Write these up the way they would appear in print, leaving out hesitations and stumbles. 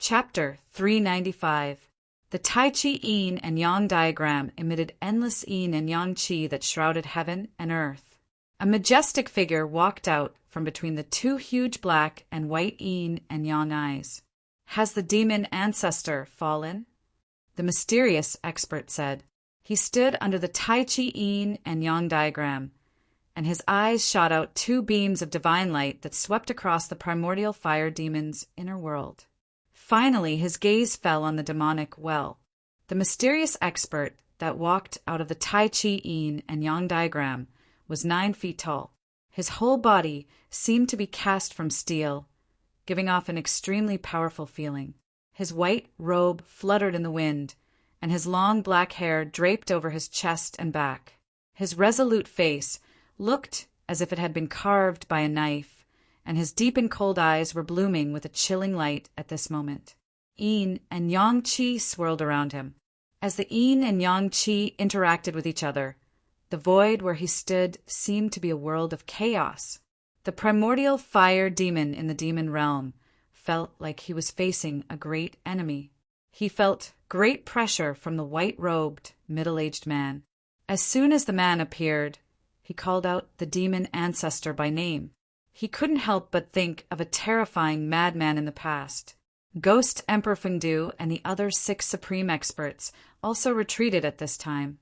Chapter 395. The Tai Chi Yin and Yang diagram emitted endless yin and yang qi that shrouded heaven and earth. A majestic figure walked out from between the two huge black and white yin and yang eyes. Has the demon ancestor fallen? The mysterious expert said. He stood under the Tai Chi Yin and Yang diagram, and his eyes shot out two beams of divine light that swept across the primordial fire demon's inner world. Finally, his gaze fell on the demonic well. The mysterious expert that walked out of the Tai Chi Yin and Yang diagram was 9 feet tall. His whole body seemed to be cast from steel, giving off an extremely powerful feeling. His white robe fluttered in the wind, and his long black hair draped over his chest and back. His resolute face looked as if it had been carved by a knife, and his deep and cold eyes were blooming with a chilling light at this moment. Yin and yang qi swirled around him. As the yin and yang qi interacted with each other, the void where he stood seemed to be a world of chaos. The primordial fire demon in the demon realm felt like he was facing a great enemy. He felt great pressure from the white-robed, middle-aged man. As soon as the man appeared, he called out the demon ancestor by name. He couldn't help but think of a terrifying madman in the past. Ghost Emperor Fengdu and the other 6 supreme experts also retreated at this time,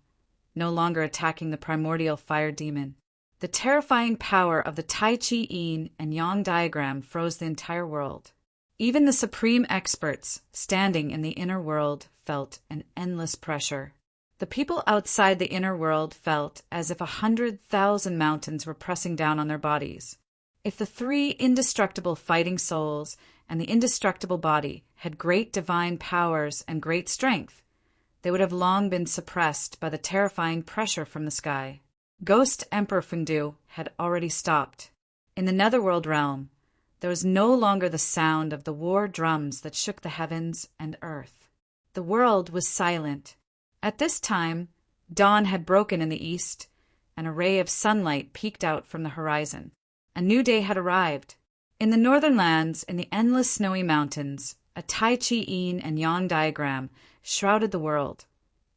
no longer attacking the primordial fire demon. The terrifying power of the Tai Chi Yin and Yang diagram froze the entire world. Even the supreme experts standing in the inner world felt an endless pressure. The people outside the inner world felt as if 100,000 mountains were pressing down on their bodies. If the 3 indestructible fighting souls and the indestructible body had great divine powers and great strength, they would have long been suppressed by the terrifying pressure from the sky. Ghost Emperor Fengdu had already stopped. In the netherworld realm, there was no longer the sound of the war drums that shook the heavens and earth. The world was silent. At this time, dawn had broken in the east, and a ray of sunlight peeked out from the horizon. A new day had arrived. In the northern lands, in the endless snowy mountains, a Tai Chi Yin and Yang diagram shrouded the world,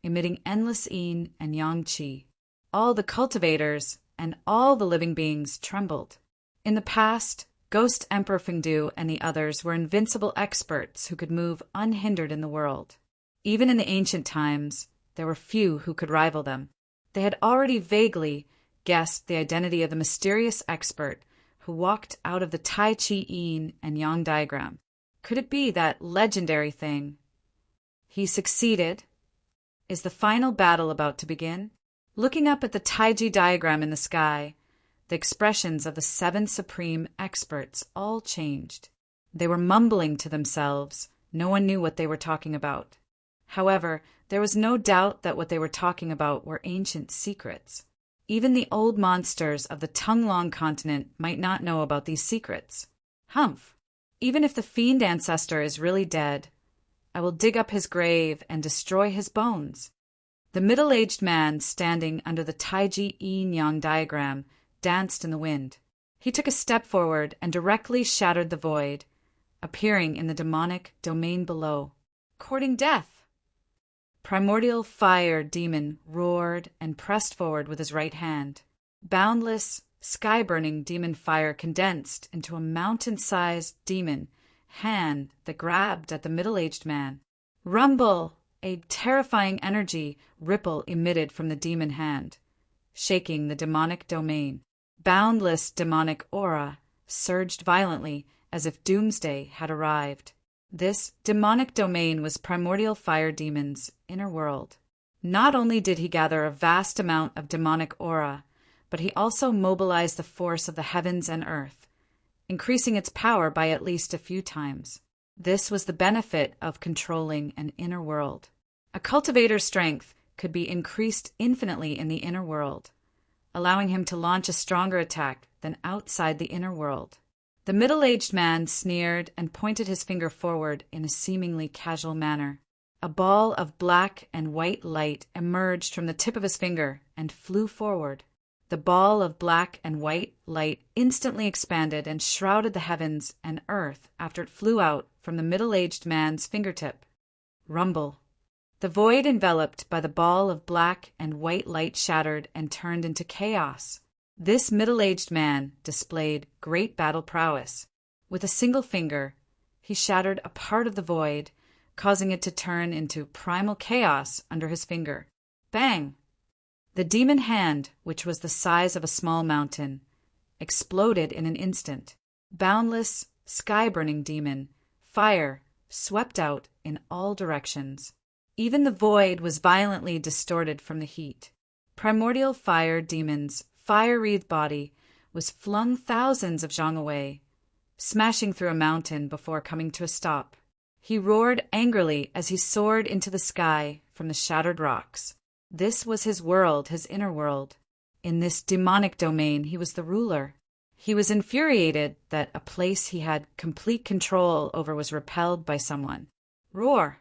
emitting endless yin and yang qi. All the cultivators and all the living beings trembled. In the past, Ghost Emperor Fengdu and the others were invincible experts who could move unhindered in the world. Even in the ancient times, there were few who could rival them. They had already vaguely guessed the identity of the mysterious expert who walked out of the Tai Chi Yin and Yang diagram. Could it be that legendary thing? He succeeded. Is the final battle about to begin? Looking up at the Tai Chi diagram in the sky, the expressions of the 7 supreme experts all changed. They were mumbling to themselves. No one knew what they were talking about. However, there was no doubt that what they were talking about were ancient secrets. Even the old monsters of the Tonglong continent might not know about these secrets. Humph! Even if the fiend ancestor is really dead, I will dig up his grave and destroy his bones. The middle-aged man standing under the Tai Chi Yin-Yang diagram danced in the wind. He took a step forward and directly shattered the void, appearing in the demonic domain below, courting death. Primordial fire demon roared and pressed forward with his right hand. Boundless, sky-burning demon fire condensed into a mountain-sized demon hand that grabbed at the middle-aged man. Rumble! A terrifying energy ripple emitted from the demon hand, shaking the demonic domain. Boundless demonic aura surged violently as if doomsday had arrived. This demonic domain was primordial fire demon's inner world. Not only did he gather a vast amount of demonic aura, but he also mobilized the force of the heavens and earth, increasing its power by at least a few times. This was the benefit of controlling an inner world. A cultivator's strength could be increased infinitely in the inner world, allowing him to launch a stronger attack than outside the inner world. The middle-aged man sneered and pointed his finger forward in a seemingly casual manner. A ball of black and white light emerged from the tip of his finger and flew forward. The ball of black and white light instantly expanded and shrouded the heavens and earth after it flew out from the middle-aged man's fingertip. Rumble. The void enveloped by the ball of black and white light shattered and turned into chaos. This middle-aged man displayed great battle prowess. With a single finger, he shattered a part of the void, causing it to turn into primal chaos under his finger. Bang! The demon hand, which was the size of a small mountain, exploded in an instant. Boundless, sky-burning demon fire swept out in all directions. Even the void was violently distorted from the heat. Primordial fire demon's fire-wreathed body was flung thousands of zhang away, smashing through a mountain before coming to a stop. He roared angrily as he soared into the sky from the shattered rocks. This was his world, his inner world. In this demonic domain, he was the ruler. He was infuriated that a place he had complete control over was repelled by someone. Roar!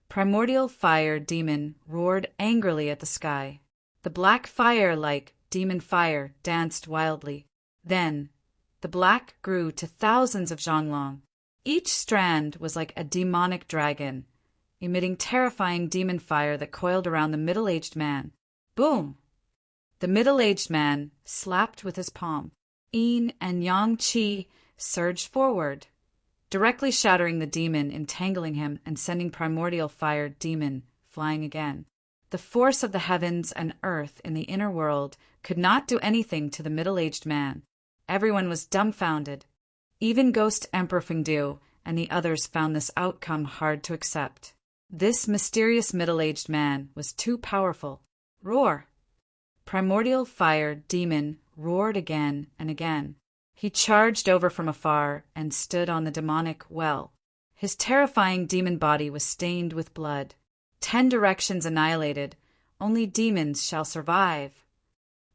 Primordial fire demon roared angrily at the sky. The black fire, like demon fire, danced wildly. Then, the black grew to thousands of zhang long. Each strand was like a demonic dragon, emitting terrifying demon fire that coiled around the middle-aged man. Boom! The middle-aged man slapped with his palm. Yin and yang qi surged forward, directly shattering the demon, entangling him, and sending primordial fire demon flying again. The force of the heavens and earth in the inner world could not do anything to the middle-aged man. Everyone was dumbfounded. Even Ghost Emperor Fengdu and the others found this outcome hard to accept. This mysterious middle-aged man was too powerful. Roar! Primordial fire demon roared again and again. He charged over from afar and stood on the demonic well. His terrifying demon body was stained with blood. 10 directions annihilated, only demons shall survive.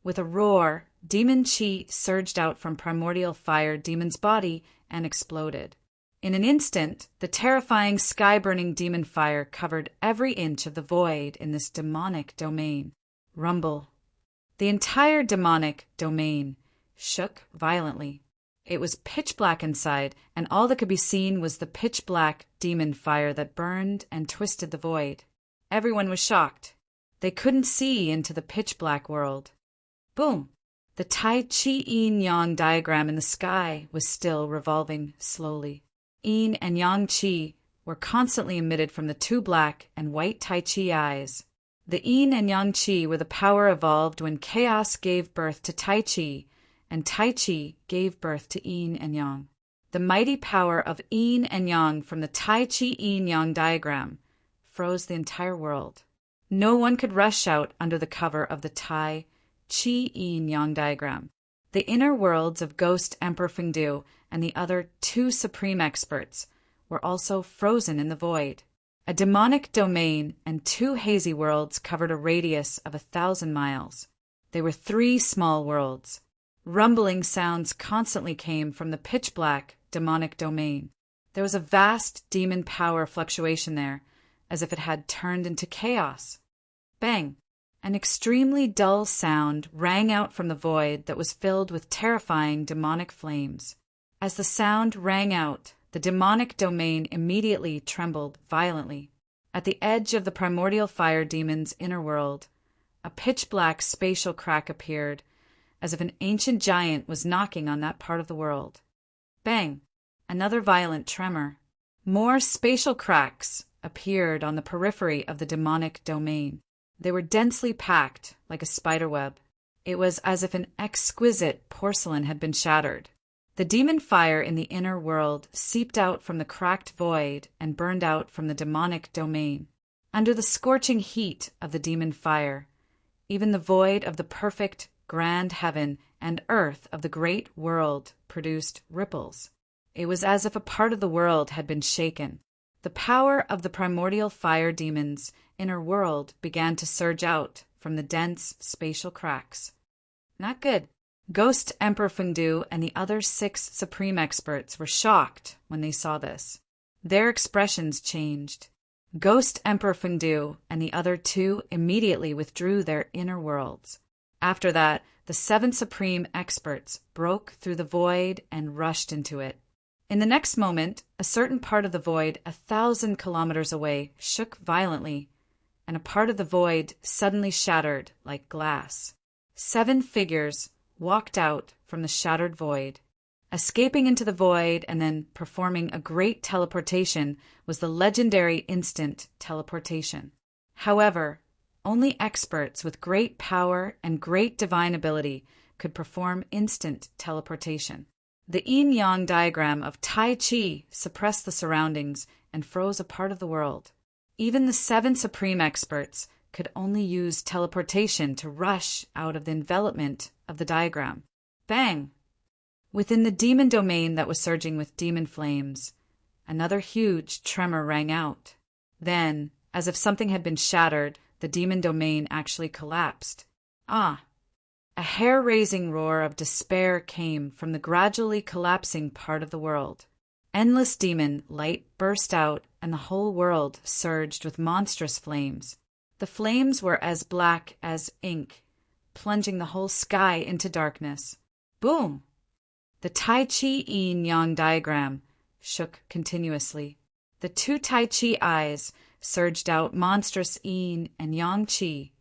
With a roar, demon chi surged out from primordial fire demon's body and exploded. In an instant, the terrifying sky-burning demon fire covered every inch of the void in this demonic domain. Rumble. The entire demonic domain shook violently. It was pitch black inside, and all that could be seen was the pitch-black demon fire that burned and twisted the void. Everyone was shocked. They couldn't see into the pitch-black world. Boom! The Tai Chi Yin-Yang diagram in the sky was still revolving slowly. Yin and Yang Qi were constantly emitted from the 2 black and white Tai Chi eyes. The Yin and Yang Qi were the power evolved when chaos gave birth to Tai Chi, and Tai Chi gave birth to Yin and Yang. The mighty power of Yin and Yang from the Tai Chi Yin-Yang diagram froze the entire world. No one could rush out under the cover of the Tai Chi Yin-Yang diagram. The inner worlds of Ghost Emperor Fengdu and the other 2 supreme experts were also frozen in the void. A demonic domain and 2 hazy worlds covered a radius of 1,000 miles. They were 3 small worlds. Rumbling sounds constantly came from the pitch-black demonic domain. There was a vast demon power fluctuation there, as if it had turned into chaos. Bang! An extremely dull sound rang out from the void that was filled with terrifying demonic flames. As the sound rang out, the demonic domain immediately trembled violently. At the edge of the primordial fire demon's inner world, a pitch-black spatial crack appeared, as if an ancient giant was knocking on that part of the world. Bang! Another violent tremor. More spatial cracks appeared on the periphery of the demonic domain. They were densely packed, like a spiderweb. It was as if an exquisite porcelain had been shattered. The demon fire in the inner world seeped out from the cracked void and burned out from the demonic domain. Under the scorching heat of the demon fire, even the void of the perfect, grand heaven and earth of the great world produced ripples. It was as if a part of the world had been shaken. The power of the primordial fire demon's inner world began to surge out from the dense spatial cracks. Not good. Ghost Emperor Fengdu and the other 6 supreme experts were shocked when they saw this. Their expressions changed. Ghost Emperor Fengdu and the other 2 immediately withdrew their inner worlds. After that, the 7 supreme experts broke through the void and rushed into it. In the next moment, a certain part of the void 1,000 kilometers away shook violently, and a part of the void suddenly shattered like glass. 7 figures walked out from the shattered void. Escaping into the void and then performing a great teleportation was the legendary instant teleportation. However, only experts with great power and great divine ability could perform instant teleportation. The yin-yang diagram of Tai Chi suppressed the surroundings and froze a part of the world. Even the 7 supreme experts could only use teleportation to rush out of the envelopment of the diagram. Bang! Within the demon domain that was surging with demon flames, another huge tremor rang out. Then, as if something had been shattered, the demon domain actually collapsed. Ah! A hair-raising roar of despair came from the gradually collapsing part of the world. Endless demon light burst out, and the whole world surged with monstrous flames. The flames were as black as ink, plunging the whole sky into darkness. Boom! The Tai Chi yin-yang diagram shook continuously. The 2 Tai Chi eyes surged out monstrous yin and yang chi,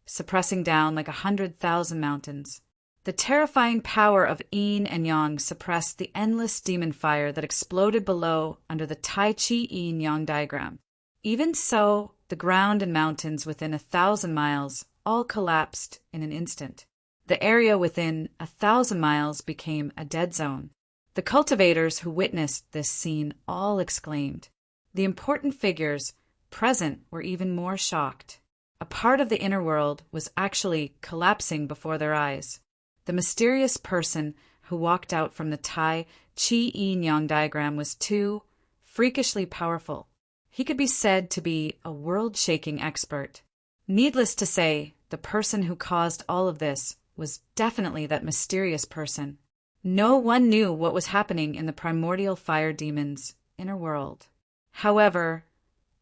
suppressing down like 100,000 mountains. The terrifying power of yin and yang suppressed the endless demon fire that exploded below under the Tai Chi yin-yang diagram. Even so, the ground and mountains within 1,000 miles all collapsed in an instant. The area within 1,000 miles became a dead zone. The cultivators who witnessed this scene all exclaimed. The important figures present were even more shocked. A part of the inner world was actually collapsing before their eyes. The mysterious person who walked out from the Tai Chi yin-yang diagram was too freakishly powerful. He could be said to be a world-shaking expert. Needless to say, the person who caused all of this was definitely that mysterious person. No one knew what was happening in the primordial fire demon's inner world. However,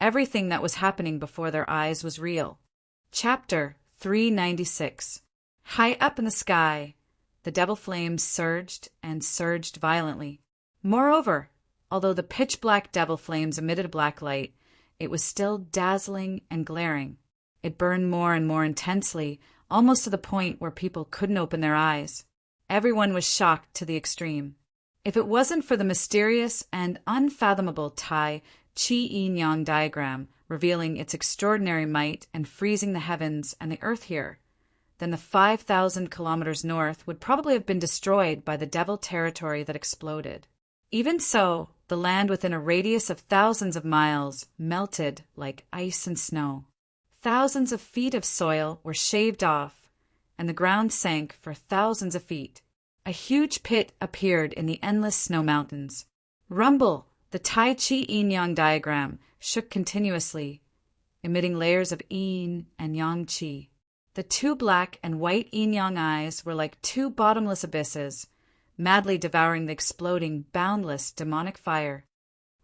everything that was happening before their eyes was real. Chapter 396. High up in the sky, the devil flames surged and surged violently. Moreover, although the pitch-black devil flames emitted a black light, it was still dazzling and glaring. It burned more and more intensely, almost to the point where people couldn't open their eyes. Everyone was shocked to the extreme. If it wasn't for the mysterious and unfathomable Tai Chi yin-yang diagram revealing its extraordinary might and freezing the heavens and the earth here, then the 5,000 kilometers north would probably have been destroyed by the devil territory that exploded. Even so, the land within a radius of thousands of miles melted like ice and snow. Thousands of feet of soil were shaved off, and the ground sank for thousands of feet. A huge pit appeared in the endless snow mountains. Rumble, the Tai Chi yin-yang diagram, shook continuously, emitting layers of yin and yang chi. The 2 black and white yin-yang eyes were like 2 bottomless abysses, madly devouring the exploding, boundless demonic fire.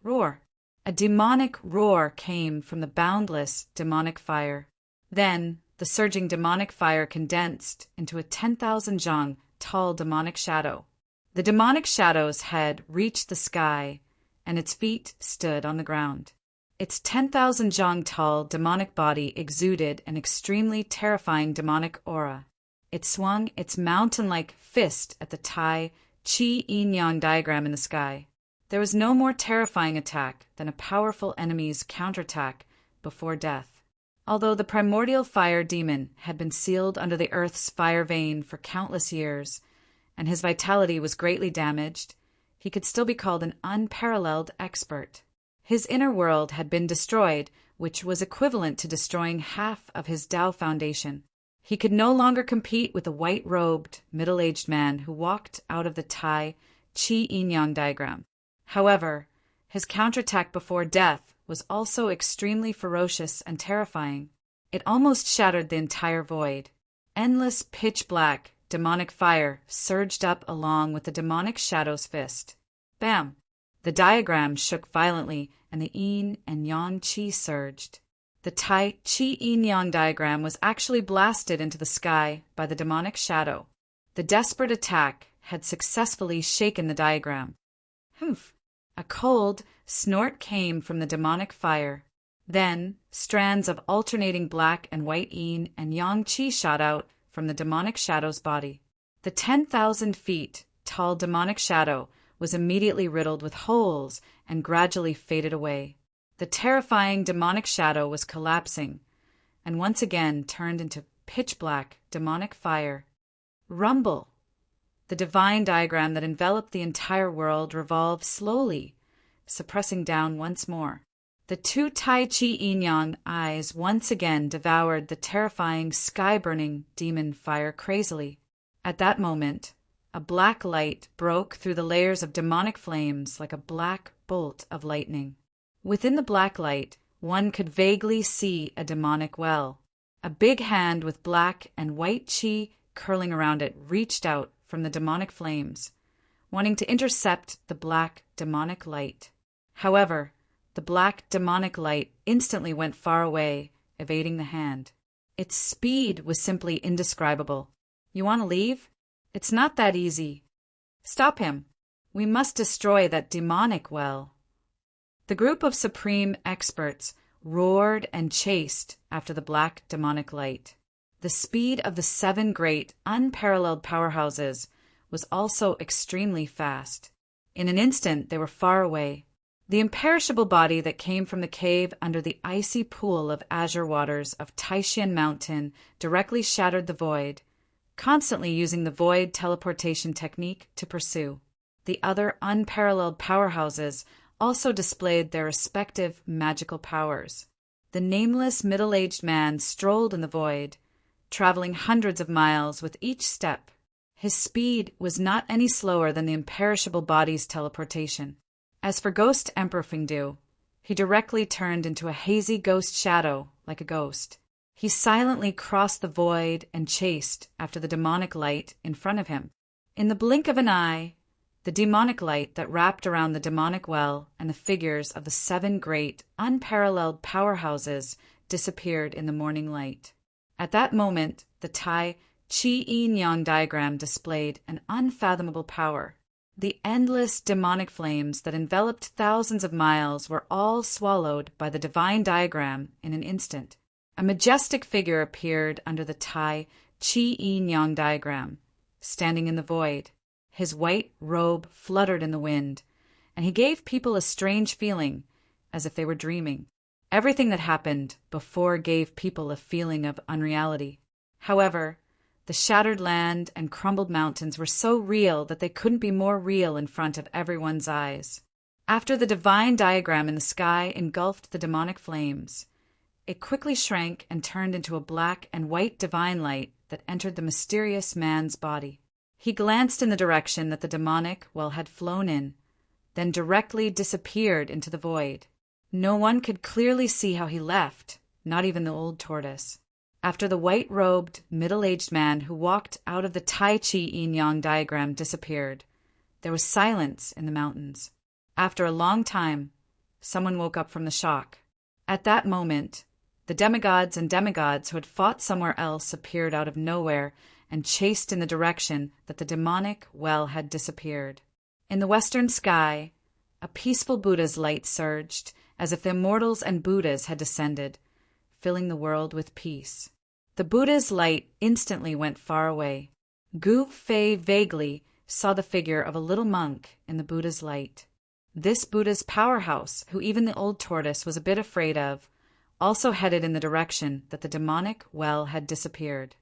Roar! A demonic roar came from the boundless demonic fire. Then the surging demonic fire condensed into a 10,000 zhang tall demonic shadow. The demonic shadow's head reached the sky, and its feet stood on the ground. Its 10,000 zhang tall demonic body exuded an extremely terrifying demonic aura. It swung its mountain-like fist at the Tai Chi yin-yang diagram in the sky. There was no more terrifying attack than a powerful enemy's counterattack before death. Although the primordial fire demon had been sealed under the earth's fire vein for countless years, and his vitality was greatly damaged, he could still be called an unparalleled expert. His inner world had been destroyed, which was equivalent to destroying half of his Tao foundation. He could no longer compete with the white-robed, middle-aged man who walked out of the Tai Chi yin-yang diagram. However, his counterattack before death was also extremely ferocious and terrifying. It almost shattered the entire void. Endless pitch-black, demonic fire surged up along with the demonic shadow's fist. Bam! The diagram shook violently, and the yin and yang chi surged. The Tai Chi Yin Yang diagram was actually blasted into the sky by the demonic shadow. The desperate attack had successfully shaken the diagram. Humph! A cold snort came from the demonic fire. Then, strands of alternating black and white yin and yang qi shot out from the demonic shadow's body. The 10,000 feet tall demonic shadow was immediately riddled with holes and gradually faded away. The terrifying demonic shadow was collapsing, and once again turned into pitch-black demonic fire. Rumble! The divine diagram that enveloped the entire world revolved slowly, suppressing down once more. The two Tai Chi Yin-Yang eyes once again devoured the terrifying, sky-burning demon fire crazily. At that moment, a black light broke through the layers of demonic flames like a black bolt of lightning. Within the black light, one could vaguely see a demonic well. A big hand with black and white chi curling around it reached out from the demonic flames, wanting to intercept the black demonic light. However, the black demonic light instantly went far away, evading the hand. Its speed was simply indescribable. You want to leave? It's not that easy. Stop him. We must destroy that demonic well. The group of supreme experts roared and chased after the black demonic light. The speed of the 7 great, unparalleled powerhouses was also extremely fast. In an instant, they were far away. The imperishable body that came from the cave under the icy pool of azure waters of Taishan Mountain directly shattered the void, constantly using the void teleportation technique to pursue. The other unparalleled powerhouses also displayed their respective magical powers. The nameless middle-aged man strolled in the void, traveling hundreds of miles with each step. His speed was not any slower than the imperishable body's teleportation. As for Ghost Emperor Fingdu, he directly turned into a hazy ghost shadow like a ghost. He silently crossed the void and chased after the demonic light in front of him. In the blink of an eye, the demonic light that wrapped around the demonic well and the figures of the 7 great, unparalleled powerhouses disappeared in the morning light. At that moment, the Tai Chi Yin-Yang diagram displayed an unfathomable power. The endless demonic flames that enveloped thousands of miles were all swallowed by the divine diagram in an instant. A majestic figure appeared under the Tai Chi Yin-Yang diagram, standing in the void. His white robe fluttered in the wind, and he gave people a strange feeling, as if they were dreaming. Everything that happened before gave people a feeling of unreality. However, the shattered land and crumbled mountains were so real that they couldn't be more real in front of everyone's eyes. After the divine diagram in the sky engulfed the demonic flames, it quickly shrank and turned into a black and white divine light that entered the mysterious man's body. He glanced in the direction that the demonic well had flown in, then directly disappeared into the void. No one could clearly see how he left, not even the old tortoise. After the white-robed, middle-aged man who walked out of the Tai Chi Yin-Yang diagram disappeared, there was silence in the mountains. After a long time, someone woke up from the shock. At that moment, the demigods and demigods who had fought somewhere else appeared out of nowhere and chased in the direction that the demonic well had disappeared. In the western sky, a peaceful Buddha's light surged, as if the immortals and Buddhas had descended, filling the world with peace. The Buddha's light instantly went far away. Gu Fei vaguely saw the figure of a little monk in the Buddha's light. This Buddha's powerhouse, who even the old tortoise was a bit afraid of, also headed in the direction that the demonic well had disappeared.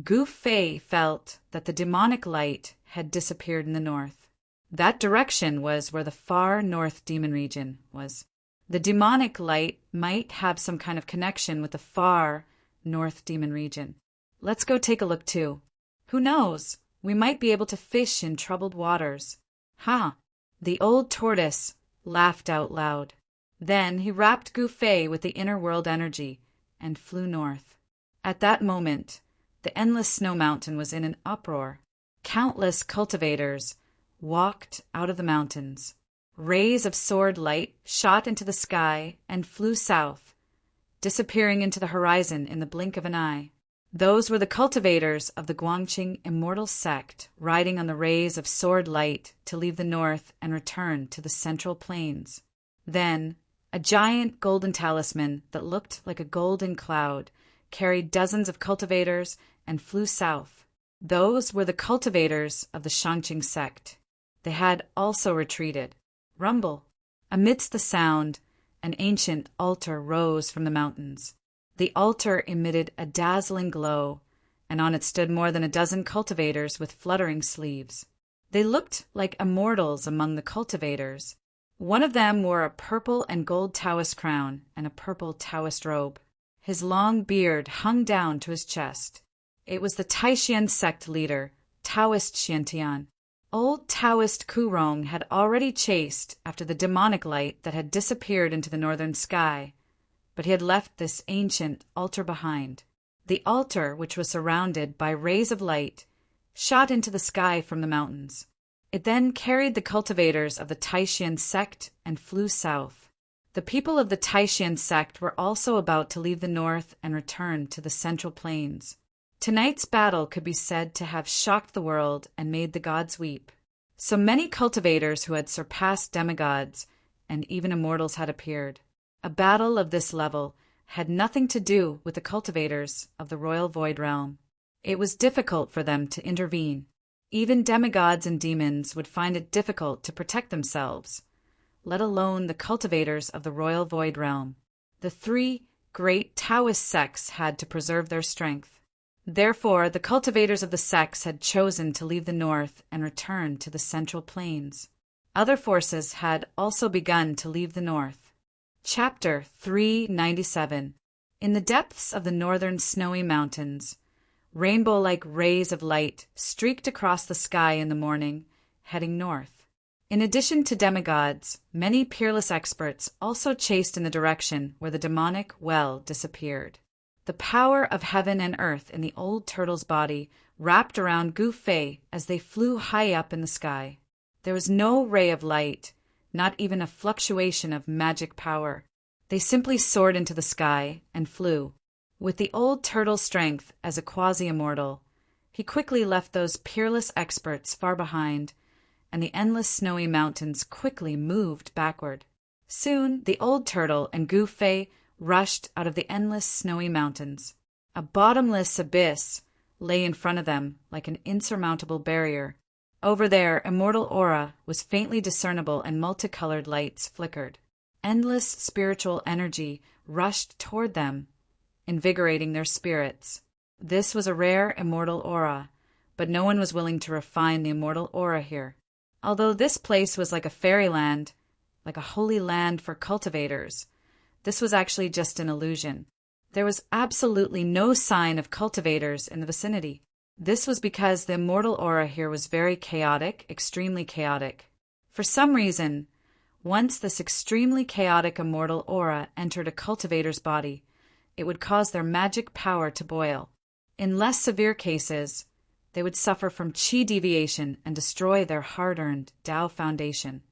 Gu Fei felt that the demonic light had disappeared in the north. That direction was where the far north demon region was. The demonic light might have some kind of connection with the far north demon region. Let's go take a look too. Who knows? We might be able to fish in troubled waters. Ha! The old tortoise laughed out loud. Then he wrapped Gu Fei with the inner world energy and flew north. At that moment, the endless snow mountain was in an uproar. Countless cultivators walked out of the mountains. Rays of sword light shot into the sky and flew south, disappearing into the horizon in the blink of an eye. Those were the cultivators of the Guangqing immortal sect, riding on the rays of sword light to leave the north and return to the central plains. Then, a giant golden talisman that looked like a golden cloud carried dozens of cultivators and flew south. Those were the cultivators of the Shangqing sect. They had also retreated. Rumble. Amidst the sound, an ancient altar rose from the mountains. The altar emitted a dazzling glow, and on it stood more than a dozen cultivators with fluttering sleeves. They looked like immortals among the cultivators. One of them wore a purple and gold Taoist crown and a purple Taoist robe. His long beard hung down to his chest. It was the Taishan sect leader, Taoist Xiantian. Old Taoist Kurong had already chased after the demonic light that had disappeared into the northern sky, but he had left this ancient altar behind. The altar, which was surrounded by rays of light, shot into the sky from the mountains. It then carried the cultivators of the Taishan sect and flew south. The people of the Taishan sect were also about to leave the north and return to the central plains. Tonight's battle could be said to have shocked the world and made the gods weep. So many cultivators who had surpassed demigods and even immortals had appeared. A battle of this level had nothing to do with the cultivators of the royal void realm. It was difficult for them to intervene. Even demigods and demons would find it difficult to protect themselves, let alone the cultivators of the royal void realm. The three great Taoist sects had to preserve their strength. Therefore, the cultivators of the sects had chosen to leave the north and return to the central plains. Other forces had also begun to leave the north. Chapter 397. In the depths of the northern snowy mountains, rainbow-like rays of light streaked across the sky in the morning, heading north. In addition to demigods, many peerless experts also chased in the direction where the demonic well disappeared. The power of heaven and earth in the old turtle's body wrapped around Gu Fei as they flew high up in the sky. There was no ray of light, not even a fluctuation of magic power. They simply soared into the sky and flew. With the old turtle's strength as a quasi-immortal, he quickly left those peerless experts far behind, and the endless snowy mountains quickly moved backward. Soon the old turtle and Gu Fei rushed out of the endless snowy mountains. A bottomless abyss lay in front of them like an insurmountable barrier. Over there, immortal aura was faintly discernible and multicolored lights flickered. Endless spiritual energy rushed toward them, invigorating their spirits. This was a rare immortal aura, but no one was willing to refine the immortal aura here. Although this place was like a fairyland, like a holy land for cultivators, this was actually just an illusion. There was absolutely no sign of cultivators in the vicinity. This was because the immortal aura here was very chaotic, extremely chaotic. For some reason, once this extremely chaotic immortal aura entered a cultivator's body, it would cause their magic power to boil. In less severe cases, they would suffer from qi deviation and destroy their hard-earned Tao foundation.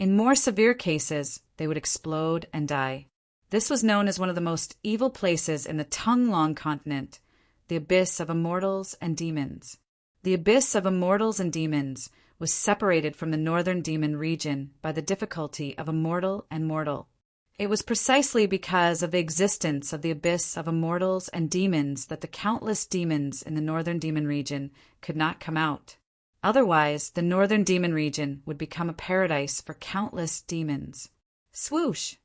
In more severe cases, they would explode and die. This was known as one of the most evil places in the Tonglong continent, the abyss of immortals and demons. The abyss of immortals and demons was separated from the northern demon region by the difficulty of immortal and mortal. It was precisely because of the existence of the abyss of immortals and demons that the countless demons in the northern demon region could not come out. Otherwise, the northern demon region would become a paradise for countless demons. Swoosh!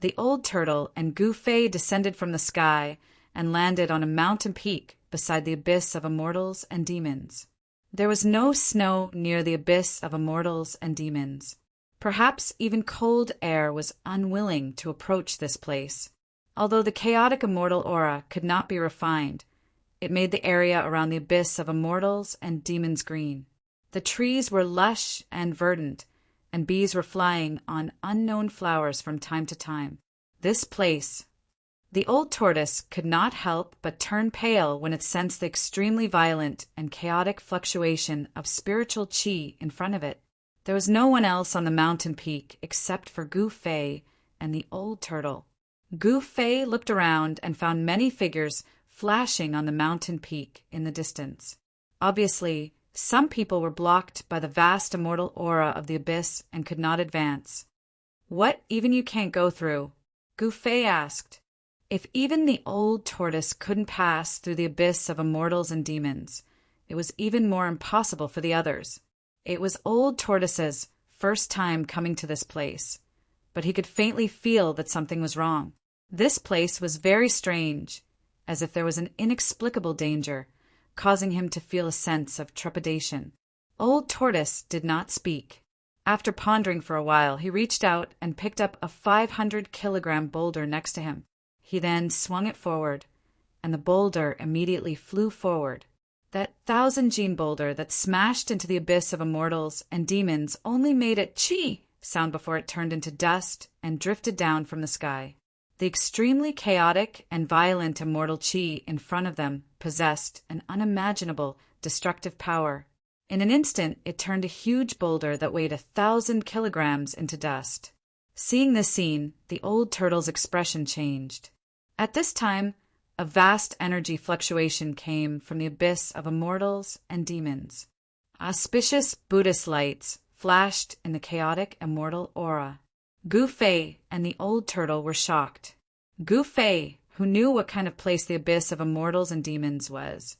The old turtle and Gu Fei descended from the sky and landed on a mountain peak beside the abyss of immortals and demons. There was no snow near the abyss of immortals and demons. Perhaps even cold air was unwilling to approach this place. Although the chaotic immortal aura could not be refined, it made the area around the abyss of immortals and demons green. The trees were lush and verdant, and bees were flying on unknown flowers from time to time. This place. The old tortoise could not help but turn pale when it sensed the extremely violent and chaotic fluctuation of spiritual qi in front of it. There was no one else on the mountain peak except for Gu Fei and the old turtle. Gu Fei looked around and found many figures flashing on the mountain peak in the distance. Obviously, some people were blocked by the vast immortal aura of the abyss and could not advance. "What, even you can't go through?" Gu Fei asked. If even the old tortoise couldn't pass through the abyss of immortals and demons, it was even more impossible for the others. It was old tortoise's first time coming to this place, but he could faintly feel that something was wrong. This place was very strange, as if there was an inexplicable danger, causing him to feel a sense of trepidation. Old Tortoise did not speak. After pondering for a while, he reached out and picked up a 500-kilogram boulder next to him. He then swung it forward, and the boulder immediately flew forward. That 1,000-gene boulder that smashed into the abyss of immortals and demons only made a "chee" sound before it turned into dust and drifted down from the sky. The extremely chaotic and violent immortal chi in front of them possessed an unimaginable destructive power. In an instant, it turned a huge boulder that weighed 1,000 kilograms into dust. Seeing this scene, the old turtle's expression changed. At this time, a vast energy fluctuation came from the abyss of immortals and demons. Auspicious Buddhist lights flashed in the chaotic immortal aura. Gu Fei and the old turtle were shocked. Gu Fei, who knew what kind of place the abyss of immortals and demons was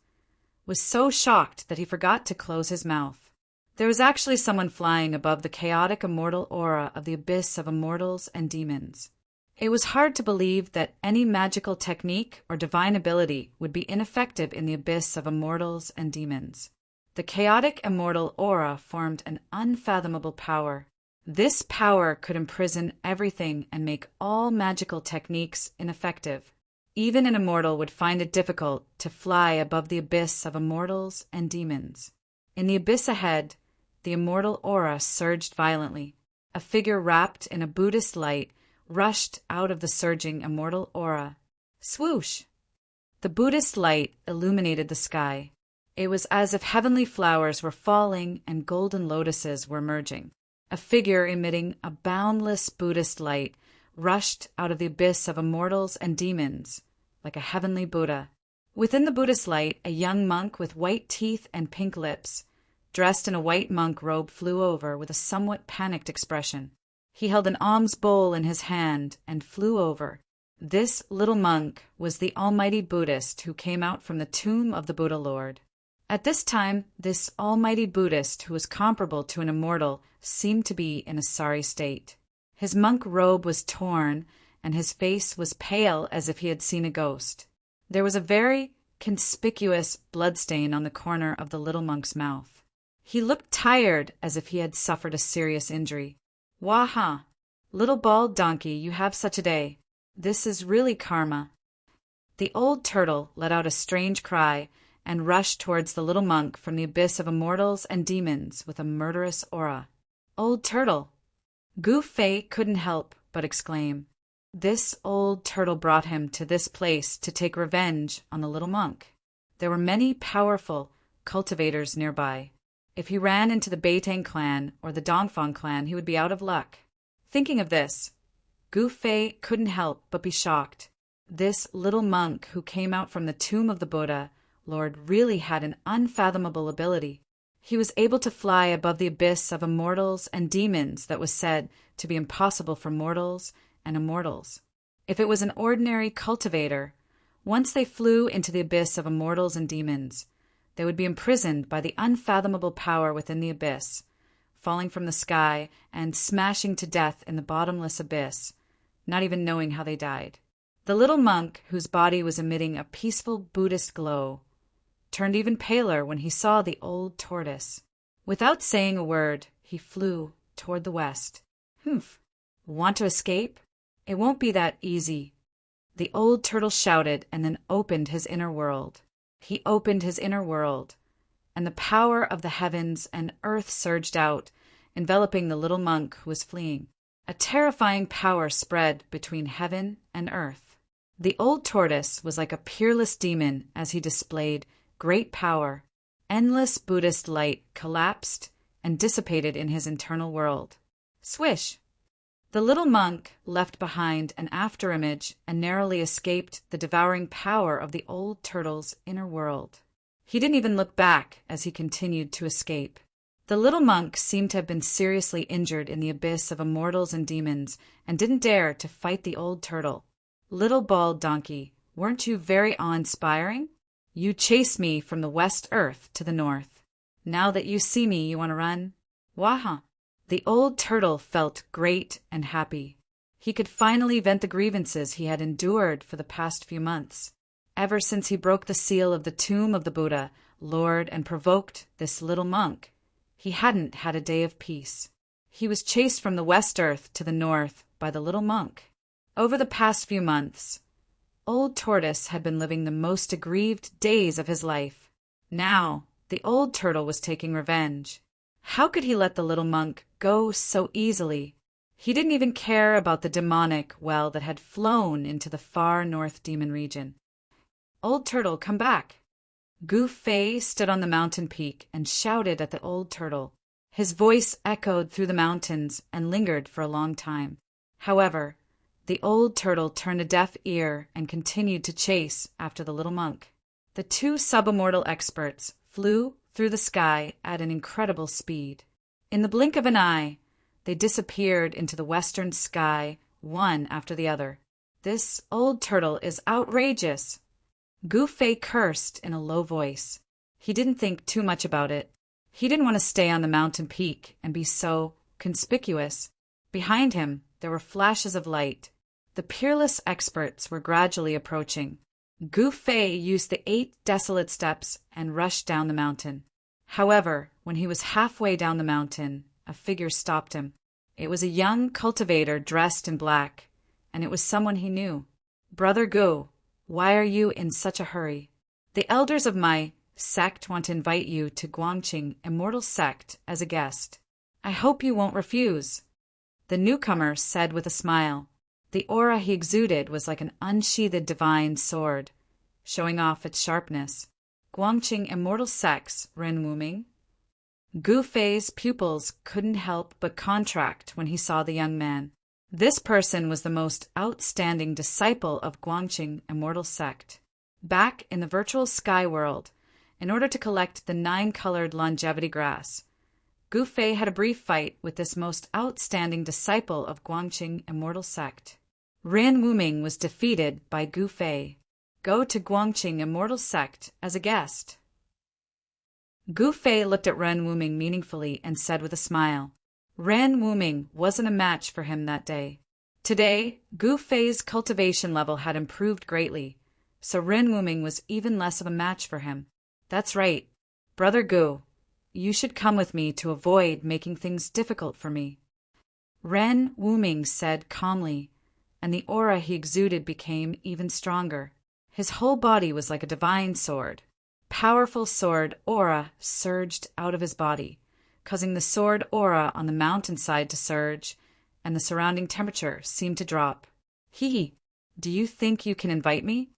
so shocked that he forgot to close his mouth. There was actually someone flying above the chaotic immortal aura of the abyss of immortals and demons. It was hard to believe that any magical technique or divine ability would be ineffective in the abyss of immortals and demons. The chaotic immortal aura formed an unfathomable power. This power could imprison everything and make all magical techniques ineffective. Even an immortal would find it difficult to fly above the abyss of immortals and demons. In the abyss ahead, the immortal aura surged violently. A figure wrapped in a Buddhist light rushed out of the surging immortal aura. Swoosh! The Buddhist light illuminated the sky. It was as if heavenly flowers were falling and golden lotuses were emerging. A figure emitting a boundless Buddhist light rushed out of the abyss of immortals and demons, like a heavenly Buddha. Within the Buddhist light, a young monk with white teeth and pink lips, dressed in a white monk robe, flew over with a somewhat panicked expression. He held an alms bowl in his hand and flew over. This little monk was the almighty Buddhist who came out from the tomb of the Buddha Lord. At this time, this almighty Buddhist, who was comparable to an immortal, seemed to be in a sorry state. His monk robe was torn, and his face was pale as if he had seen a ghost. There was a very conspicuous bloodstain on the corner of the little monk's mouth. He looked tired, as if he had suffered a serious injury. "Waha! Little bald donkey, you have such a day. This is really karma." The old turtle let out a strange cry and rushed towards the little monk from the abyss of immortals and demons with a murderous aura. "Old turtle!" Gu Fei couldn't help but exclaim. This old turtle brought him to this place to take revenge on the little monk. There were many powerful cultivators nearby. If he ran into the Beitang clan or the Dongfang clan, he would be out of luck. Thinking of this, Gu Fei couldn't help but be shocked. This little monk who came out from the tomb of the Buddha Lord really had an unfathomable ability. He was able to fly above the abyss of immortals and demons that was said to be impossible for mortals and immortals. If it was an ordinary cultivator, once they flew into the abyss of immortals and demons, they would be imprisoned by the unfathomable power within the abyss, falling from the sky and smashing to death in the bottomless abyss, not even knowing how they died. The little monk, whose body was emitting a peaceful Buddhist glow, turned even paler when he saw the old tortoise. Without saying a word, he flew toward the west. "Humph! Want to escape? It won't be that easy." The old turtle shouted and then opened his inner world. He opened his inner world, and the power of the heavens and earth surged out, enveloping the little monk who was fleeing. A terrifying power spread between heaven and earth. The old tortoise was like a peerless demon as he displayed great power. Endless Buddhist light collapsed and dissipated in his internal world. Swish! The little monk left behind an afterimage and narrowly escaped the devouring power of the old turtle's inner world. He didn't even look back as he continued to escape. The little monk seemed to have been seriously injured in the abyss of immortals and demons and didn't dare to fight the old turtle. Little bald donkey, weren't you very awe-inspiring? You chased me from the west earth to the north. Now that you see me, you want to run? Waha! The old turtle felt great and happy. He could finally vent the grievances he had endured for the past few months. Ever since he broke the seal of the tomb of the Buddha, lured and provoked this little monk, he hadn't had a day of peace. He was chased from the west earth to the north by the little monk. Over the past few months, Old Tortoise had been living the most aggrieved days of his life. Now, the old turtle was taking revenge. How could he let the little monk go so easily? He didn't even care about the demonic well that had flown into the far north demon region. Old Turtle, come back! Gu Fei stood on the mountain peak and shouted at the old turtle. His voice echoed through the mountains and lingered for a long time. However, the old turtle turned a deaf ear and continued to chase after the little monk. The two subimmortal experts flew through the sky at an incredible speed. In the blink of an eye, they disappeared into the western sky, one after the other. This old turtle is outrageous! Gu Fei cursed in a low voice. He didn't think too much about it. He didn't want to stay on the mountain peak and be so conspicuous. Behind him, there were flashes of light. The peerless experts were gradually approaching. Gu Fei used the 8 desolate steps and rushed down the mountain. However, when he was halfway down the mountain, a figure stopped him. It was a young cultivator dressed in black, and it was someone he knew. Brother Gu, why are you in such a hurry? The elders of my sect want to invite you to Guangqing Immortal Sect as a guest. I hope you won't refuse. The newcomer said with a smile. The aura he exuded was like an unsheathed divine sword, showing off its sharpness. Guangqing Immortal Sect's Ren Wuming. Gu Fei's pupils couldn't help but contract when he saw the young man. This person was the most outstanding disciple of Guangqing Immortal Sect. Back in the virtual sky world, in order to collect the 9-colored longevity grass, Gu Fei had a brief fight with this most outstanding disciple of Guangqing Immortal Sect. Ren Wuming was defeated by Gu Fei. Go to Guangqing Immortal Sect as a guest. Gu Fei looked at Ren Wuming meaningfully and said with a smile. Ren Wuming wasn't a match for him that day. Today, Gu Fei's cultivation level had improved greatly, so Ren Wuming was even less of a match for him. That's right. Brother Gu, you should come with me to avoid making things difficult for me. Ren Wuming said calmly, and the aura he exuded became even stronger. His whole body was like a divine sword. Powerful sword aura surged out of his body, causing the sword aura on the mountainside to surge, and the surrounding temperature seemed to drop. Do you think you can invite me?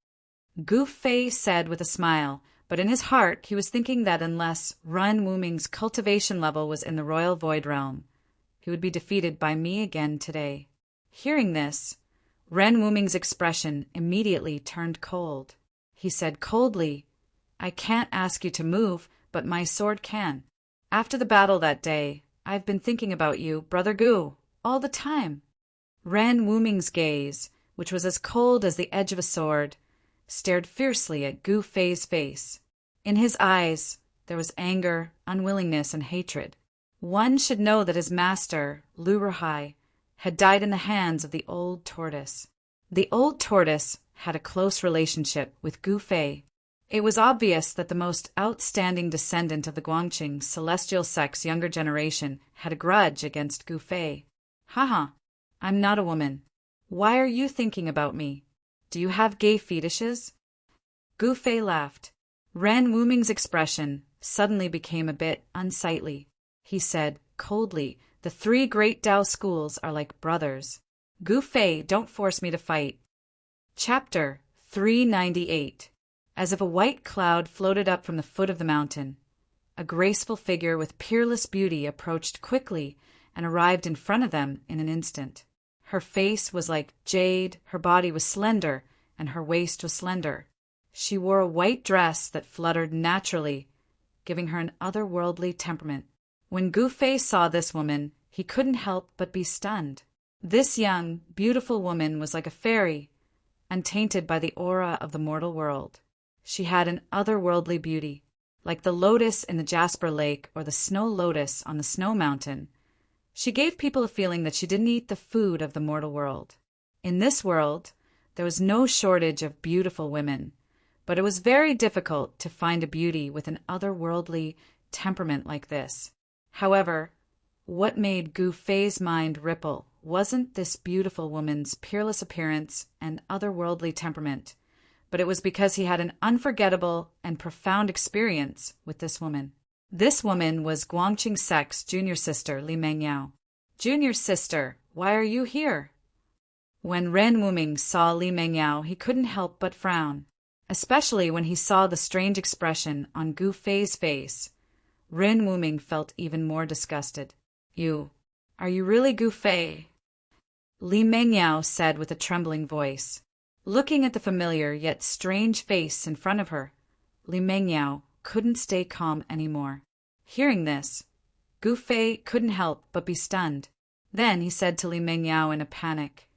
Gu Fei said with a smile, but in his heart he was thinking that unless Ren Wuming's cultivation level was in the royal void realm, he would be defeated by me again today. Hearing this, Ren Wuming's expression immediately turned cold. He said coldly, I can't ask you to move, but my sword can. After the battle that day, I've been thinking about you, Brother Gu, all the time. Ren Wuming's gaze, which was as cold as the edge of a sword, stared fiercely at Gu Fei's face. In his eyes, there was anger, unwillingness, and hatred. One should know that his master, Lu Ruhai, had died in the hands of the old tortoise. The old tortoise had a close relationship with Gu Fei. It was obvious that the most outstanding descendant of the Guangqing Celestial Sect's younger generation had a grudge against Gu Fei. Haha, I'm not a woman. Why are you thinking about me? Do you have gay fetishes? Gu Fei laughed. Ren Wuming's expression suddenly became a bit unsightly. He said, coldly, the 3 great Tao schools are like brothers. Gu Fei, don't force me to fight. Chapter 398. As if a white cloud floated up from the foot of the mountain, a graceful figure with peerless beauty approached quickly and arrived in front of them in an instant. Her face was like jade, her body was slender, and her waist was slender. She wore a white dress that fluttered naturally, giving her an otherworldly temperament. When Gu Fei saw this woman, he couldn't help but be stunned. This young, beautiful woman was like a fairy, untainted by the aura of the mortal world. She had an otherworldly beauty, like the lotus in the Jasper Lake or the snow lotus on the snow mountain. She gave people a feeling that she didn't eat the food of the mortal world. In this world, there was no shortage of beautiful women, but it was very difficult to find a beauty with an otherworldly temperament like this. However, what made Gu Fei's mind ripple wasn't this beautiful woman's peerless appearance and otherworldly temperament, but it was because he had an unforgettable and profound experience with this woman. This woman was Guangqing Sec's junior sister, Li Mengyao. "Junior sister, why are you here?" When Ren Wuming saw Li Mengyao, he couldn't help but frown, especially when he saw the strange expression on Gu Fei's face. Ren Wuming felt even more disgusted. Are you really Gu Fei?" Li Mengyao said with a trembling voice. Looking at the familiar yet strange face in front of her, Li Mengyao couldn't stay calm anymore. Hearing this, Gu Fei couldn't help but be stunned. Then he said to Li Mengyao in a panic,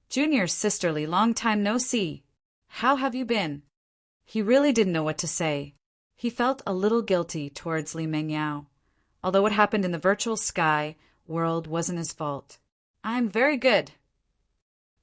"Junior sisterly, long time no see. How have you been?" He really didn't know what to say. He felt a little guilty towards Li Mengyao, although what happened in the virtual sky world wasn't his fault. "I'm very good,"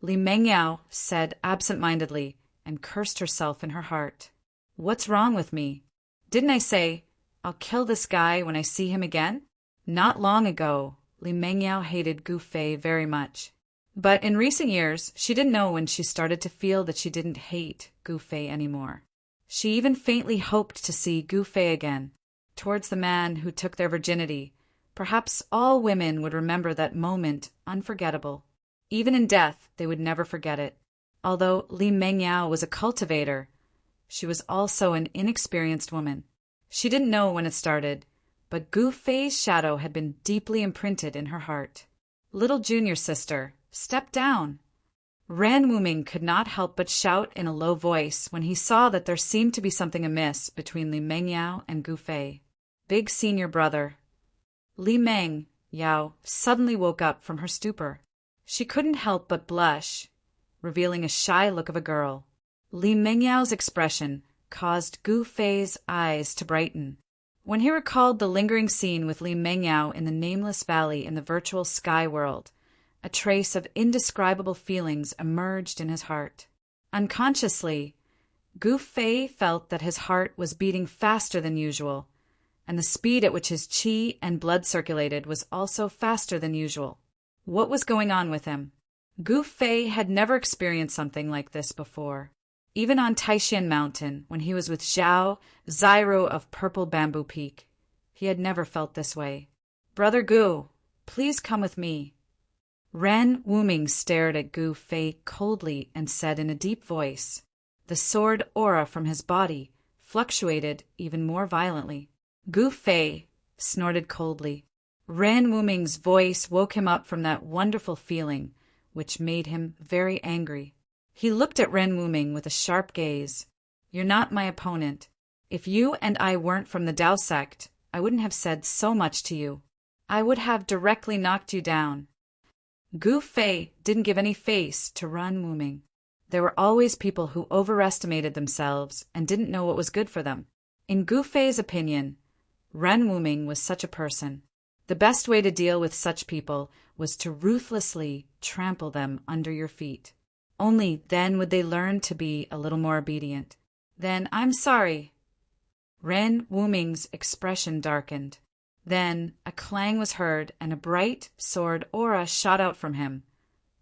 Li Mengyao said absent-mindedly and cursed herself in her heart. "What's wrong with me? Didn't I say, I'll kill this guy when I see him again?" Not long ago, Li Mengyao hated Gu Fei very much. But in recent years, she didn't know when she started to feel that she didn't hate Gu Fei anymore. She even faintly hoped to see Gu Fei again. Towards the man who took their virginity, perhaps all women would remember that moment unforgettable. Even in death, they would never forget it. Although Li Mengyao was a cultivator, she was also an inexperienced woman. She didn't know when it started, but Gu Fei's shadow had been deeply imprinted in her heart. "Little junior sister, step down." Ren Wuming could not help but shout in a low voice when he saw that there seemed to be something amiss between Li Mengyao and Gu Fei. Big senior brother. Li Mengyao suddenly woke up from her stupor. She couldn't help but blush, revealing a shy look of a girl. Li Mengyao's expression caused Gu Fei's eyes to brighten. When he recalled the lingering scene with Li Mengyao in the nameless valley in the virtual sky world, a trace of indescribable feelings emerged in his heart. Unconsciously, Gu Fei felt that his heart was beating faster than usual, and the speed at which his qi and blood circulated was also faster than usual. What was going on with him? Gu Fei had never experienced something like this before. Even on Taishan Mountain, when he was with Zhao Zyro of Purple Bamboo Peak, he had never felt this way. "Brother Gu, please come with me." Ren Wuming stared at Gu Fei coldly and said in a deep voice. The sword aura from his body fluctuated even more violently. Gu Fei snorted coldly. Ren Wuming's voice woke him up from that wonderful feeling, which made him very angry. He looked at Ren Wuming with a sharp gaze. "You're not my opponent. If you and I weren't from the Dao sect, I wouldn't have said so much to you. I would have directly knocked you down." Gu Fei didn't give any face to Ren Wuming. There were always people who overestimated themselves and didn't know what was good for them. In Gu Fei's opinion, Ren Wuming was such a person. The best way to deal with such people was to ruthlessly trample them under your feet. Only then would they learn to be a little more obedient. "Then I'm sorry." Ren Wuming's expression darkened. Then a clang was heard and a bright sword aura shot out from him,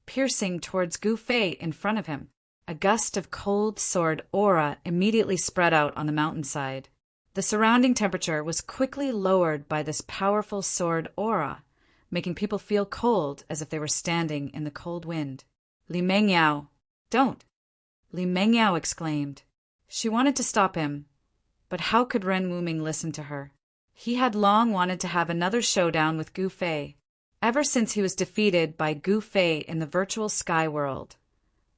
piercing towards Gu Fei in front of him. A gust of cold sword aura immediately spread out on the mountainside. The surrounding temperature was quickly lowered by this powerful sword aura, making people feel cold as if they were standing in the cold wind. "Li Mengyao, don't!" Li Mengyao exclaimed. She wanted to stop him, but how could Ren Wuming listen to her? He had long wanted to have another showdown with Gu Fei. ever since he was defeated by Gu Fei in the virtual sky world.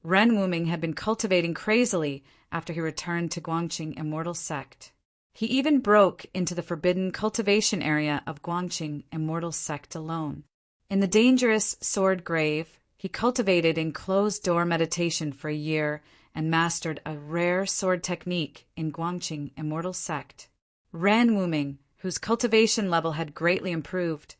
Ren Wuming had been cultivating crazily after he returned to Guangqing Immortal Sect. He even broke into the forbidden cultivation area of Guangqing Immortal Sect alone. In the dangerous Sword Grave, he cultivated in closed-door meditation for a year and mastered a rare sword technique in Guangqing Immortal Sect. Ren Wuming, whose cultivation level had greatly improved,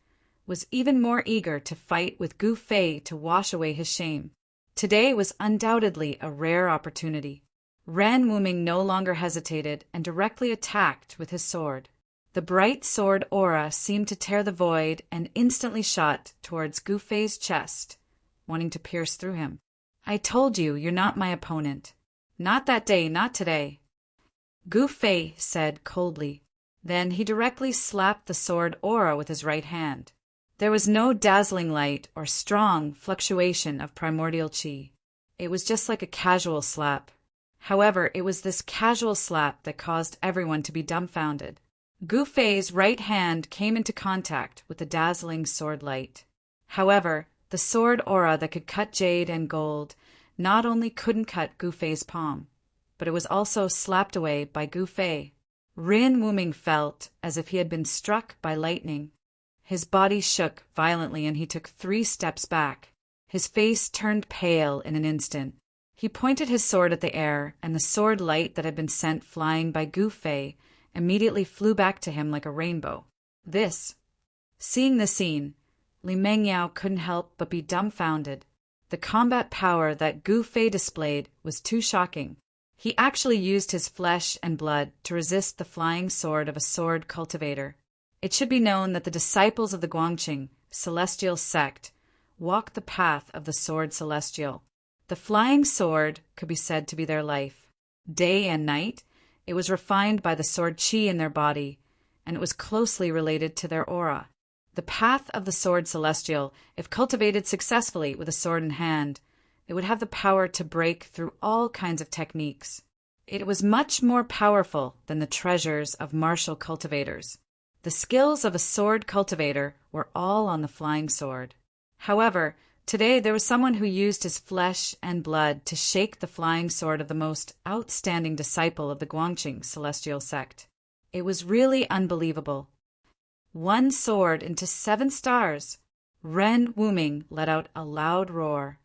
was even more eager to fight with Gu Fei to wash away his shame. Today was undoubtedly a rare opportunity. Ren Wuming no longer hesitated and directly attacked with his sword. The bright sword aura seemed to tear the void and instantly shot towards Gu Fei's chest, wanting to pierce through him. "I told you, you're not my opponent. Not that day, not today," Gu Fei said coldly. Then he directly slapped the sword aura with his right hand. There was no dazzling light or strong fluctuation of primordial qi. It was just like a casual slap. However, it was this casual slap that caused everyone to be dumbfounded. Gu Fei's right hand came into contact with the dazzling sword light. However, the sword aura that could cut jade and gold not only couldn't cut Gu Fei's palm, but it was also slapped away by Gu Fei. Ren Wuming felt as if he had been struck by lightning. His body shook violently and he took 3 steps back. His face turned pale in an instant. He pointed his sword at the air, and the sword light that had been sent flying by Gu Fei immediately flew back to him like a rainbow. Seeing the scene, Li Mengyao couldn't help but be dumbfounded. The combat power that Gu Fei displayed was too shocking. He actually used his flesh and blood to resist the flying sword of a sword cultivator. It should be known that the disciples of the Guangqing Celestial Sect walk the path of the Sword Celestial. The flying sword could be said to be their life. Day and night, it was refined by the sword qi in their body, and it was closely related to their aura. The path of the Sword Celestial, if cultivated successfully with a sword in hand, it would have the power to break through all kinds of techniques. It was much more powerful than the treasures of martial cultivators. The skills of a sword cultivator were all on the flying sword. However, today there was someone who used his flesh and blood to shake the flying sword of the most outstanding disciple of the Guangqing Celestial Sect. It was really unbelievable. 1 sword into 7 stars. Ren Wuming let out a loud roar,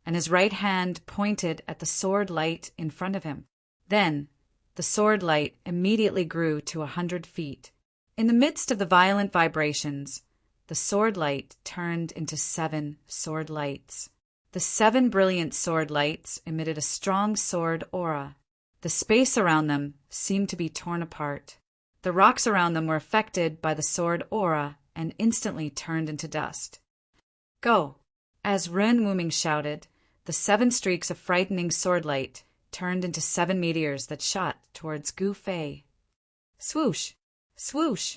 and his right hand pointed at the sword light in front of him. Then, the sword light immediately grew to 100 feet. In the midst of the violent vibrations, the sword light turned into 7 sword lights. The 7 brilliant sword lights emitted a strong sword aura. The space around them seemed to be torn apart. The rocks around them were affected by the sword aura and instantly turned into dust. "Go!" As Ren Wuming shouted, the 7 streaks of frightening sword light turned into 7 meteors that shot towards Gu Fei. Swoosh! Swoosh!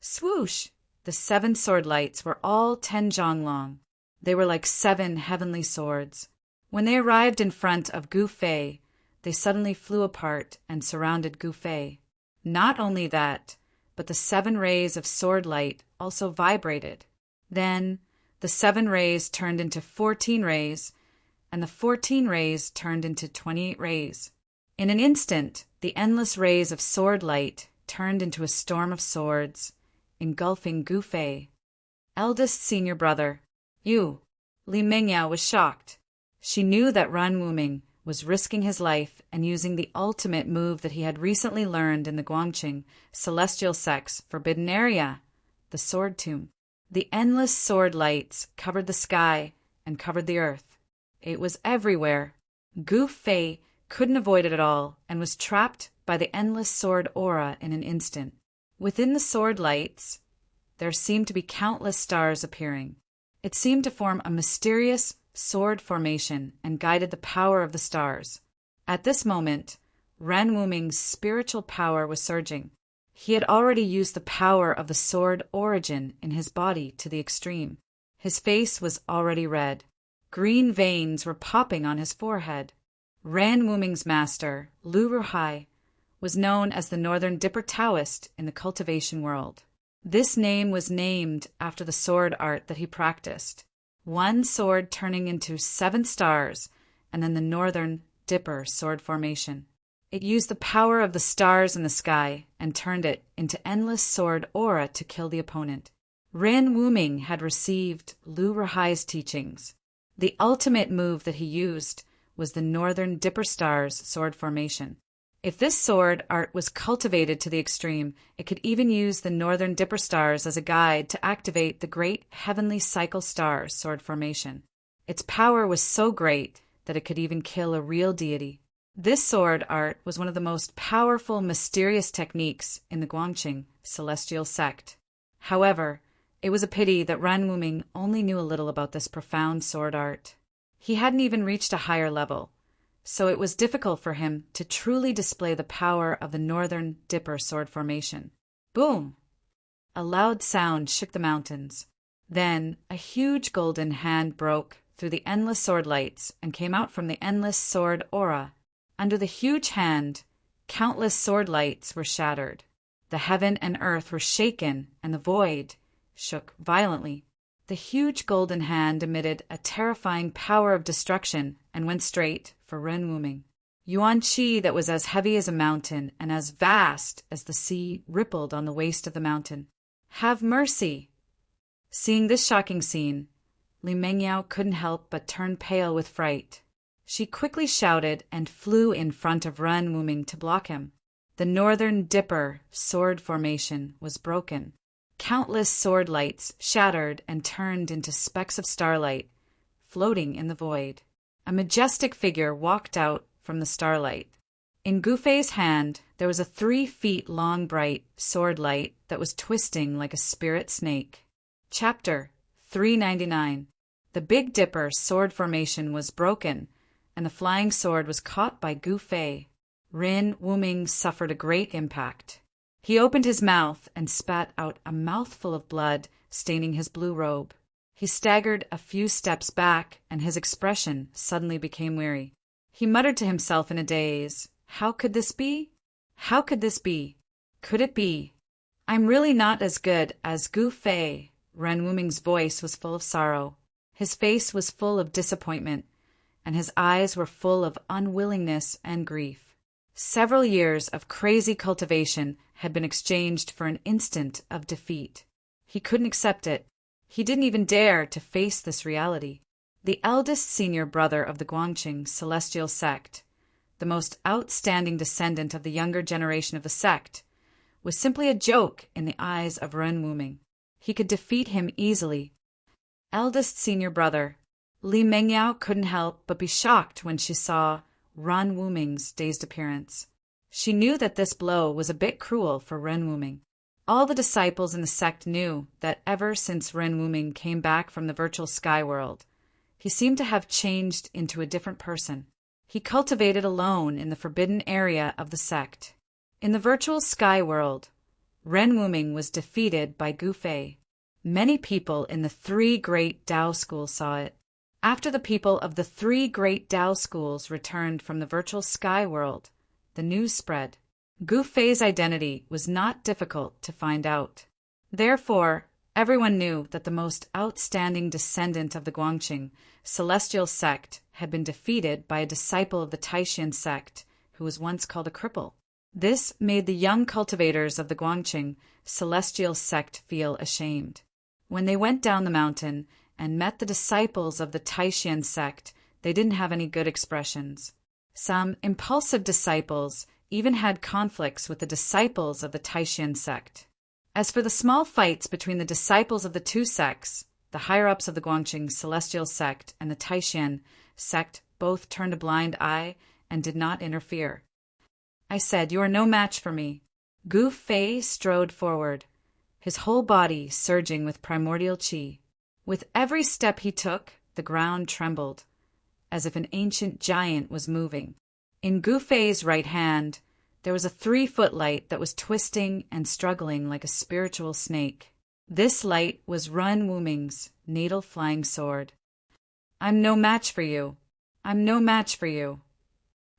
Swoosh! The 7 sword lights were all 10 zhang long. They were like 7 heavenly swords. When they arrived in front of Gu Fei, they suddenly flew apart and surrounded Gu Fei. Not only that, but the 7 rays of sword light also vibrated. Then, the 7 rays turned into 14 rays, and the 14 rays turned into 28 rays. In an instant, the endless rays of sword light turned into a storm of swords, engulfing Gu Fei. Eldest senior brother, you. Li Mengyao was shocked. She knew that Ren Wuming was risking his life and using the ultimate move that he had recently learned in the Guangqing Celestial Sect's forbidden area, the Sword Tomb. The endless sword lights covered the sky and covered the earth. It was everywhere. Gu Fei couldn't avoid it at all and was trapped by the endless sword aura in an instant. Within the sword lights, there seemed to be countless stars appearing. It seemed to form a mysterious sword formation and guided the power of the stars. At this moment, Ren Wuming's spiritual power was surging. He had already used the power of the sword origin in his body to the extreme. His face was already red. Green veins were popping on his forehead. Ren Wuming's master, Lu Ruhai, was known as the Northern Dipper Taoist in the cultivation world. This name was named after the sword art that he practiced, one sword turning into 7 stars, and then the Northern Dipper sword formation. It used the power of the stars in the sky and turned it into endless sword aura to kill the opponent. Ren Wuming had received Lu Rahai's teachings. The ultimate move that he used was the Northern Dipper Stars sword formation. If this sword art was cultivated to the extreme, it could even use the Northern Dipper Stars as a guide to activate the Great Heavenly Cycle Star sword formation. Its power was so great that it could even kill a real deity. This sword art was one of the most powerful, mysterious techniques in the Guangqing celestial sect. However, it was a pity that Ren Wuming only knew a little about this profound sword art. He hadn't even reached a higher level, so it was difficult for him to truly display the power of the Northern Dipper sword formation. Boom! A loud sound shook the mountains. Then a huge golden hand broke through the endless sword lights and came out from the endless sword aura. Under the huge hand, countless sword lights were shattered. The heaven and earth were shaken, and the void shook violently. The huge golden hand emitted a terrifying power of destruction and went straight for Ren Wuming. Yuan Qi that was as heavy as a mountain and as vast as the sea rippled on the waist of the mountain. Have mercy! Seeing this shocking scene, Li Mengyao couldn't help but turn pale with fright. She quickly shouted and flew in front of Ren Wuming to block him. The Northern Dipper sword formation was broken. Countless sword lights shattered and turned into specks of starlight, floating in the void. A majestic figure walked out from the starlight. In Gufei's hand, there was a 3 feet long bright sword light that was twisting like a spirit snake. Chapter 399. The Big Dipper sword formation was broken, and the flying sword was caught by Gufei. Ren Wuming suffered a great impact. He opened his mouth and spat out a mouthful of blood, staining his blue robe. He staggered a few steps back, and his expression suddenly became weary. He muttered to himself in a daze, "How could this be? How could this be? Could it be? I'm really not as good as Gufei." Ren Wuming's voice was full of sorrow. His face was full of disappointment, and his eyes were full of unwillingness and grief. Several years of crazy cultivation had been exchanged for an instant of defeat. He couldn't accept it. He didn't even dare to face this reality. The eldest senior brother of the Guangqing celestial sect, the most outstanding descendant of the younger generation of the sect, was simply a joke in the eyes of Ren Wuming. He could defeat him easily. Eldest senior brother, Li Mengyao couldn't help but be shocked when she saw Ren Wuming's dazed appearance. She knew that this blow was a bit cruel for Ren Wuming. All the disciples in the sect knew that ever since Ren Wuming came back from the virtual sky world, he seemed to have changed into a different person. He cultivated alone in the forbidden area of the sect. In the virtual sky world, Ren Wuming was defeated by Gufei. Many people in the 3 great Tao schools saw it. After the people of the 3 great Tao schools returned from the virtual sky world, the news spread. Gufei's identity was not difficult to find out. Therefore, everyone knew that the most outstanding descendant of the Guangqing celestial sect had been defeated by a disciple of the Taishan sect who was once called a cripple. This made the young cultivators of the Guangqing celestial sect feel ashamed. When they went down the mountain and met the disciples of the Taishan sect, they didn't have any good expressions. Some impulsive disciples even had conflicts with the disciples of the Taishan sect. As for the small fights between the disciples of the 2 sects, the higher-ups of the Guangqing celestial sect and the Taishan sect both turned a blind eye and did not interfere. I said, "You are no match for me." Gufei strode forward, his whole body surging with primordial qi. With every step he took, the ground trembled, as if an ancient giant was moving. In Gufei's right hand, there was a 3-foot light that was twisting and struggling like a spiritual snake. This light was Ren Wuming's natal flying sword. "I'm no match for you. I'm no match for you."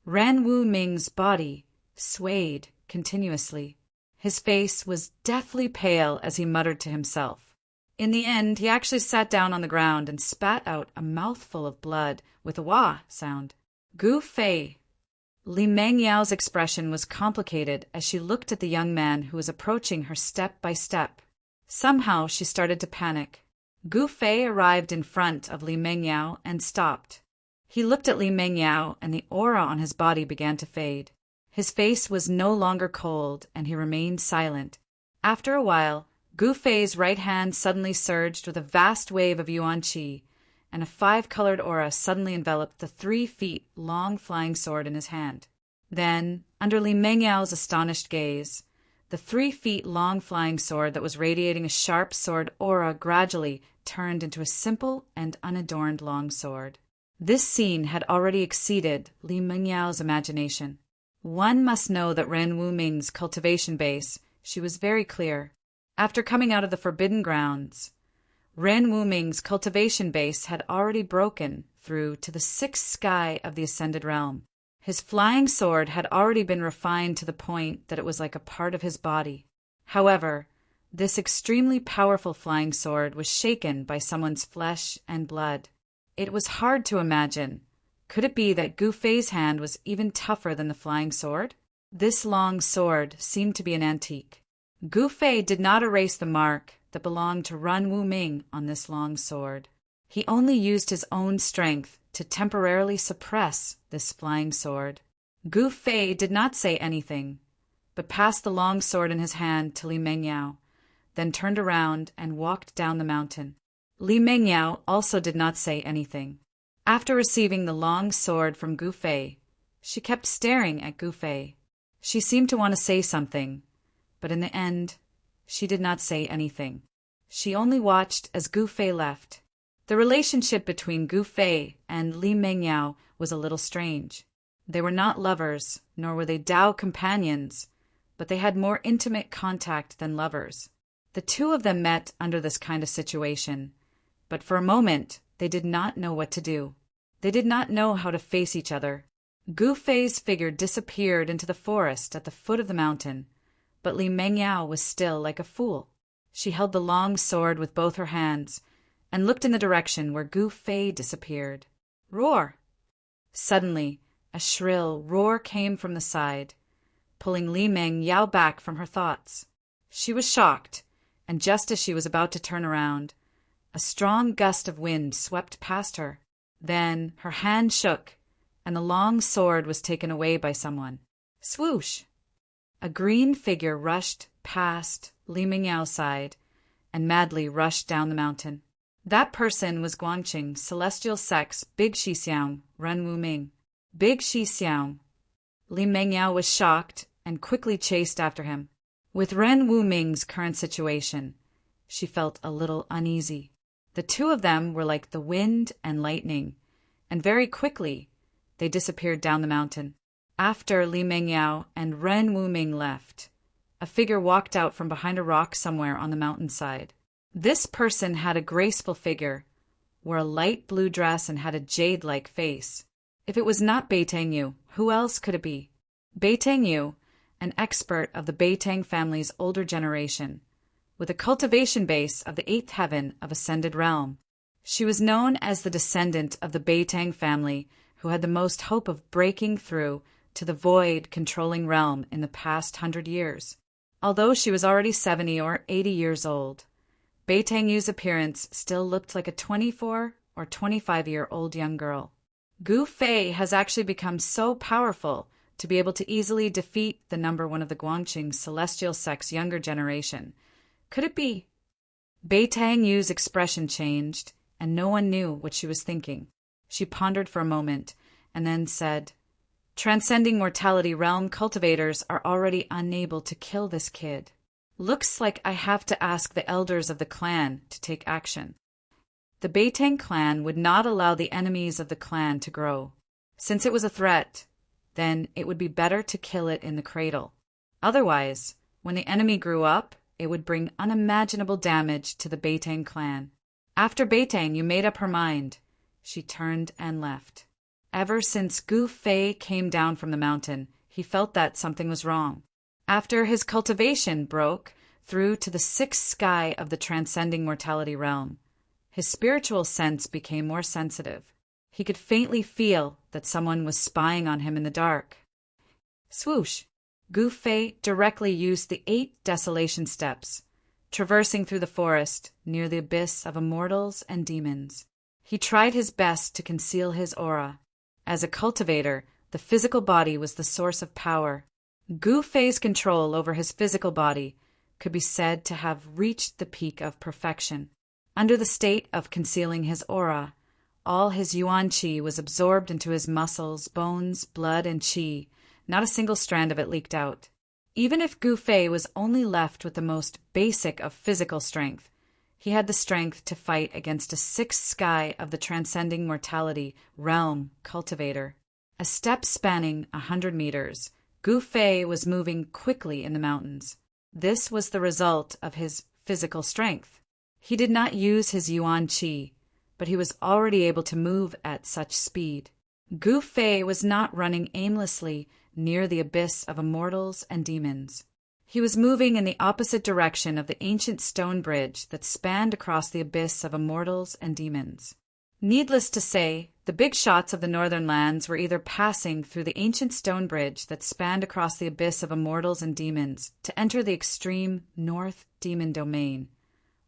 Ren Wuming's body swayed continuously. His face was deathly pale as he muttered to himself. In the end, he actually sat down on the ground and spat out a mouthful of blood with a wah sound. Gu Fei. Li Mengyao's expression was complicated as she looked at the young man who was approaching her step by step. Somehow she started to panic. Gu Fei arrived in front of Li Mengyao and stopped. He looked at Li Mengyao and the aura on his body began to fade. His face was no longer cold and he remained silent. After a while, Gu Fei's right hand suddenly surged with a vast wave of yuan qi, and a 5-colored aura suddenly enveloped the 3 feet long flying sword in his hand. Then, under Li Mengyao's astonished gaze, the 3 feet long flying sword that was radiating a sharp sword aura gradually turned into a simple and unadorned long sword. This scene had already exceeded Li Mengyao's imagination. One must know that Ren Wuming's cultivation base, she was very clear. After coming out of the Forbidden Grounds, Ren Wuming's cultivation base had already broken through to the 6th sky of the Ascended Realm. His flying sword had already been refined to the point that it was like a part of his body. However, this extremely powerful flying sword was shaken by someone's flesh and blood. It was hard to imagine. Could it be that Gu Fei's hand was even tougher than the flying sword? This long sword seemed to be an antique. Gu Fei did not erase the mark that belonged to Ren Wuming on this long sword. He only used his own strength to temporarily suppress this flying sword. Gu Fei did not say anything, but passed the long sword in his hand to Li Mengyao, then turned around and walked down the mountain. Li Mengyao also did not say anything. After receiving the long sword from Gu Fei, she kept staring at Gu Fei. She seemed to want to say something, but in the end, she did not say anything. She only watched as Gu Fei left. The relationship between Gu Fei and Li Mengyao was a little strange. They were not lovers, nor were they Dao companions, but they had more intimate contact than lovers. The two of them met under this kind of situation, but for a moment they did not know what to do. They did not know how to face each other. Gu Fei's figure disappeared into the forest at the foot of the mountain, but Li Mengyao was still like a fool. She held the long sword with both her hands and looked in the direction where Gu Fei disappeared. Roar! Suddenly, a shrill roar came from the side, pulling Li Mengyao back from her thoughts. She was shocked, and just as she was about to turn around, a strong gust of wind swept past her. Then her hand shook, and the long sword was taken away by someone. Swoosh! A green figure rushed past Li Mengyao's side and madly rushed down the mountain. That person was Guangqing's celestial sex Big Shixiang, Ren Wuming. Big Shixiang. Li Mengyao was shocked and quickly chased after him. With Ren Wuming's current situation, she felt a little uneasy. The two of them were like the wind and lightning, and very quickly they disappeared down the mountain. After Li Mengyao and Ren Wuming left, a figure walked out from behind a rock somewhere on the mountainside. This person had a graceful figure, wore a light blue dress, and had a jade-like face. If it was not Beitang Yu, who else could it be? Beitang Yu, an expert of the Beitang family's older generation, with a cultivation base of the 8th heaven of Ascended Realm. She was known as the descendant of the Beitang family who had the most hope of breaking through to the void controlling realm in the past 100 years. Although she was already 70 or 80 years old, Beitang Yu's appearance still looked like a 24 or 25-year-old young girl. Gu Fei has actually become so powerful to be able to easily defeat the number one of the Guangqing celestial sex younger generation. Could it be? Beitang Yu's expression changed, and no one knew what she was thinking. She pondered for a moment, and then said, "Transcending mortality realm cultivators are already unable to kill this kid. Looks like I have to ask the elders of the clan to take action." The Beitang clan would not allow the enemies of the clan to grow. Since it was a threat, then it would be better to kill it in the cradle. Otherwise, when the enemy grew up, it would bring unimaginable damage to the Beitang clan. After Beitang Yu made up her mind, she turned and left. Ever since Gu Fei came down from the mountain, he felt that something was wrong. After his cultivation broke through to the sixth sky of the transcending mortality realm, his spiritual sense became more sensitive. He could faintly feel that someone was spying on him in the dark. Swoosh! Gu Fei directly used the 8 desolation steps, traversing through the forest near the abyss of immortals and demons. He tried his best to conceal his aura. As a cultivator, the physical body was the source of power. Gu Fei's control over his physical body could be said to have reached the peak of perfection. Under the state of concealing his aura, all his yuan qi was absorbed into his muscles, bones, blood, and qi. Not a single strand of it leaked out. Even if Gu Fei was only left with the most basic of physical strength, he had the strength to fight against a sixth sky of the transcending mortality realm cultivator. A step spanning 100 meters, Gu Fei was moving quickly in the mountains. This was the result of his physical strength. He did not use his yuan qi, but he was already able to move at such speed. Gu Fei was not running aimlessly near the abyss of immortals and demons. He was moving in the opposite direction of the ancient stone bridge that spanned across the abyss of immortals and demons. Needless to say, the big shots of the northern lands were either passing through the ancient stone bridge that spanned across the abyss of immortals and demons to enter the extreme north demon domain,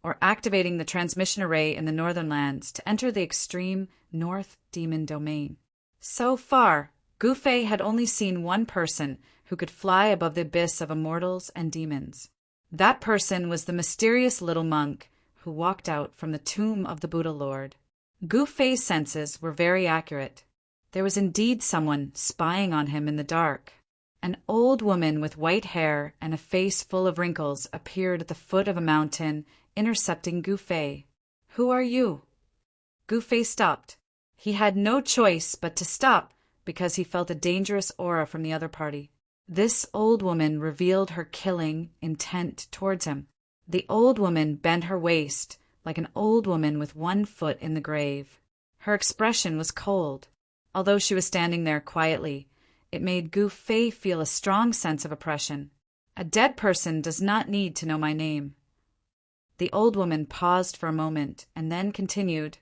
or activating the transmission array in the northern lands to enter the extreme north demon domain. So far, Gu Fei had only seen one person who could fly above the abyss of immortals and demons. That person was the mysterious little monk who walked out from the tomb of the Buddha Lord. Gu Fei's senses were very accurate. There was indeed someone spying on him in the dark. An old woman with white hair and a face full of wrinkles appeared at the foot of a mountain, intercepting Gu Fei. "Who are you?" Gu Fei stopped. He had no choice but to stop because he felt a dangerous aura from the other party. This old woman revealed her killing intent towards him. The old woman bent her waist like an old woman with one foot in the grave. Her expression was cold. Although she was standing there quietly, it made Gu Fei feel a strong sense of oppression. "A dead person does not need to know my name." The old woman paused for a moment and then continued,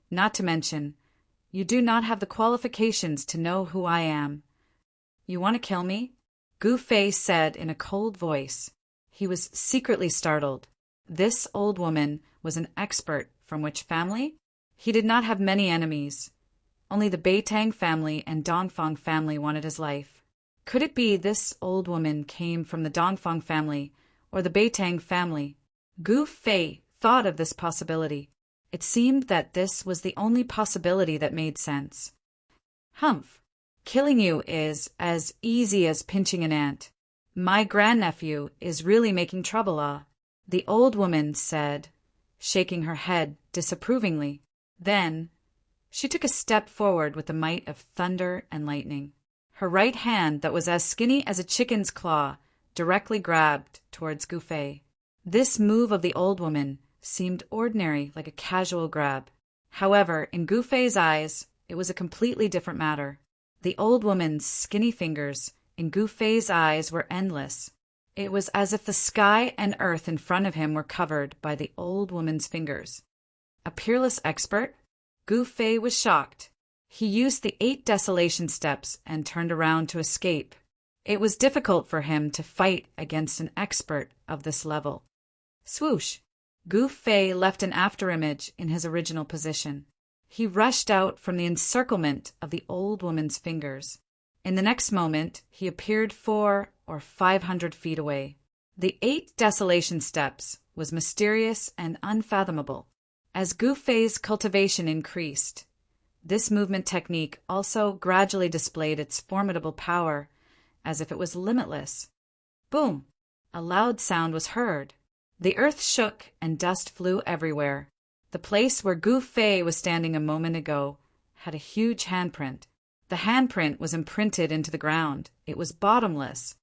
"Not to mention, you do not have the qualifications to know who I am. You want to kill me?" Gu Fei said in a cold voice. He was secretly startled. This old woman was an expert from which family? He did not have many enemies. Only the Beitang family and Dongfang family wanted his life. Could it be this old woman came from the Dongfang family or the Beitang family? Gu Fei thought of this possibility. It seemed that this was the only possibility that made sense. "Humph! Killing you is as easy as pinching an ant. My grandnephew is really making trouble, the old woman said, shaking her head disapprovingly. Then she took a step forward with the might of thunder and lightning. Her right hand, that was as skinny as a chicken's claw, directly grabbed towards Gu Fei. This move of the old woman seemed ordinary, like a casual grab. However, in Gu Fei's eyes, it was a completely different matter. The old woman's skinny fingers in Gu Fei's eyes were endless. It was as if the sky and earth in front of him were covered by the old woman's fingers. A peerless expert? Gu Fei was shocked. He used the 8 desolation steps and turned around to escape. It was difficult for him to fight against an expert of this level. Swoosh! Gu Fei left an afterimage in his original position. He rushed out from the encirclement of the old woman's fingers. In the next moment, he appeared 400 or 500 feet away. The 8 desolation steps was mysterious and unfathomable. As Gu Fei's cultivation increased, this movement technique also gradually displayed its formidable power, as if it was limitless. Boom! A loud sound was heard. The earth shook and dust flew everywhere. The place where Gu Fei was standing a moment ago had a huge handprint. The handprint was imprinted into the ground. It was bottomless.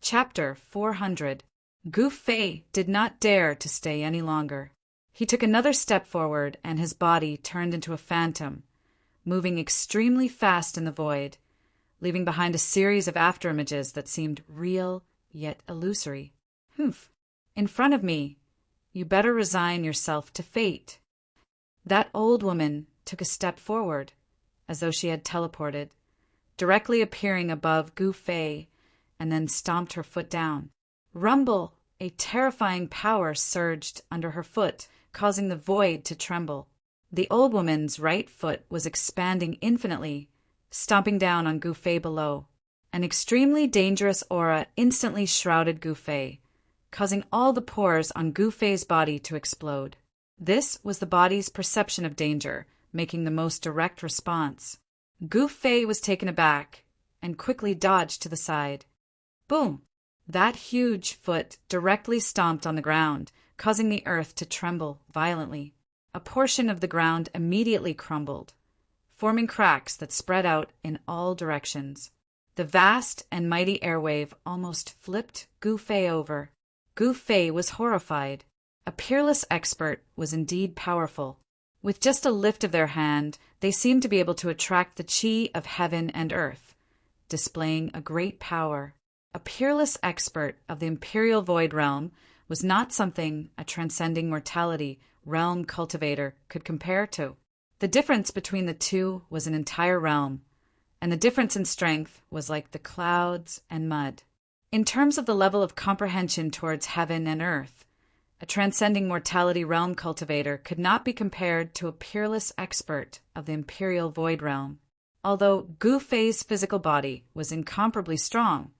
Chapter 400. Gu Fei did not dare to stay any longer. He took another step forward and his body turned into a phantom, moving extremely fast in the void, leaving behind a series of afterimages that seemed real yet illusory. Humph! In front of me. You better resign yourself to fate. That old woman took a step forward, as though she had teleported, directly appearing above Gu Fei, and then stomped her foot down. Rumble! A terrifying power surged under her foot, causing the void to tremble. The old woman's right foot was expanding infinitely, stomping down on Gu Fei below. An extremely dangerous aura instantly shrouded Gu Fei, causing all the pores on Gu Fei's body to explode. This was the body's perception of danger, making the most direct response. Gu Fei was taken aback and quickly dodged to the side. Boom! That huge foot directly stomped on the ground, causing the earth to tremble violently. A portion of the ground immediately crumbled, forming cracks that spread out in all directions. The vast and mighty airwave almost flipped Gu Fei over. Gu Fei was horrified. A peerless expert was indeed powerful. With just a lift of their hand, they seemed to be able to attract the qi of heaven and earth, displaying a great power. A peerless expert of the Imperial Void Realm was not something a transcending mortality realm cultivator could compare to. The difference between the two was an entire realm, and the difference in strength was like the clouds and mud. In terms of the level of comprehension towards heaven and earth, a transcending mortality realm cultivator could not be compared to a peerless expert of the Imperial Void Realm. Although Gu Fei's physical body was incomparably strong,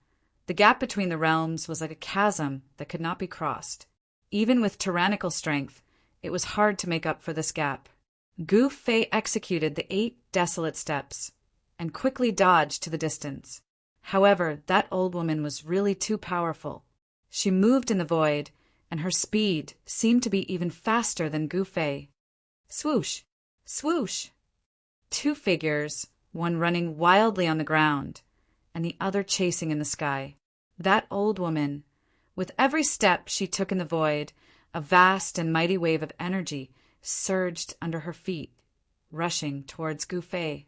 the gap between the realms was like a chasm that could not be crossed. Even with tyrannical strength, it was hard to make up for this gap. Gu Fei executed the 8 desolate steps and quickly dodged to the distance. However, that old woman was really too powerful. She moved in the void, and her speed seemed to be even faster than Gu Fei. Swoosh! Swoosh! 2 figures, one running wildly on the ground, and the other chasing in the sky. That old woman, with every step she took in the void, a vast and mighty wave of energy surged under her feet, rushing towards Gu Fei.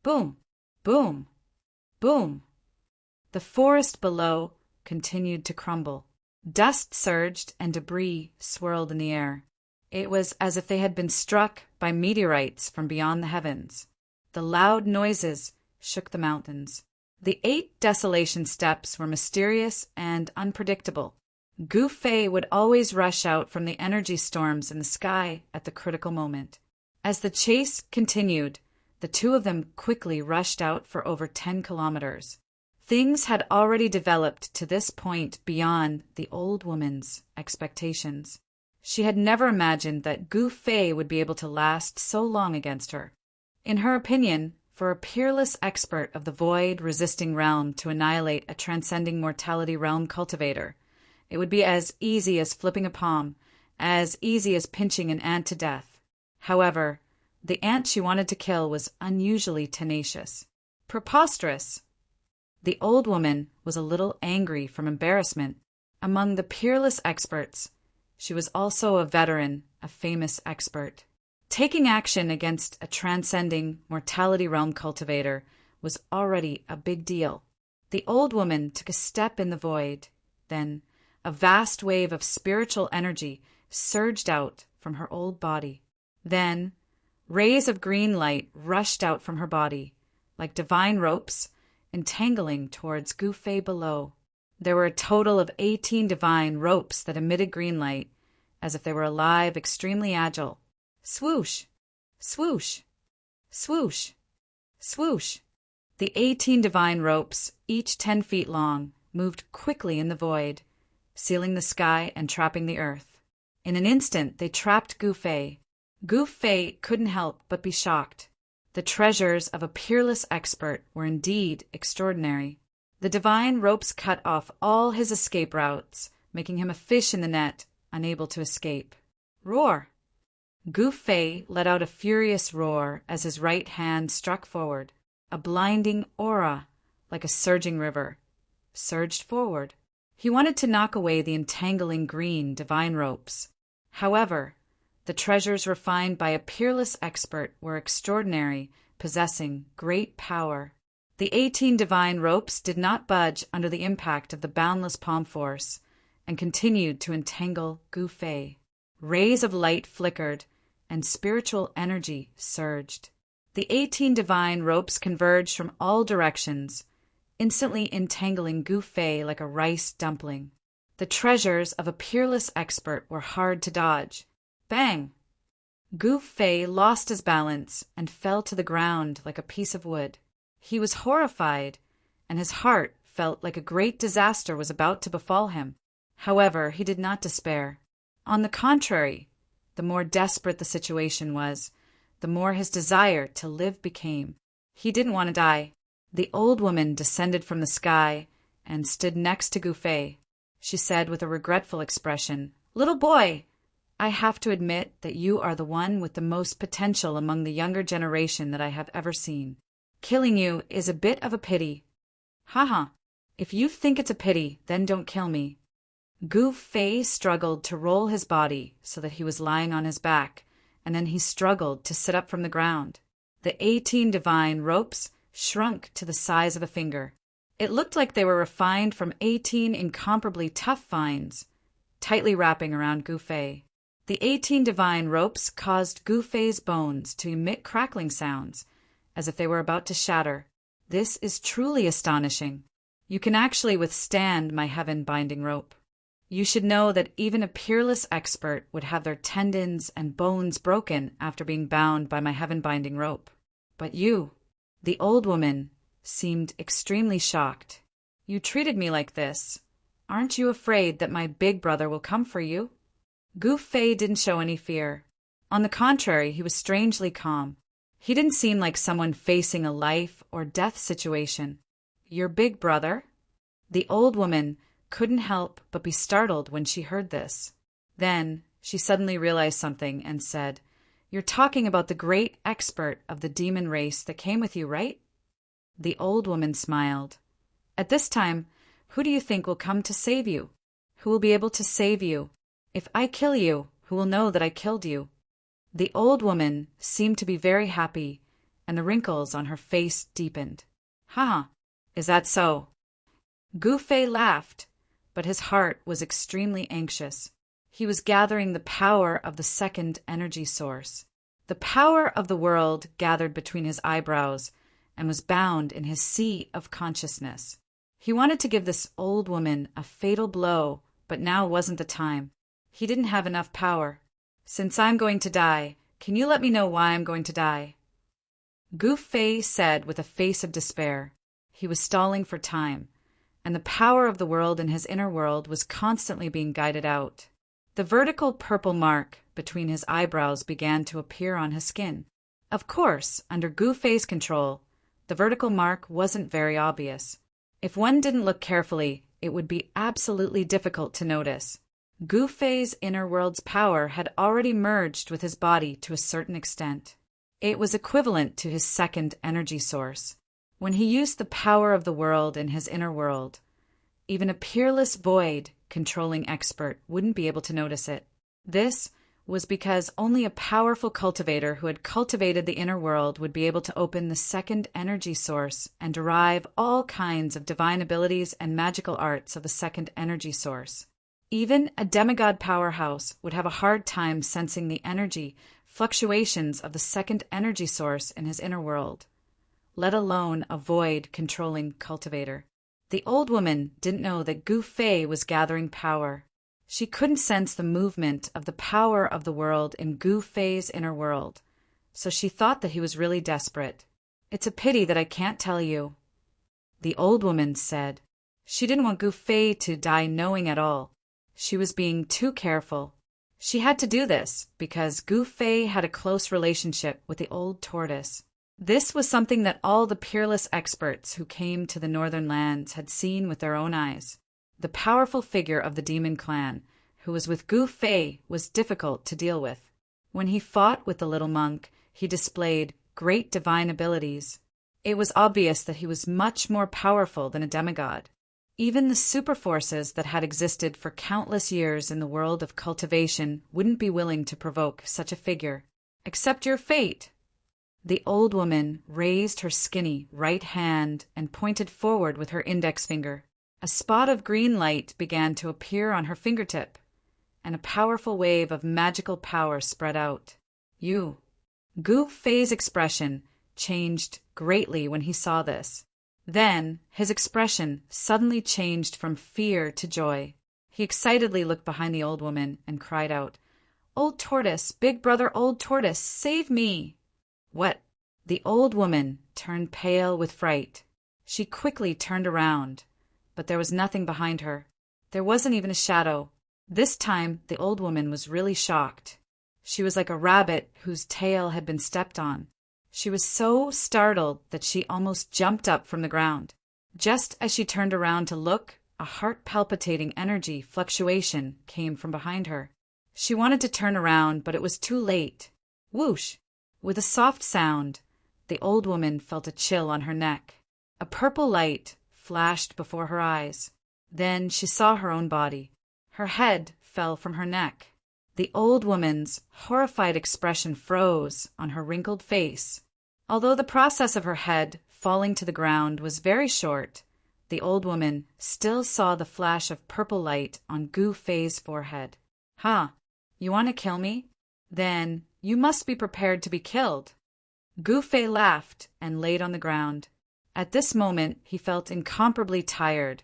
Boom! Boom! Boom! The forest below continued to crumble. Dust surged and debris swirled in the air. It was as if they had been struck by meteorites from beyond the heavens. The loud noises shook the mountains. The 8 desolation steps were mysterious and unpredictable. Gu Fei would always rush out from the energy storms in the sky at the critical moment. As the chase continued, the two of them quickly rushed out for over 10 kilometers. Things had already developed to this point beyond the old woman's expectations. She had never imagined that Gu Fei would be able to last so long against her. In her opinion, for a peerless expert of the void-resisting realm to annihilate a transcending mortality realm cultivator, it would be as easy as flipping a palm, as easy as pinching an ant to death. However, the ant she wanted to kill was unusually tenacious. Preposterous! The old woman was a little angry from embarrassment. Among the peerless experts, she was also a veteran, a famous expert. Taking action against a transcending mortality realm cultivator was already a big deal. The old woman took a step in the void. Then a vast wave of spiritual energy surged out from her old body. Then rays of green light rushed out from her body, like divine ropes, entangling towards Gu Fei below. There were a total of 18 divine ropes that emitted green light, as if they were alive, extremely agile. Swoosh! Swoosh! Swoosh! Swoosh! The 18 divine ropes, each 10 feet long, moved quickly in the void, sealing the sky and trapping the earth. In an instant, they trapped Gu Fei. Gu Fei couldn't help but be shocked. The treasures of a peerless expert were indeed extraordinary. The divine ropes cut off all his escape routes, making him a fish in the net, unable to escape. Roar! Gu Fei let out a furious roar as his right hand struck forward. A blinding aura, like a surging river, surged forward. He wanted to knock away the entangling green divine ropes. However, the treasures refined by a peerless expert were extraordinary, possessing great power. The 18 divine ropes did not budge under the impact of the boundless palm force and continued to entangle Gu Fei. Rays of light flickered, and spiritual energy surged. The 18 divine ropes converged from all directions, instantly entangling Gu Fei like a rice dumpling. The treasures of a peerless expert were hard to dodge. Bang! Gu Fei lost his balance and fell to the ground like a piece of wood. He was horrified, and his heart felt like a great disaster was about to befall him. However, he did not despair. On the contrary, the more desperate the situation was, the more his desire to live became. He didn't want to die. The old woman descended from the sky and stood next to Gu Fei. She said with a regretful expression, "Little boy, I have to admit that you are the one with the most potential among the younger generation that I have ever seen. Killing you is a bit of a pity." "Haha, if you think it's a pity, then don't kill me." Gu Fei struggled to roll his body so that he was lying on his back, and then he struggled to sit up from the ground. The 18 divine ropes shrunk to the size of a finger. It looked like they were refined from 18 incomparably tough vines, tightly wrapping around Gu Fei. The 18 divine ropes caused Gu Fei's bones to emit crackling sounds, as if they were about to shatter. This is truly astonishing. You can actually withstand my heaven-binding rope. You should know that even a peerless expert would have their tendons and bones broken after being bound by my heaven-binding rope. But you, the old woman, seemed extremely shocked. You treated me like this. Aren't you afraid that my big brother will come for you? Gu Fei didn't show any fear. On the contrary, he was strangely calm. He didn't seem like someone facing a life or death situation. Your big brother? The old woman couldn't help but be startled when she heard this. Then she suddenly realized something and said, "You're talking about the great expert of the demon race that came with you, right?" The old woman smiled. "At this time, who do you think will come to save you? Who will be able to save you? If I kill you, who will know that I killed you?" The old woman seemed to be very happy, and the wrinkles on her face deepened. "Ha! Is that so?" Gu Fei laughed, but his heart was extremely anxious. He was gathering the power of the second energy source. The power of the world gathered between his eyebrows and was bound in his sea of consciousness. He wanted to give this old woman a fatal blow, but now wasn't the time. He didn't have enough power. "Since I'm going to die, can you let me know why I'm going to die?" Gu Fei said with a face of despair. He was stalling for time, and the power of the world in his inner world was constantly being guided out. The vertical purple mark between his eyebrows began to appear on his skin. Of course, under Gu Fei's control, the vertical mark wasn't very obvious. If one didn't look carefully, it would be absolutely difficult to notice. Gu Fei's inner world's power had already merged with his body to a certain extent. It was equivalent to his second energy source. When he used the power of the world in his inner world, even a peerless void controlling expert wouldn't be able to notice it. This was because only a powerful cultivator who had cultivated the inner world would be able to open the second energy source and derive all kinds of divine abilities and magical arts of the second energy source. Even a demigod powerhouse would have a hard time sensing the energy fluctuations of the second energy source in his inner world, let alone a void-controlling cultivator. The old woman didn't know that Gu Fei was gathering power. She couldn't sense the movement of the power of the world in Gu Fei's inner world, so she thought that he was really desperate. "It's a pity that I can't tell you," the old woman said. She didn't want Gu Fei to die knowing at all. She was being too careful. She had to do this because Gu Fei had a close relationship with the old tortoise. This was something that all the peerless experts who came to the northern lands had seen with their own eyes. The powerful figure of the demon clan, who was with Gu Fei, was difficult to deal with. When he fought with the little monk, he displayed great divine abilities. It was obvious that he was much more powerful than a demigod. Even the super forces that had existed for countless years in the world of cultivation wouldn't be willing to provoke such a figure. "Accept your fate," The old woman raised her skinny right hand and pointed forward with her index finger. A spot of green light began to appear on her fingertip, and a powerful wave of magical power spread out. Gu Fei's expression changed greatly when he saw this. Then his expression suddenly changed from fear to joy. He excitedly looked behind the old woman and cried out, "Old Tortoise, big brother Old Tortoise, save me!" What? The old woman turned pale with fright. She quickly turned around, but there was nothing behind her. There wasn't even a shadow. This time the old woman was really shocked. She was like a rabbit whose tail had been stepped on. She was so startled that she almost jumped up from the ground. Just as she turned around to look, a heart-palpitating energy fluctuation came from behind her. She wanted to turn around, but it was too late. Whoosh! With a soft sound, the old woman felt a chill on her neck. A purple light flashed before her eyes. Then she saw her own body. Her head fell from her neck. The old woman's horrified expression froze on her wrinkled face. Although the process of her head falling to the ground was very short, the old woman still saw the flash of purple light on Gu Fei's forehead. "Huh, you want to kill me? Then you must be prepared to be killed." Gu Fei laughed and laid on the ground. At this moment he felt incomparably tired,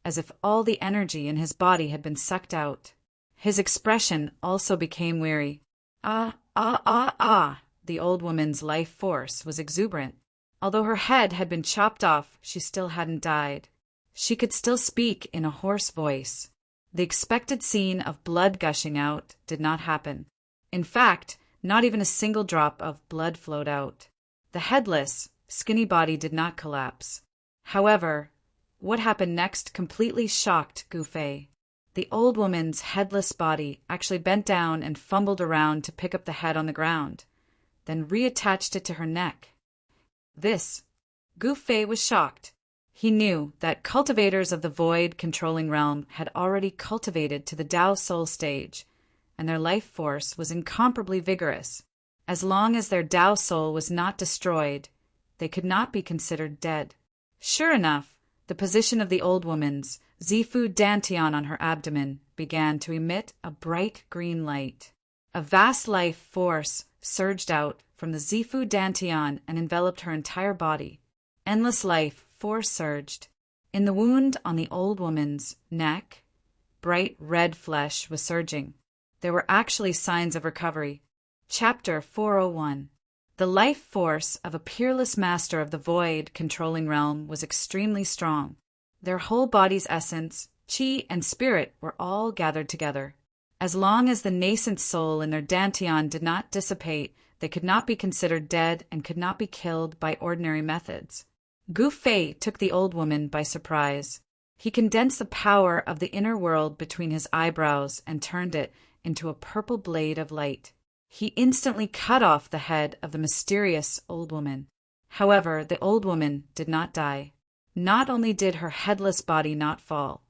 as if all the energy in his body had been sucked out. His expression also became weary. The old woman's life force was exuberant. Although her head had been chopped off, she still hadn't died. She could still speak in a hoarse voice. The expected scene of blood gushing out did not happen. In fact, not even a single drop of blood flowed out. The headless, skinny body did not collapse. However, what happened next completely shocked Gu Fei. The old woman's headless body actually bent down and fumbled around to pick up the head on the ground, then reattached it to her neck. Gu Fei was shocked. He knew that cultivators of the void controlling realm had already cultivated to the Tao Soul stage, and their life force was incomparably vigorous. As long as their Tao Soul was not destroyed, they could not be considered dead. Sure enough, the position of the old woman's Zifu Dantian on her abdomen began to emit a bright green light. A vast life force surged out from the Zifu Dantian and enveloped her entire body. Endless life force surged. In the wound on the old woman's neck, bright red flesh was surging. There were actually signs of recovery. Chapter 401. The life force of a peerless master of the void controlling realm was extremely strong. Their whole body's essence, qi, and spirit were all gathered together. As long as the nascent soul in their dantian did not dissipate, they could not be considered dead and could not be killed by ordinary methods. Gu Fei took the old woman by surprise. He condensed the power of the inner world between his eyebrows and turned it into a purple blade of light. He instantly cut off the head of the mysterious old woman. However, the old woman did not die. Not only did her headless body not fall,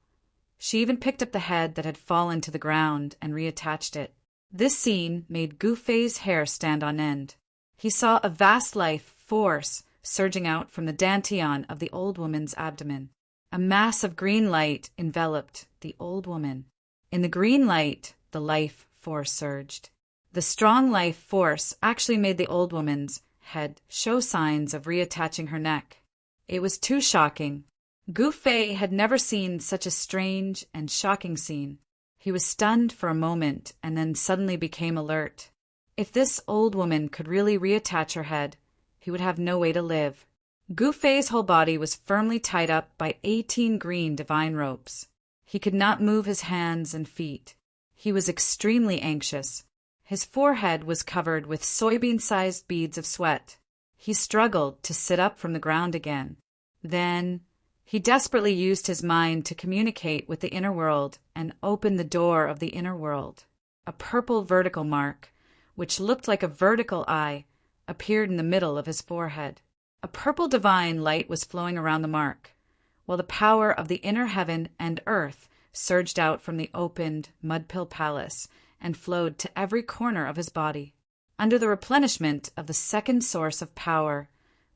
she even picked up the head that had fallen to the ground and reattached it. This scene made Gu Fei's hair stand on end. He saw a vast life force surging out from the dantian of the old woman's abdomen. A mass of green light enveloped the old woman. In the green light, the life force surged. The strong life force actually made the old woman's head show signs of reattaching her neck. It was too shocking. Gu Fei had never seen such a strange and shocking scene. He was stunned for a moment and then suddenly became alert. If this old woman could really reattach her head, he would have no way to live. Gu Fei's whole body was firmly tied up by 18 green divine ropes. He could not move his hands and feet. He was extremely anxious. His forehead was covered with soybean-sized beads of sweat. He struggled to sit up from the ground again. Then he desperately used his mind to communicate with the inner world and open the door of the inner world. A purple vertical mark, which looked like a vertical eye, appeared in the middle of his forehead. A purple divine light was flowing around the mark, while the power of the inner heaven and earth surged out from the opened Mudpill Palace and flowed to every corner of his body. Under the replenishment of the second source of power,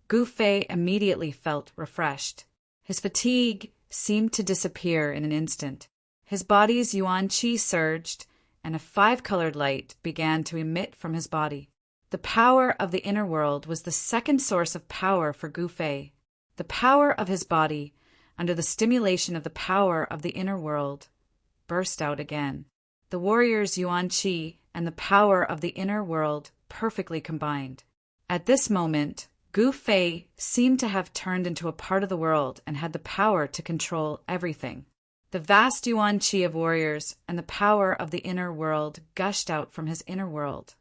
Gu Fei immediately felt refreshed. His fatigue seemed to disappear in an instant. His body's yuan qi surged, and a five-colored light began to emit from his body. The power of the inner world was the second source of power for Gu Fei. The power of his body, under the stimulation of the power of the inner world, burst out again. The warrior's yuan qi and the power of the inner world perfectly combined. At this moment, Gu Fei seemed to have turned into a part of the world and had the power to control everything. The vast yuan qi of warriors and the power of the inner world gushed out from his inner world,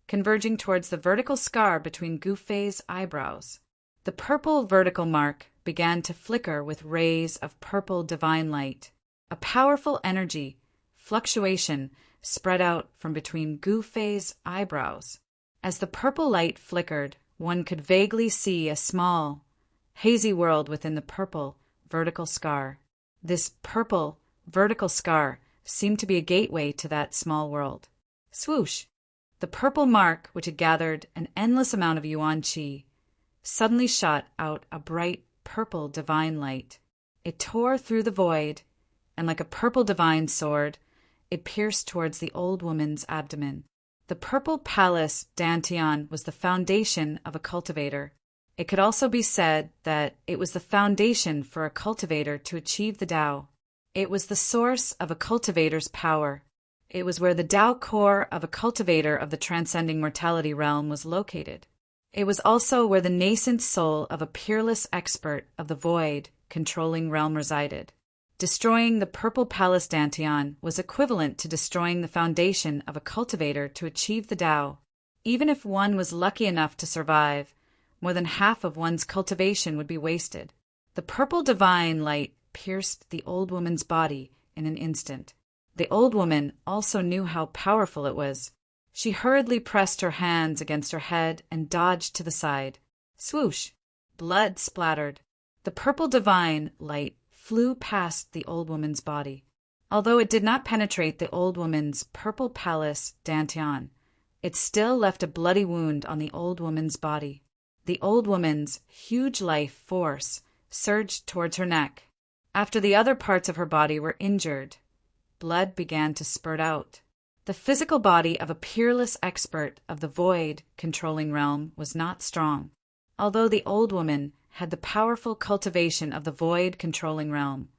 converging towards the vertical scar between Gu Fei's eyebrows. The purple vertical mark began to flicker with rays of purple divine light. A powerful energy, fluctuation, spread out from between Gu Fei's eyebrows. As the purple light flickered, one could vaguely see a small, hazy world within the purple vertical scar. This purple vertical scar seemed to be a gateway to that small world. Swoosh! The purple mark, which had gathered an endless amount of yuan qi, suddenly shot out a bright purple divine light. It tore through the void, and like a purple divine sword, it pierced towards the old woman's abdomen. The purple palace dantian was the foundation of a cultivator. It could also be said that it was the foundation for a cultivator to achieve the Tao. It was the source of a cultivator's power. It was where the Tao core of a cultivator of the transcending mortality realm was located. It was also where the nascent soul of a peerless expert of the void controlling realm resided. Destroying the purple palace dantian was equivalent to destroying the foundation of a cultivator to achieve the Tao. Even if one was lucky enough to survive, more than half of one's cultivation would be wasted. The purple divine light pierced the old woman's body in an instant. The old woman also knew how powerful it was. She hurriedly pressed her hands against her head and dodged to the side. Swoosh! Blood splattered. The purple divine light flew past the old woman's body. Although it did not penetrate the old woman's purple palace dantian, it still left a bloody wound on the old woman's body. The old woman's huge life force surged towards her neck. After the other parts of her body were injured, blood began to spurt out. The physical body of a peerless expert of the void controlling realm was not strong. Although the old woman had the powerful cultivation of the void controlling realm,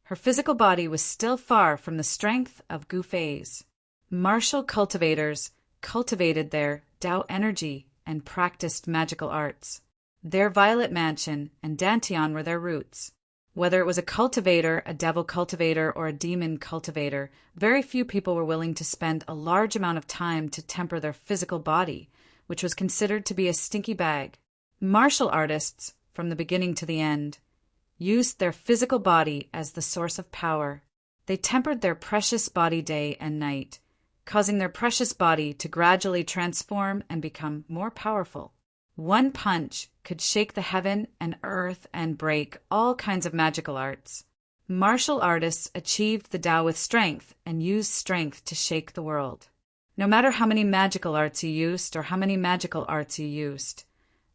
her physical body was still far from the strength of Gu Fei's. Martial cultivators cultivated their Tao energy and practiced magical arts. Their violet mansion and dantian were their roots. Whether it was a cultivator, a devil cultivator, or a demon cultivator, very few people were willing to spend a large amount of time to temper their physical body, which was considered to be a stinky bag. Martial artists, from the beginning to the end, used their physical body as the source of power. They tempered their precious body day and night, causing their precious body to gradually transform and become more powerful. One punch could shake the heaven and earth and break all kinds of magical arts. Martial artists achieved the Tao with strength and used strength to shake the world. No matter how many magical arts you used or how many magical arts you used,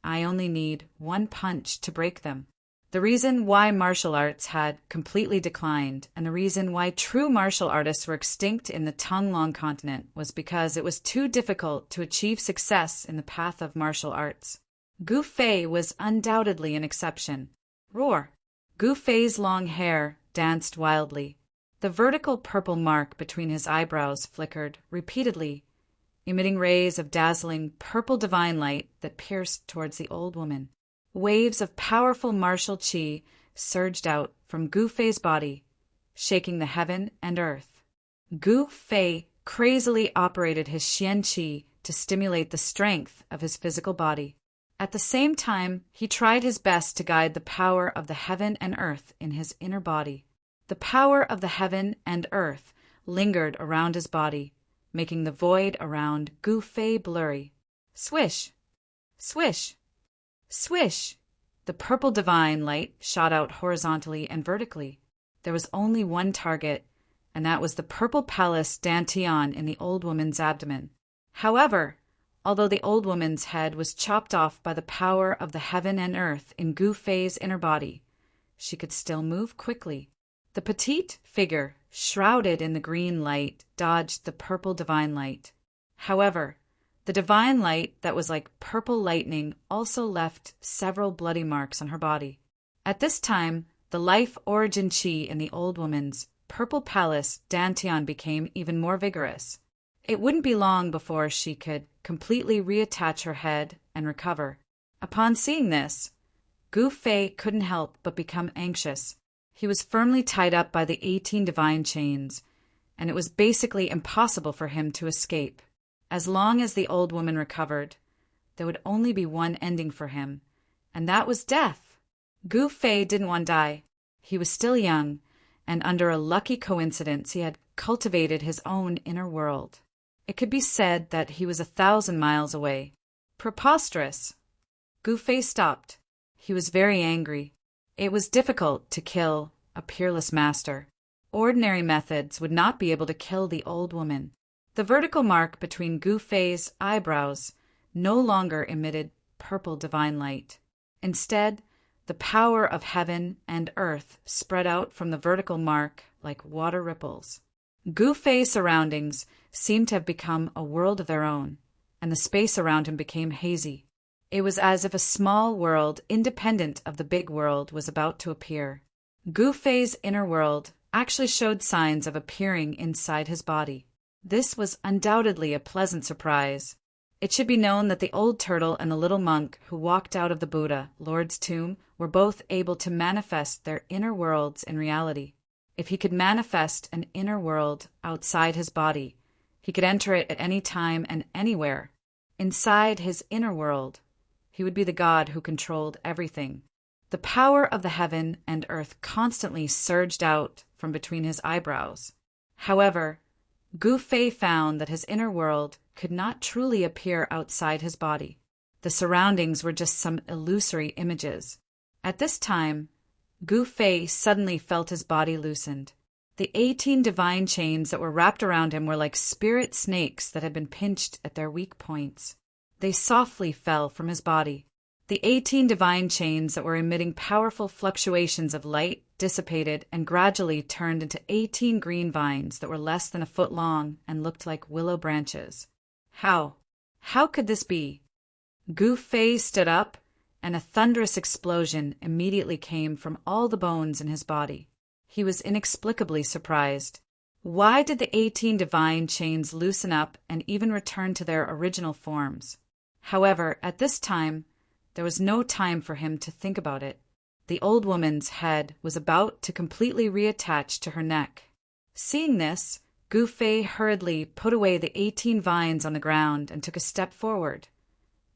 I only need one punch to break them. The reason why martial arts had completely declined and the reason why true martial artists were extinct in the Tonglong continent was because it was too difficult to achieve success in the path of martial arts. Gu Fei was undoubtedly an exception. Roar! Gu Fei's long hair danced wildly. The vertical purple mark between his eyebrows flickered repeatedly, emitting rays of dazzling purple divine light that pierced towards the old woman. Waves of powerful martial qi surged out from Gu Fei's body, shaking the heaven and earth. Gu Fei crazily operated his xian qi to stimulate the strength of his physical body. At the same time, he tried his best to guide the power of the heaven and earth in his inner body. The power of the heaven and earth lingered around his body, making the void around Gu Fei blurry. Swish! Swish! Swish! The purple divine light shot out horizontally and vertically. There was only one target, and that was the purple palace dantian in the old woman's abdomen. However, Although the old woman's head was chopped off by the power of the heaven and earth in Gu Fei's inner body, she could still move quickly. The petite figure, shrouded in the green light, dodged the purple divine light. However, the divine light that was like purple lightning also left several bloody marks on her body. At this time, the life origin chi in the old woman's purple palace dantian became even more vigorous. It wouldn't be long before she could completely reattach her head and recover. Upon seeing this, Gu Fei couldn't help but become anxious. He was firmly tied up by the 18 divine chains, and it was basically impossible for him to escape. As long as the old woman recovered, there would only be one ending for him, and that was death. Gu Fei didn't want to die. He was still young, and under a lucky coincidence he had cultivated his own inner world. It could be said that he was 1,000 miles away. Preposterous! Gu Fei stopped. He was very angry. It was difficult to kill a peerless master. Ordinary methods would not be able to kill the old woman. The vertical mark between Gu Fei's eyebrows no longer emitted purple divine light. Instead, the power of heaven and earth spread out from the vertical mark like water ripples. Gu Fei's surroundings seemed to have become a world of their own, and the space around him became hazy. It was as if a small world independent of the big world was about to appear. Gu Fei's inner world actually showed signs of appearing inside his body. This was undoubtedly a pleasant surprise. It should be known that the old turtle and the little monk who walked out of the Buddha, Lord's tomb, were both able to manifest their inner worlds in reality. If he could manifest an inner world outside his body, he could enter it at any time and anywhere. Inside his inner world, he would be the God who controlled everything. The power of the heaven and earth constantly surged out from between his eyebrows. However, Gu Fei found that his inner world could not truly appear outside his body. The surroundings were just some illusory images. At this time, Gu Fei suddenly felt his body loosened. The 18 divine chains that were wrapped around him were like spirit snakes that had been pinched at their weak points. They softly fell from his body. The 18 divine chains that were emitting powerful fluctuations of light dissipated and gradually turned into 18 green vines that were less than a foot long and looked like willow branches. How could this be? Gu Fei stood up, and a thunderous explosion immediately came from all the bones in his body. He was inexplicably surprised. Why did the 18 divine chains loosen up and even return to their original forms? However, at this time, there was no time for him to think about it. The old woman's head was about to completely reattach to her neck. Seeing this, Gu Fei hurriedly put away the 18 vines on the ground and took a step forward,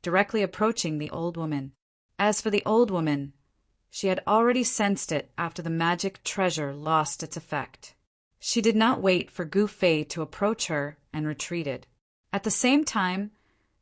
directly approaching the old woman. As for the old woman, she had already sensed it after the magic treasure lost its effect. She did not wait for Gu Fei to approach her and retreated. At the same time,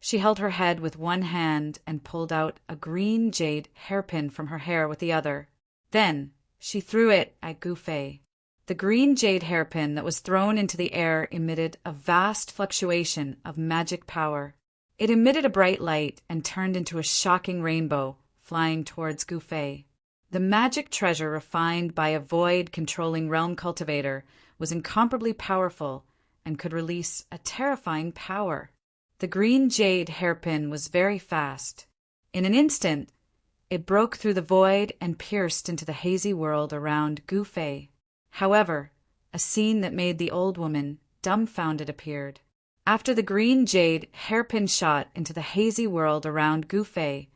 she held her head with one hand and pulled out a green jade hairpin from her hair with the other. Then she threw it at Gu Fei. The green jade hairpin that was thrown into the air emitted a vast fluctuation of magic power. It emitted a bright light and turned into a shocking rainbow, flying towards Gu Fei. The magic treasure refined by a void-controlling realm cultivator was incomparably powerful and could release a terrifying power. The green jade hairpin was very fast. In an instant, it broke through the void and pierced into the hazy world around Gu Fei. However, a scene that made the old woman dumbfounded appeared. After the green jade hairpin shot into the hazy world around Gu Fei,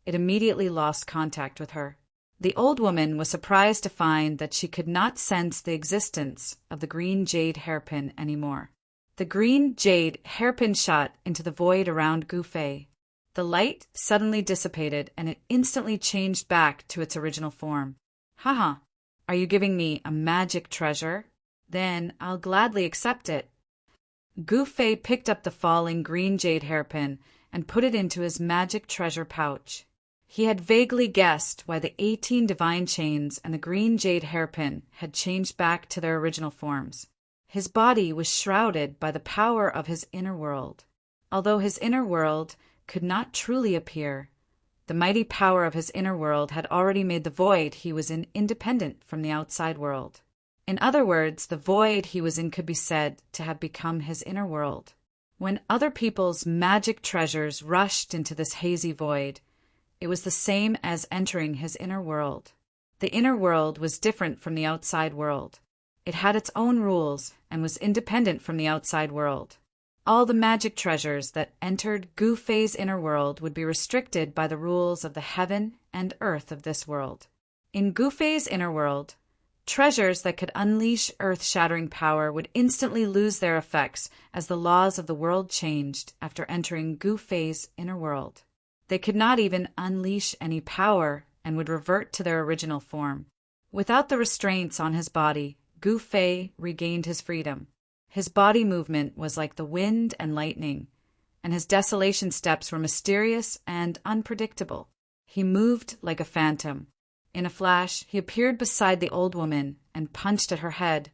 it immediately lost contact with her. The old woman was surprised to find that she could not sense the existence of the green jade hairpin anymore. The green jade hairpin shot into the void around Gu Fei. The light suddenly dissipated and it instantly changed back to its original form. Haha, are you giving me a magic treasure? Then I'll gladly accept it. Gu Fei picked up the falling green jade hairpin and put it into his magic treasure pouch. He had vaguely guessed why the 18 divine chains and the green jade hairpin had changed back to their original forms. His body was shrouded by the power of his inner world. Although his inner world could not truly appear, the mighty power of his inner world had already made the void he was in independent from the outside world. In other words, the void he was in could be said to have become his inner world. When other people's magic treasures rushed into this hazy void, it was the same as entering his inner world. The inner world was different from the outside world. It had its own rules and was independent from the outside world. All the magic treasures that entered Gu Fei's inner world would be restricted by the rules of the heaven and earth of this world. In Gu Fei's inner world, treasures that could unleash earth-shattering power would instantly lose their effects as the laws of the world changed after entering Gu Fei's inner world. They could not even unleash any power and would revert to their original form. Without the restraints on his body, Gu Fei regained his freedom. His body movement was like the wind and lightning, and his desolation steps were mysterious and unpredictable. He moved like a phantom. In a flash, he appeared beside the old woman and punched at her head,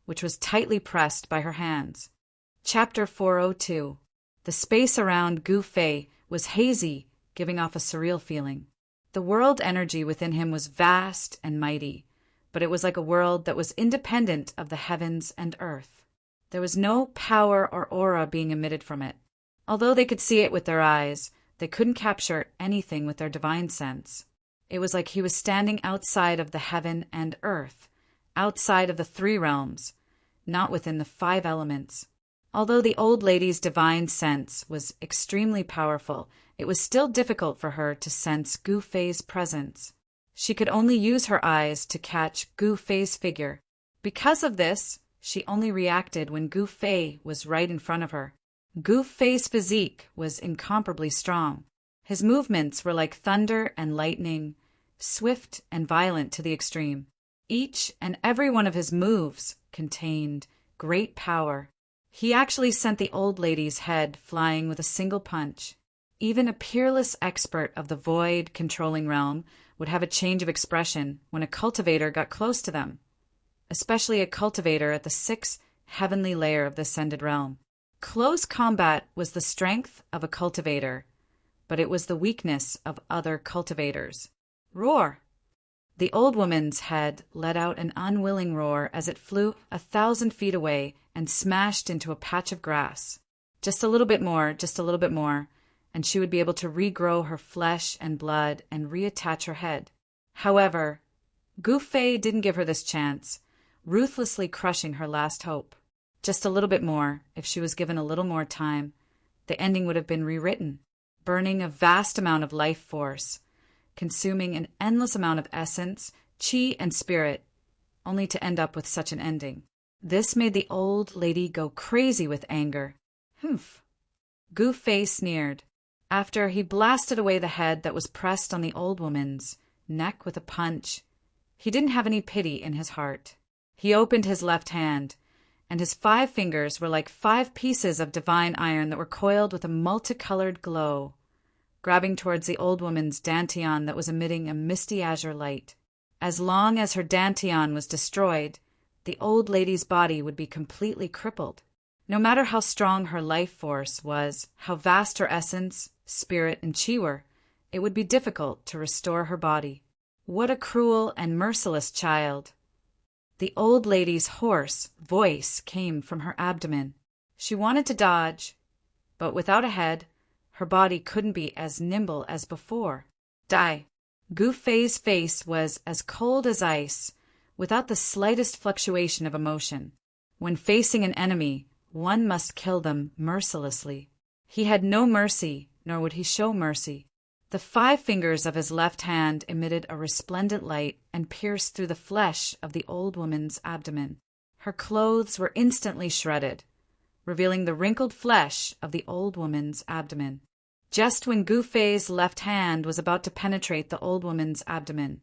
which was tightly pressed by her hands. Chapter 402. The space around Gu Fei was hazy, giving off a surreal feeling. The world energy within him was vast and mighty, but it was like a world that was independent of the heavens and earth. There was no power or aura being emitted from it. Although they could see it with their eyes, they couldn't capture anything with their divine sense. It was like he was standing outside of the heaven and earth, outside of the three realms, not within the five elements. Although the old lady's divine sense was extremely powerful, it was still difficult for her to sense Gu Fei's presence. She could only use her eyes to catch Gu Fei's figure. Because of this, she only reacted when Gu Fei was right in front of her. Gu Fei's physique was incomparably strong. His movements were like thunder and lightning, swift and violent to the extreme. Each and every one of his moves contained great power. He actually sent the old lady's head flying with a single punch. Even a peerless expert of the void-controlling realm would have a change of expression when a cultivator got close to them, especially a cultivator at the sixth heavenly layer of the ascended realm. Close combat was the strength of a cultivator, but it was the weakness of other cultivators. Roar! The old woman's head let out an unwilling roar as it flew 1,000 feet away and smashed into a patch of grass. Just a little bit more, and she would be able to regrow her flesh and blood and reattach her head. However, Gu Fei didn't give her this chance, ruthlessly crushing her last hope. Just a little bit more, if she was given a little more time, the ending would have been rewritten, burning a vast amount of life force, consuming an endless amount of essence, chi, and spirit, only to end up with such an ending. This made the old lady go crazy with anger. Humph! Gu Fei sneered. After he blasted away the head that was pressed on the old woman's neck with a punch, he didn't have any pity in his heart. He opened his left hand, and his 5 fingers were like 5 pieces of divine iron that were coiled with a multicolored glow, grabbing towards the old woman's dantian that was emitting a misty azure light. As long as her dantian was destroyed, the old lady's body would be completely crippled. No matter how strong her life force was, how vast her essence, spirit, and chi were, it would be difficult to restore her body. What a cruel and merciless child! The old lady's hoarse voice came from her abdomen. She wanted to dodge, but without a head, her body couldn't be as nimble as before. Die! Gu Fei's face was as cold as ice, without the slightest fluctuation of emotion. When facing an enemy, one must kill them mercilessly. He had no mercy, nor would he show mercy. The 5 fingers of his left hand emitted a resplendent light and pierced through the flesh of the old woman's abdomen. Her clothes were instantly shredded, revealing the wrinkled flesh of the old woman's abdomen. Just when Gu Fei's left hand was about to penetrate the old woman's abdomen,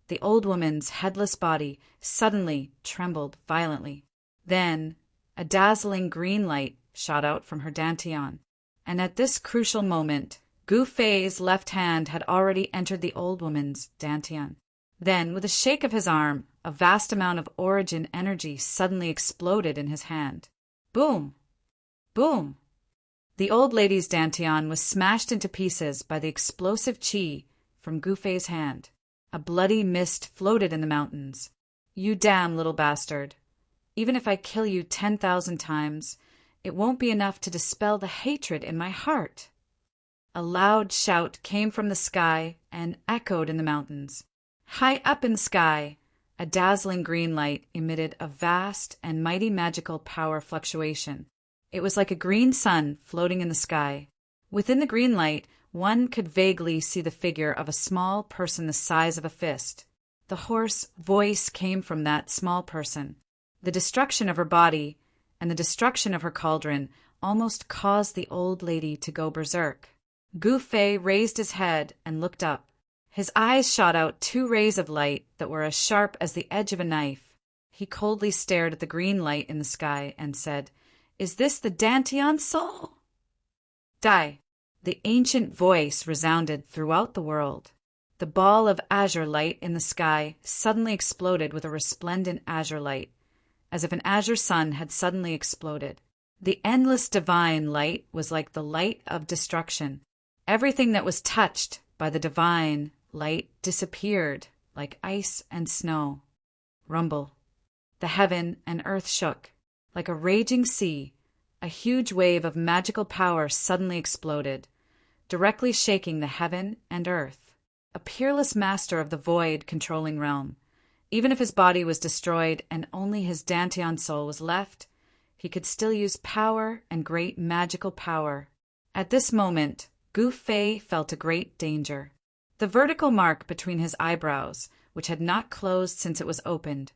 the old woman's headless body suddenly trembled violently. Then, a dazzling green light shot out from her dantian, and at this crucial moment, Gu Fei's left hand had already entered the old woman's dantian. Then, with a shake of his arm, a vast amount of origin energy suddenly exploded in his hand. Boom! Boom! The old lady's dantian was smashed into pieces by the explosive chi from Gu Fei's hand. A bloody mist floated in the mountains. "You damn little bastard. Even if I kill you 10,000 times, it won't be enough to dispel the hatred in my heart." A loud shout came from the sky and echoed in the mountains. High up in the sky, a dazzling green light emitted a vast and mighty magical power fluctuation. It was like a green sun floating in the sky. Within the green light, one could vaguely see the figure of a small person the size of a fist. The hoarse voice came from that small person. The destruction of her body and the destruction of her cauldron almost caused the old lady to go berserk. Gu Fei raised his head and looked up. His eyes shot out 2 rays of light that were as sharp as the edge of a knife. He coldly stared at the green light in the sky and said, "Is this the Dantian soul?" "Die!" The ancient voice resounded throughout the world. The ball of azure light in the sky suddenly exploded with a resplendent azure light, as if an azure sun had suddenly exploded. The endless divine light was like the light of destruction. Everything that was touched by the divine light disappeared like ice and snow. Rumble. The heaven and earth shook. Like a raging sea, a huge wave of magical power suddenly exploded, directly shaking the heaven and earth. A peerless master of the void-controlling realm. Even if his body was destroyed and only his Dantian soul was left, he could still use power and great magical power. At this moment, Gu Fei felt a great danger. The vertical mark between his eyebrows, which had not closed since it was opened,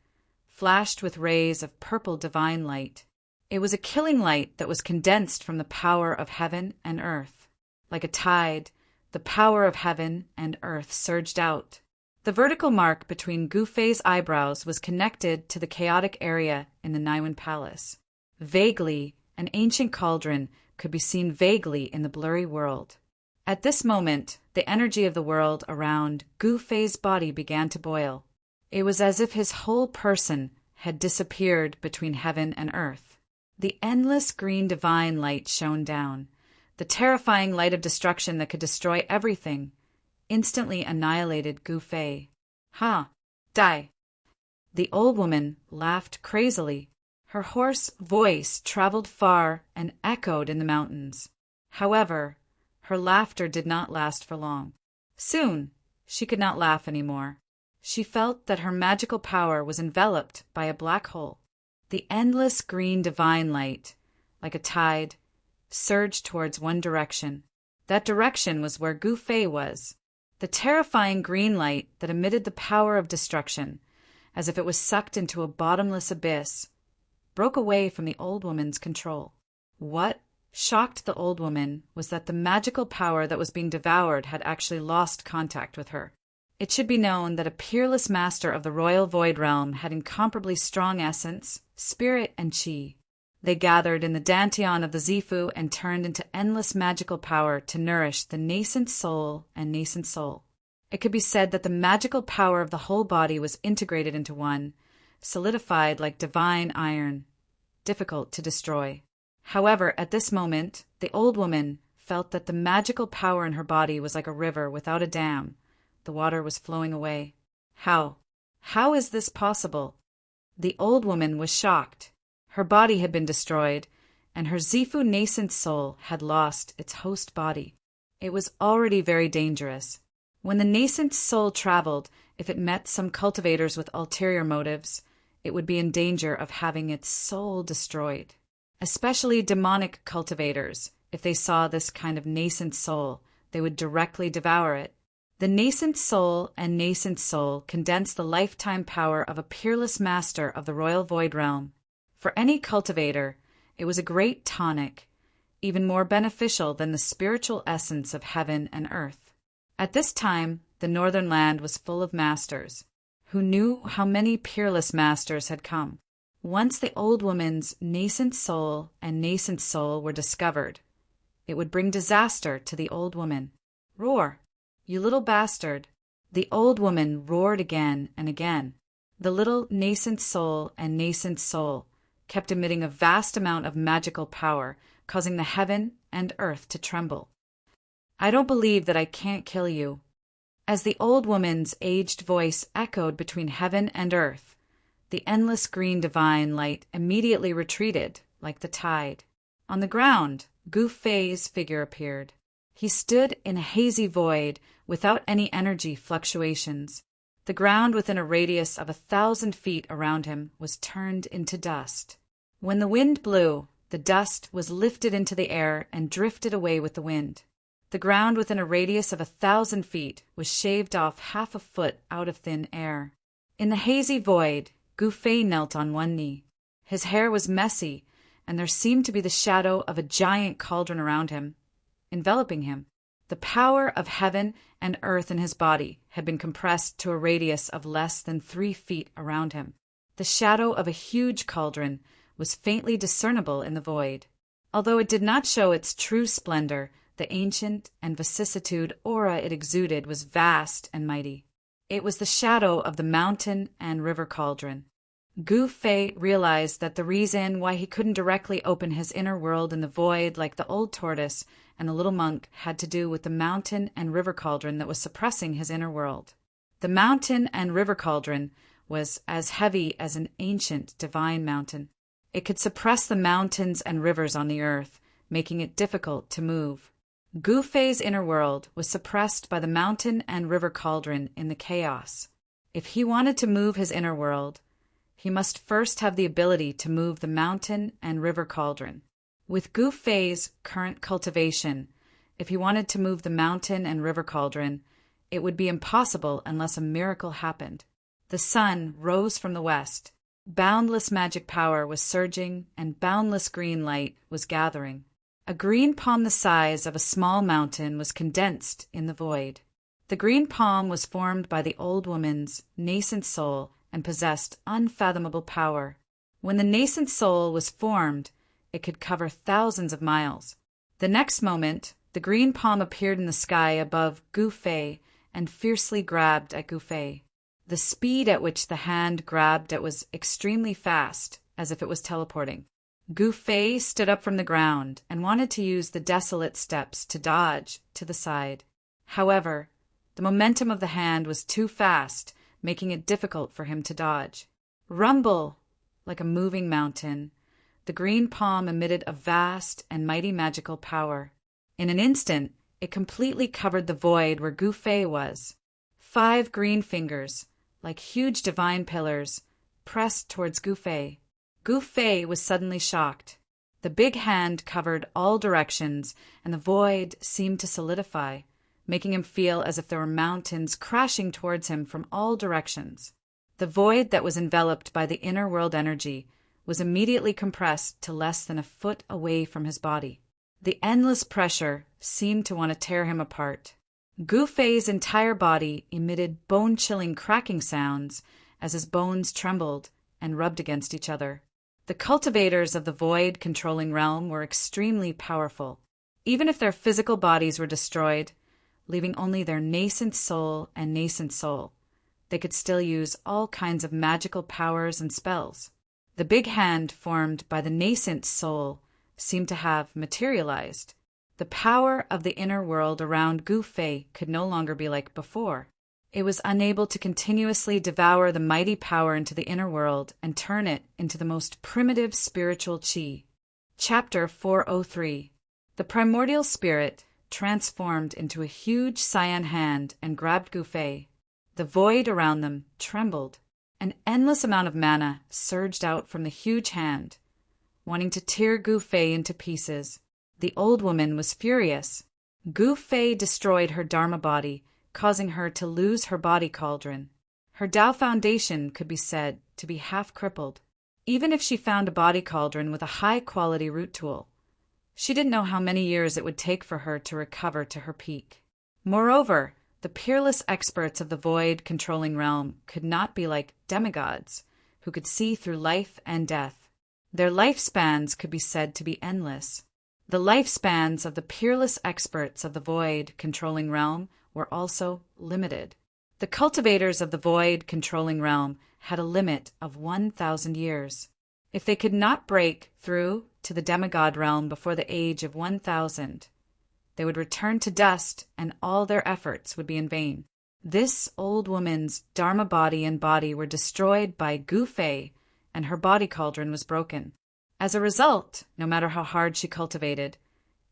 flashed with rays of purple divine light. It was a killing light that was condensed from the power of heaven and earth. Like a tide, the power of heaven and earth surged out. The vertical mark between Gu Fei's eyebrows was connected to the chaotic area in the Naiwen Palace. Vaguely, an ancient cauldron could be seen vaguely in the blurry world. At this moment, the energy of the world around Gu Fei's body began to boil. It was as if his whole person had disappeared between heaven and earth. The endless green divine light shone down. The terrifying light of destruction that could destroy everything instantly annihilated Gu Fei. "Ha! Die!" The old woman laughed crazily. Her hoarse voice traveled far and echoed in the mountains. However, her laughter did not last for long. Soon, she could not laugh any more. She felt that her magical power was enveloped by a black hole. The endless green divine light, like a tide, surged towards one direction. That direction was where Gu Fei was. The terrifying green light that emitted the power of destruction, as if it was sucked into a bottomless abyss, broke away from the old woman's control. What shocked the old woman was that the magical power that was being devoured had actually lost contact with her. It should be known that a peerless master of the royal void realm had incomparably strong essence, spirit, and chi. They gathered in the dantian of the Zifu and turned into endless magical power to nourish the nascent soul and nascent soul. It could be said that the magical power of the whole body was integrated into one, solidified like divine iron, difficult to destroy. However, at this moment, the old woman felt that the magical power in her body was like a river without a dam. The water was flowing away. How? How is this possible? The old woman was shocked. Her body had been destroyed, and her Zifu nascent soul had lost its host body. It was already very dangerous. When the nascent soul traveled, if it met some cultivators with ulterior motives, it would be in danger of having its soul destroyed. Especially demonic cultivators, if they saw this kind of nascent soul, they would directly devour it. The nascent soul and nascent soul condense the lifetime power of a peerless master of the royal void realm. For any cultivator, it was a great tonic, even more beneficial than the spiritual essence of heaven and earth. At this time, the northern land was full of masters. Who knew how many peerless masters had come? Once the old woman's nascent soul and nascent soul were discovered, it would bring disaster to the old woman. Roar, you little bastard. The old woman roared again and again. The little nascent soul and nascent soul kept emitting a vast amount of magical power, causing the heaven and earth to tremble. "I don't believe that I can't kill you." As the old woman's aged voice echoed between heaven and earth, the endless green divine light immediately retreated like the tide. On the ground, Gu Fei's figure appeared. He stood in a hazy void without any energy fluctuations. The ground within a radius of 1,000 feet around him was turned into dust. When the wind blew, the dust was lifted into the air and drifted away with the wind. The ground within a radius of 1,000 feet was shaved off half a foot out of thin air. In the hazy void, Gu Fei knelt on one knee. His hair was messy, and there seemed to be the shadow of a giant cauldron around him, enveloping him. The power of heaven and earth in his body had been compressed to a radius of less than 3 feet around him. The shadow of a huge cauldron was faintly discernible in the void. Although it did not show its true splendor, the ancient and vicissitude aura it exuded was vast and mighty. It was the shadow of the mountain and river cauldron. Gu Fei realized that the reason why he couldn't directly open his inner world in the void like the old tortoise and the little monk had to do with the mountain and river cauldron that was suppressing his inner world. The mountain and river cauldron was as heavy as an ancient divine mountain. It could suppress the mountains and rivers on the earth, making it difficult to move. Gu Fei's inner world was suppressed by the mountain and river cauldron in the chaos. If he wanted to move his inner world, he must first have the ability to move the mountain and river cauldron. With Gu Fei's current cultivation, if he wanted to move the mountain and river cauldron, it would be impossible unless a miracle happened. The sun rose from the west. Boundless magic power was surging, and boundless green light was gathering. A green palm the size of a small mountain was condensed in the void. The green palm was formed by the old woman's nascent soul and possessed unfathomable power. When the nascent soul was formed, it could cover thousands of miles. The next moment, the green palm appeared in the sky above Gu Fei and fiercely grabbed at Gu Fei. The speed at which the hand grabbed it was extremely fast, as if it was teleporting. Gu Fei stood up from the ground and wanted to use the desolate steps to dodge to the side. However, the momentum of the hand was too fast, making it difficult for him to dodge. Rumble! Like a moving mountain, the green palm emitted a vast and mighty magical power. In an instant, it completely covered the void where Gu Fei was. 5 green fingers, like huge divine pillars, pressed towards Gu Fei. Gu Fei was suddenly shocked. The big hand covered all directions, and the void seemed to solidify, making him feel as if there were mountains crashing towards him from all directions. The void that was enveloped by the inner world energy was immediately compressed to less than a foot away from his body. The endless pressure seemed to want to tear him apart. Gu Fei's entire body emitted bone-chilling cracking sounds as his bones trembled and rubbed against each other. The cultivators of the void-controlling realm were extremely powerful. Even if their physical bodies were destroyed, leaving only their nascent soul and nascent soul, they could still use all kinds of magical powers and spells. The big hand formed by the nascent soul seemed to have materialized. The power of the inner world around Gu Fei could no longer be like before. It was unable to continuously devour the mighty power into the inner world and turn it into the most primitive spiritual qi. Chapter 403. The primordial spirit transformed into a huge cyan hand and grabbed Gu Fei. The void around them trembled. An endless amount of mana surged out from the huge hand, wanting to tear Gu Fei into pieces. The old woman was furious. Gu Fei destroyed her Dharma body, causing her to lose her body cauldron. Her Tao foundation could be said to be half crippled. Even if she found a body cauldron with a high-quality root tool, she didn't know how many years it would take for her to recover to her peak. Moreover, the peerless experts of the void-controlling realm could not be like demigods, who could see through life and death. Their lifespans could be said to be endless. The lifespans of the peerless experts of the void-controlling realm were also limited. The cultivators of the void-controlling realm had a limit of 1,000 years. If they could not break through to the demigod realm before the age of 1,000, they would return to dust and all their efforts would be in vain. This old woman's Dharma body and body were destroyed by Gu Fei, and her body cauldron was broken. As a result, no matter how hard she cultivated,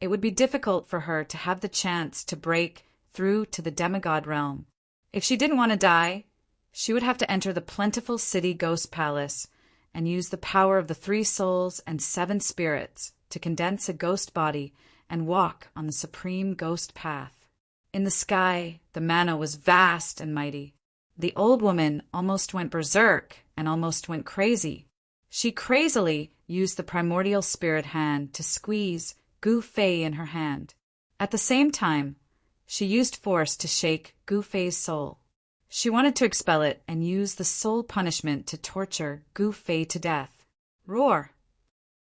it would be difficult for her to have the chance to break through to the demigod realm. If she didn't want to die, she would have to enter the plentiful city ghost palace and use the power of the 3 souls and 7 spirits to condense a ghost body and walk on the supreme ghost path. In the sky, the manna was vast and mighty. The old woman almost went berserk and almost went crazy. She crazily used the primordial spirit hand to squeeze Gu Fei in her hand. At the same time, she used force to shake Gu Fei's soul. She wanted to expel it and use the soul punishment to torture Gu Fei to death. Roar!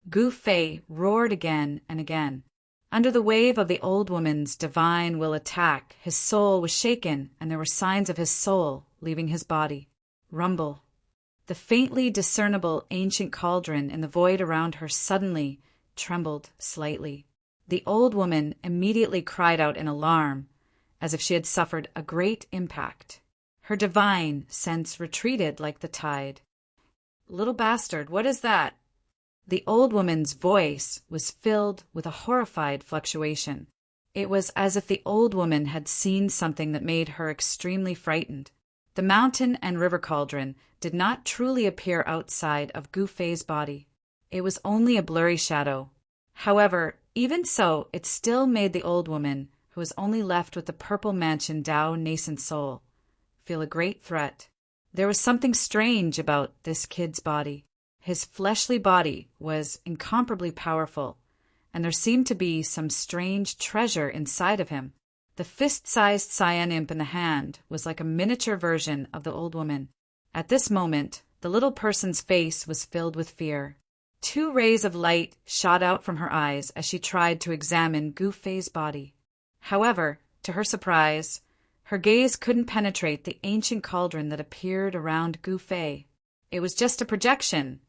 Gu Fei roared again and again. Under the wave of the old woman's divine will attack, his soul was shaken, and there were signs of his soul leaving his body. Rumble. The faintly discernible ancient cauldron in the void around her suddenly trembled slightly. The old woman immediately cried out in alarm, as if she had suffered a great impact. Her divine sense retreated like the tide. "Little bastard, what is that?" The old woman's voice was filled with a horrified fluctuation. It was as if the old woman had seen something that made her extremely frightened. The mountain and river cauldron did not truly appear outside of Gu Fei's body. It was only a blurry shadow. However, even so, it still made the old woman, who was only left with the purple mansion Tao nascent soul, feel a great threat. There was something strange about this kid's body. His fleshly body was incomparably powerful, and there seemed to be some strange treasure inside of him. The fist-sized cyan imp in the hand was like a miniature version of the old woman. At this moment, the little person's face was filled with fear. 2 rays of light shot out from her eyes as she tried to examine Gu Fei's body. However, to her surprise, her gaze couldn't penetrate the ancient cauldron that appeared around Gu Fei. It was just a projection,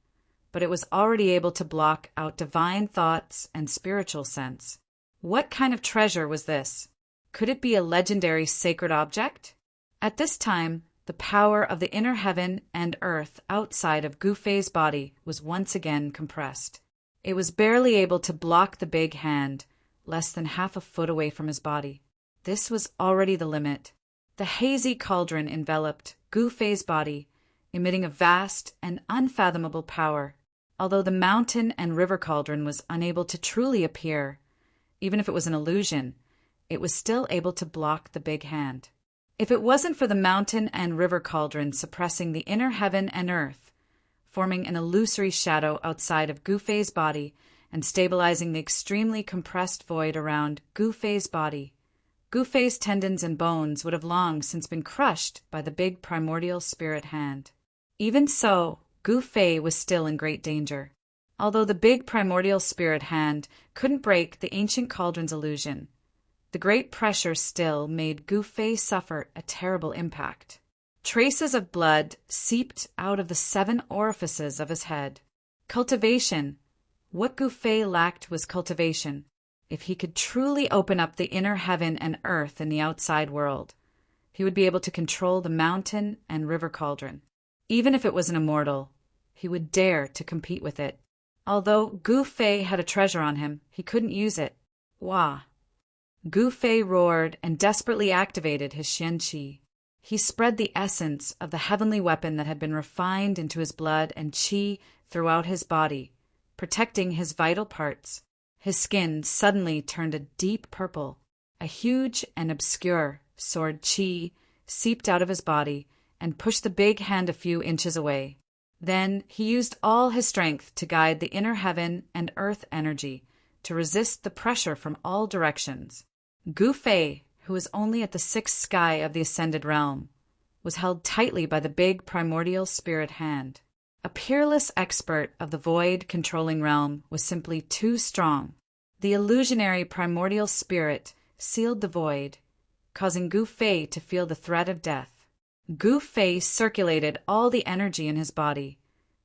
but it was already able to block out divine thoughts and spiritual sense. What kind of treasure was this? Could it be a legendary sacred object? At this time, the power of the inner heaven and earth outside of Gu Fei's body was once again compressed. It was barely able to block the big hand, less than half a foot away from his body. This was already the limit. The hazy cauldron enveloped Gu Fei's body, emitting a vast and unfathomable power. Although the mountain and river cauldron was unable to truly appear, even if it was an illusion, it was still able to block the big hand. If it wasn't for the mountain and river cauldron suppressing the inner heaven and earth, forming an illusory shadow outside of Gu Fei's body and stabilizing the extremely compressed void around Gu Fei's body, Gu Fei's tendons and bones would have long since been crushed by the big primordial spirit hand. Even so, Gu Fei was still in great danger. Although the big primordial spirit hand couldn't break the ancient cauldron's illusion, the great pressure still made Gu Fei suffer a terrible impact. Traces of blood seeped out of the 7 orifices of his head. Cultivation. What Gu Fei lacked was cultivation. If he could truly open up the inner heaven and earth in the outside world, he would be able to control the mountain and river cauldron. Even if it was an immortal, he would dare to compete with it. Although Gu Fei had a treasure on him, he couldn't use it. Wah! Gu Fei roared and desperately activated his Xian Qi. He spread the essence of the heavenly weapon that had been refined into his blood and Qi throughout his body, protecting his vital parts. His skin suddenly turned a deep purple. A huge and obscure sword Qi seeped out of his body and pushed the big hand a few inches away. Then he used all his strength to guide the inner heaven and earth energy to resist the pressure from all directions. Gu Fei, who was only at the 6th sky of the ascended realm, was held tightly by the big primordial spirit hand. A peerless expert of the void-controlling realm was simply too strong. The illusionary primordial spirit sealed the void, causing Gu Fei to feel the threat of death. Gu Fei circulated all the energy in his body,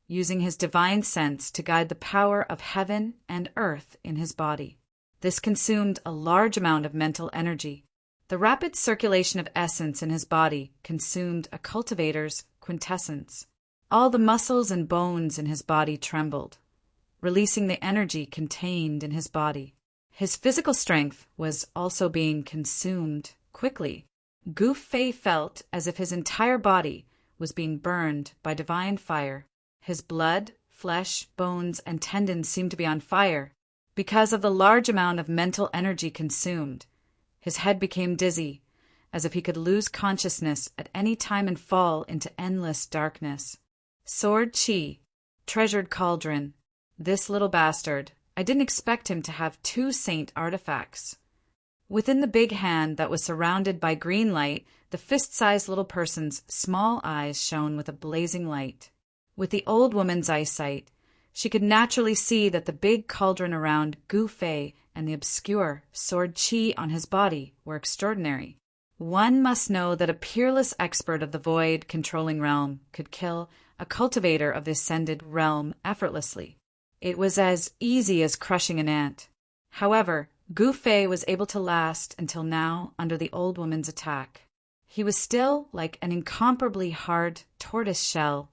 using his divine sense to guide the power of heaven and earth in his body. This consumed a large amount of mental energy. The rapid circulation of essence in his body consumed a cultivator's quintessence. All the muscles and bones in his body trembled, releasing the energy contained in his body. His physical strength was also being consumed quickly. Gu Fei felt as if his entire body was being burned by divine fire. His blood, flesh, bones, and tendons seemed to be on fire. Because of the large amount of mental energy consumed, his head became dizzy, as if he could lose consciousness at any time and fall into endless darkness. Sword Chi, treasured cauldron. This little bastard. I didn't expect him to have 2 saint artifacts. Within the big hand that was surrounded by green light, the fist-sized little person's small eyes shone with a blazing light. With the old woman's eyesight, she could naturally see that the big cauldron around Gu Fei and the obscure sword Qi on his body were extraordinary. One must know that a peerless expert of the void controlling realm could kill a cultivator of the ascended realm effortlessly. It was as easy as crushing an ant. However, Gu Fei was able to last until now under the old woman's attack. He was still like an incomparably hard tortoise shell,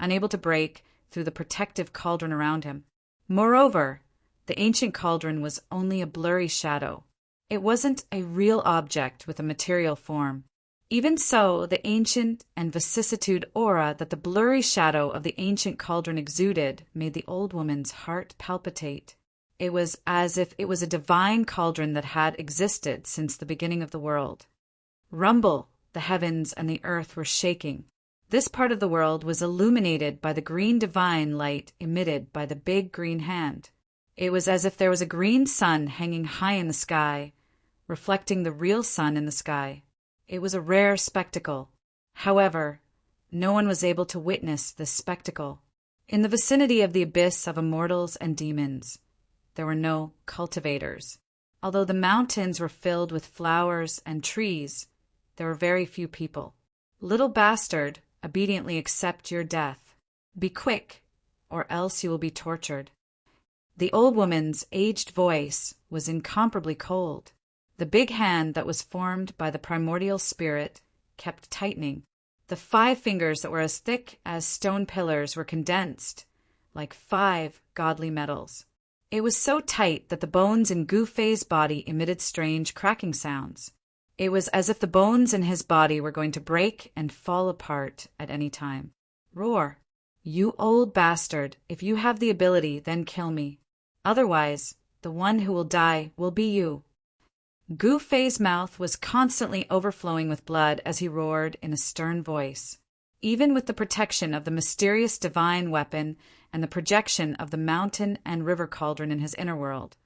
unable to break through the protective cauldron around him. Moreover, the ancient cauldron was only a blurry shadow. It wasn't a real object with a material form. Even so, the ancient and vicissitude aura that the blurry shadow of the ancient cauldron exuded made the old woman's heart palpitate. It was as if it was a divine cauldron that had existed since the beginning of the world. Rumble, the heavens and the earth were shaking. This part of the world was illuminated by the green divine light emitted by the big green hand. It was as if there was a green sun hanging high in the sky, reflecting the real sun in the sky. It was a rare spectacle. However, no one was able to witness this spectacle. In the vicinity of the abyss of immortals and demons, there were no cultivators. Although the mountains were filled with flowers and trees, there were very few people. Little bastard, obediently accept your death. Be quick, or else you will be tortured. The old woman's aged voice was incomparably cold. The big hand that was formed by the primordial spirit kept tightening. The 5 fingers that were as thick as stone pillars were condensed like 5 godly metals. It was so tight that the bones in Gu Fei's body emitted strange cracking sounds. It was as if the bones in his body were going to break and fall apart at any time. Roar! You old bastard, if you have the ability, then kill me. Otherwise, the one who will die will be you. Gu Fei's mouth was constantly overflowing with blood as he roared in a stern voice. Even with the protection of the mysterious divine weapon and the projection of the mountain and river cauldron in his inner world,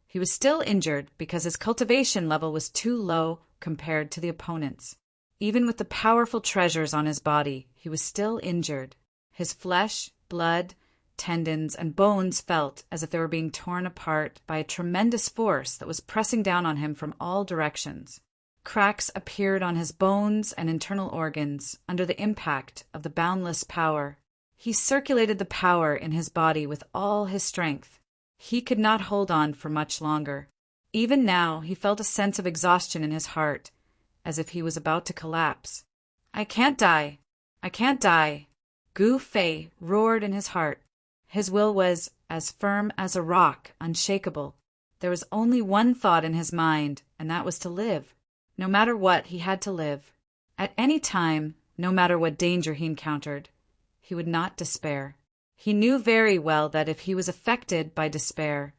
he was still injured because his cultivation level was too low compared to the opponent's. Even with the powerful treasures on his body, he was still injured. His flesh, blood, tendons, and bones felt as if they were being torn apart by a tremendous force that was pressing down on him from all directions. Cracks appeared on his bones and internal organs under the impact of the boundless power. He circulated the power in his body with all his strength. He could not hold on for much longer. Even now he felt a sense of exhaustion in his heart, as if he was about to collapse. I can't die! I can't die! Gu Fei roared in his heart. His will was as firm as a rock, unshakable. There was only one thought in his mind, and that was to live. No matter what, he had to live. At any time, no matter what danger he encountered, he would not despair. He knew very well that if he was affected by despair,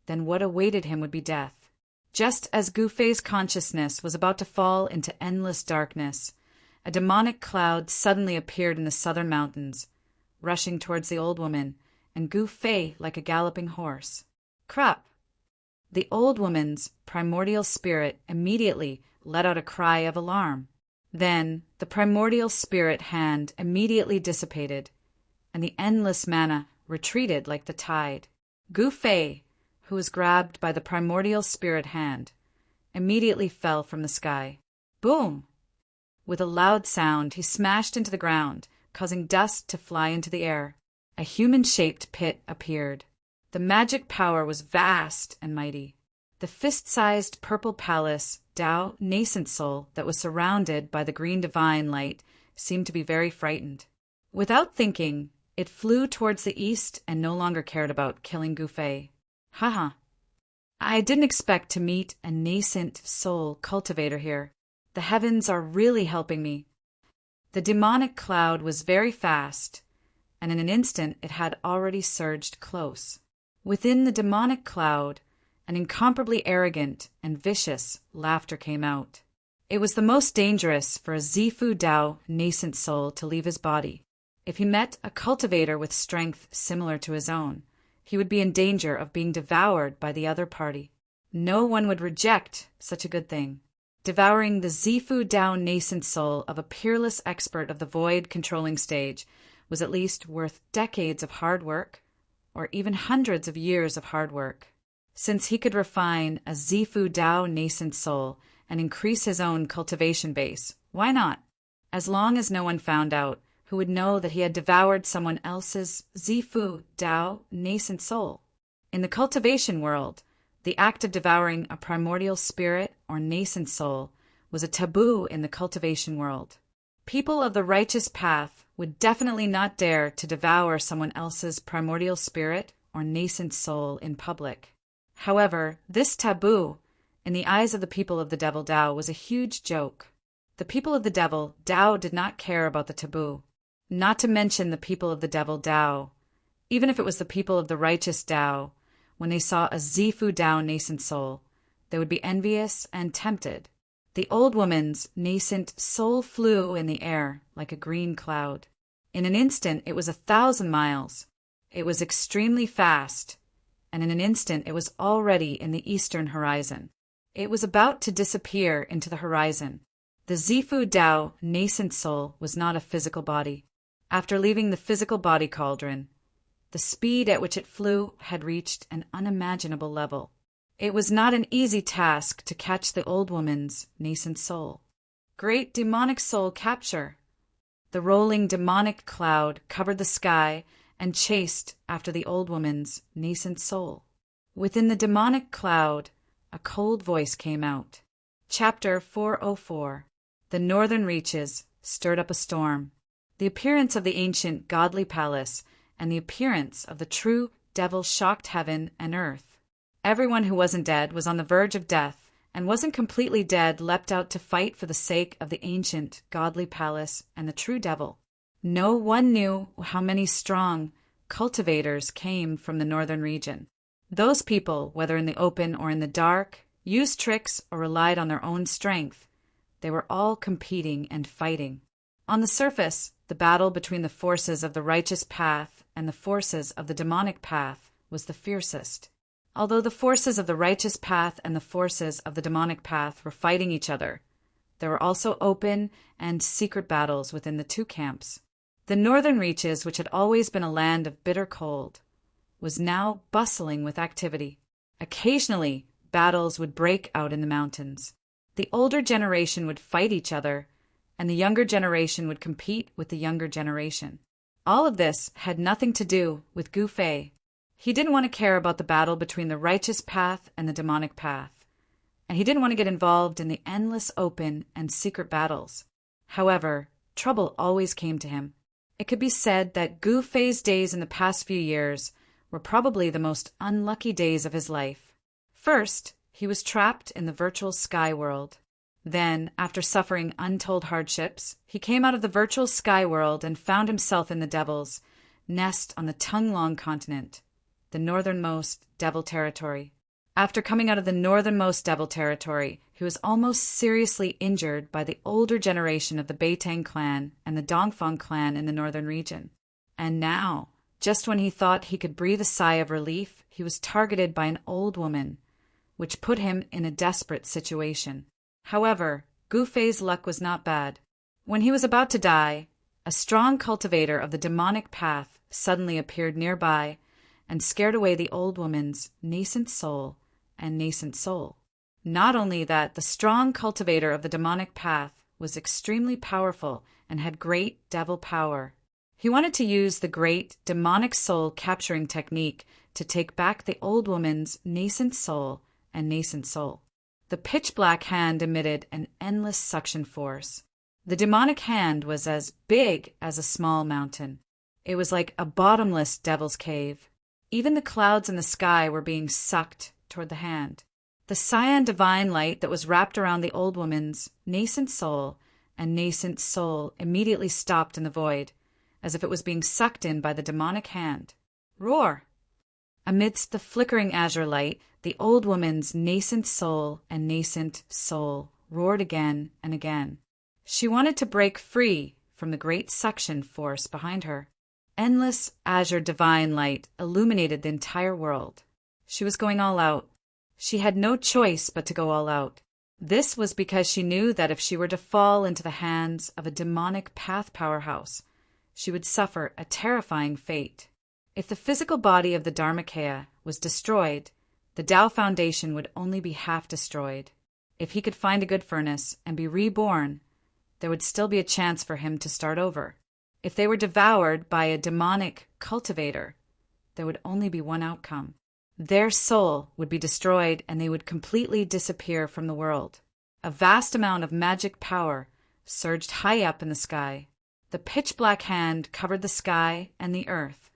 then what awaited him would be death. Just as Gu Fei's consciousness was about to fall into endless darkness, a demonic cloud suddenly appeared in the southern mountains, rushing towards the old woman, and Gu Fei like a galloping horse. Crap! The old woman's primordial spirit immediately let out a cry of alarm. Then the primordial spirit hand immediately dissipated, and the endless mana retreated like the tide. Gu Fei, who was grabbed by the primordial spirit hand, immediately fell from the sky. Boom! With a loud sound, he smashed into the ground, causing dust to fly into the air. a human-shaped pit appeared. The magic power was vast and mighty. The fist-sized purple palace, Tao, nascent soul, that was surrounded by the green divine light seemed to be very frightened. Without thinking, it flew towards the east and no longer cared about killing Gufei. Haha. I didn't expect to meet a nascent soul cultivator here. The heavens are really helping me. The demonic cloud was very fast, and in an instant it had already surged close. Within the demonic cloud, an incomparably arrogant and vicious laughter came out. It was the most dangerous for a Zifu Dao nascent soul to leave his body. If he met a cultivator with strength similar to his own, he would be in danger of being devoured by the other party. No one would reject such a good thing. Devouring the Zifu Dao nascent soul of a peerless expert of the void controlling stage was at least worth decades of hard work, or even hundreds of years of hard work. Since he could refine a Zifu Dao nascent soul and increase his own cultivation base, why not? As long as no one found out, who would know that he had devoured someone else's Zifu Dao nascent soul. In the cultivation world, the act of devouring a primordial spirit or nascent soul was a taboo in the cultivation world. People of the righteous path would definitely not dare to devour someone else's primordial spirit or nascent soul in public. However, this taboo, in the eyes of the people of the Devil Dao, was a huge joke. The people of the Devil Dao did not care about the taboo. Not to mention the people of the Devil Dao, even if it was the people of the righteous Dao, when they saw a Zifu Dao nascent soul, they would be envious and tempted. The old woman's nascent soul flew in the air like a green cloud. In an instant it was 1,000 miles. It was extremely fast, and in an instant it was already in the eastern horizon. It was about to disappear into the horizon. The Zifu Dao nascent soul was not a physical body. After leaving the physical body cauldron, the speed at which it flew had reached an unimaginable level. It was not an easy task to catch the old woman's nascent soul. Great demonic soul capture! The rolling demonic cloud covered the sky and chased after the old woman's nascent soul. Within the demonic cloud, a cold voice came out. Chapter 404. The northern reaches stirred up a storm. The appearance of the ancient godly palace and the appearance of the true devil shocked heaven and earth. Everyone who wasn't dead was on the verge of death, and wasn't completely dead leapt out to fight for the sake of the ancient godly palace and the true devil. No one knew how many strong cultivators came from the northern region. Those people, whether in the open or in the dark, used tricks or relied on their own strength. They were all competing and fighting. On the surface, the battle between the forces of the righteous path and the forces of the demonic path was the fiercest. Although the forces of the righteous path and the forces of the demonic path were fighting each other, there were also open and secret battles within the two camps. The northern reaches, which had always been a land of bitter cold, was now bustling with activity. Occasionally, battles would break out in the mountains. The older generation would fight each other, and the younger generation would compete with the younger generation. All of this had nothing to do with Gufei. He didn't want to care about the battle between the righteous path and the demonic path, and he didn't want to get involved in the endless open and secret battles. However, trouble always came to him. It could be said that Gufei's days in the past few years were probably the most unlucky days of his life. First, he was trapped in the virtual sky world. Then, after suffering untold hardships, he came out of the virtual sky world and found himself in the Devil's nest on the Tunglong continent, the northernmost Devil territory. After coming out of the northernmost Devil territory, he was almost seriously injured by the older generation of the Beitang clan and the Dongfang clan in the northern region. And now, just when he thought he could breathe a sigh of relief, he was targeted by an old woman, which put him in a desperate situation. However, Gufei's luck was not bad. When he was about to die, a strong cultivator of the demonic path suddenly appeared nearby and scared away the old woman's nascent soul and nascent soul. Not only that, the strong cultivator of the demonic path was extremely powerful and had great devil power. He wanted to use the great demonic soul capturing technique to take back the old woman's nascent soul and nascent soul. The pitch-black hand emitted an endless suction force. The demonic hand was as big as a small mountain. It was like a bottomless devil's cave. Even the clouds in the sky were being sucked toward the hand. The cyan divine light that was wrapped around the old woman's nascent soul and nascent soul immediately stopped in the void, as if it was being sucked in by the demonic hand. Roar! Amidst the flickering azure light, the old woman's nascent soul and nascent soul roared again and again. She wanted to break free from the great suction force behind her. Endless azure divine light illuminated the entire world. She was going all out. She had no choice but to go all out. This was because she knew that if she were to fall into the hands of a demonic path powerhouse, she would suffer a terrifying fate. If the physical body of the Dharmakaya was destroyed, the Tao Foundation would only be half destroyed. If he could find a good furnace and be reborn, there would still be a chance for him to start over. If they were devoured by a demonic cultivator, there would only be one outcome. Their soul would be destroyed and they would completely disappear from the world. A vast amount of magic power surged high up in the sky. The pitch-black hand covered the sky and the earth,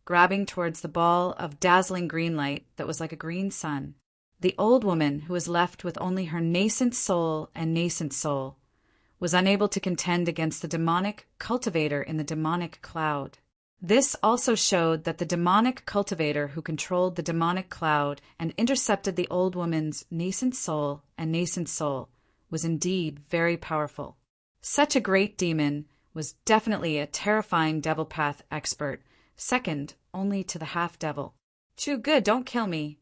grabbing towards the ball of dazzling green light that was like a green sun. The old woman, who was left with only her nascent soul and nascent soul, was unable to contend against the demonic cultivator in the demonic cloud. This also showed that the demonic cultivator who controlled the demonic cloud and intercepted the old woman's nascent soul and nascent soul was indeed very powerful. Such a great demon was definitely a terrifying devil path expert, second only to the half-devil. Chew, good, don't kill me.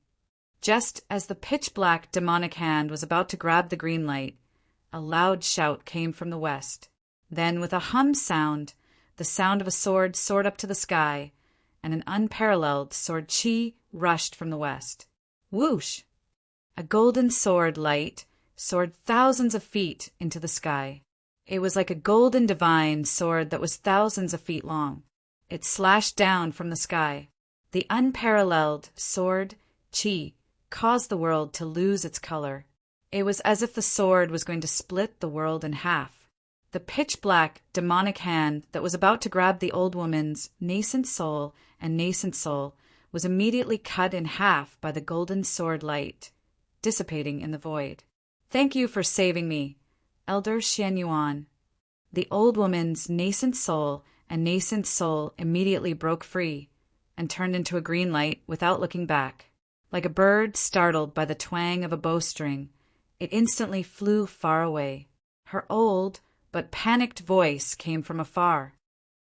Just as the pitch-black demonic hand was about to grab the green light, a loud shout came from the west. Then, with a hum sound, the sound of a sword soared up to the sky, and an unparalleled sword chi rushed from the west. Whoosh! A golden sword light soared thousands of feet into the sky. It was like a golden divine sword that was thousands of feet long. It slashed down from the sky. The unparalleled sword chi caused the world to lose its color. It was as if the sword was going to split the world in half. The pitch-black demonic hand that was about to grab the old woman's nascent soul and nascent soul was immediately cut in half by the golden sword light, dissipating in the void. Thank you for saving me, Elder Xian Yuan. The old woman's nascent soul and nascent soul immediately broke free and turned into a green light without looking back. Like a bird startled by the twang of a bowstring, it instantly flew far away. Her old but panicked voice came from afar.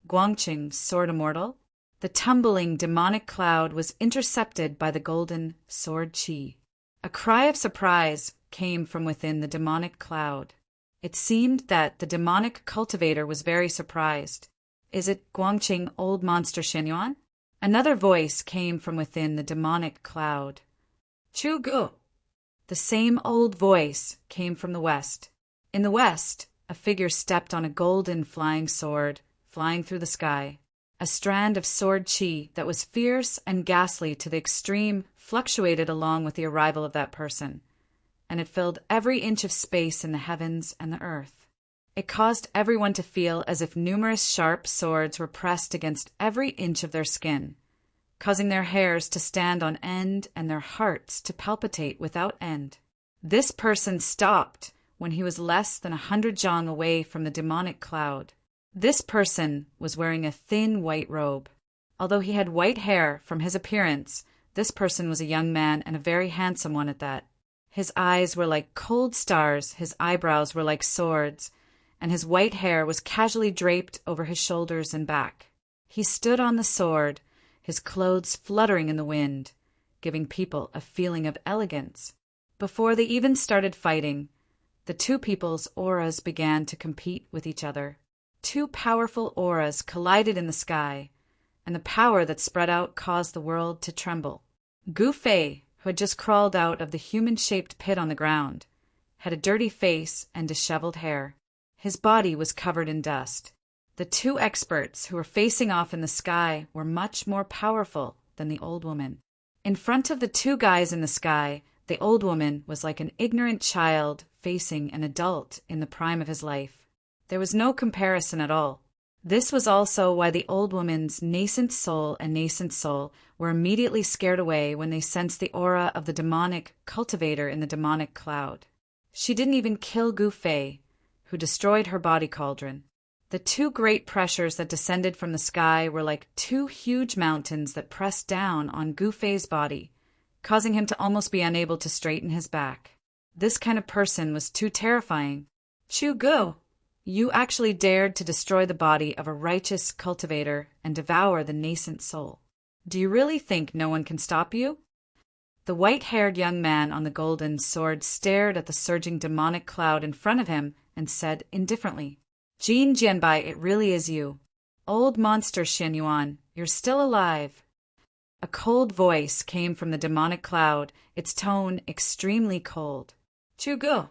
Guangqing, sword immortal? The tumbling demonic cloud was intercepted by the golden sword chi. A cry of surprise came from within the demonic cloud. It seemed that the demonic cultivator was very surprised. Is it Guangqing, old monster Shenyuan? Another voice came from within the demonic cloud. Chu Gu! The same old voice came from the west. In the west, a figure stepped on a golden flying sword, flying through the sky. A strand of sword chi that was fierce and ghastly to the extreme fluctuated along with the arrival of that person, and it filled every inch of space in the heavens and the earth. It caused everyone to feel as if numerous sharp swords were pressed against every inch of their skin, causing their hairs to stand on end and their hearts to palpitate without end. This person stopped when he was less than 100 jang away from the demonic cloud. This person was wearing a thin white robe. Although he had white hair, from his appearance, this person was a young man and a very handsome one at that. His eyes were like cold stars, his eyebrows were like swords, and his white hair was casually draped over his shoulders and back. He stood on the sword, his clothes fluttering in the wind, giving people a feeling of elegance. Before they even started fighting, the two people's auras began to compete with each other. Two powerful auras collided in the sky, and the power that spread out caused the world to tremble. Gu Fei, who had just crawled out of the human-shaped pit on the ground, had a dirty face and disheveled hair. His body was covered in dust. The two experts who were facing off in the sky were much more powerful than the old woman. In front of the two guys in the sky, the old woman was like an ignorant child facing an adult in the prime of his life. There was no comparison at all. This was also why the old woman's nascent soul were immediately scared away when they sensed the aura of the demonic cultivator in the demonic cloud. She didn't even kill Gu Fei, who destroyed her body cauldron. The two great pressures that descended from the sky were like two huge mountains that pressed down on Gu Fei's body, causing him to almost be unable to straighten his back. This kind of person was too terrifying. Chu Gu, you actually dared to destroy the body of a righteous cultivator and devour the nascent soul. Do you really think no one can stop you? The white-haired young man on the golden sword stared at the surging demonic cloud in front of him and said indifferently, Jin Jianbai, it really is you. Old monster Xianyuan, you're still alive. A cold voice came from the demonic cloud, its tone extremely cold. Chu Gu.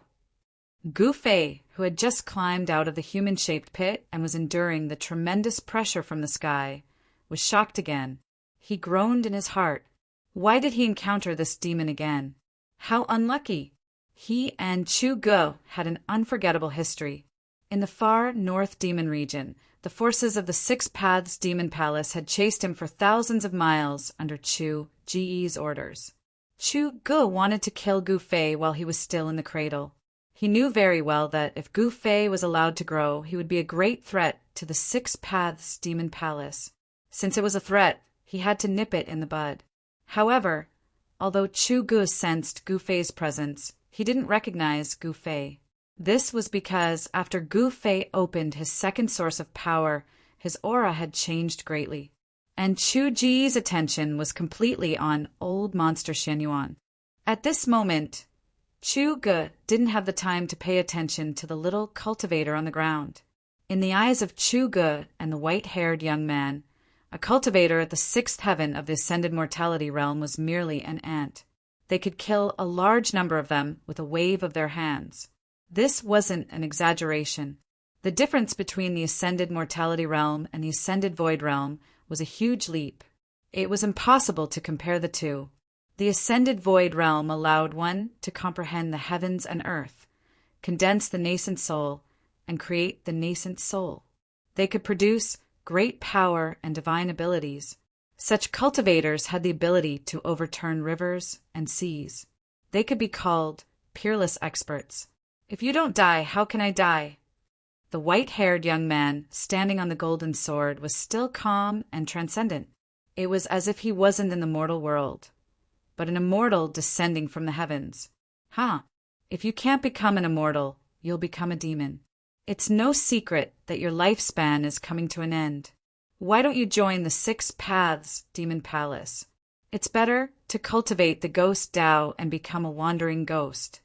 Gu Fei, who had just climbed out of the human-shaped pit and was enduring the tremendous pressure from the sky, was shocked again. He groaned in his heart. Why did he encounter this demon again? How unlucky! He and Chu Gu had an unforgettable history. In the far north demon region, the forces of the Six Paths Demon Palace had chased him for thousands of miles under Chu Ji's orders. Chu Gu wanted to kill Gu Fei while he was still in the cradle. He knew very well that if Gu Fei was allowed to grow, he would be a great threat to the Six Paths Demon Palace. Since it was a threat, he had to nip it in the bud. However, although Chu Gu sensed Gu Fei's presence, he didn't recognize Gu Fei. This was because after Gu Fei opened his second source of power, his aura had changed greatly, and Chu Ji's attention was completely on old monster Xianyuan. At this moment, Chu Gu didn't have the time to pay attention to the little cultivator on the ground. In the eyes of Chu Gu and the white-haired young man, a cultivator at the sixth heaven of the ascended mortality realm was merely an ant. They could kill a large number of them with a wave of their hands. This wasn't an exaggeration. The difference between the ascended mortality realm and the ascended void realm was a huge leap. It was impossible to compare the two. The ascended void realm allowed one to comprehend the heavens and earth, condense the nascent soul, and create the nascent soul. They could produce great power and divine abilities. Such cultivators had the ability to overturn rivers and seas. They could be called peerless experts. If you don't die, how can I die? The white-haired young man standing on the golden sword was still calm and transcendent. It was as if he wasn't in the mortal world, but an immortal descending from the heavens. If you can't become an immortal, you'll become a demon. It's no secret that your lifespan is coming to an end. Why don't you join the Six Paths Demon Palace? It's better to cultivate the ghost Tao and become a wandering ghost.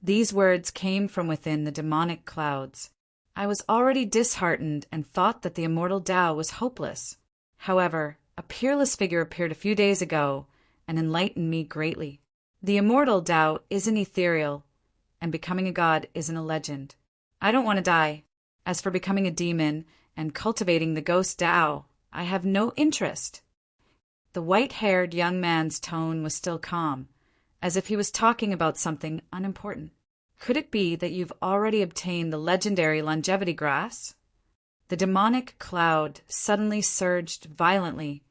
These words came from within the demonic clouds. I was already disheartened and thought that the immortal Tao was hopeless. However, a peerless figure appeared a few days ago and enlightened me greatly. The immortal Tao isn't ethereal, and becoming a god isn't a legend. I don't want to die. As for becoming a demon and cultivating the ghost Tao, I have no interest. The white-haired young man's tone was still calm, as if he was talking about something unimportant. Could it be that you've already obtained the legendary longevity grass? The demonic cloud suddenly surged violently,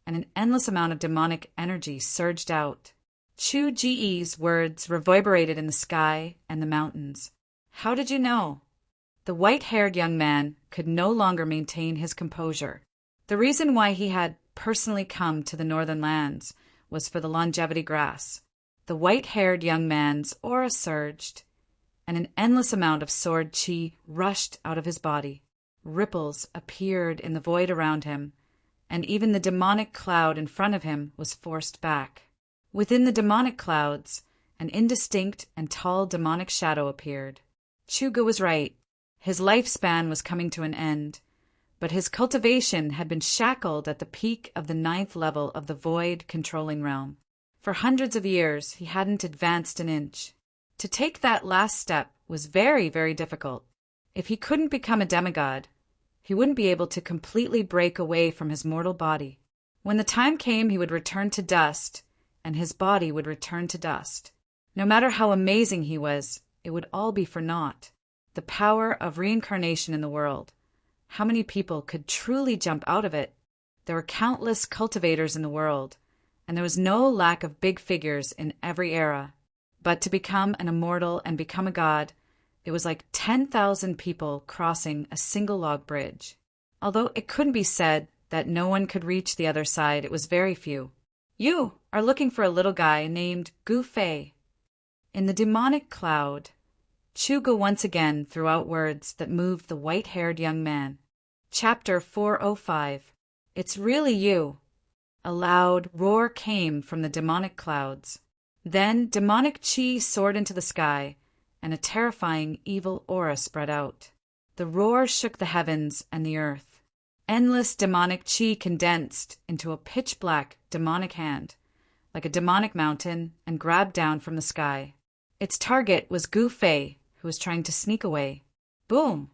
and an endless amount of demonic energy surged out. Chu Ji's words reverberated in the sky and the mountains. How did you know? The white-haired young man could no longer maintain his composure. The reason why he had personally come to the northern lands was for the longevity grass. The white-haired young man's aura surged, and an endless amount of sword chi rushed out of his body. Ripples appeared in the void around him, and even the demonic cloud in front of him was forced back. Within the demonic clouds, an indistinct and tall demonic shadow appeared. Chu Gu was right. His lifespan was coming to an end, but his cultivation had been shackled at the peak of the 9th level of the void controlling realm. For hundreds of years, he hadn't advanced an inch. To take that last step was very, very difficult. If he couldn't become a demigod, He wouldn't be able to completely break away from his mortal body. When the time came, he would return to dust, and his body would return to dust. No matter how amazing he was, it would all be for naught. The power of reincarnation in the world. How many people could truly jump out of it? There were countless cultivators in the world, and there was no lack of big figures in every era. But to become an immortal and become a god, it was like 10,000 people crossing a single log bridge. Although it couldn't be said that no one could reach the other side, it was very few. You are looking for a little guy named Gu Fei. In the demonic cloud, Chugu once again threw out words that moved the white-haired young man. Chapter 405. It's really you. A loud roar came from the demonic clouds. Then demonic chi soared into the sky, and a terrifying evil aura spread out. The roar shook the heavens and the earth. Endless demonic chi condensed into a pitch-black demonic hand, like a demonic mountain, and grabbed down from the sky. Its target was Gu Fei, who was trying to sneak away. Boom!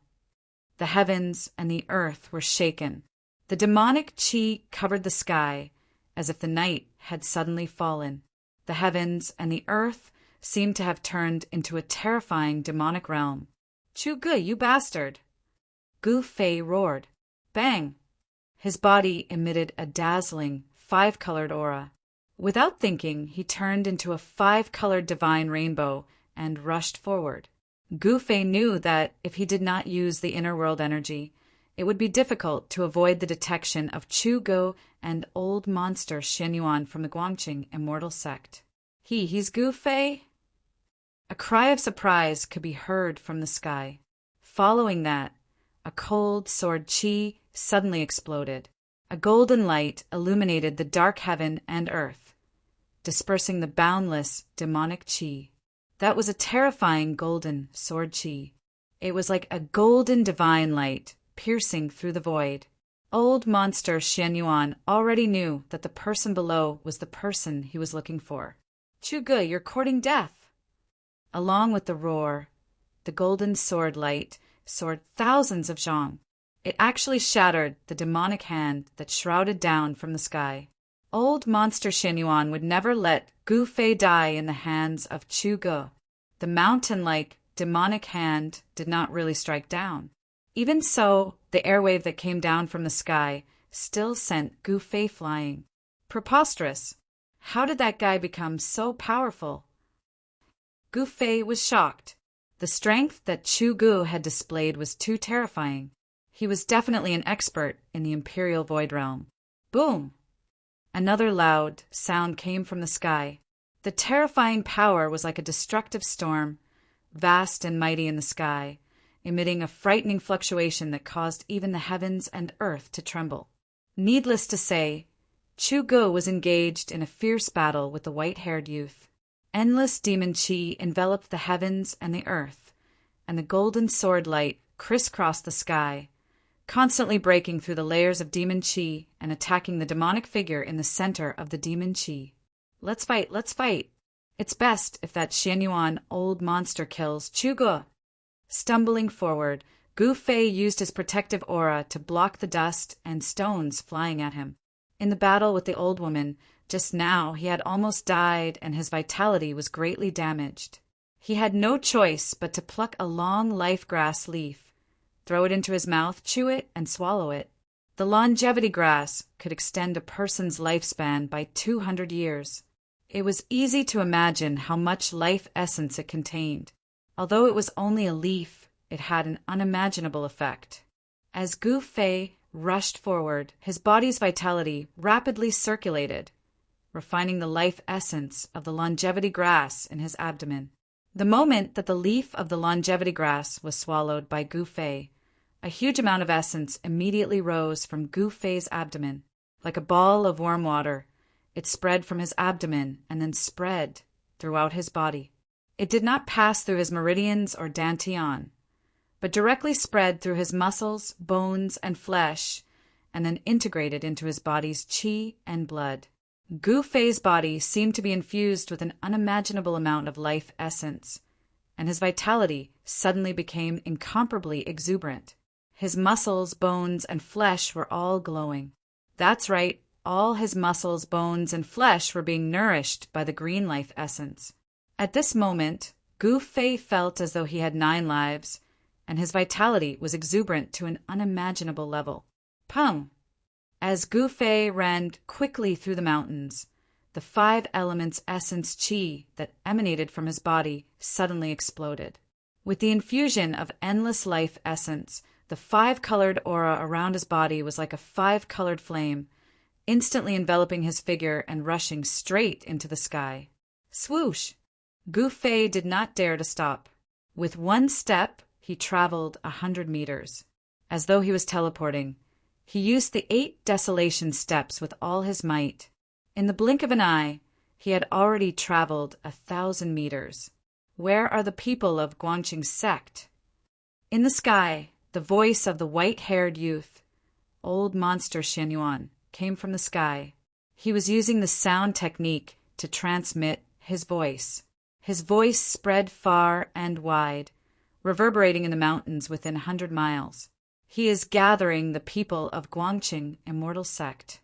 The heavens and the earth were shaken. The demonic chi covered the sky as if the night had suddenly fallen. The heavens and the earth seemed to have turned into a terrifying demonic realm. Chugu, you bastard! Gu Fei roared. Bang! His body emitted a dazzling, 5-colored aura. Without thinking, he turned into a 5-colored divine rainbow and rushed forward. Gu Fei knew that if he did not use the inner world energy, it would be difficult to avoid the detection of Chugu and old monster Xianyuan from the Guangqing immortal sect. He's Gu Fei? A cry of surprise could be heard from the sky. Following that, a cold sword chi suddenly exploded. A golden light illuminated the dark heaven and earth, dispersing the boundless demonic chi. That was a terrifying golden sword chi. It was like a golden divine light piercing through the void. Old monster Xianyuan already knew that the person below was the person he was looking for. Chugu, you're courting death! Along with the roar, the golden sword light soared thousands of zhang. It actually shattered the demonic hand that shrouded down from the sky. Old monster Xianyuan would never let Gu Fei die in the hands of Chugu. The mountain-like demonic hand did not really strike down. Even so, the airwave that came down from the sky still sent Gu Fei flying. Preposterous! How did that guy become so powerful? Gu Fei was shocked. The strength that Chugu had displayed was too terrifying. He was definitely an expert in the Imperial Void Realm. Boom! Another loud sound came from the sky. The terrifying power was like a destructive storm, vast and mighty in the sky, emitting a frightening fluctuation that caused even the heavens and earth to tremble. Needless to say, Chugu was engaged in a fierce battle with the white-haired youth. Endless demon chi enveloped the heavens and the earth, and the golden sword light crisscrossed the sky, constantly breaking through the layers of demon chi and attacking the demonic figure in the center of the demon chi. Let's fight, let's fight. It's best if that Xianyuan old monster kills Chugu. Stumbling forward, Gu Fei used his protective aura to block the dust and stones flying at him. In the battle with the old woman, just now he had almost died and his vitality was greatly damaged. He had no choice but to pluck a long life grass leaf, throw it into his mouth, chew it, and swallow it. The longevity grass could extend a person's lifespan by 200 years. It was easy to imagine how much life essence it contained. Although it was only a leaf, it had an unimaginable effect. As Gu Fei rushed forward, his body's vitality rapidly circulated, refining the life essence of the longevity grass in his abdomen. The moment that the leaf of the longevity grass was swallowed by Gu Fei, a huge amount of essence immediately rose from Gu Fei's abdomen. Like a ball of warm water, it spread from his abdomen and then spread throughout his body. It did not pass through his meridians or dantian, but directly spread through his muscles, bones, and flesh, and then integrated into his body's qi and blood. Gu Fei's body seemed to be infused with an unimaginable amount of life essence, and his vitality suddenly became incomparably exuberant. His muscles, bones, and flesh were all glowing. That's right, all his muscles, bones, and flesh were being nourished by the green life essence. At this moment, Gu Fei felt as though he had 9 lives, and his vitality was exuberant to an unimaginable level. Pum! As Gu Fei ran quickly through the mountains, the 5 elements essence qi that emanated from his body suddenly exploded. With the infusion of endless life essence, the 5-colored aura around his body was like a 5-colored flame, instantly enveloping his figure and rushing straight into the sky. Swoosh! Gu Fei did not dare to stop. With one step, he traveled 100 meters. As though he was teleporting, he used the 8 desolation steps with all his might. In the blink of an eye, he had already traveled 1,000 meters. Where are the people of Guangqing sect? In the sky, the voice of the white-haired youth, old monster Xianyuan, came from the sky. He was using the sound technique to transmit his voice. His voice spread far and wide, reverberating in the mountains within 100 miles. He is gathering the people of Guangqing immortal sect.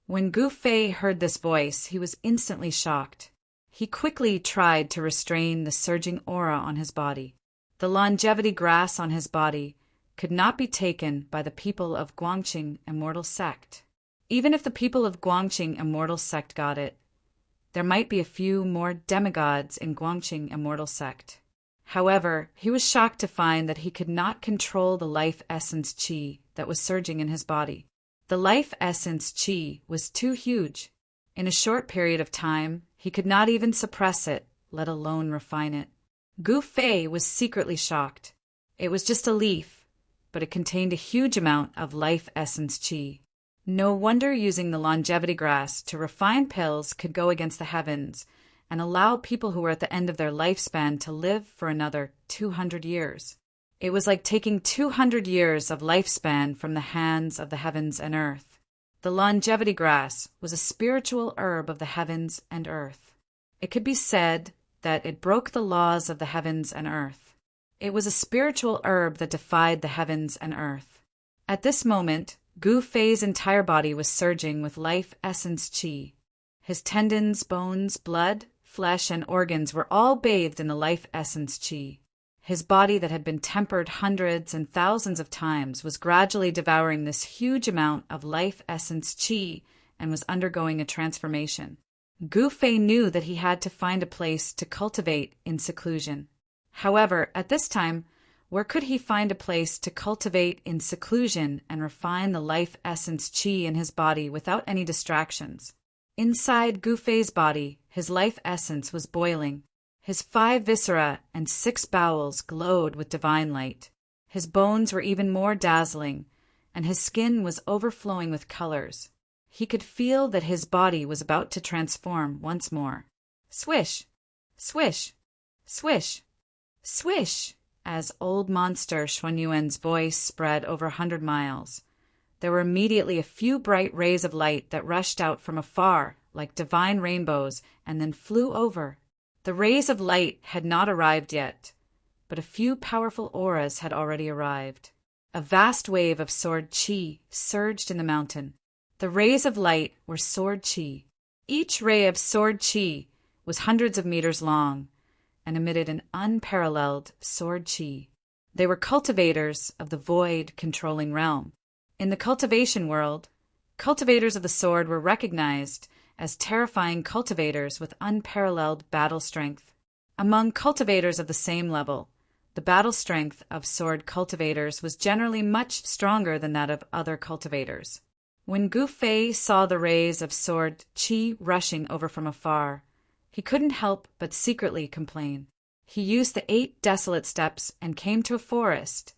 When Gu Fei heard this voice, he was instantly shocked. He quickly tried to restrain the surging aura on his body. The longevity grass on his body could not be taken by the people of Guangqing immortal sect. Even if the people of Guangqing immortal sect got it, there might be a few more demigods in Guangqing immortal sect. However, he was shocked to find that he could not control the life essence qi that was surging in his body. The life essence qi was too huge. In a short period of time, he could not even suppress it, let alone refine it. Gu Fei was secretly shocked. It was just a leaf, but it contained a huge amount of life essence qi. No wonder using the longevity grass to refine pills could go against the heavens and allow people who were at the end of their lifespan to live for another 200 years. It was like taking 200 years of lifespan from the hands of the heavens and earth. The longevity grass was a spiritual herb of the heavens and earth. It could be said that it broke the laws of the heavens and earth. It was a spiritual herb that defied the heavens and earth. At this moment, Gu Fei's entire body was surging with life essence qi. His tendons, bones, blood, flesh, and organs were all bathed in the life essence qi. His body that had been tempered hundreds and thousands of times was gradually devouring this huge amount of life essence qi and was undergoing a transformation. Gu Fei knew that he had to find a place to cultivate in seclusion. However, at this time, where could he find a place to cultivate in seclusion and refine the life essence qi in his body without any distractions? Inside Gu Fei's body, his life essence was boiling. His 5 viscera and 6 bowels glowed with divine light. His bones were even more dazzling, and his skin was overflowing with colors. He could feel that his body was about to transform once more. Swish! Swish! Swish! Swish! As old monster Xuanyuan's voice spread over 100 miles, there were immediately a few bright rays of light that rushed out from afar like divine rainbows and then flew over. The rays of light had not arrived yet, but a few powerful auras had already arrived. A vast wave of sword qi surged in the mountain. The rays of light were sword qi. Each ray of sword qi was hundreds of meters long and emitted an unparalleled sword qi. They were cultivators of the void-controlling realm. In the cultivation world, cultivators of the sword were recognized as terrifying cultivators with unparalleled battle strength. Among cultivators of the same level, the battle strength of sword cultivators was generally much stronger than that of other cultivators. When Gu Fei saw the rays of sword qi rushing over from afar, he couldn't help but secretly complain. He used the 8 desolate steps and came to a forest.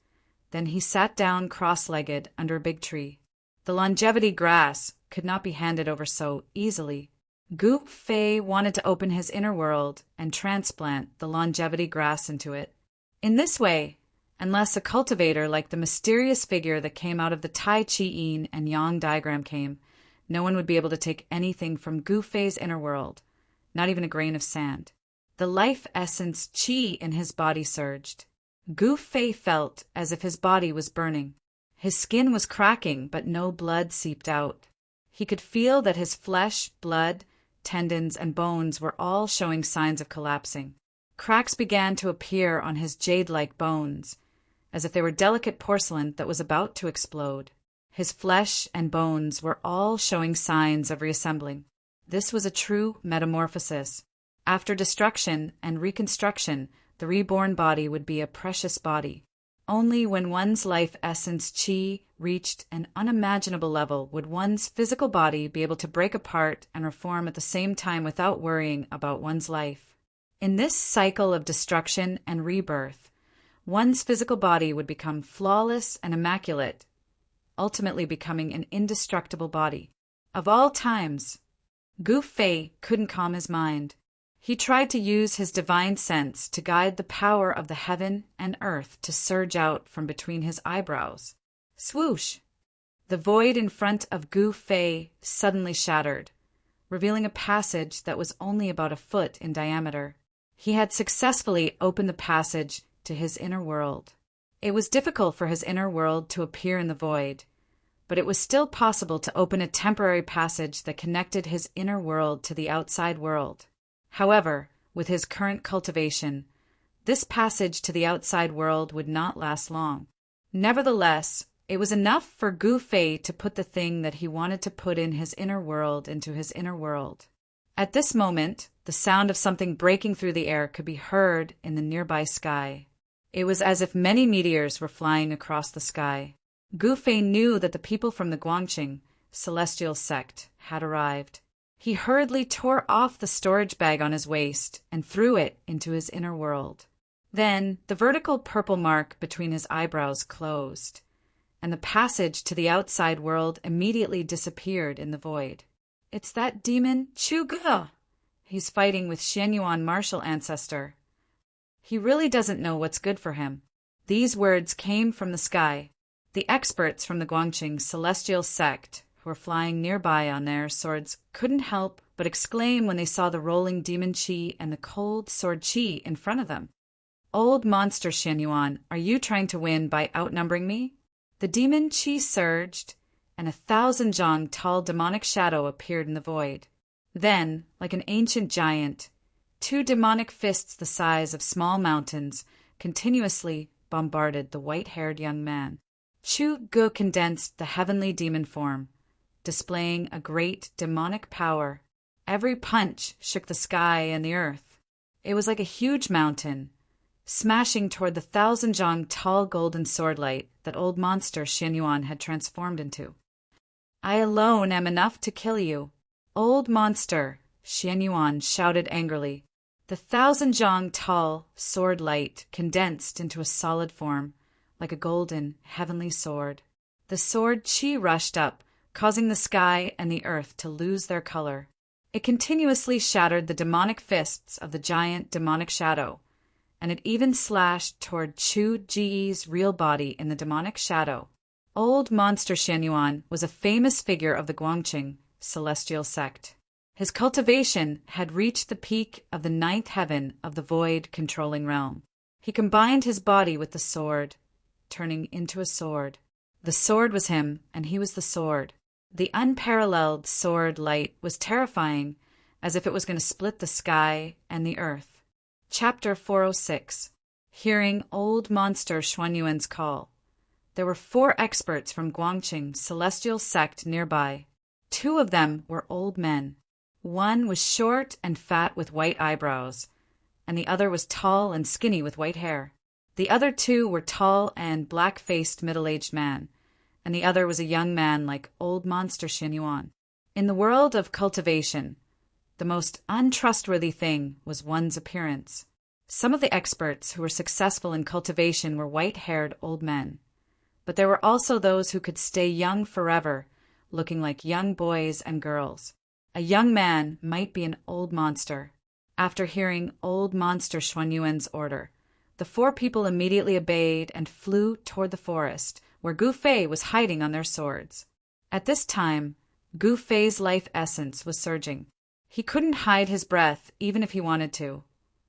Then he sat down cross-legged under a big tree. The longevity grass could not be handed over so easily. Gu Fei wanted to open his inner world and transplant the longevity grass into it. In this way, unless a cultivator like the mysterious figure that came out of the Tai Chi Yin and Yang diagram came, no one would be able to take anything from Gu Fei's inner world, not even a grain of sand. The life essence qi in his body surged. Gu Fei felt as if his body was burning. His skin was cracking, but no blood seeped out. He could feel that his flesh, blood, tendons, and bones were all showing signs of collapsing. Cracks began to appear on his jade-like bones, as if they were delicate porcelain that was about to explode. His flesh and bones were all showing signs of reassembling. This was a true metamorphosis. After destruction and reconstruction, the reborn body would be a precious body. Only when one's life essence chi reached an unimaginable level would one's physical body be able to break apart and reform at the same time without worrying about one's life. In this cycle of destruction and rebirth, one's physical body would become flawless and immaculate, ultimately becoming an indestructible body. Of all times, Gu Fei couldn't calm his mind. He tried to use his divine sense to guide the power of the heaven and earth to surge out from between his eyebrows. Swoosh! The void in front of Gu Fei suddenly shattered, revealing a passage that was only about a foot in diameter. He had successfully opened the passage to his inner world. It was difficult for his inner world to appear in the void, but it was still possible to open a temporary passage that connected his inner world to the outside world. However, with his current cultivation, this passage to the outside world would not last long. Nevertheless, it was enough for Gu Fei to put the thing that he wanted to put in his inner world into his inner world. At this moment, the sound of something breaking through the air could be heard in the nearby sky. It was as if many meteors were flying across the sky. Gu Fei knew that the people from the Guangqing celestial sect had arrived. He hurriedly tore off the storage bag on his waist and threw it into his inner world. Then the vertical purple mark between his eyebrows closed, and the passage to the outside world immediately disappeared in the void. It's that demon Chu Ge. He's fighting with Xianyuan martial ancestor. He really doesn't know what's good for him. These words came from the sky. The experts from the Guangqing celestial sect who were flying nearby on their swords couldn't help but exclaim when they saw the rolling demon chi and the cold sword chi in front of them. Old monster Xianyuan, are you trying to win by outnumbering me? The demon chi surged, and 1,000 zhang tall demonic shadow appeared in the void. Then, like an ancient giant, 2 demonic fists the size of small mountains continuously bombarded the white-haired young man. Chu Ge condensed the heavenly demon form, displaying a great demonic power. Every punch shook the sky and the earth. It was like a huge mountain, smashing toward the 1,000 zhang tall golden swordlight that old monster Xianyuan had transformed into. I alone am enough to kill you. Old monster, Xianyuan shouted angrily. The 1,000 zhang tall sword light condensed into a solid form, like a golden, heavenly sword. The sword chi rushed up, causing the sky and the earth to lose their color. It continuously shattered the demonic fists of the giant demonic shadow, and it even slashed toward Chu Ji's real body in the demonic shadow. Old monster Xianyuan was a famous figure of the Guangqing celestial sect. His cultivation had reached the peak of the 9th heaven of the void controlling realm. He combined his body with the sword, turning into a sword. The sword was him, and he was the sword. The unparalleled sword light was terrifying, as if it was going to split the sky and the earth. Chapter 406. Hearing old monster Xuanyuan's call. There were 4 experts from Guangqing celestial sect nearby. 2 of them were old men. One was short and fat with white eyebrows, and the other was tall and skinny with white hair. The other 2 were tall and black-faced middle-aged man, and the other was a young man like old monster Xianyuan. In the world of cultivation, the most untrustworthy thing was one's appearance. Some of the experts who were successful in cultivation were white-haired old men, but there were also those who could stay young forever, looking like young boys and girls. A young man might be an old monster. After hearing old monster Xuanyuan's order, the 4 people immediately obeyed and flew toward the forest, where Gu Fei was hiding on their swords. At this time, Gu Fei's life essence was surging. He couldn't hide his breath even if he wanted to,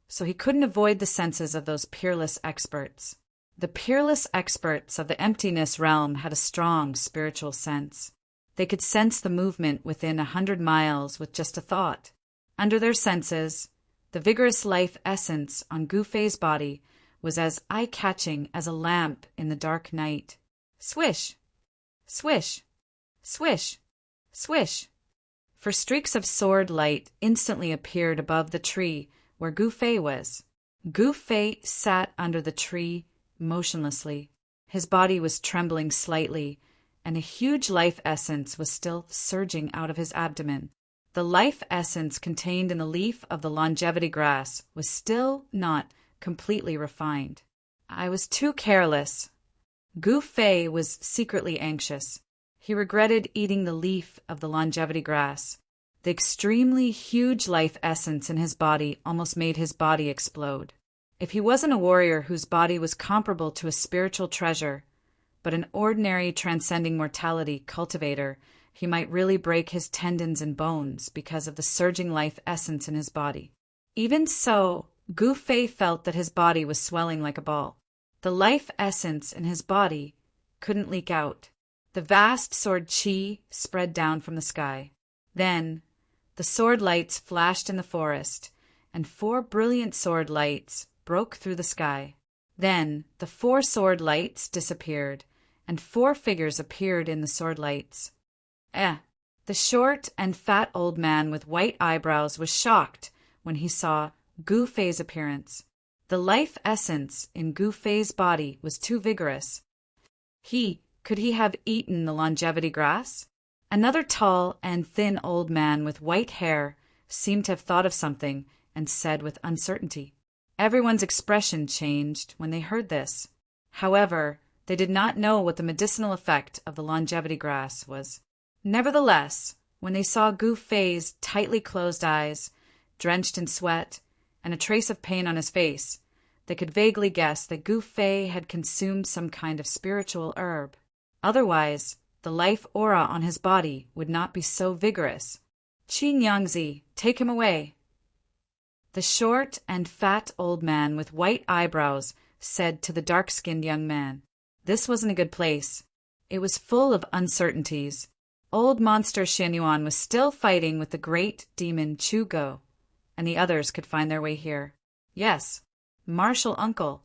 so he couldn't avoid the senses of those peerless experts. The peerless experts of the emptiness realm had a strong spiritual sense. They could sense the movement within 100 miles with just a thought. Under their senses, the vigorous life essence on Gu Fei's body was as eye-catching as a lamp in the dark night. Swish! Swish! Swish! Swish! For streaks of sword light instantly appeared above the tree where Gu Fei was. Gu Fei sat under the tree motionlessly. His body was trembling slightly, and a huge life essence was still surging out of his abdomen. The life essence contained in the leaf of the longevity grass was still not completely refined. I was too careless. Gu Fei was secretly anxious. He regretted eating the leaf of the longevity grass. The extremely huge life essence in his body almost made his body explode. If he wasn't a warrior whose body was comparable to a spiritual treasure, but an ordinary transcending mortality cultivator, he might really break his tendons and bones because of the surging life essence in his body. Even so, Gu Fei felt that his body was swelling like a ball. The life essence in his body couldn't leak out. The vast sword qi spread down from the sky. Then, the sword lights flashed in the forest, and 4 brilliant sword lights broke through the sky. Then, the 4 sword lights disappeared, and 4 figures appeared in the sword lights. The short and fat old man with white eyebrows was shocked when he saw Gu Fei's appearance. The life essence in Gu Fei's body was too vigorous. Could he have eaten the longevity grass? Another tall and thin old man with white hair seemed to have thought of something and said with uncertainty. Everyone's expression changed when they heard this. However, they did not know what the medicinal effect of the longevity grass was. Nevertheless, when they saw Gu Fei's tightly closed eyes, drenched in sweat, and a trace of pain on his face, they could vaguely guess that Gu Fei had consumed some kind of spiritual herb. Otherwise, the life aura on his body would not be so vigorous. Qin Yangzi, take him away. The short and fat old man with white eyebrows said to the dark-skinned young man. This wasn't a good place. It was full of uncertainties. Old monster Xianyuan was still fighting with the great demon Chu Go, and the others could find their way here. Yes, martial uncle.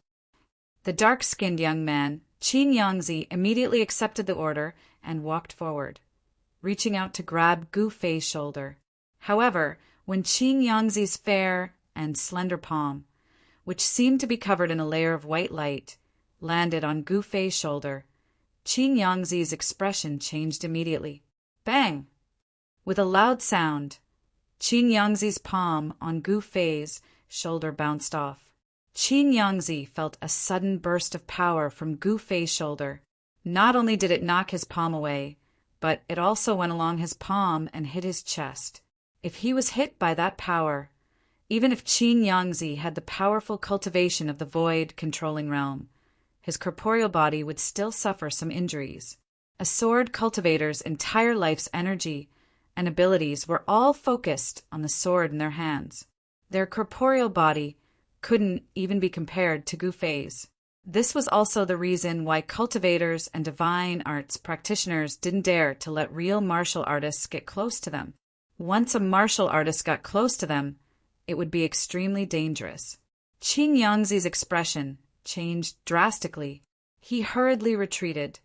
The dark-skinned young man, Qin Yangzi, immediately accepted the order and walked forward, reaching out to grab Gu Fei's shoulder. However, when Qin Yangzi's fair and slender palm, which seemed to be covered in a layer of white light, landed on Gu Fei's shoulder, Qin Yangzi's expression changed immediately. Bang! With a loud sound, Qin Yangzi's palm on Gu Fei's shoulder bounced off. Qin Yangzi felt a sudden burst of power from Gu Fei's shoulder. Not only did it knock his palm away, but it also went along his palm and hit his chest. If he was hit by that power, even if Qin Yangzi had the powerful cultivation of the void controlling realm, his corporeal body would still suffer some injuries. A sword cultivator's entire life's energy and abilities were all focused on the sword in their hands. Their corporeal body couldn't even be compared to Gu Fei's. This was also the reason why cultivators and divine arts practitioners didn't dare to let real martial artists get close to them. Once a martial artist got close to them, it would be extremely dangerous. Qin Yangzi's expression changed drastically. He hurriedly retreated,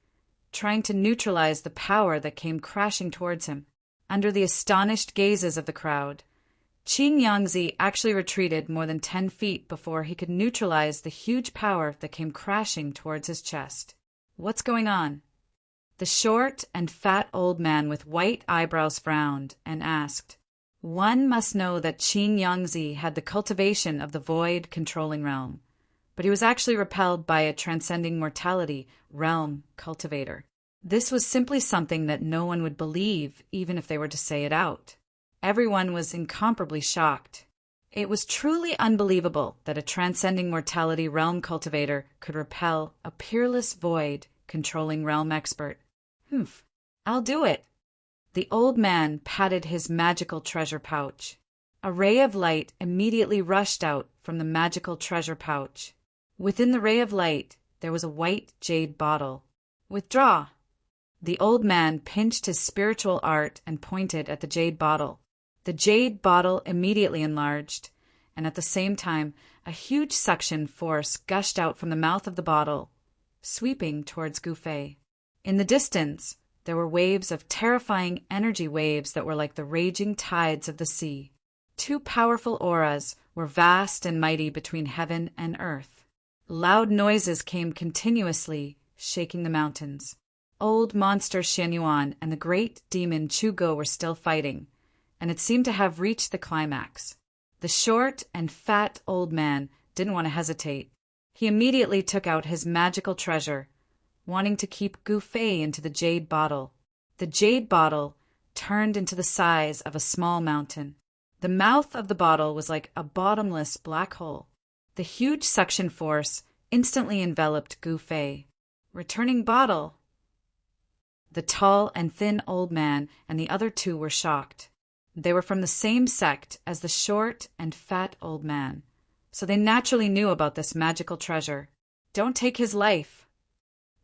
trying to neutralize the power that came crashing towards him. Under the astonished gazes of the crowd, Qin Yangzi actually retreated more than 10 feet before he could neutralize the huge power that came crashing towards his chest. What's going on? The short and fat old man with white eyebrows frowned and asked. One must know that Qin Yangzi had the cultivation of the void controlling realm, but he was actually repelled by a transcending mortality realm cultivator. This was simply something that no one would believe even if they were to say it out. Everyone was incomparably shocked. It was truly unbelievable that a transcending mortality realm cultivator could repel a peerless void controlling realm expert. I'll do it. The old man patted his magical treasure pouch. A ray of light immediately rushed out from the magical treasure pouch. Within the ray of light, there was a white jade bottle. "Withdraw!" The old man pinched his spiritual art and pointed at the jade bottle. The jade bottle immediately enlarged, and at the same time a huge suction force gushed out from the mouth of the bottle, sweeping towards Gu Fei. In the distance, there were waves of terrifying energy waves that were like the raging tides of the sea. Two powerful auras were vast and mighty between heaven and earth. Loud noises came continuously, shaking the mountains. Old monster Xianyuan and the great demon Chugo were still fighting, and it seemed to have reached the climax. The short and fat old man didn't want to hesitate. He immediately took out his magical treasure, wanting to keep Gu Fei into the jade bottle. The jade bottle turned into the size of a small mountain. The mouth of the bottle was like a bottomless black hole. The huge suction force instantly enveloped Gu Fei. "Returning bottle!" The tall and thin old man and the other two were shocked. They were from the same sect as the short and fat old man, so they naturally knew about this magical treasure. "Don't take his life,"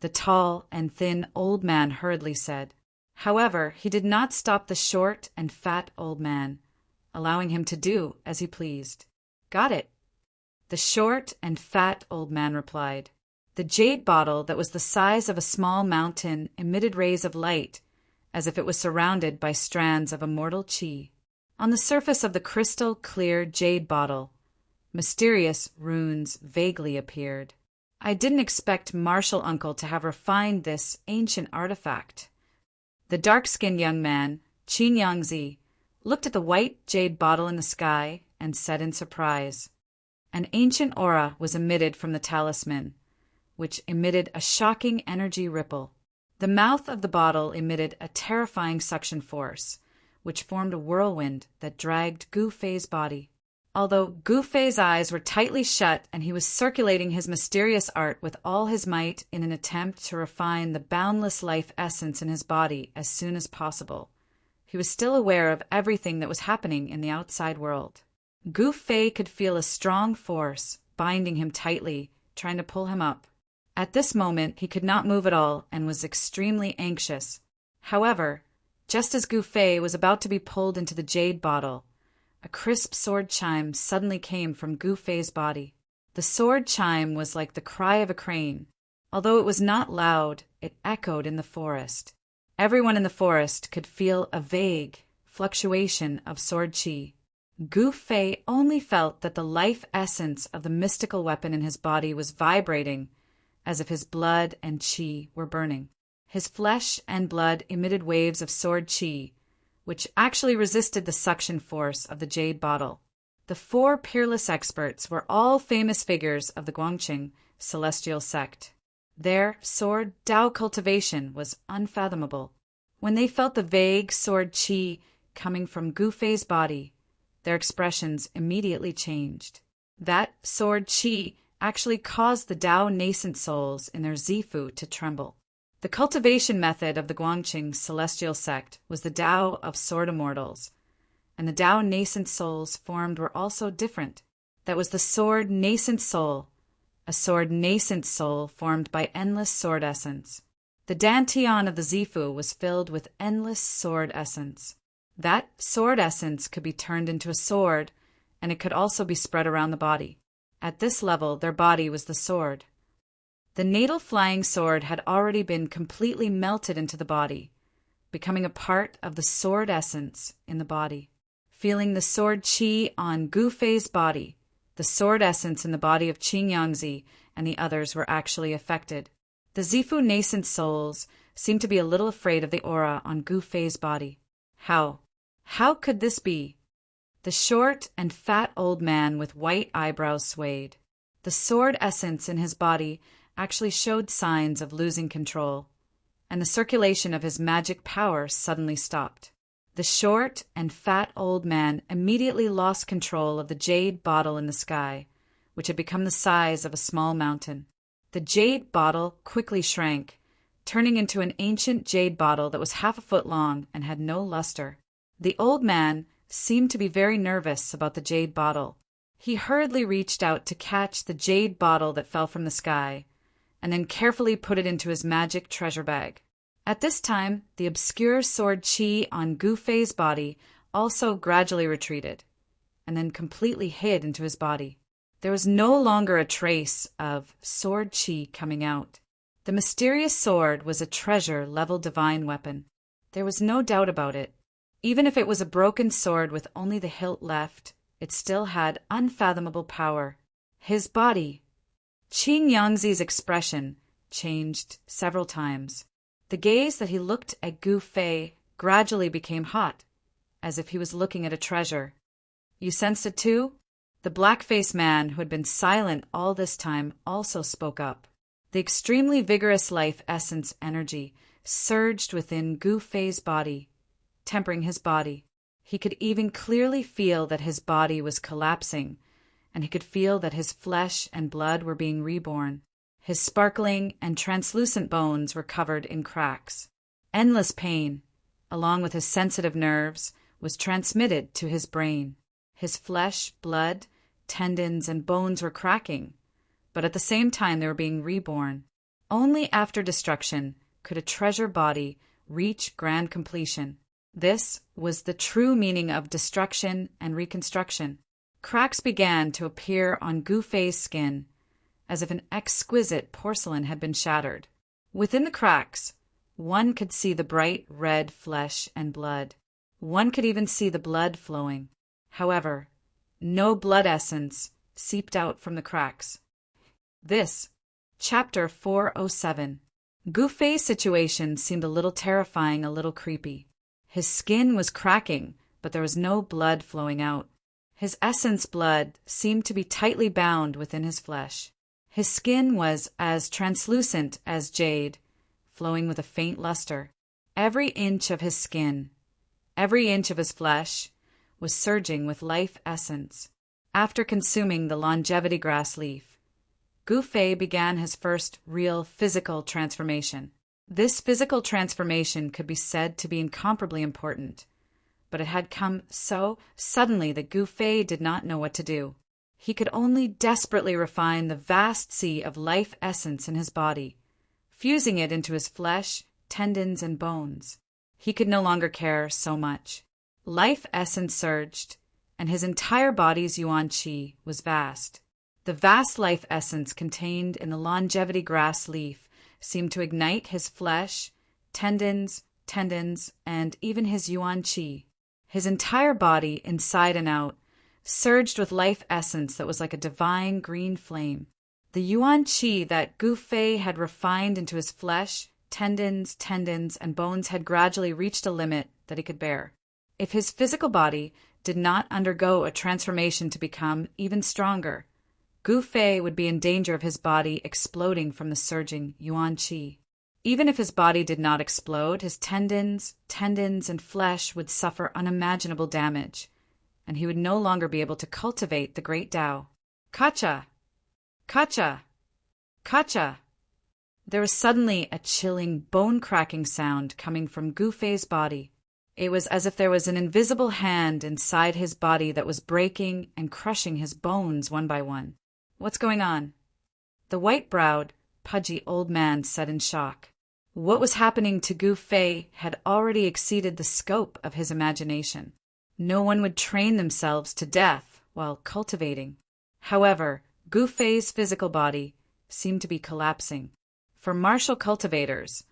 the tall and thin old man hurriedly said. However, he did not stop the short and fat old man, allowing him to do as he pleased. "Got it," the short and fat old man replied. The jade bottle that was the size of a small mountain emitted rays of light, as if it was surrounded by strands of immortal qi. On the surface of the crystal-clear jade bottle, mysterious runes vaguely appeared. "I didn't expect Martial Uncle to have refined this ancient artifact." The dark-skinned young man, Qin Yangzi, looked at the white jade bottle in the sky and said in surprise. An ancient aura was emitted from the talisman, which emitted a shocking energy ripple. The mouth of the bottle emitted a terrifying suction force, which formed a whirlwind that dragged Gu Fei's body. Although Gu Fei's eyes were tightly shut and he was circulating his mysterious art with all his might in an attempt to refine the boundless life essence in his body as soon as possible, he was still aware of everything that was happening in the outside world. Gu Fei could feel a strong force binding him tightly, trying to pull him up. At this moment, he could not move at all and was extremely anxious. However, just as Gu Fei was about to be pulled into the jade bottle, a crisp sword chime suddenly came from Gu Fei's body. The sword chime was like the cry of a crane. Although it was not loud, it echoed in the forest. Everyone in the forest could feel a vague fluctuation of sword qi. Gu Fei only felt that the life essence of the mystical weapon in his body was vibrating, as if his blood and qi were burning. His flesh and blood emitted waves of sword qi, which actually resisted the suction force of the jade bottle. The four peerless experts were all famous figures of the Guangqing celestial sect. Their sword Dao cultivation was unfathomable. When they felt the vague sword qi coming from Gu Fei's body, their expressions immediately changed. That sword qi actually caused the Dao nascent souls in their Zifu to tremble. The cultivation method of the Guangqing celestial sect was the Dao of sword immortals, and the Dao nascent souls formed were also different. That was the sword nascent soul, a sword nascent soul formed by endless sword essence. The Dantian of the Zifu was filled with endless sword essence. That sword essence could be turned into a sword, and it could also be spread around the body. At this level, their body was the sword. The natal flying sword had already been completely melted into the body, becoming a part of the sword essence in the body. Feeling the sword qi on Gu Fei's body, the sword essence in the body of Qin Yangzi and the others were actually affected. The Zifu nascent souls seemed to be a little afraid of the aura on Gu Fei's body. How could this be? The short and fat old man with white eyebrows swayed. The sword essence in his body actually showed signs of losing control, and the circulation of his magic power suddenly stopped. The short and fat old man immediately lost control of the jade bottle in the sky, which had become the size of a small mountain. The jade bottle quickly shrank, turning into an ancient jade bottle that was 1/2 foot long and had no luster. The old man seemed to be very nervous about the jade bottle. He hurriedly reached out to catch the jade bottle that fell from the sky, and then carefully put it into his magic treasure bag. At this time, the obscure sword qi on Gu Fei's body also gradually retreated, and then completely hid into his body. There was no longer a trace of sword qi coming out. The mysterious sword was a treasure-level divine weapon. There was no doubt about it. Even if it was a broken sword with only the hilt left, it still had unfathomable power. His body. Qin Yangzi's expression changed several times. The gaze that he looked at Gu Fei gradually became hot, as if he was looking at a treasure. You sensed it too? The black-faced man who had been silent all this time also spoke up. The extremely vigorous life essence energy surged within Gu Fei's body, tempering his body. He could even clearly feel that his body was collapsing, and he could feel that his flesh and blood were being reborn. His sparkling and translucent bones were covered in cracks. Endless pain, along with his sensitive nerves, was transmitted to his brain. His flesh, blood, tendons, and bones were cracking, but at the same time they were being reborn. Only after destruction could a treasure body reach grand completion. This was the true meaning of destruction and reconstruction. Cracks began to appear on Gu Fei's skin, as if an exquisite porcelain had been shattered. Within the cracks, one could see the bright red flesh and blood. One could even see the blood flowing. However, no blood essence seeped out from the cracks. This, Chapter 407. Gu Fei's situation seemed a little terrifying, a little creepy. His skin was cracking, but there was no blood flowing out. His essence blood seemed to be tightly bound within his flesh. His skin was as translucent as jade, flowing with a faint luster. Every inch of his skin, every inch of his flesh, was surging with life essence. After consuming the longevity grass leaf, Gu Fei began his first real physical transformation. This physical transformation could be said to be incomparably important, but it had come so suddenly that Gu Fei did not know what to do. He could only desperately refine the vast sea of life essence in his body, fusing it into his flesh, tendons, and bones. He could no longer care so much. Life essence surged, and his entire body's yuan qi was vast. The vast life essence contained in the longevity grass leaf seemed to ignite his flesh, tendons, and even his yuan qi. His entire body, inside and out, surged with life essence that was like a divine green flame. The yuan qi that Gu Fei had refined into his flesh, tendons, and bones had gradually reached a limit that he could bear. If his physical body did not undergo a transformation to become even stronger, Gu Fei would be in danger of his body exploding from the surging yuan qi. Even if his body did not explode, his tendons, and flesh would suffer unimaginable damage, and he would no longer be able to cultivate the great Tao. Kacha! Kacha! Kacha! There was suddenly a chilling, bone-cracking sound coming from Gu Fei's body. It was as if there was an invisible hand inside his body that was breaking and crushing his bones one by one. What's going on? The white-browed, pudgy old man said in shock. What was happening to Gu Fei had already exceeded the scope of his imagination. No one would train themselves to death while cultivating. However, Gu Fei's physical body seemed to be collapsing. For martial cultivators,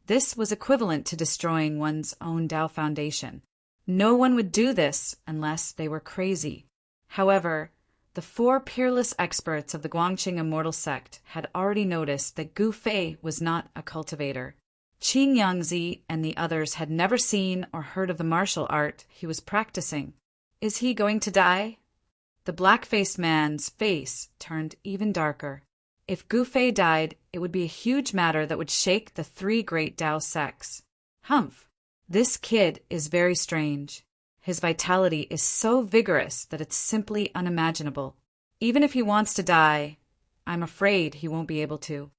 this was equivalent to destroying one's own Tao foundation. No one would do this unless they were crazy. However, the 4 peerless experts of the Guangqing Immortal Sect had already noticed that Gu Fei was not a cultivator. Qin Yangzi and the others had never seen or heard of the martial art he was practicing. Is he going to die? The black-faced man's face turned even darker. If Gu Fei died, it would be a huge matter that would shake the 3 great Tao sects. Humph! This kid is very strange. His vitality is so vigorous that it's simply unimaginable. Even if he wants to die, I'm afraid he won't be able to.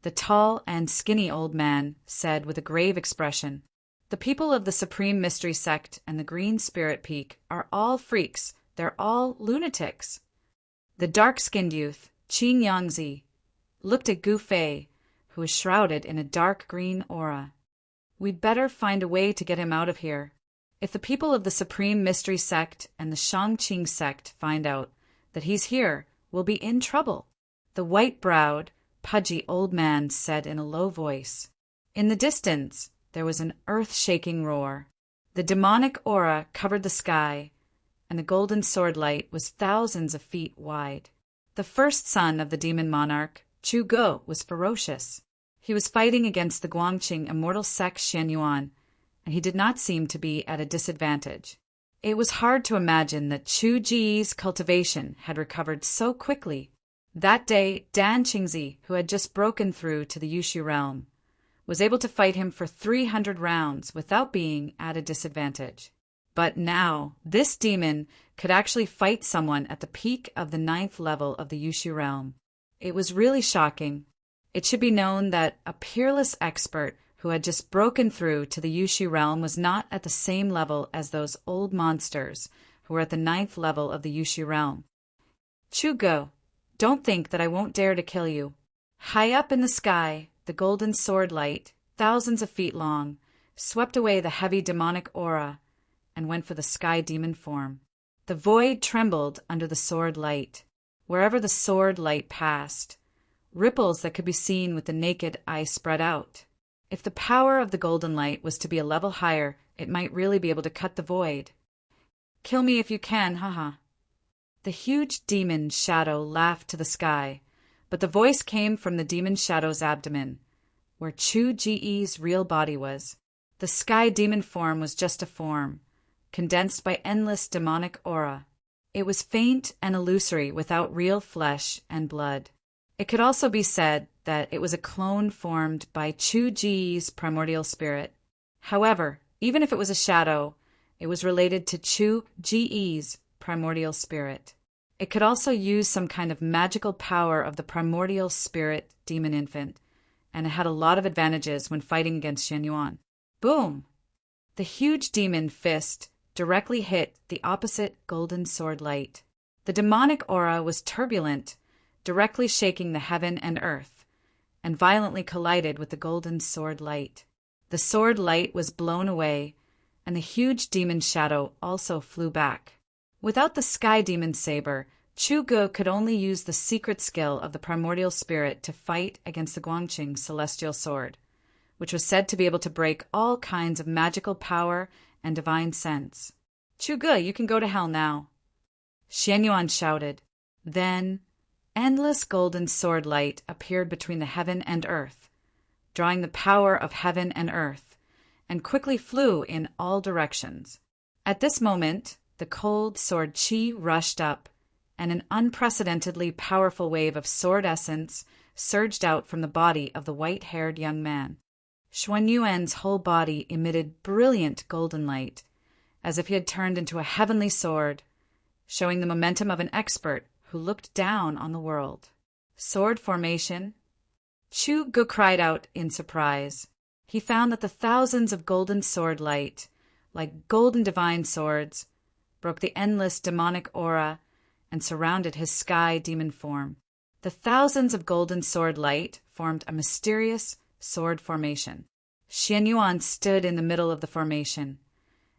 The tall and skinny old man said with a grave expression, The people of the Supreme Mystery Sect and the Green Spirit Peak are all freaks. They're all lunatics. The dark-skinned youth, Qin Yangzi, looked at Gu Fei who was shrouded in a dark green aura. We'd better find a way to get him out of here. If the people of the Supreme Mystery Sect and the Shangqing Sect find out that he's here, we'll be in trouble, the white-browed, pudgy old man said in a low voice. In the distance, there was an earth-shaking roar. The demonic aura covered the sky, and the golden sword light was thousands of feet wide. The first son of the demon monarch, Chu Ge, was ferocious. He was fighting against the Guangqing immortal sect Xianyuan, and he did not seem to be at a disadvantage. It was hard to imagine that Chu Ji's cultivation had recovered so quickly. That day, Dan Qingzi, who had just broken through to the Yushu realm, was able to fight him for 300 rounds without being at a disadvantage. But now, this demon could actually fight someone at the peak of the 9th level of the Yushu realm. It was really shocking. It should be known that a peerless expert who had just broken through to the Yushu realm was not at the same level as those old monsters who were at the 9th level of the Yushu realm. Chu Ge, don't think that I won't dare to kill you. High up in the sky, the golden sword light, thousands of feet long, swept away the heavy demonic aura and went for the sky demon form. The void trembled under the sword light. Wherever the sword light passed, ripples that could be seen with the naked eye spread out. If the power of the golden light was to be a level higher, it might really be able to cut the void. Kill me if you can, haha. The huge demon shadow laughed to the sky, but the voice came from the demon shadow's abdomen, where Chu Ji's real body was. The sky demon form was just a form, condensed by endless demonic aura. It was faint and illusory without real flesh and blood. It could also be said that it was a clone formed by Chu Ji's primordial spirit. However, even if it was a shadow, it was related to Chu Ji's primordial spirit. It could also use some kind of magical power of the primordial spirit demon infant, and it had a lot of advantages when fighting against Xianyuan. Boom! The huge demon fist directly hit the opposite golden sword light. The demonic aura was turbulent, directly shaking the heaven and earth, and violently collided with the golden sword light. The sword light was blown away, and the huge demon shadow also flew back. Without the sky demon saber, Chu Ge could only use the secret skill of the primordial spirit to fight against the Guangqing celestial sword, which was said to be able to break all kinds of magical power and divine sense. Chu Ge, you can go to hell now. Xianyuan shouted. Then, endless golden sword light appeared between the heaven and earth, drawing the power of heaven and earth, and quickly flew in all directions. At this moment, the cold sword chi rushed up, and an unprecedentedly powerful wave of sword essence surged out from the body of the white-haired young man. Xuanyuan's whole body emitted brilliant golden light, as if he had turned into a heavenly sword, showing the momentum of an expert who looked down on the world. Sword formation? Chu Ge cried out in surprise. He found that the thousands of golden sword light, like golden divine swords, broke the endless demonic aura and surrounded his sky demon form. The thousands of golden sword light formed a mysterious sword formation. Xianyuan stood in the middle of the formation,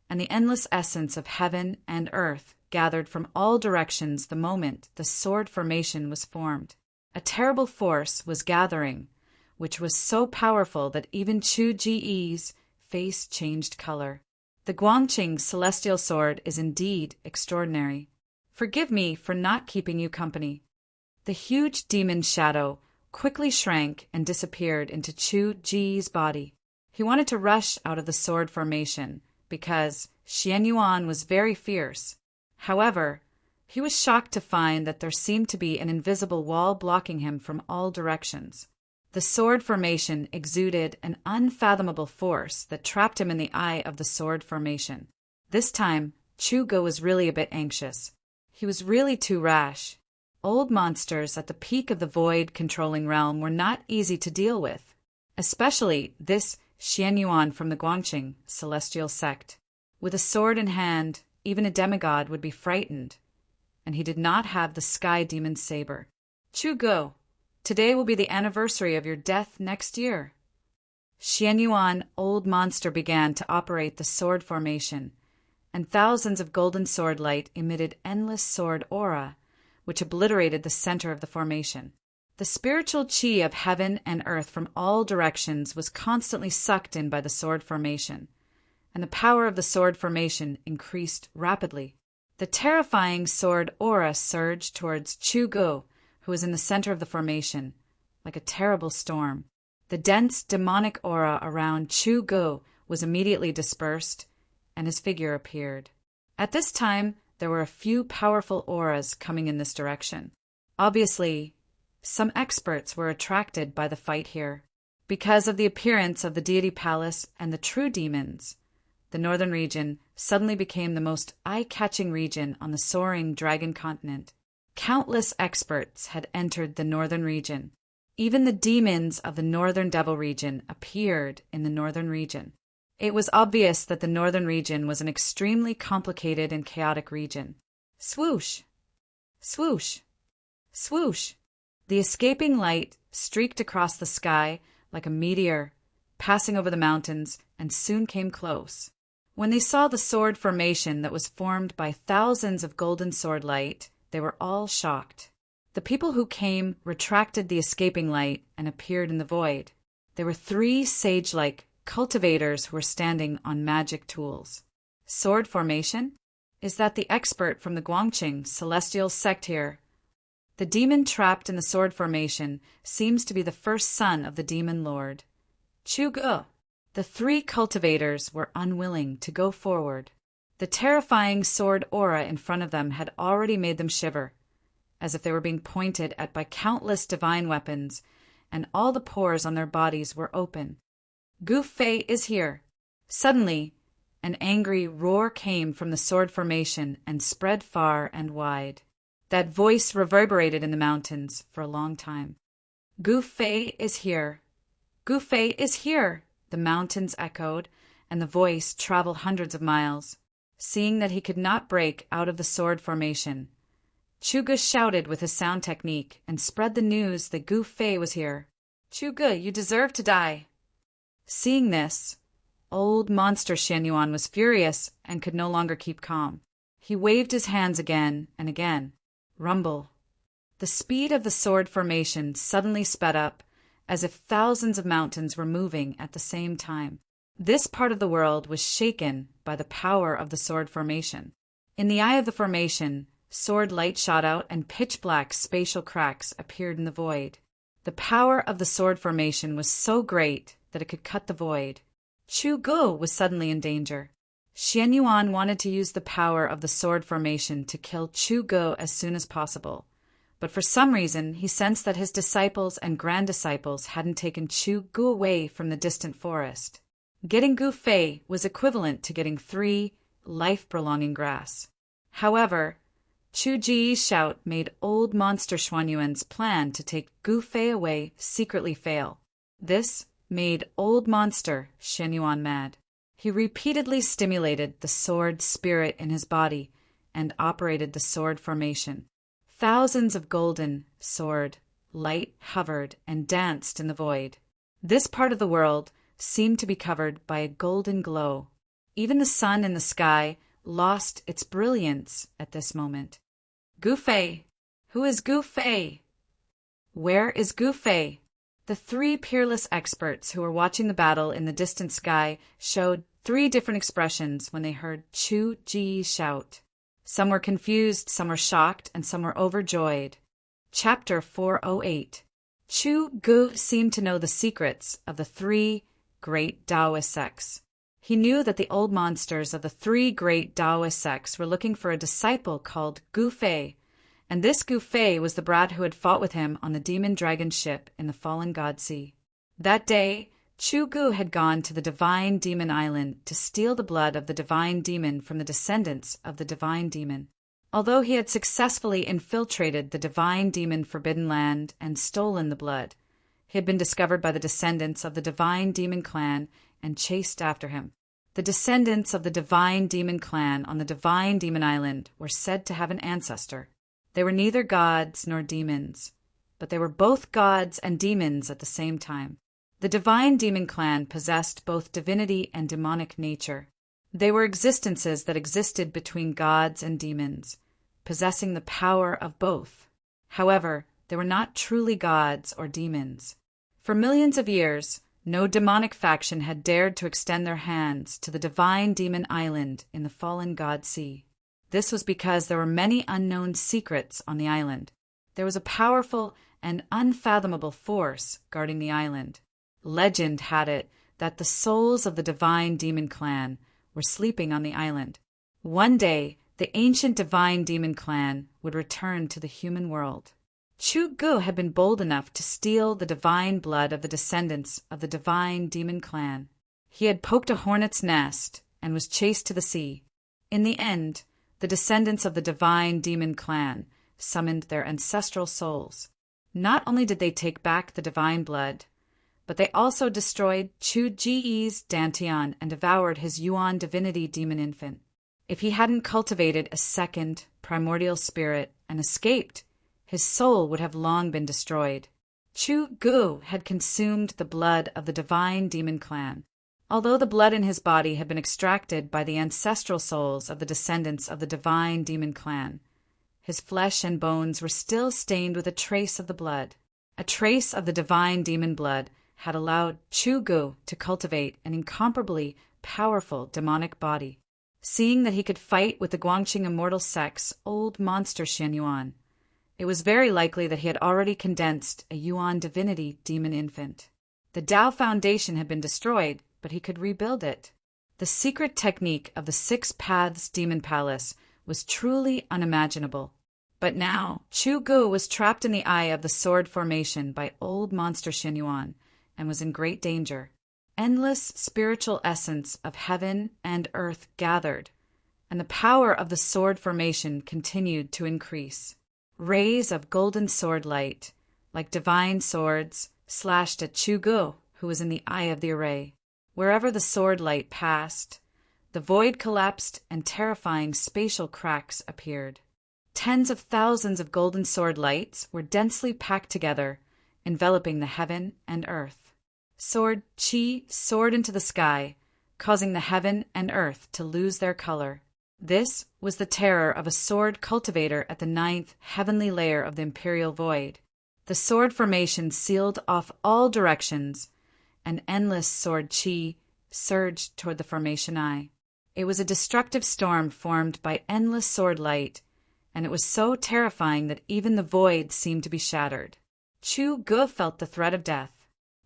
and the endless essence of heaven and earth gathered from all directions the moment the sword formation was formed. A terrible force was gathering, which was so powerful that even Chu Ji's face changed color. The Guangqing celestial sword is indeed extraordinary. Forgive me for not keeping you company. The huge demon shadow quickly shrank and disappeared into Chu Ji's body. He wanted to rush out of the sword formation because Xianyuan was very fierce. However, he was shocked to find that there seemed to be an invisible wall blocking him from all directions. The sword formation exuded an unfathomable force that trapped him in the eye of the sword formation. This time, Chu Ge was really a bit anxious. He was really too rash. Old monsters at the peak of the void-controlling realm were not easy to deal with, especially this Xianyuan from the Guangqing celestial sect. With a sword in hand, even a demigod would be frightened, and he did not have the sky demon saber. Chu Ge, Today will be the anniversary of your death next year." Xianyuan, old monster, began to operate the sword formation, and thousands of golden sword light emitted endless sword aura, which obliterated the center of the formation. The spiritual chi of heaven and earth from all directions was constantly sucked in by the sword formation, and the power of the sword formation increased rapidly. The terrifying sword aura surged towards Chu Go, who was in the center of the formation, like a terrible storm. The dense demonic aura around Chu Go was immediately dispersed, and his figure appeared. At this time, there were a few powerful auras coming in this direction. Obviously, some experts were attracted by the fight here. Because of the appearance of the deity palace and the true demons, the northern region suddenly became the most eye-catching region on the soaring dragon continent. Countless experts had entered the northern region. Even the demons of the northern devil region appeared in the northern region. It was obvious that the northern region was an extremely complicated and chaotic region. Swoosh! Swoosh! Swoosh! The escaping light streaked across the sky like a meteor, passing over the mountains, and soon came close. When they saw the sword formation that was formed by thousands of golden sword light, they were all shocked. The people who came retracted the escaping light and appeared in the void. There were 3 sage-like cultivators who were standing on magic tools. Sword formation? Is that the expert from the Guangqing celestial sect here? The demon trapped in the sword formation seems to be the first son of the demon lord, Chu Ge. The 3 cultivators were unwilling to go forward. The terrifying sword aura in front of them had already made them shiver, as if they were being pointed at by countless divine weapons, and all the pores on their bodies were open. Gu Fei is here. Suddenly, an angry roar came from the sword formation and spread far and wide. That voice reverberated in the mountains for a long time. Gu Fei is here. Gu Fei is here, the mountains echoed, and the voice traveled hundreds of miles. Seeing that he could not break out of the sword formation, Chu Ge shouted with his sound technique and spread the news that Gu Fei was here. "Chu Ge, you deserve to die." Seeing this, old monster Xianyuan was furious and could no longer keep calm. He waved his hands again and again. Rumble. The speed of the sword formation suddenly sped up, as if thousands of mountains were moving at the same time. This part of the world was shaken by the power of the sword formation. In the eye of the formation, sword light shot out and pitch-black spatial cracks appeared in the void. The power of the sword formation was so great that it could cut the void. Chu Ge was suddenly in danger. Xianyuan wanted to use the power of the sword formation to kill Chu Ge as soon as possible, but for some reason he sensed that his disciples and grand-disciples hadn't taken Chu Ge away from the distant forest. Getting Gu Fei was equivalent to getting 3 life-prolonging grass. However, Chu Ji's shout made old monster Xuanyuan's plan to take Gu Fei away secretly fail. This made old monster Xianyuan mad. He repeatedly stimulated the sword spirit in his body and operated the sword formation. Thousands of golden sword light hovered and danced in the void. This part of the world seemed to be covered by a golden glow. Even the sun in the sky lost its brilliance at this moment. Gu Fei! Who is Gu Fei? Where is Gu Fei? The 3 peerless experts who were watching the battle in the distant sky showed 3 different expressions when they heard Chu Ji shout. Some were confused, some were shocked, and some were overjoyed. Chapter 408. Chu Ge seemed to know the secrets of the 3 great Taoist sects. He knew that the old monsters of the 3 great Taoist sects were looking for a disciple called Gu Fei, and this Gu Fei was the brat who had fought with him on the demon dragon ship in the Fallen God Sea. That day, Chu Gu had gone to the Divine Demon Island to steal the blood of the Divine Demon from the descendants of the Divine Demon. Although he had successfully infiltrated the Divine Demon Forbidden Land and stolen the blood, he had been discovered by the descendants of the Divine Demon clan and chased after him. The descendants of the Divine Demon clan on the Divine Demon Island were said to have an ancestor. They were neither gods nor demons, but they were both gods and demons at the same time. The divine demon clan possessed both divinity and demonic nature. They were existences that existed between gods and demons, possessing the power of both. However, they were not truly gods or demons. For millions of years, no demonic faction had dared to extend their hands to the divine demon island in the fallen god sea. This was because there were many unknown secrets on the island. There was a powerful and unfathomable force guarding the island. Legend had it that the souls of the divine demon clan were sleeping on the island. One day, the ancient divine demon clan would return to the human world. Chu-gu had been bold enough to steal the divine blood of the descendants of the divine demon clan. He had poked a hornet's nest and was chased to the sea. In the end, the descendants of the divine demon clan summoned their ancestral souls. Not only did they take back the divine blood, but they also destroyed Chu-ji's dantian and devoured his Yuan divinity demon infant. If he hadn't cultivated a second primordial spirit and escaped, his soul would have long been destroyed. Chu-gu had consumed the blood of the divine demon clan. Although the blood in his body had been extracted by the ancestral souls of the descendants of the divine demon clan, his flesh and bones were still stained with a trace of the blood. A trace of the divine demon blood had allowed Chu-gu to cultivate an incomparably powerful demonic body. Seeing that he could fight with the Guangqing immortal sect's old monster Shen Yuan, it was very likely that he had already condensed a Yuan divinity demon infant. The Dao Foundation had been destroyed, but he could rebuild it. The secret technique of the Six Paths Demon Palace was truly unimaginable. But now, Chu-gu was trapped in the eye of the sword formation by old monster Shen Yuan and was in great danger. Endless spiritual essence of heaven and earth gathered, and the power of the sword formation continued to increase. Rays of golden sword light, like divine swords, slashed at Chu-gu, who was in the eye of the array. Wherever the sword light passed, the void collapsed and terrifying spatial cracks appeared. Tens of thousands of golden sword lights were densely packed together, enveloping the heaven and earth. Sword chi soared into the sky, causing the heaven and earth to lose their color. This was the terror of a sword cultivator at the 9th heavenly layer of the Imperial Void. The sword formation sealed off all directions, and endless sword chi surged toward the formation eye. It was a destructive storm formed by endless sword light, and it was so terrifying that even the void seemed to be shattered. Chu-gu felt the threat of death.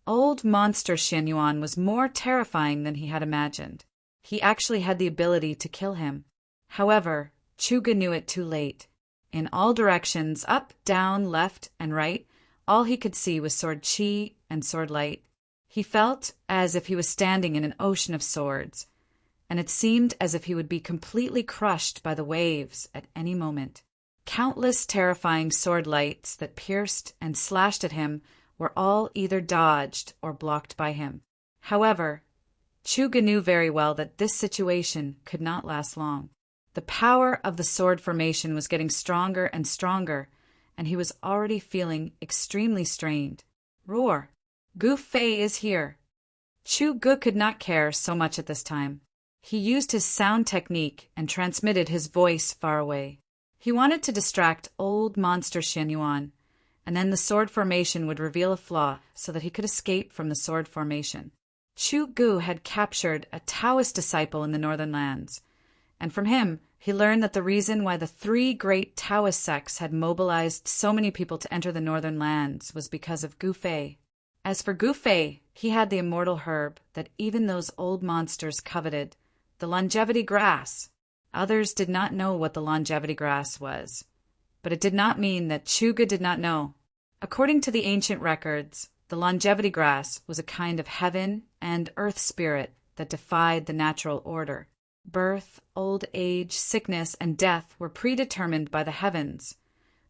Old monster Shen Yuan was more terrifying than he had imagined. He actually had the ability to kill him. However, Chu-gu knew it too late. In all directions, up, down, left, and right, all he could see was sword chi and sword light. He felt as if he was standing in an ocean of swords, and it seemed as if he would be completely crushed by the waves at any moment. Countless terrifying sword lights that pierced and slashed at him were all either dodged or blocked by him. However, Chu-gu knew very well that this situation could not last long. The power of the sword formation was getting stronger and stronger, and he was already feeling extremely strained. Roar! Gu Fei is here! Chu-gu could not care so much at this time. He used his sound technique and transmitted his voice far away. He wanted to distract old monster Shen Yuan, and then the sword formation would reveal a flaw so that he could escape from the sword formation. Chu-gu had captured a Taoist disciple in the northern lands, and from him he learned that the reason why the 3 great Taoist sects had mobilized so many people to enter the northern lands was because of Gu Fei. As for Gu Fei, he had the immortal herb that even those old monsters coveted, the longevity grass. Others did not know what the longevity grass was, but it did not mean that Chu-gu did not know. According to the ancient records, the longevity grass was a kind of heaven and earth spirit that defied the natural order. Birth, old age, sickness, and death were predetermined by the heavens,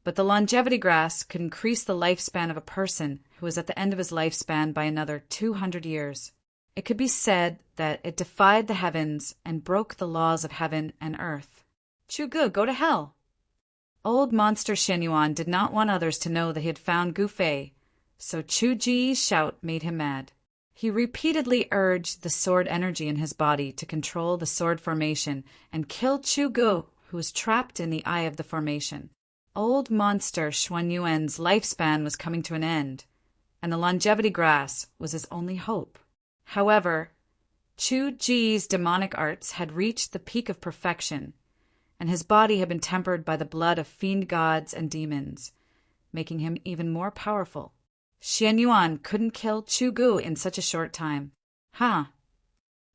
but the longevity grass could increase the lifespan of a person who was at the end of his lifespan by another 200 years. It could be said that it defied the heavens and broke the laws of heaven and earth. Chu-gu, go to hell! Old monster Xianyuan did not want others to know that he had found Gu Fei, so Chu Ji's shout made him mad. He repeatedly urged the sword energy in his body to control the sword formation and kill Chu Gu, who was trapped in the eye of the formation. Old monster Xuanyuan's lifespan was coming to an end, and the longevity grass was his only hope. However, Chu Ji's demonic arts had reached the peak of perfection, and his body had been tempered by the blood of fiend gods and demons, making him even more powerful. Xianyuan couldn't kill Chu Gu in such a short time. Huh?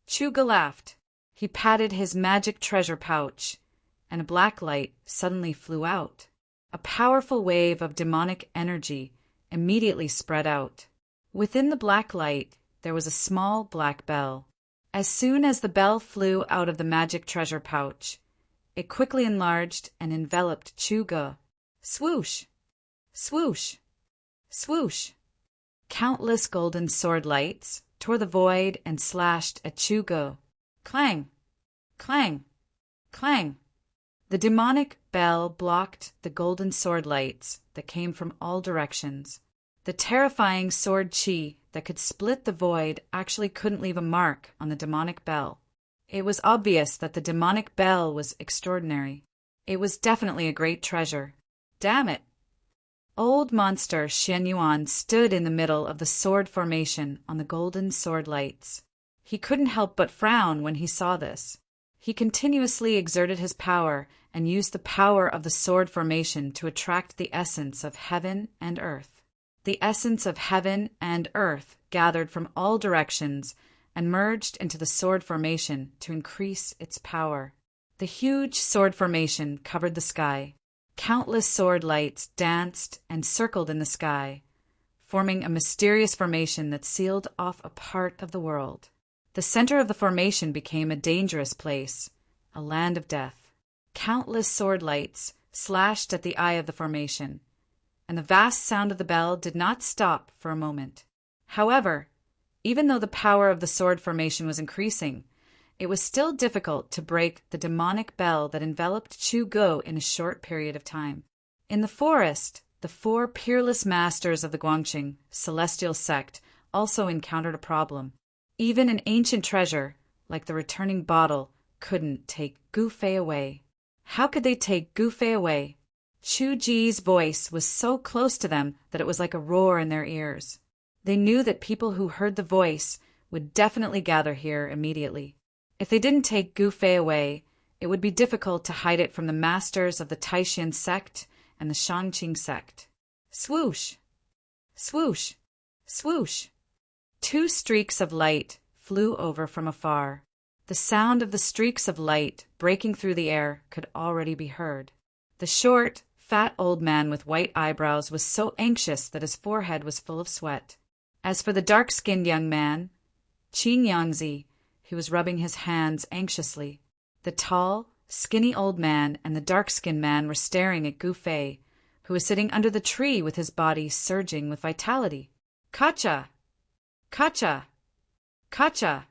Chu Gu laughed. He patted his magic treasure pouch, and a black light suddenly flew out. A powerful wave of demonic energy immediately spread out. Within the black light, there was a small black bell. As soon as the bell flew out of the magic treasure pouch, it quickly enlarged and enveloped Chu Gu. Swoosh! Swoosh! Swoosh! Countless golden sword lights tore the void and slashed at Chu Gu. Clang! Clang! Clang! The demonic bell blocked the golden sword lights that came from all directions. The terrifying sword chi that could split the void actually couldn't leave a mark on the demonic bell. It was obvious that the demonic bell was extraordinary. It was definitely a great treasure. Damn it! Old monster Xianyuan stood in the middle of the sword formation on the golden sword lights. He couldn't help but frown when he saw this. He continuously exerted his power and used the power of the sword formation to attract the essence of heaven and earth. The essence of heaven and earth gathered from all directions and merged into the sword formation to increase its power. The huge sword formation covered the sky. Countless sword lights danced and circled in the sky, forming a mysterious formation that sealed off a part of the world. The center of the formation became a dangerous place, a land of death. Countless sword lights slashed at the eye of the formation, and the vast sound of the bell did not stop for a moment. However, even though the power of the sword formation was increasing, it was still difficult to break the demonic bell that enveloped Chu Gu in a short period of time. In the forest, the 4 peerless masters of the Guangqing celestial sect also encountered a problem. Even an ancient treasure, like the returning bottle, couldn't take Gu Fei away. How could they take Gu Fei away? Chu Ji's voice was so close to them that it was like a roar in their ears. They knew that people who heard the voice would definitely gather here immediately. If they didn't take Gu Fei away, it would be difficult to hide it from the masters of the Taishan sect and the Shangqing sect. Swoosh! Swoosh! Swoosh! 2 streaks of light flew over from afar. The sound of the streaks of light breaking through the air could already be heard. The short, fat old man with white eyebrows was so anxious that his forehead was full of sweat. As for the dark-skinned young man, Qin Yangzi, he was rubbing his hands anxiously. The tall, skinny old man and the dark-skinned man were staring at Gu Fei, who was sitting under the tree with his body surging with vitality. Kacha! Kacha! Kacha!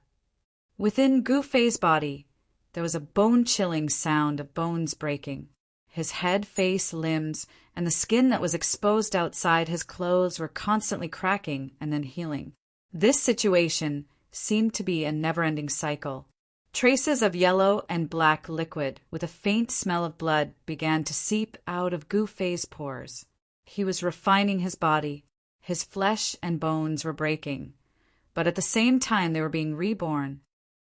Within Gu Fei's body, there was a bone-chilling sound of bones breaking. His head, face, limbs, and the skin that was exposed outside his clothes were constantly cracking and then healing. This situation seemed to be a never-ending cycle. Traces of yellow and black liquid with a faint smell of blood began to seep out of Gu Fei's pores. He was refining his body. His flesh and bones were breaking, but at the same time they were being reborn.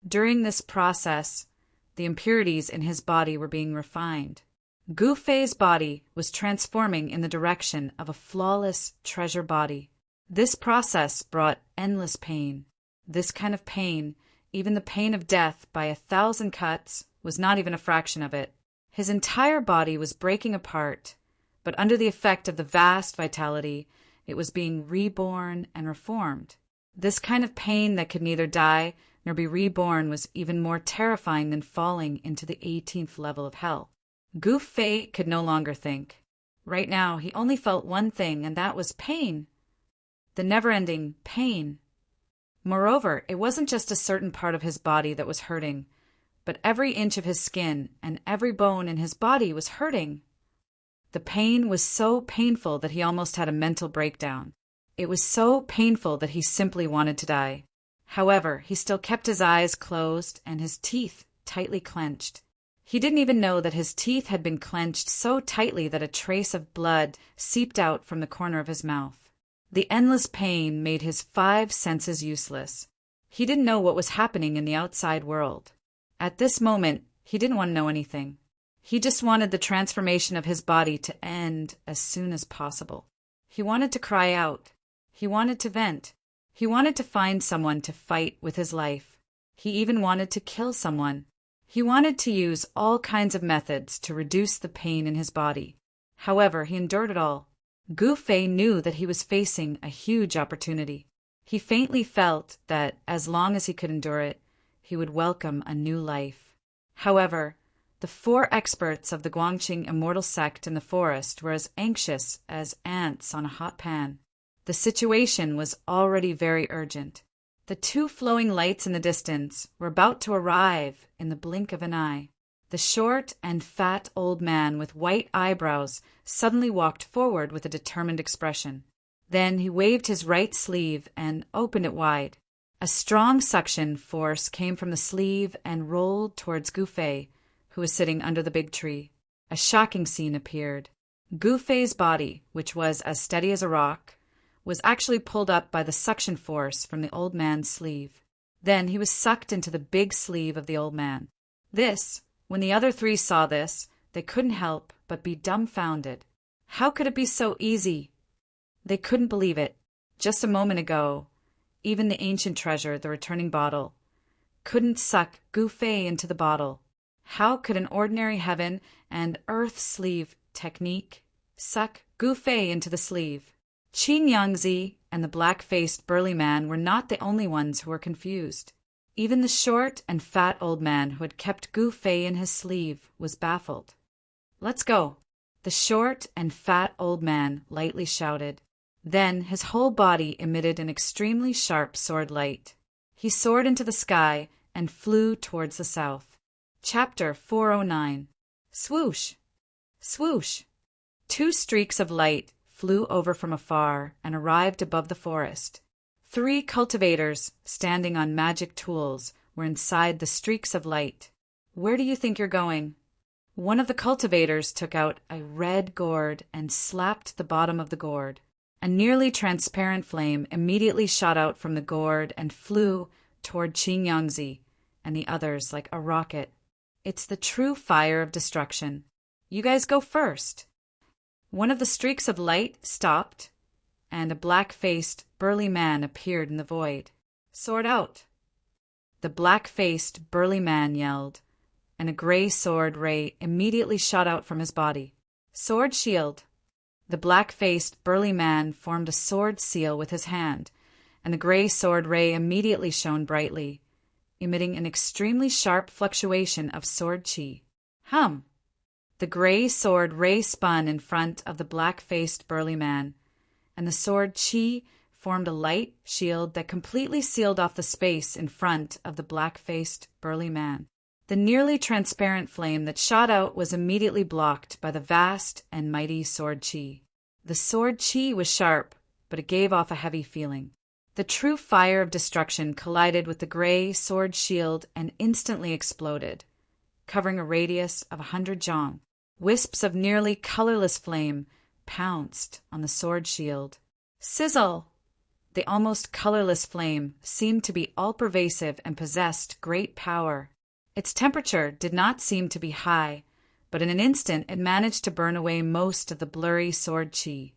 During this process, the impurities in his body were being refined. Gu Fei's body was transforming in the direction of a flawless treasure body. This process brought endless pain. This kind of pain, even the pain of death by 1,000 cuts, was not even a fraction of it. His entire body was breaking apart, but under the effect of the vast vitality, it was being reborn and reformed. This kind of pain that could neither die nor be reborn was even more terrifying than falling into the 18th level of hell. Gu Fei could no longer think. Right now, he only felt one thing, and that was pain. The never-ending pain. Moreover, it wasn't just a certain part of his body that was hurting, but every inch of his skin and every bone in his body was hurting. The pain was so painful that he almost had a mental breakdown. It was so painful that he simply wanted to die. However, he still kept his eyes closed and his teeth tightly clenched. He didn't even know that his teeth had been clenched so tightly that a trace of blood seeped out from the corner of his mouth. The endless pain made his 5 senses useless. He didn't know what was happening in the outside world. At this moment, he didn't want to know anything. He just wanted the transformation of his body to end as soon as possible. He wanted to cry out. He wanted to vent. He wanted to find someone to fight with his life. He even wanted to kill someone. He wanted to use all kinds of methods to reduce the pain in his body. However, he endured it all. Gu Fei knew that he was facing a huge opportunity. He faintly felt that, as long as he could endure it, he would welcome a new life. However, the 4 experts of the Guangqing immortal sect in the forest were as anxious as ants on a hot pan. The situation was already very urgent. The 2 flowing lights in the distance were about to arrive in the blink of an eye. The short and fat old man with white eyebrows suddenly walked forward with a determined expression. Then he waved his right sleeve and opened it wide. A strong suction force came from the sleeve and rolled towards Gu Fei, who was sitting under the big tree. A shocking scene appeared. Gu Fei's body, which was as steady as a rock, was actually pulled up by the suction force from the old man's sleeve. Then he was sucked into the big sleeve of the old man. When the other 3 saw this, they couldn't help but be dumbfounded. How could it be so easy? They couldn't believe it. Just a moment ago, even the ancient treasure, the returning bottle, couldn't suck Gu Fei into the bottle. How could an ordinary heaven and earth sleeve technique suck Gu Fei into the sleeve? Qin Yangzi and the black-faced burly man were not the only ones who were confused. Even the short and fat old man who had kept Gu Fei in his sleeve was baffled. "Let's go," the short and fat old man lightly shouted. Then his whole body emitted an extremely sharp sword light. He soared into the sky and flew towards the south. Chapter 409. Swoosh! Swoosh! 2 streaks of light flew over from afar and arrived above the forest. 3 cultivators, standing on magic tools, were inside the streaks of light. "Where do you think you're going?" One of the cultivators took out a red gourd and slapped the bottom of the gourd. A nearly transparent flame immediately shot out from the gourd and flew toward Qin Yangzi and the others like a rocket. "It's the true fire of destruction. You guys go first." One of the streaks of light stopped, and a black-faced, burly man appeared in the void. "Sword out!" The black-faced, burly man yelled, and a gray sword ray immediately shot out from his body. "Sword shield!" The black-faced, burly man formed a sword seal with his hand, and the gray sword ray immediately shone brightly, emitting an extremely sharp fluctuation of sword chi. Hum! The gray sword ray spun in front of the black-faced burly man, and the sword chi formed a light shield that completely sealed off the space in front of the black-faced burly man. The nearly transparent flame that shot out was immediately blocked by the vast and mighty sword chi. The sword chi was sharp, but it gave off a heavy feeling. The true fire of destruction collided with the gray sword shield and instantly exploded, covering a radius of 100 zhang. Wisps of nearly colorless flame pounced on the sword shield. Sizzle! The almost colorless flame seemed to be all-pervasive and possessed great power. Its temperature did not seem to be high, but in an instant it managed to burn away most of the blurry sword chi.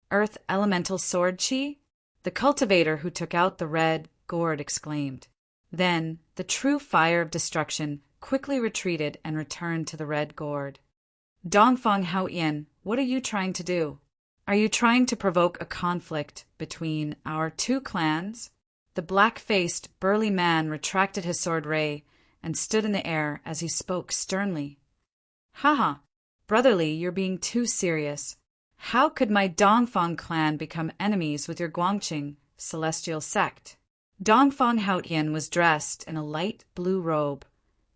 "Earth elemental sword chi?" The cultivator who took out the red gourd exclaimed. Then the true fire of destruction quickly retreated and returned to the red gourd. "Dongfang Haoyan, what are you trying to do? Are you trying to provoke a conflict between our 2 clans?" The black-faced, burly man retracted his sword ray and stood in the air as he spoke sternly. "Haha, brotherly, you're being too serious. How could my Dongfang clan become enemies with your Guangqing celestial sect?" Dongfang Haoyan was dressed in a light blue robe,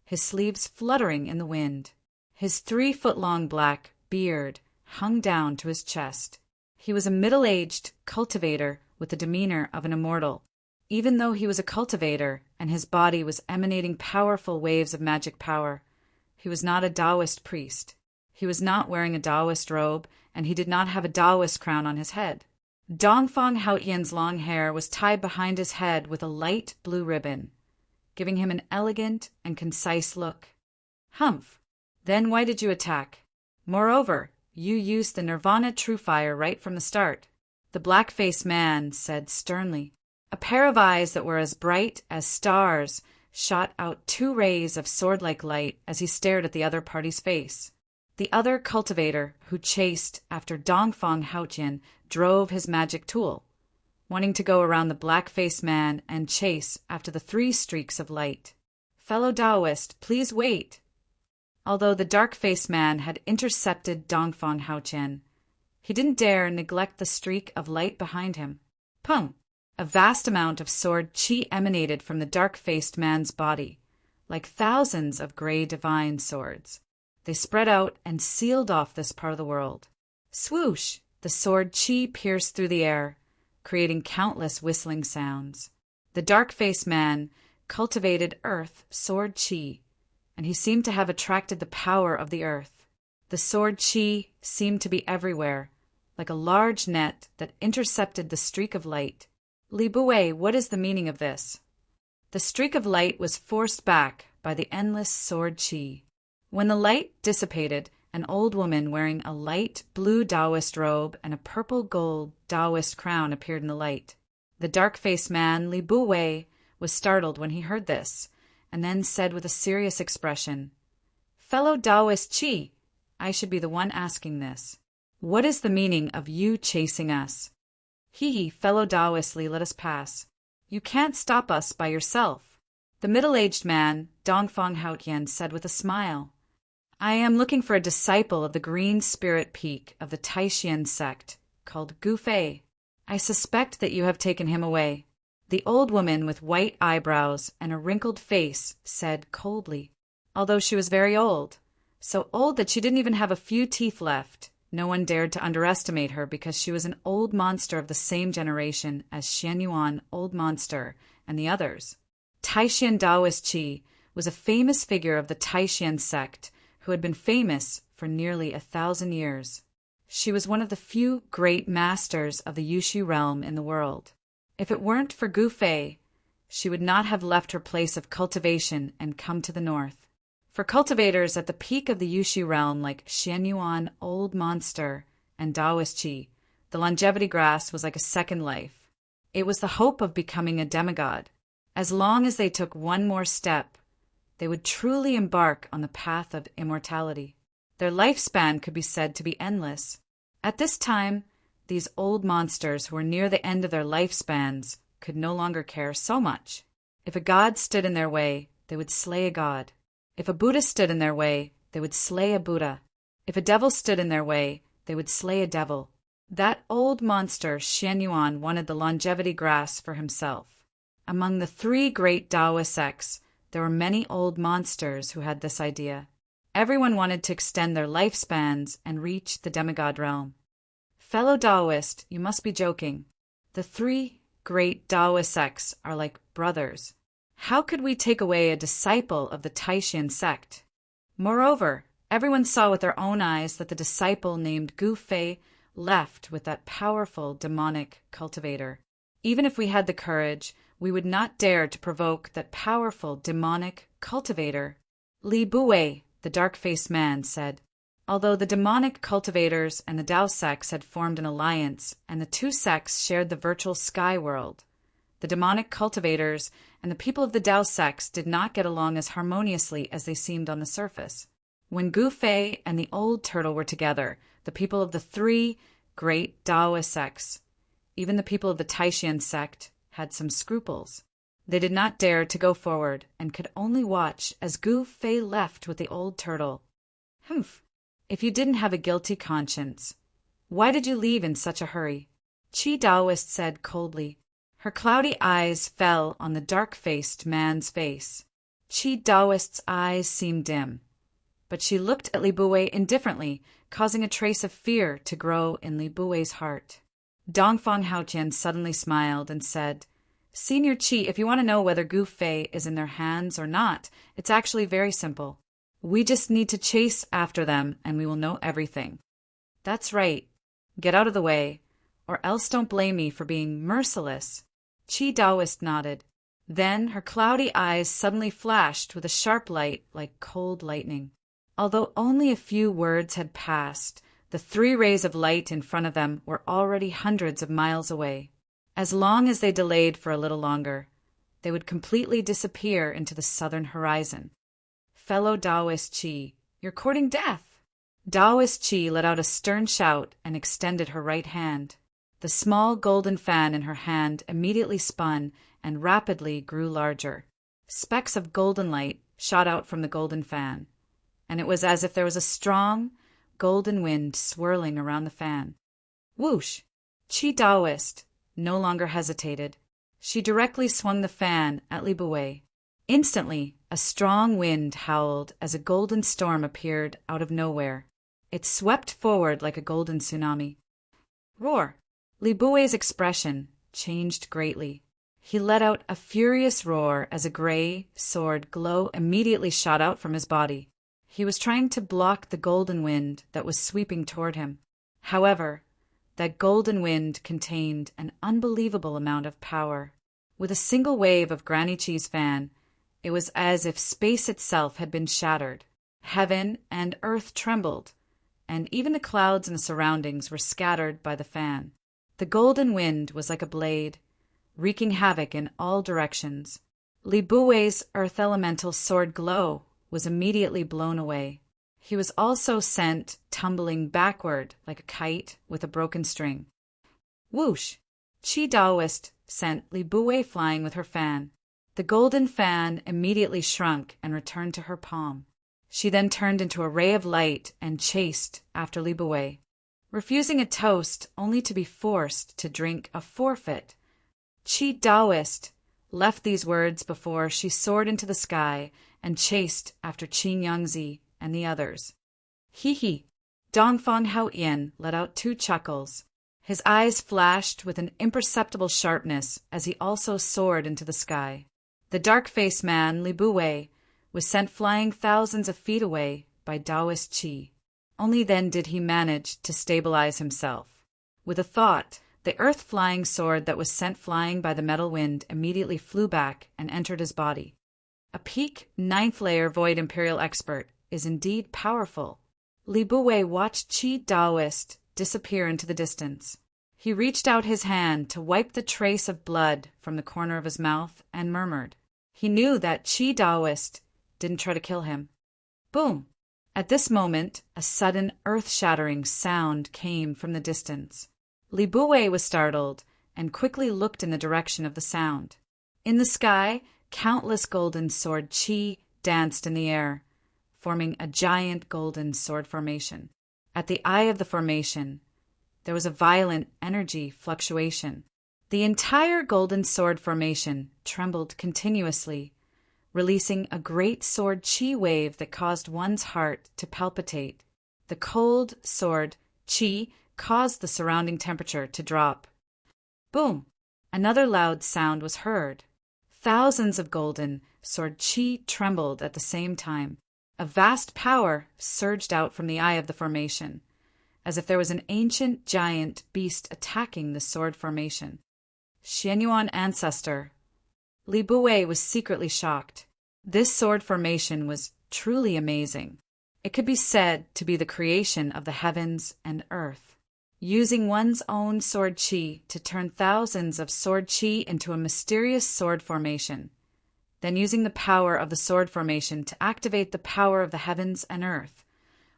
his sleeves fluttering in the wind. His 3-foot-long black beard hung down to his chest. He was a middle-aged cultivator with the demeanor of an immortal. Even though he was a cultivator and his body was emanating powerful waves of magic power, he was not a Taoist priest. He was not wearing a Taoist robe, and he did not have a Taoist crown on his head. Dongfang Haotian's long hair was tied behind his head with a light blue ribbon, giving him an elegant and concise look. Humph! Then why did you attack? Moreover, you used the Nirvana True Fire right from the start, the black-faced man said sternly. A pair of eyes that were as bright as stars shot out 2 rays of sword-like light as he stared at the other party's face. The other cultivator who chased after Dongfang Haotian drove his magic tool, wanting to go around the black-faced man and chase after the 3 streaks of light. Fellow Taoist, please wait. Although the dark-faced man had intercepted Dongfang Haotian, he didn't dare neglect the streak of light behind him. Pung! A vast amount of sword chi emanated from the dark-faced man's body, like thousands of gray divine swords. They spread out and sealed off this part of the world. Swoosh! The sword chi pierced through the air, creating countless whistling sounds. The dark-faced man cultivated earth sword chi, and he seemed to have attracted the power of the earth. The sword chi seemed to be everywhere, like a large net that intercepted the streak of light. Li Bue, what is the meaning of this? The streak of light was forced back by the endless sword chi. When the light dissipated, an old woman wearing a light blue Taoist robe and a purple gold Taoist crown appeared in the light. The dark-faced man, Li Bue, was startled when he heard this, and then said with a serious expression, Fellow Taoist Chi, I should be the one asking this. What is the meaning of you chasing us? Fellow Taoist Li, let us pass. You can't stop us by yourself. The middle-aged man, Dongfang Haotian, said with a smile, I am looking for a disciple of the Green Spirit Peak of the Taishan sect, called Gu Fei. I suspect that you have taken him away. The old woman with white eyebrows and a wrinkled face said coldly, although she was very old, so old that she didn't even have a few teeth left. No one dared to underestimate her because she was an old monster of the same generation as Xian Yuan, Old Monster, and the others. Taishan Taoist Chi was a famous figure of the Taishan sect who had been famous for nearly 1,000 years. She was one of the few great masters of the Yushu realm in the world. If it weren't for Gu Fei, she would not have left her place of cultivation and come to the north. For cultivators at the peak of the Yushu realm like Xian Yuan, Old Monster, and Taoist Chi, the longevity grass was like a second life. It was the hope of becoming a demigod. As long as they took one more step, they would truly embark on the path of immortality. Their lifespan could be said to be endless. At this time, these old monsters who were near the end of their lifespans could no longer care so much. If a god stood in their way, they would slay a god. If a Buddha stood in their way, they would slay a Buddha. If a devil stood in their way, they would slay a devil. That old monster, Xian Yuan, wanted the longevity grass for himself. Among the 3 great Taoist sects, there were many old monsters who had this idea. Everyone wanted to extend their lifespans and reach the demigod realm. Fellow Taoist, you must be joking. The 3 great Taoist sects are like brothers. How could we take away a disciple of the Taishan sect? Moreover, everyone saw with their own eyes that the disciple named Gu Fei left with that powerful demonic cultivator. Even if we had the courage, we would not dare to provoke that powerful demonic cultivator. Li Bue, the dark-faced man, said, although the demonic cultivators and the Tao sects had formed an alliance and the 2 sects shared the virtual sky world, the demonic cultivators and the people of the Tao sects did not get along as harmoniously as they seemed on the surface. When Gu Fei and the old turtle were together, the people of the 3 great Taoist sects, even the people of the Taishan sect, had some scruples. They did not dare to go forward and could only watch as Gu Fei left with the old turtle. Humph! If you didn't have a guilty conscience, why did you leave in such a hurry? Chi Taoist said coldly. Her cloudy eyes fell on the dark-faced man's face. Chi Taoist's eyes seemed dim, but she looked at Li Buwei indifferently, causing a trace of fear to grow in Li Buwei's heart. Dongfang Haotian suddenly smiled and said, "Senior Qi, if you want to know whether Gu Fei is in their hands or not, it's actually very simple. We just need to chase after them and we will know everything." "That's right. Get out of the way, or else don't blame me for being merciless." Qi Daoist nodded. Then her cloudy eyes suddenly flashed with a sharp light like cold lightning. Although only a few words had passed, the 3 rays of light in front of them were already hundreds of miles away. As long as they delayed for a little longer, they would completely disappear into the southern horizon. "Fellow Taoist Qi, you're courting death." Taoist Qi let out a stern shout and extended her right hand. The small golden fan in her hand immediately spun and rapidly grew larger. Specks of golden light shot out from the golden fan, and it was as if there was a strong, golden wind swirling around the fan. Whoosh! Qi Daoist no longer hesitated. She directly swung the fan at Li Buwei. Instantly, a strong wind howled as a golden storm appeared out of nowhere. It swept forward like a golden tsunami. Roar! Li Buwei's expression changed greatly. He let out a furious roar as a gray sword glow immediately shot out from his body. He was trying to block the golden wind that was sweeping toward him. However, that golden wind contained an unbelievable amount of power. With a single wave of Granny Qi's fan, it was as if space itself had been shattered. Heaven and earth trembled, and even the clouds in the surroundings were scattered by the fan. The golden wind was like a blade, wreaking havoc in all directions. Li Buwei's earth elemental sword glow was immediately blown away. He was also sent tumbling backward like a kite with a broken string. Whoosh! Qi Daoist sent Li Buwei flying with her fan. The golden fan immediately shrunk and returned to her palm. She then turned into a ray of light and chased after Li Buwei. Refusing a toast only to be forced to drink a forfeit, Qi Daoist left these words before she soared into the sky and chased after Qin Yangzi and the others. Hee hee! Dongfang Haotian let out 2 chuckles. His eyes flashed with an imperceptible sharpness as he also soared into the sky. The dark-faced man, Li Buwei, was sent flying thousands of feet away by Taoist Qi. Only then did he manage to stabilize himself. With a thought, the earth-flying sword that was sent flying by the metal wind immediately flew back and entered his body. A peak 9th layer Void Imperial expert is indeed powerful. Li Buwei watched Qi Daoist disappear into the distance. He reached out his hand to wipe the trace of blood from the corner of his mouth and murmured. He knew that Qi Daoist didn't try to kill him. Boom! At this moment, a sudden earth-shattering sound came from the distance. Li Buwei was startled and quickly looked in the direction of the sound. In the sky, countless golden sword Qi danced in the air, forming a giant golden sword formation. At the eye of the formation, there was a violent energy fluctuation. The entire golden sword formation trembled continuously, releasing a great sword Qi wave that caused one's heart to palpitate. The cold sword Qi caused the surrounding temperature to drop. Boom! Another loud sound was heard. Thousands of golden sword Qi trembled at the same time. A vast power surged out from the eye of the formation, as if there was an ancient giant beast attacking the sword formation. Xianyuan ancestor. Li Buwei was secretly shocked. This sword formation was truly amazing. It could be said to be the creation of the heavens and earth. Using one's own sword Qi to turn thousands of sword Qi into a mysterious sword formation, then using the power of the sword formation to activate the power of the heavens and earth,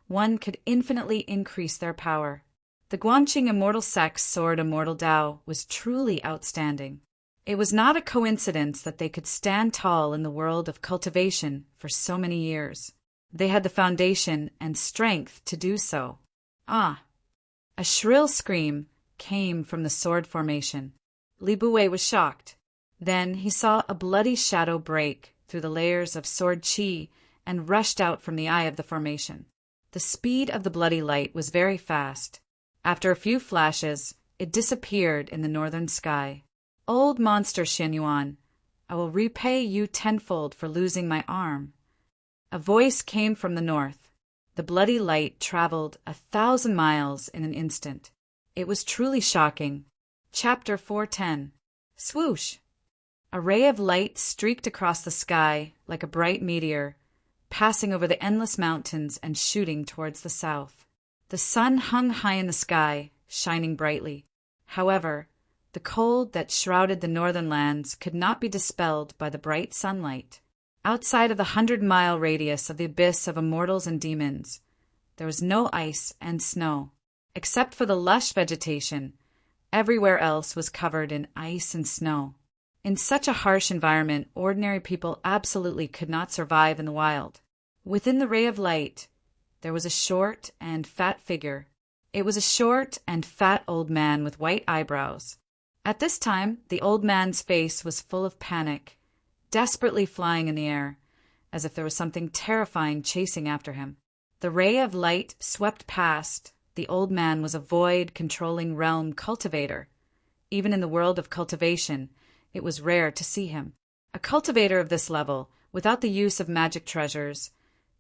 one could infinitely increase their power. The Guanqing Immortal Sect's Sword Immortal Tao was truly outstanding. It was not a coincidence that they could stand tall in the world of cultivation for so many years. They had the foundation and strength to do so. Ah! A shrill scream came from the sword formation. Li Buwei was shocked. Then he saw a bloody shadow break through the layers of sword Qi and rushed out from the eye of the formation. The speed of the bloody light was very fast. After a few flashes, it disappeared in the northern sky. "Old monster Xianyuan, I will repay you tenfold for losing my arm." A voice came from the north. The bloody light traveled 1,000 miles in an instant. It was truly shocking. Chapter 410. Swoosh! A ray of light streaked across the sky like a bright meteor, passing over the endless mountains and shooting towards the south. The sun hung high in the sky, shining brightly. However, the cold that shrouded the northern lands could not be dispelled by the bright sunlight. Outside of the 100-mile radius of the abyss of immortals and demons, there was no ice and snow. Except for the lush vegetation, everywhere else was covered in ice and snow. In such a harsh environment, ordinary people absolutely could not survive in the wild. Within the ray of light, there was a short and fat figure. It was a short and fat old man with white eyebrows. At this time, the old man's face was full of panic, desperately flying in the air, as if there was something terrifying chasing after him. The ray of light swept past. The old man was a void-controlling realm cultivator. Even in the world of cultivation, it was rare to see him. A cultivator of this level, without the use of magic treasures,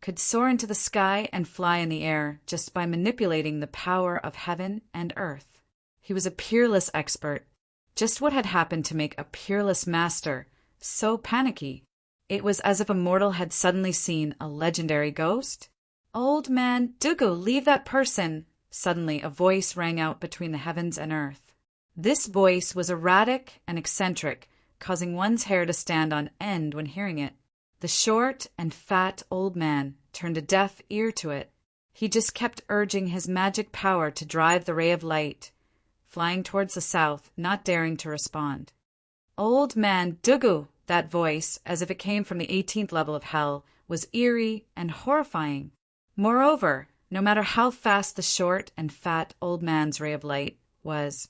could soar into the sky and fly in the air just by manipulating the power of heaven and earth. He was a peerless expert. Just what had happened to make a peerless master so panicky? It was as if a mortal had suddenly seen a legendary ghost. "Old man Dugu, leave that person!" Suddenly a voice rang out between the heavens and earth. This voice was erratic and eccentric, causing one's hair to stand on end when hearing it. The short and fat old man turned a deaf ear to it. He just kept urging his magic power to drive the ray of light, flying towards the south, not daring to respond. "Old man Dugu!" That voice, as if it came from the 18th level of hell, was eerie and horrifying. Moreover, no matter how fast the short and fat old man's ray of light was,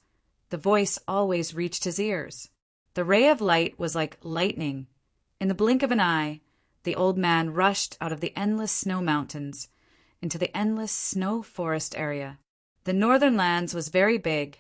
the voice always reached his ears. The ray of light was like lightning. In the blink of an eye, the old man rushed out of the endless snow mountains into the endless snow forest area. The northern lands was very big,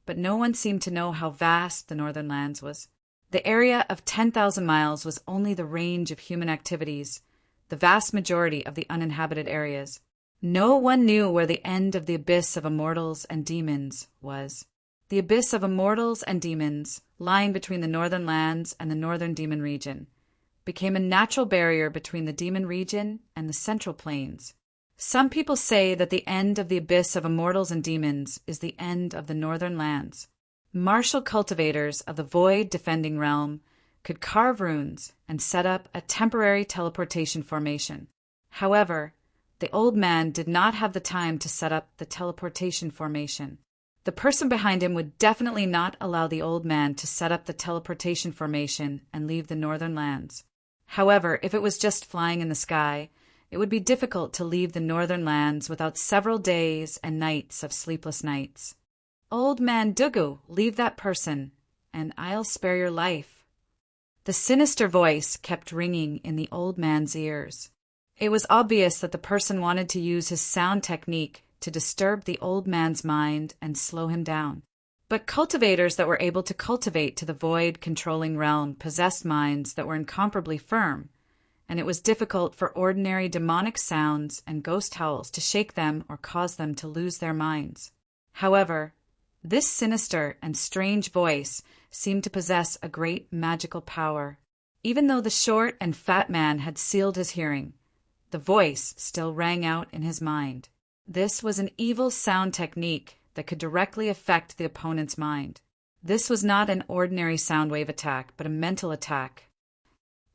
but no one seemed to know how vast the northern lands was. The area of 10,000 miles was only the range of human activities, the vast majority of the uninhabited areas. No one knew where the end of the abyss of immortals and demons was. The abyss of immortals and demons, lying between the northern lands and the northern demon region, became a natural barrier between the demon region and the central plains. Some people say that the end of the abyss of immortals and demons is the end of the northern lands. Martial cultivators of the void-defending realm could carve runes and set up a temporary teleportation formation. However, the old man did not have the time to set up the teleportation formation. The person behind him would definitely not allow the old man to set up the teleportation formation and leave the northern lands. However, if it was just flying in the sky, it would be difficult to leave the northern lands without several days and nights of sleepless nights. "Old man Dugu, leave that person, and I'll spare your life." The sinister voice kept ringing in the old man's ears. It was obvious that the person wanted to use his sound technique to disturb the old man's mind and slow him down. But cultivators that were able to cultivate to the void-controlling realm possessed minds that were incomparably firm, and it was difficult for ordinary demonic sounds and ghost howls to shake them or cause them to lose their minds. However, this sinister and strange voice seemed to possess a great magical power. Even though the short and fat man had sealed his hearing, the voice still rang out in his mind. This was an evil sound technique that could directly affect the opponent's mind. This was not an ordinary sound wave attack, but a mental attack.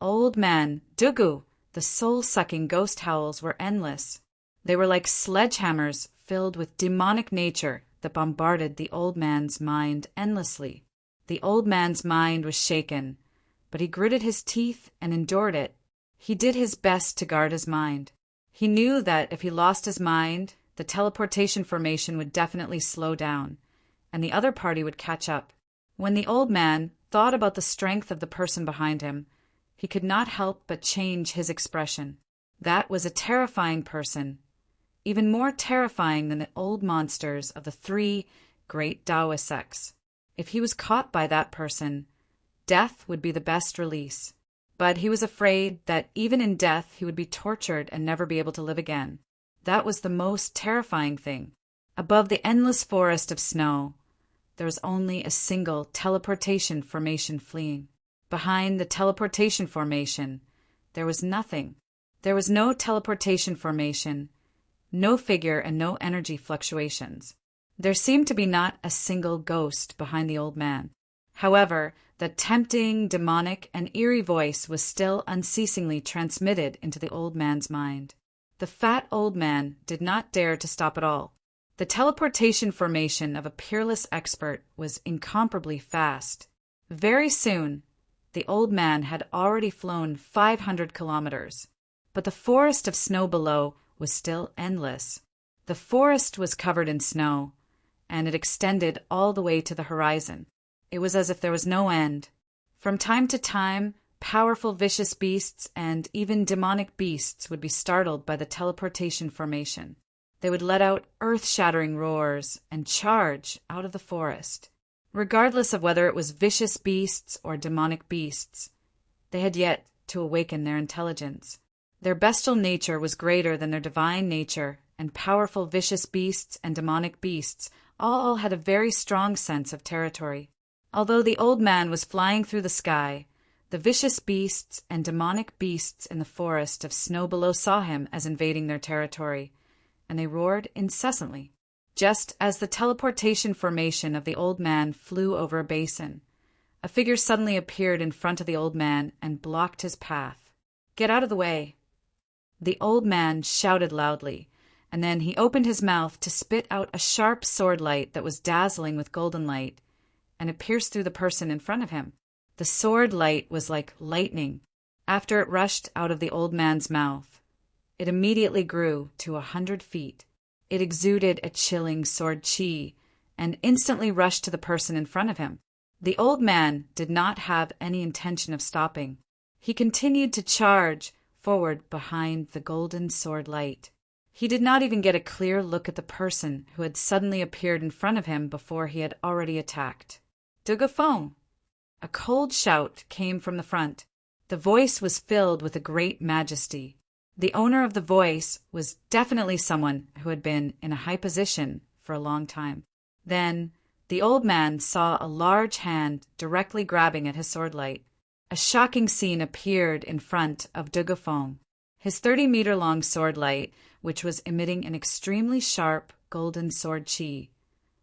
"Old man Dugu!" The soul-sucking ghost howls were endless. They were like sledgehammers filled with demonic nature that bombarded the old man's mind endlessly. The old man's mind was shaken, but he gritted his teeth and endured it. He did his best to guard his mind. He knew that if he lost his mind, the teleportation formation would definitely slow down, and the other party would catch up. When the old man thought about the strength of the person behind him, he could not help but change his expression. That was a terrifying person, even more terrifying than the old monsters of the three great Taoist sects. If he was caught by that person, death would be the best release. But he was afraid that even in death he would be tortured and never be able to live again. That was the most terrifying thing. Above the endless forest of snow, there was only a single teleportation formation fleeing. Behind the teleportation formation, there was nothing. There was no teleportation formation, no figure, and no energy fluctuations. There seemed to be not a single ghost behind the old man. However, the tempting, demonic, and eerie voice was still unceasingly transmitted into the old man's mind. The fat old man did not dare to stop at all. The teleportation formation of a peerless expert was incomparably fast. Very soon, the old man had already flown 500 kilometers. But the forest of snow below was still endless. The forest was covered in snow, and it extended all the way to the horizon. It was as if there was no end. From time to time, powerful vicious beasts and even demonic beasts would be startled by the teleportation formation. They would let out earth-shattering roars and charge out of the forest. Regardless of whether it was vicious beasts or demonic beasts, they had yet to awaken their intelligence. Their bestial nature was greater than their divine nature, and powerful vicious beasts and demonic beasts all had a very strong sense of territory. Although the old man was flying through the sky, the vicious beasts and demonic beasts in the forest of snow below saw him as invading their territory, and they roared incessantly. Just as the teleportation formation of the old man flew over a basin, a figure suddenly appeared in front of the old man and blocked his path. "Get out of the way!" The old man shouted loudly, and then he opened his mouth to spit out a sharp sword light that was dazzling with golden light, and it pierced through the person in front of him. The sword light was like lightning. After it rushed out of the old man's mouth, it immediately grew to 100 feet. It exuded a chilling sword chi, and instantly rushed to the person in front of him. The old man did not have any intention of stopping. He continued to charge forward behind the golden sword light. He did not even get a clear look at the person who had suddenly appeared in front of him before he had already attacked. "Dugafong!" A cold shout came from the front. The voice was filled with a great majesty. The owner of the voice was definitely someone who had been in a high position for a long time. Then the old man saw a large hand directly grabbing at his sword light. A shocking scene appeared in front of Dugafong. His 30-meter-long sword light, which was emitting an extremely sharp golden sword chi,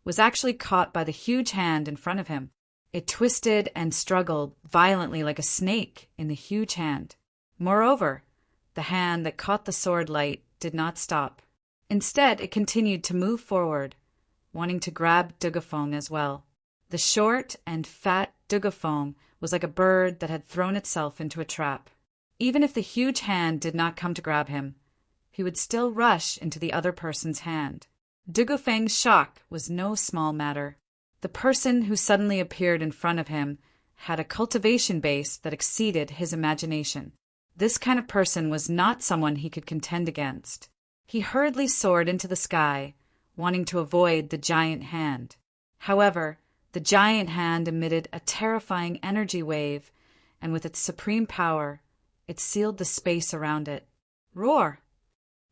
was actually caught by the huge hand in front of him. It twisted and struggled violently like a snake in the huge hand. Moreover, the hand that caught the sword light did not stop. Instead, it continued to move forward, wanting to grab Dugafong as well. The short and fat Dugafong was like a bird that had thrown itself into a trap. Even if the huge hand did not come to grab him, he would still rush into the other person's hand. Dugafeng's shock was no small matter. The person who suddenly appeared in front of him had a cultivation base that exceeded his imagination. This kind of person was not someone he could contend against. He hurriedly soared into the sky, wanting to avoid the giant hand. However, the giant hand emitted a terrifying energy wave, and with its supreme power, it sealed the space around it. Roar!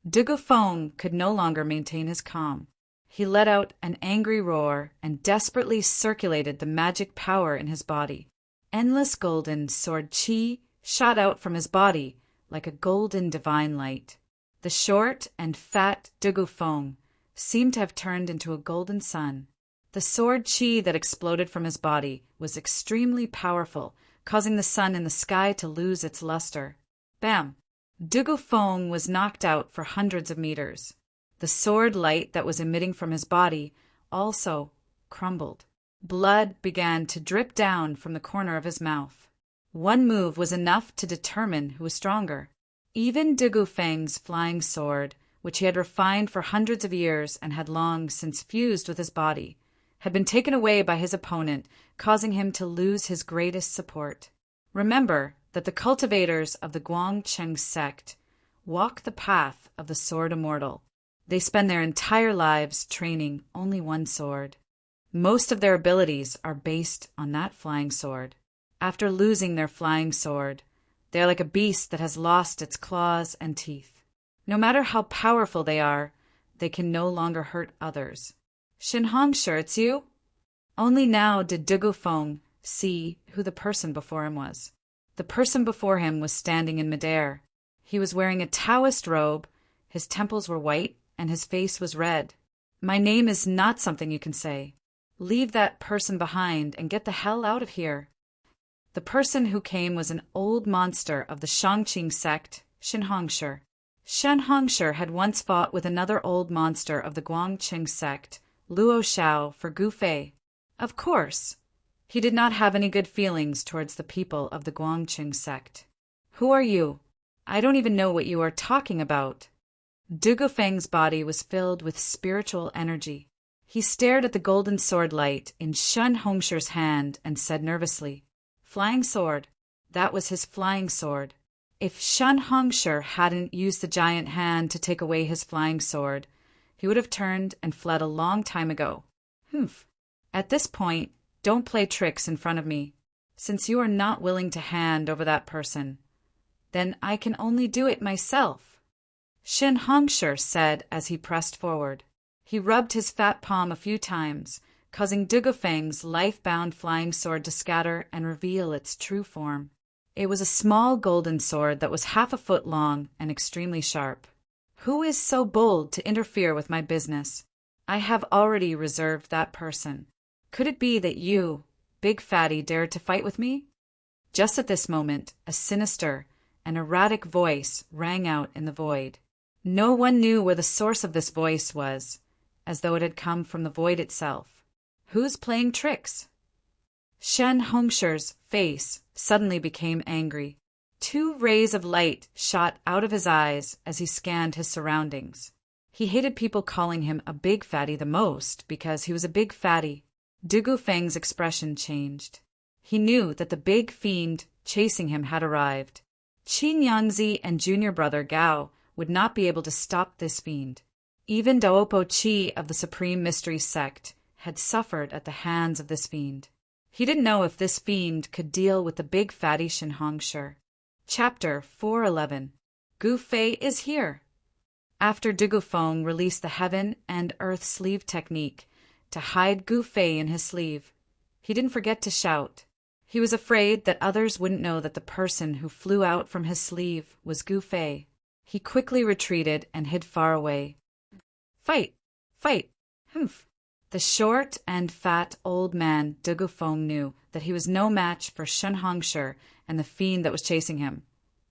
Dugafong could no longer maintain his calm. He let out an angry roar and desperately circulated the magic power in his body. Endless golden sword chi shot out from his body like a golden divine light. The short and fat Dugafong seemed to have turned into a golden sun. The sword chi that exploded from his body was extremely powerful, causing the sun in the sky to lose its luster. Bam! Dugafong was knocked out for hundreds of meters. The sword light that was emitting from his body also crumbled. Blood began to drip down from the corner of his mouth. One move was enough to determine who was stronger. Even Dugafeng's flying sword, which he had refined for hundreds of years and had long since fused with his body, had been taken away by his opponent, causing him to lose his greatest support. Remember that the cultivators of the Guangcheng sect walk the path of the sword immortal. They spend their entire lives training only one sword. Most of their abilities are based on that flying sword. After losing their flying sword, they are like a beast that has lost its claws and teeth. No matter how powerful they are, they can no longer hurt others. Shinhongsher, it's you? Only now did Dugufeng see who the person before him was. The person before him was standing in midair. He was wearing a Taoist robe, his temples were white, and his face was red. My name is not something you can say. Leave that person behind and get the hell out of here. The person who came was an old monster of the Shangqing sect, Shinhongsher. Shinhongsher had once fought with another old monster of the Guangqing sect, Luo Shao, for Gu Fei. Of course, he did not have any good feelings towards the people of the Guangqing sect. Who are you? I don't even know what you are talking about. Dugufeng's body was filled with spiritual energy. He stared at the golden sword light in Shinhongsher's hand and said nervously, "Flying sword." That was his flying sword. If Shinhongsher hadn't used the giant hand to take away his flying sword, he would have turned and fled a long time ago. Humph. At this point, don't play tricks in front of me. Since you are not willing to hand over that person, then I can only do it myself, Shinhongsher said as he pressed forward. He rubbed his fat palm a few times, causing Dugufeng's life-bound flying sword to scatter and reveal its true form. It was a small golden sword that was 1/2 a foot long and extremely sharp. Who is so bold to interfere with my business? I have already reserved that person. Could it be that you, big fatty, dared to fight with me? Just at this moment, a sinister and erratic voice rang out in the void. No one knew where the source of this voice was, as though it had come from the void itself. Who's playing tricks? Shinhongsher's face suddenly became angry. 2 rays of light shot out of his eyes as he scanned his surroundings. He hated people calling him a big fatty the most because he was a big fatty. Dugufeng's expression changed. He knew that the big fiend chasing him had arrived. Qin Yanzi and junior brother Gao would not be able to stop this fiend. Even Daopo Chi of the Supreme Mystery Sect had suffered at the hands of this fiend. He didn't know if this fiend could deal with the big fatty Shinhongsher. Chapter 411. Gu Fei is here. After Dugufeng released the heaven and earth sleeve technique to hide Gu Fei in his sleeve, he didn't forget to shout. He was afraid that others wouldn't know that the person who flew out from his sleeve was Gu Fei. He quickly retreated and hid far away. Fight! Fight! Humph! The short and fat old man Dugufeng knew that he was no match for Shinhongsher and the fiend that was chasing him,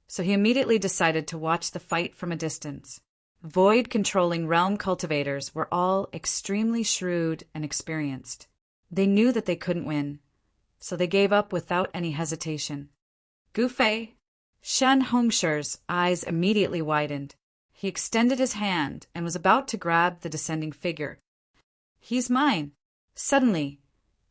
so he immediately decided to watch the fight from a distance. Void-controlling realm cultivators were all extremely shrewd and experienced. They knew that they couldn't win, so they gave up without any hesitation. Gu Fei! Shinhongsher's eyes immediately widened. He extended his hand and was about to grab the descending figure. He's mine. Suddenly,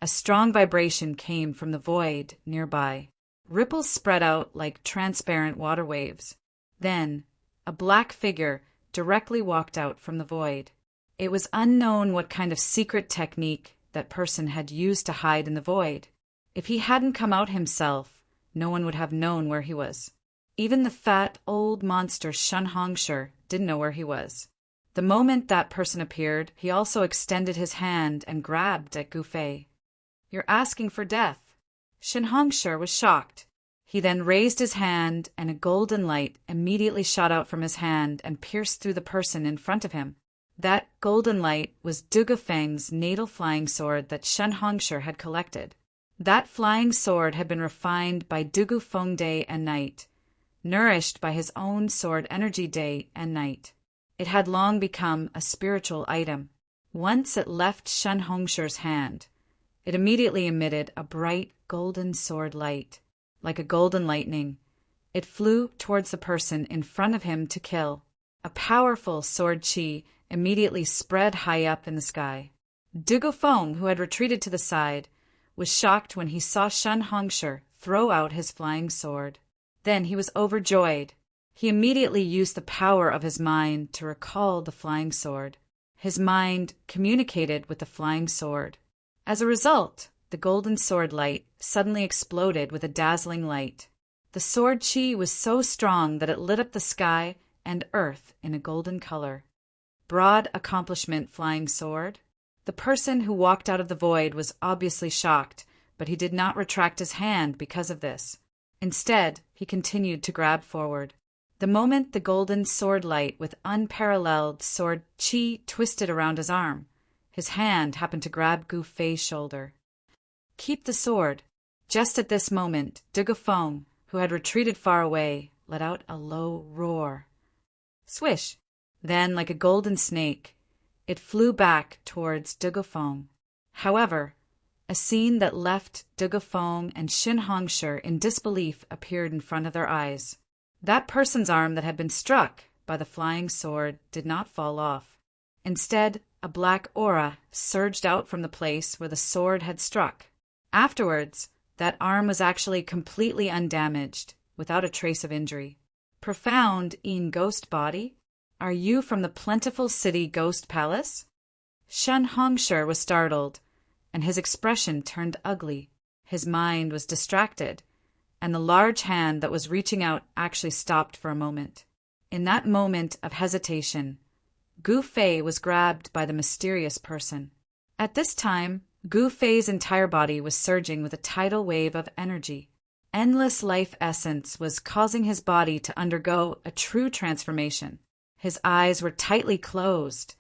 a strong vibration came from the void nearby. Ripples spread out like transparent water waves. Then, a black figure directly walked out from the void. It was unknown what kind of secret technique that person had used to hide in the void. If he hadn't come out himself, no one would have known where he was. Even the fat old monster Shinhongsher didn't know where he was. The moment that person appeared, he also extended his hand and grabbed at Gu Fei. You're asking for death. Shinhongsher was shocked. He then raised his hand, and a golden light immediately shot out from his hand and pierced through the person in front of him. That golden light was Dugufeng's natal flying sword that Shinhongsher had collected. That flying sword had been refined by Dugufeng day and night, nourished by his own sword energy day and night. It had long become a spiritual item. Once it left Shinhongsher's hand, it immediately emitted a bright golden sword light. Like a golden lightning, it flew towards the person in front of him to kill. A powerful sword chi immediately spread high up in the sky. Dugufeng, who had retreated to the side, was shocked when he saw Shinhongsher throw out his flying sword. Then he was overjoyed. He immediately used the power of his mind to recall the flying sword. His mind communicated with the flying sword. As a result, the golden sword light suddenly exploded with a dazzling light. The sword chi was so strong that it lit up the sky and earth in a golden color. Broad accomplishment, flying sword. The person who walked out of the void was obviously shocked, but he did not retract his hand because of this. Instead, he continued to grab forward. The moment the golden sword light with unparalleled sword chi twisted around his arm, his hand happened to grab Gu Fei's shoulder. Keep the sword. Just at this moment, De Gufeng, who had retreated far away, let out a low roar. Swish! Then, like a golden snake, it flew back towards De Gufeng. However, a scene that left De Gufeng and Xin Hongshi in disbelief appeared in front of their eyes. That person's arm that had been struck by the flying sword did not fall off. Instead, a black aura surged out from the place where the sword had struck. Afterwards, that arm was actually completely undamaged, without a trace of injury. Profound in ghost body? Are you from the plentiful city ghost palace? Shen Hongshi was startled, and his expression turned ugly. His mind was distracted, and the large hand that was reaching out actually stopped for a moment. In that moment of hesitation, Gu Fei was grabbed by the mysterious person. At this time, Gu Fei's entire body was surging with a tidal wave of energy. Endless life essence was causing his body to undergo a true transformation. His eyes were tightly closed,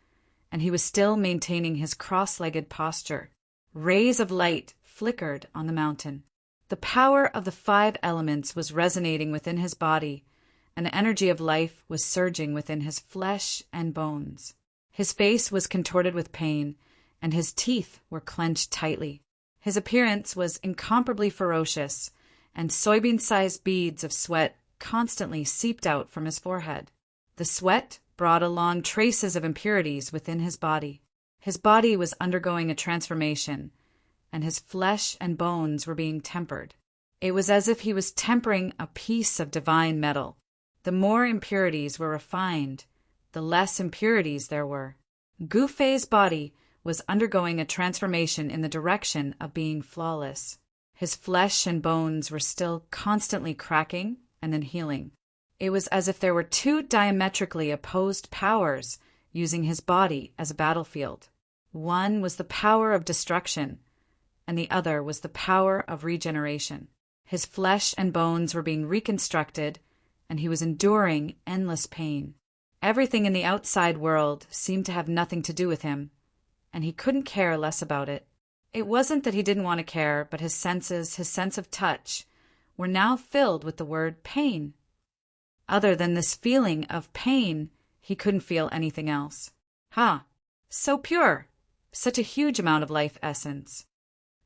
and he was still maintaining his cross-legged posture. Rays of light flickered on the mountain. The power of the 5 elements was resonating within his body, and the energy of life was surging within his flesh and bones. His face was contorted with pain, and his teeth were clenched tightly. His appearance was incomparably ferocious, and soybean-sized beads of sweat constantly seeped out from his forehead. The sweat brought along traces of impurities within his body. His body was undergoing a transformation, and his flesh and bones were being tempered. It was as if he was tempering a piece of divine metal. The more impurities were refined, the less impurities there were. Gu Fei's body was undergoing a transformation in the direction of being flawless. His flesh and bones were still constantly cracking and then healing. It was as if there were 2 diametrically opposed powers using his body as a battlefield. One was the power of destruction, and the other was the power of regeneration. His flesh and bones were being reconstructed, and he was enduring endless pain. Everything in the outside world seemed to have nothing to do with him, and he couldn't care less about it. It wasn't that he didn't want to care, but his senses, his sense of touch, were now filled with the word pain. Other than this feeling of pain, he couldn't feel anything else. So pure, such a huge amount of life essence.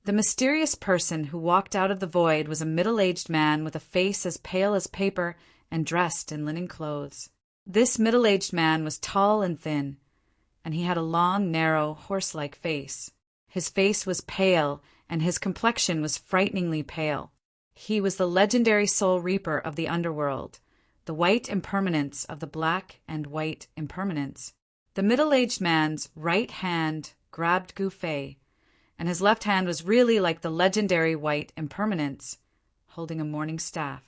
The mysterious person who walked out of the void was a middle-aged man with a face as pale as paper and dressed in linen clothes. This middle-aged man was tall and thin, and he had a long, narrow, horse-like face. His face was pale, and his complexion was frighteningly pale. He was the legendary soul reaper of the underworld, the white impermanence of the black and white impermanence. The middle-aged man's right hand grabbed Gu Fei, and his left hand was really like the legendary white impermanence, holding a morning staff.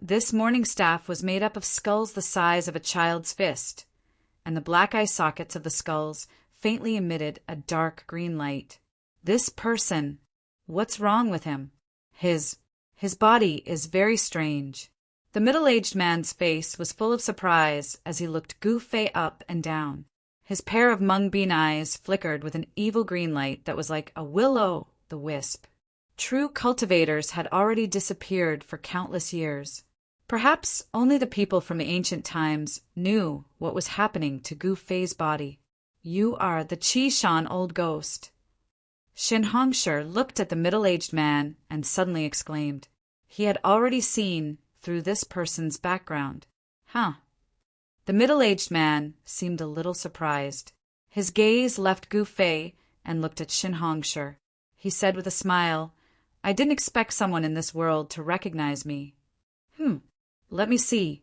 This morning staff was made up of skulls the size of a child's fist, and the black eye sockets of the skulls faintly emitted a dark green light. This person, what's wrong with him? His body is very strange. The middle-aged man's face was full of surprise as he looked Gu Fei up and down. His pair of mung bean eyes flickered with an evil green light that was like a will-o'-the-wisp. True cultivators had already disappeared for countless years. Perhaps only the people from the ancient times knew what was happening to Gu Fei's body. You are the Qi-Shan old ghost. Xin Hongshi looked at the middle-aged man and suddenly exclaimed. He had already seen through this person's background. The middle-aged man seemed a little surprised. His gaze left Gu Fei and looked at Xin Hongshi. He said with a smile, I didn't expect someone in this world to recognize me. Let me see.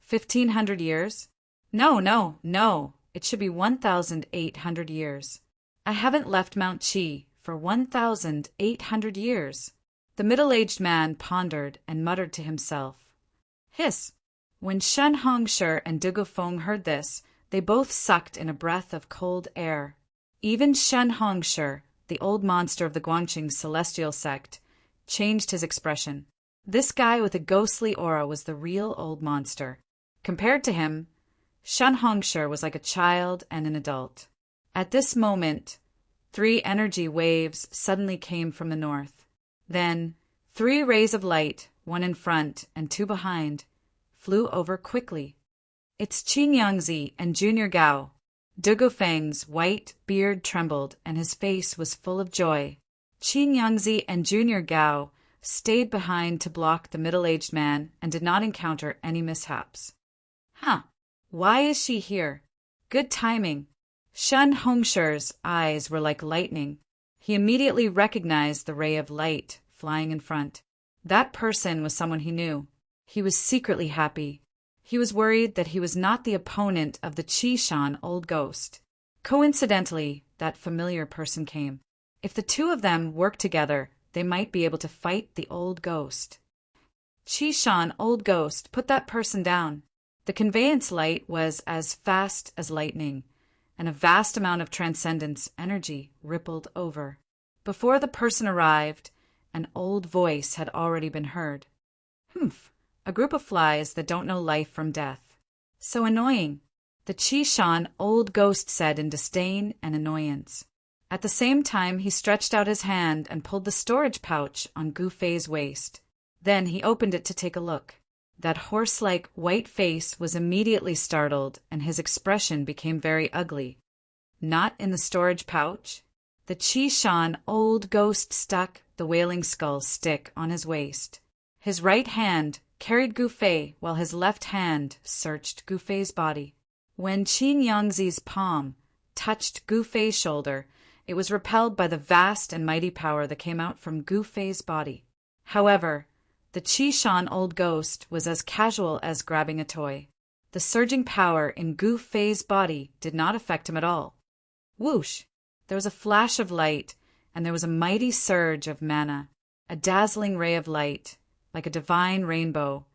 1,500 years? No, no, no. It should be 1,800 years. I haven't left Mount Qi for 1,800 years. The middle-aged man pondered and muttered to himself. Hiss! When Shen Hongshi and Dugu Feng heard this, they both sucked in a breath of cold air. Even Shen Hongshi, the old monster of the Guangqing celestial sect, changed his expression. This guy with a ghostly aura was the real old monster. Compared to him, Shen Hongshi was like a child and an adult. At this moment, 3 energy waves suddenly came from the north. Then, 3 rays of light, 1 in front and 2 behind, flew over quickly. It's Qin Yangzi and Junior Gao. Dugu Feng's white beard trembled and his face was full of joy. Qin Yangzi and Junior Gao stayed behind to block the middle-aged man and did not encounter any mishaps. Why is she here? Good timing. Shen Hongshi's eyes were like lightning. He immediately recognized the ray of light flying in front. That person was someone he knew. He was secretly happy. He was worried that he was not the opponent of the Qishan old ghost. Coincidentally, that familiar person came. If the two of them worked together, they might be able to fight the old ghost. Qishan old ghost, put that person down. The conveyance light was as fast as lightning, and a vast amount of transcendence energy rippled over. Before the person arrived, an old voice had already been heard. Humph, a group of flies that don't know life from death. So annoying, the Qishan old ghost said in disdain and annoyance. At the same time, he stretched out his hand and pulled the storage pouch on Gu Fei's waist. Then he opened it to take a look. That horse-like white face was immediately startled, and his expression became very ugly. Not in the storage pouch. The Qishan old ghost stuck the wailing skull stick on his waist. His right hand carried Gu Fei, while his left hand searched Gu Fei's body. When Qin Yangzi's palm touched Gu Fei's shoulder, it was repelled by the vast and mighty power that came out from Gu Fei's body. However, the Qishan old ghost was as casual as grabbing a toy. The surging power in Gu Fei's body did not affect him at all. Whoosh! There was a flash of light, and there was a mighty surge of mana. A dazzling ray of light, like a divine rainbow,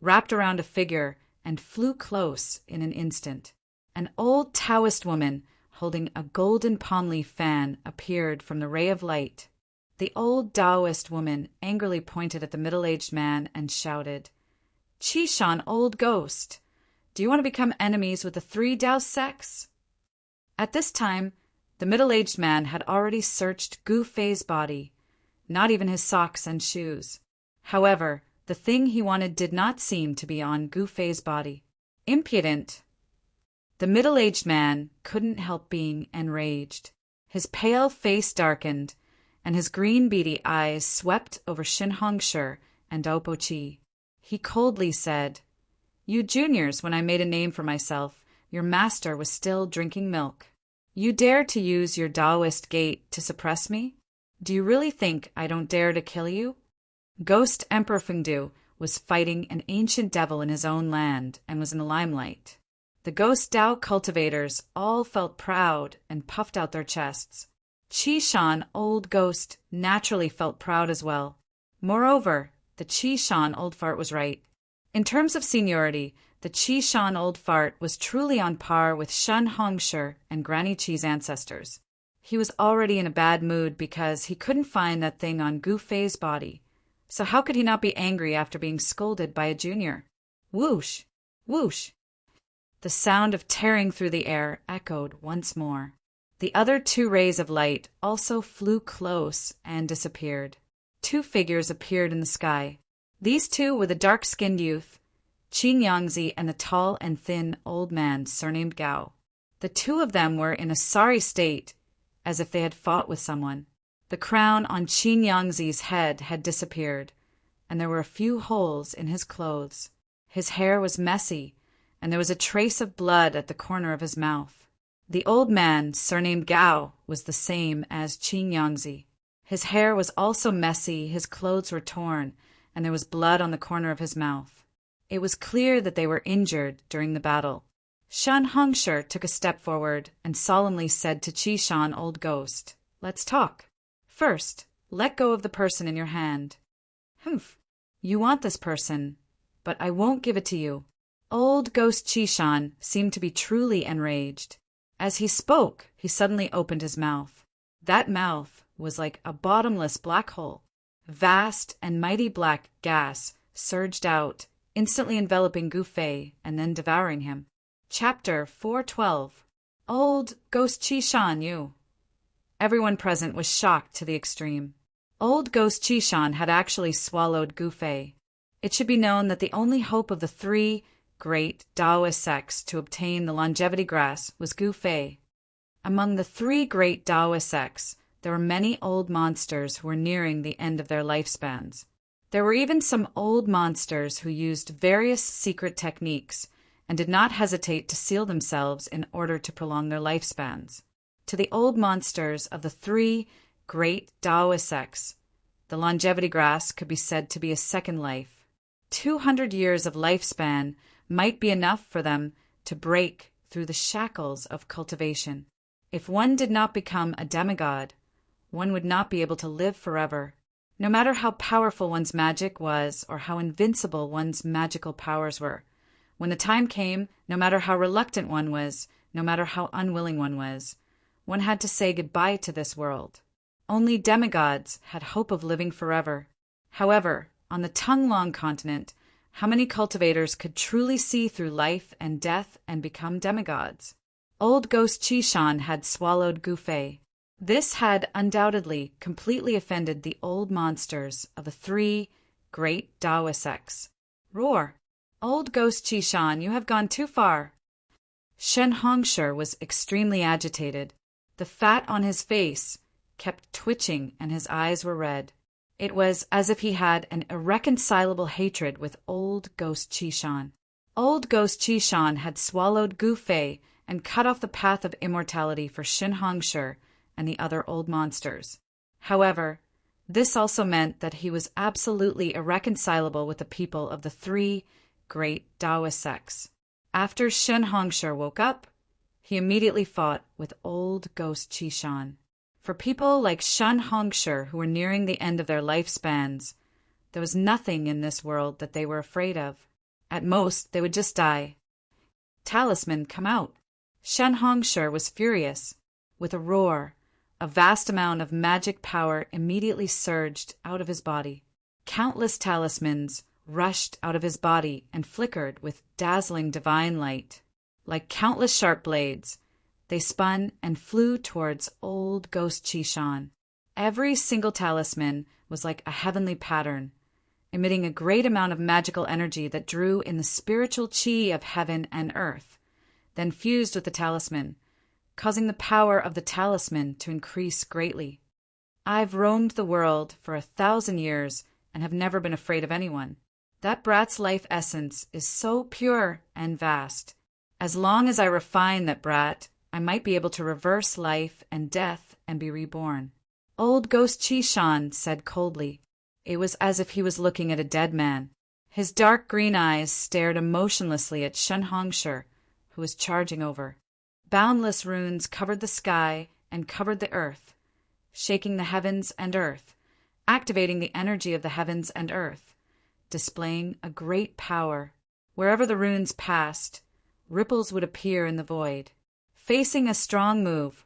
wrapped around a figure and flew close in an instant. An old Taoist woman holding a golden palm leaf fan appeared from the ray of light. The old Taoist woman angrily pointed at the middle-aged man and shouted, Qishan old ghost, do you want to become enemies with the 3 Tao sects? At this time, the middle-aged man had already searched Gu Fei's body, not even his socks and shoes. However, the thing he wanted did not seem to be on Gu Fei's body. Impudent! The middle-aged man couldn't help being enraged. His pale face darkened, and his green beady eyes swept over Shen Hongshi and Dao Chi. He coldly said, You juniors, when I made a name for myself, your master was still drinking milk. You dare to use your Taoist gate to suppress me? Do you really think I don't dare to kill you? Ghost Emperor Fengdu was fighting an ancient devil in his own land and was in the limelight. The ghost Tao cultivators all felt proud and puffed out their chests. Qishan old ghost naturally felt proud as well. Moreover, the Qishan old fart was right. In terms of seniority, the Qishan old fart was truly on par with Shen Hongshi and Granny Qi's ancestors. He was already in a bad mood because he couldn't find that thing on Gu Fei's body. So how could he not be angry after being scolded by a junior? Whoosh! Whoosh! The sound of tearing through the air echoed once more. The other 2 rays of light also flew close and disappeared. 2 figures appeared in the sky. These 2 were the dark-skinned youth, Qin Yangzi, and the tall and thin old man surnamed Gao. The 2 of them were in a sorry state, as if they had fought with someone. The crown on Qin Yangzi's head had disappeared, and there were a few holes in his clothes. His hair was messy, and there was a trace of blood at the corner of his mouth. The old man, surnamed Gao, was the same as Qin Yangzi. His hair was also messy, his clothes were torn, and there was blood on the corner of his mouth. It was clear that they were injured during the battle. Shen Hongshi took a step forward and solemnly said to Qi Shan, Old Ghost, "Let's talk. First, let go of the person in your hand." "Humph. You want this person, but I won't give it to you." Old Ghost Qi Shan seemed to be truly enraged. As he spoke, he suddenly opened his mouth. That mouth was like a bottomless black hole. Vast and mighty black gas surged out, instantly enveloping Gu Fei and then devouring him. Chapter 412. Old Ghost Qi Shan, you. Everyone present was shocked to the extreme. Old Ghost Qi Shan had actually swallowed Gu Fei. It should be known that the only hope of the three great Taoist sects to obtain the longevity grass was Gu Fei. Among the three great Taoist sects, there were many old monsters who were nearing the end of their lifespans. There were even some old monsters who used various secret techniques and did not hesitate to seal themselves in order to prolong their lifespans. To the old monsters of the three great Taoist sects, the longevity grass could be said to be a second life. 200 years of lifespan might be enough for them to break through the shackles of cultivation. If one did not become a demigod, one would not be able to live forever. No matter how powerful one's magic was or how invincible one's magical powers were, when the time came, no matter how reluctant one was, no matter how unwilling one had to say goodbye to this world. Only demigods had hope of living forever. However, on the Tonglong continent, how many cultivators could truly see through life and death and become demigods? Old Ghost Qi Shan had swallowed Gu Fei. This had undoubtedly completely offended the old monsters of the three great Taoist sects. Roar! Old Ghost Qi Shan, you have gone too far. Shen Hongshi was extremely agitated. The fat on his face kept twitching and his eyes were red. It was as if he had an irreconcilable hatred with Old Ghost Qi Shan. Old Ghost Qi Shan had swallowed Gu Fei and cut off the path of immortality for Shen Hongshi and the other old monsters. However, this also meant that he was absolutely irreconcilable with the people of the three great Taoist sects. After Shen Hongshi woke up, he immediately fought with Old Ghost Qi Shan. For people like Shen Hongshi who were nearing the end of their lifespans, there was nothing in this world that they were afraid of. At most, they would just die. Talisman, come out. Shen Hongshi was furious. With a roar, a vast amount of magic power immediately surged out of his body. Countless talismans rushed out of his body and flickered with dazzling divine light. Like countless sharp blades, they spun and flew towards Old Ghost Qi Shan. Every single talisman was like a heavenly pattern, emitting a great amount of magical energy that drew in the spiritual qi of heaven and earth, then fused with the talisman, causing the power of the talisman to increase greatly. I've roamed the world for 1,000 years and have never been afraid of anyone. That brat's life essence is so pure and vast. As long as I refine that brat, I might be able to reverse life and death and be reborn. Old Ghost Qi Shan said coldly. It was as if he was looking at a dead man. His dark green eyes stared emotionlessly at Shen Hongshi, who was charging over. Boundless runes covered the sky and covered the earth, shaking the heavens and earth, activating the energy of the heavens and earth, displaying a great power. Wherever the runes passed, ripples would appear in the void. Facing a strong move,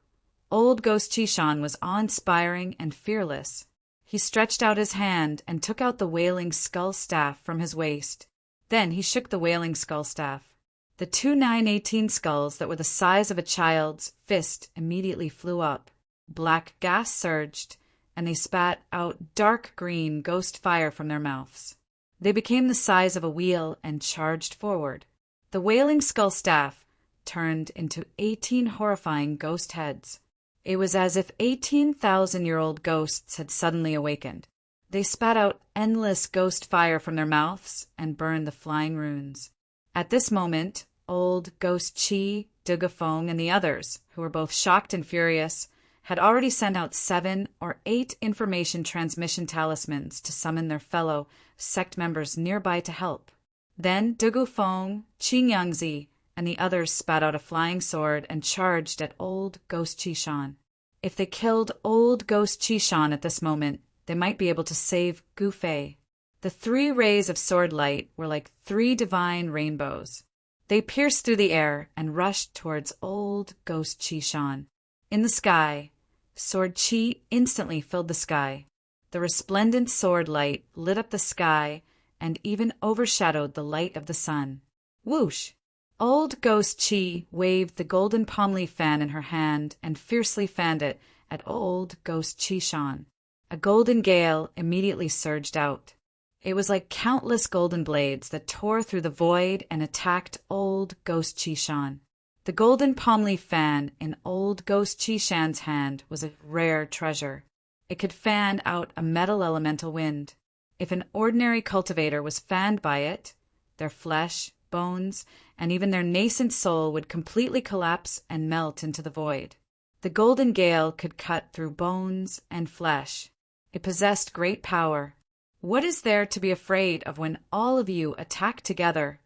Old Ghost Qi Shan was awe-inspiring and fearless. He stretched out his hand and took out the Wailing Skull Staff from his waist. Then he shook the Wailing Skull Staff. The 2 918 skulls that were the size of a child's fist immediately flew up. Black gas surged, and they spat out dark green ghost fire from their mouths. They became the size of a wheel and charged forward. The Wailing Skull Staff turned into 18 horrifying ghost heads. It was as if 18,000-year-old ghosts had suddenly awakened. They spat out endless ghost fire from their mouths and burned the flying runes. At this moment, Old Ghost Qi, Dugafeng, and the others, who were both shocked and furious, had already sent out 7 or 8 information transmission talismans to summon their fellow sect members nearby to help. Then Dugu Feng, Qing Yangzi, and the others spat out a flying sword and charged at old Ghost Qishan. If they killed old Ghost Qishan at this moment, they might be able to save Gu Fei. The 3 rays of sword light were like 3 divine rainbows. They pierced through the air and rushed towards old Ghost Qishan. In the sky, sword qi instantly filled the sky. The resplendent sword light lit up the sky and even overshadowed the light of the sun. Whoosh! Old Ghost Qi waved the golden palm leaf fan in her hand and fiercely fanned it at old Ghost Qishan. A golden gale immediately surged out. It was like countless golden blades that tore through the void and attacked old Ghost Qishan. The golden palm leaf fan in old Ghost Qishan's hand was a rare treasure. It could fan out a metal elemental wind. If an ordinary cultivator was fanned by it, their flesh, bones, and even their nascent soul would completely collapse and melt into the void. The golden gale could cut through bones and flesh. It possessed great power. What is there to be afraid of when all of you attack together?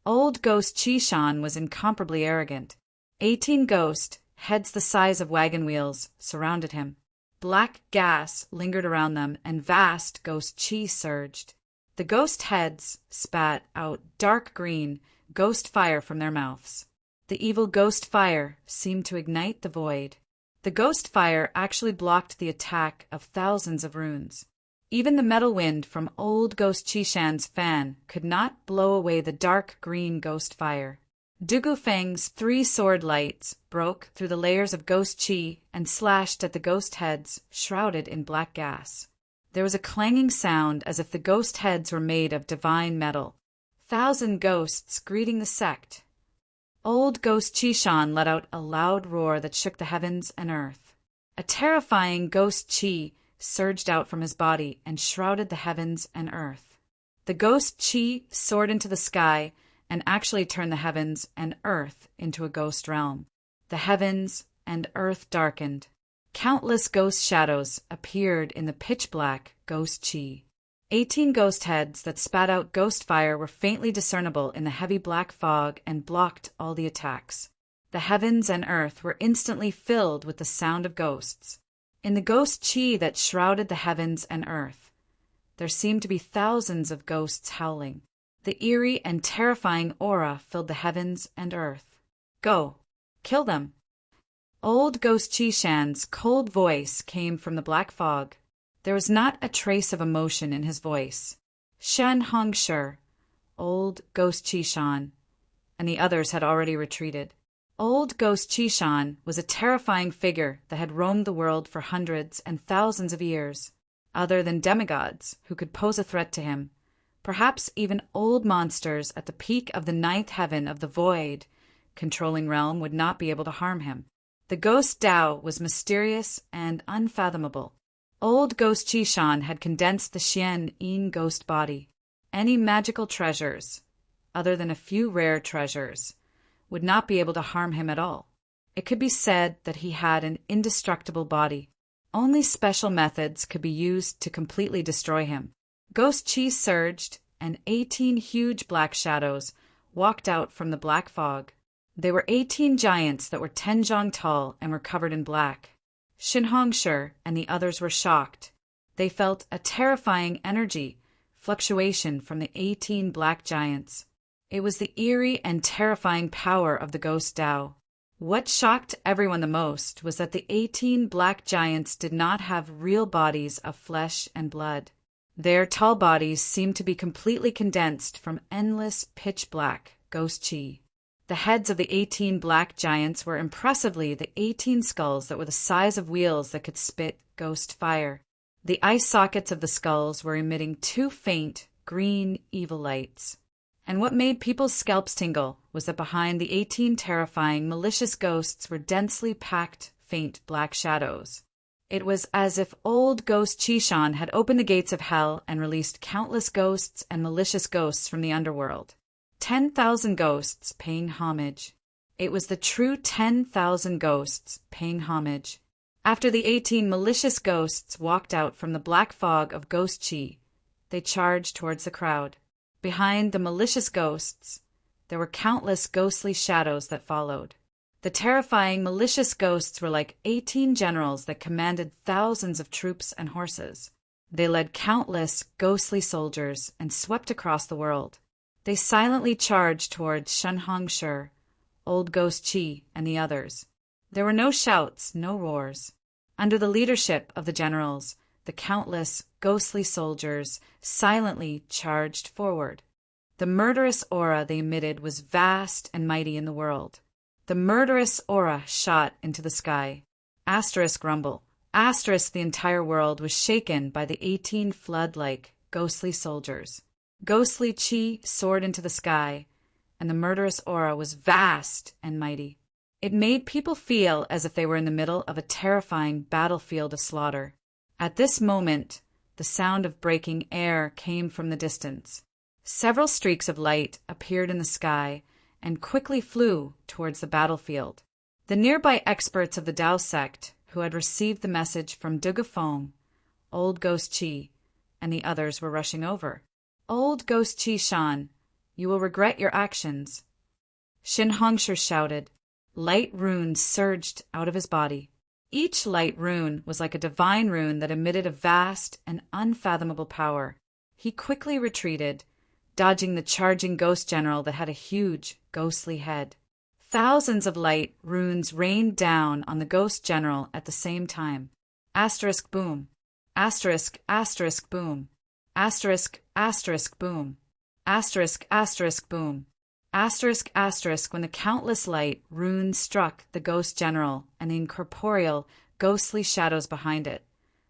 Old Ghost Qishan was incomparably arrogant. 18 ghosts, heads the size of wagon wheels, surrounded him. Black gas lingered around them, and vast ghost qi surged. The ghost heads spat out dark green ghost fire from their mouths. The evil ghost fire seemed to ignite the void. The ghost fire actually blocked the attack of thousands of runes. Even the metal wind from old Ghost Qishan's fan could not blow away the dark green ghost fire. Dugu Feng's 3 sword lights broke through the layers of ghost qi and slashed at the ghost heads shrouded in black gas. There was a clanging sound as if the ghost heads were made of divine metal. 1,000 ghosts greeting the sect. Old Ghost Qishan let out a loud roar that shook the heavens and earth. A terrifying ghost qi surged out from his body and shrouded the heavens and earth. The ghost qi soared into the sky and actually turned the heavens and earth into a ghost realm. The heavens and earth darkened. Countless ghost shadows appeared in the pitch-black ghost qi. 18 ghost heads that spat out ghost fire were faintly discernible in the heavy black fog and blocked all the attacks. The heavens and earth were instantly filled with the sound of ghosts. In the ghost qi that shrouded the heavens and earth, there seemed to be thousands of ghosts howling. The eerie and terrifying aura filled the heavens and earth. Go! Kill them! Old Ghost Qishan's cold voice came from the black fog. There was not a trace of emotion in his voice. Shen Hongshi, old Ghost Qishan, and the others had already retreated. Old Ghost Qishan was a terrifying figure that had roamed the world for hundreds and thousands of years. Other than demigods who could pose a threat to him, perhaps even old monsters at the peak of the 9th heaven of the void controlling realm would not be able to harm him. The ghost Tao was mysterious and unfathomable. Old Ghost Qishan had condensed the Xian Yin ghost body. Any magical treasures, other than a few rare treasures, would not be able to harm him at all. It could be said that he had an indestructible body. Only special methods could be used to completely destroy him. Ghost Qi surged, and 18 huge black shadows walked out from the black fog. They were 18 giants that were 10 zhang tall and were covered in black. Shen Hongshi and the others were shocked. They felt a terrifying energy fluctuation from the 18 black giants. It was the eerie and terrifying power of the ghost Tao. What shocked everyone the most was that the 18 black giants did not have real bodies of flesh and blood. Their tall bodies seemed to be completely condensed from endless pitch-black ghost qi. The heads of the 18 black giants were impressively the 18 skulls that were the size of wheels that could spit ghost fire. The eye sockets of the skulls were emitting 2 faint, green, evil lights. And what made people's scalps tingle was that behind the 18 terrifying, malicious ghosts were densely packed, faint black shadows. It was as if old Ghost Qishan had opened the gates of hell and released countless ghosts and malicious ghosts from the underworld. 10,000 ghosts paying homage. It was the true 10,000 ghosts paying homage. After the 18 malicious ghosts walked out from the black fog of ghost qi, they charged towards the crowd. Behind the malicious ghosts, there were countless ghostly shadows that followed. The terrifying, malicious ghosts were like 18 generals that commanded thousands of troops and horses. They led countless ghostly soldiers and swept across the world. They silently charged towards Shunhongshi, Old Ghost Chi, and the others. There were no shouts, no roars. Under the leadership of the generals, the countless ghostly soldiers silently charged forward. The murderous aura they emitted was vast and mighty in the world. The murderous aura shot into the sky. Asterisk rumble. Asterisk the entire world was shaken by the 18 flood-like ghostly soldiers. Ghostly chi soared into the sky, and the murderous aura was vast and mighty. It made people feel as if they were in the middle of a terrifying battlefield of slaughter. At this moment, the sound of breaking air came from the distance. Several streaks of light appeared in the sky and quickly flew towards the battlefield. The nearby experts of the Tao sect, who had received the message from Dugafeng, Old Ghost Chi, and the others were rushing over. Old Ghost Chi Shan, you will regret your actions. Shunhongshi shouted. Light runes surged out of his body. Each light rune was like a divine rune that emitted a vast and unfathomable power. He quickly retreated, dodging the charging ghost general that had a huge, ghostly head. Thousands of light runes rained down on the ghost general at the same time. Asterisk boom. Asterisk, asterisk boom. Asterisk, asterisk boom. Asterisk, asterisk boom. Asterisk, asterisk when the countless light runes struck the ghost general and the incorporeal, ghostly shadows behind it.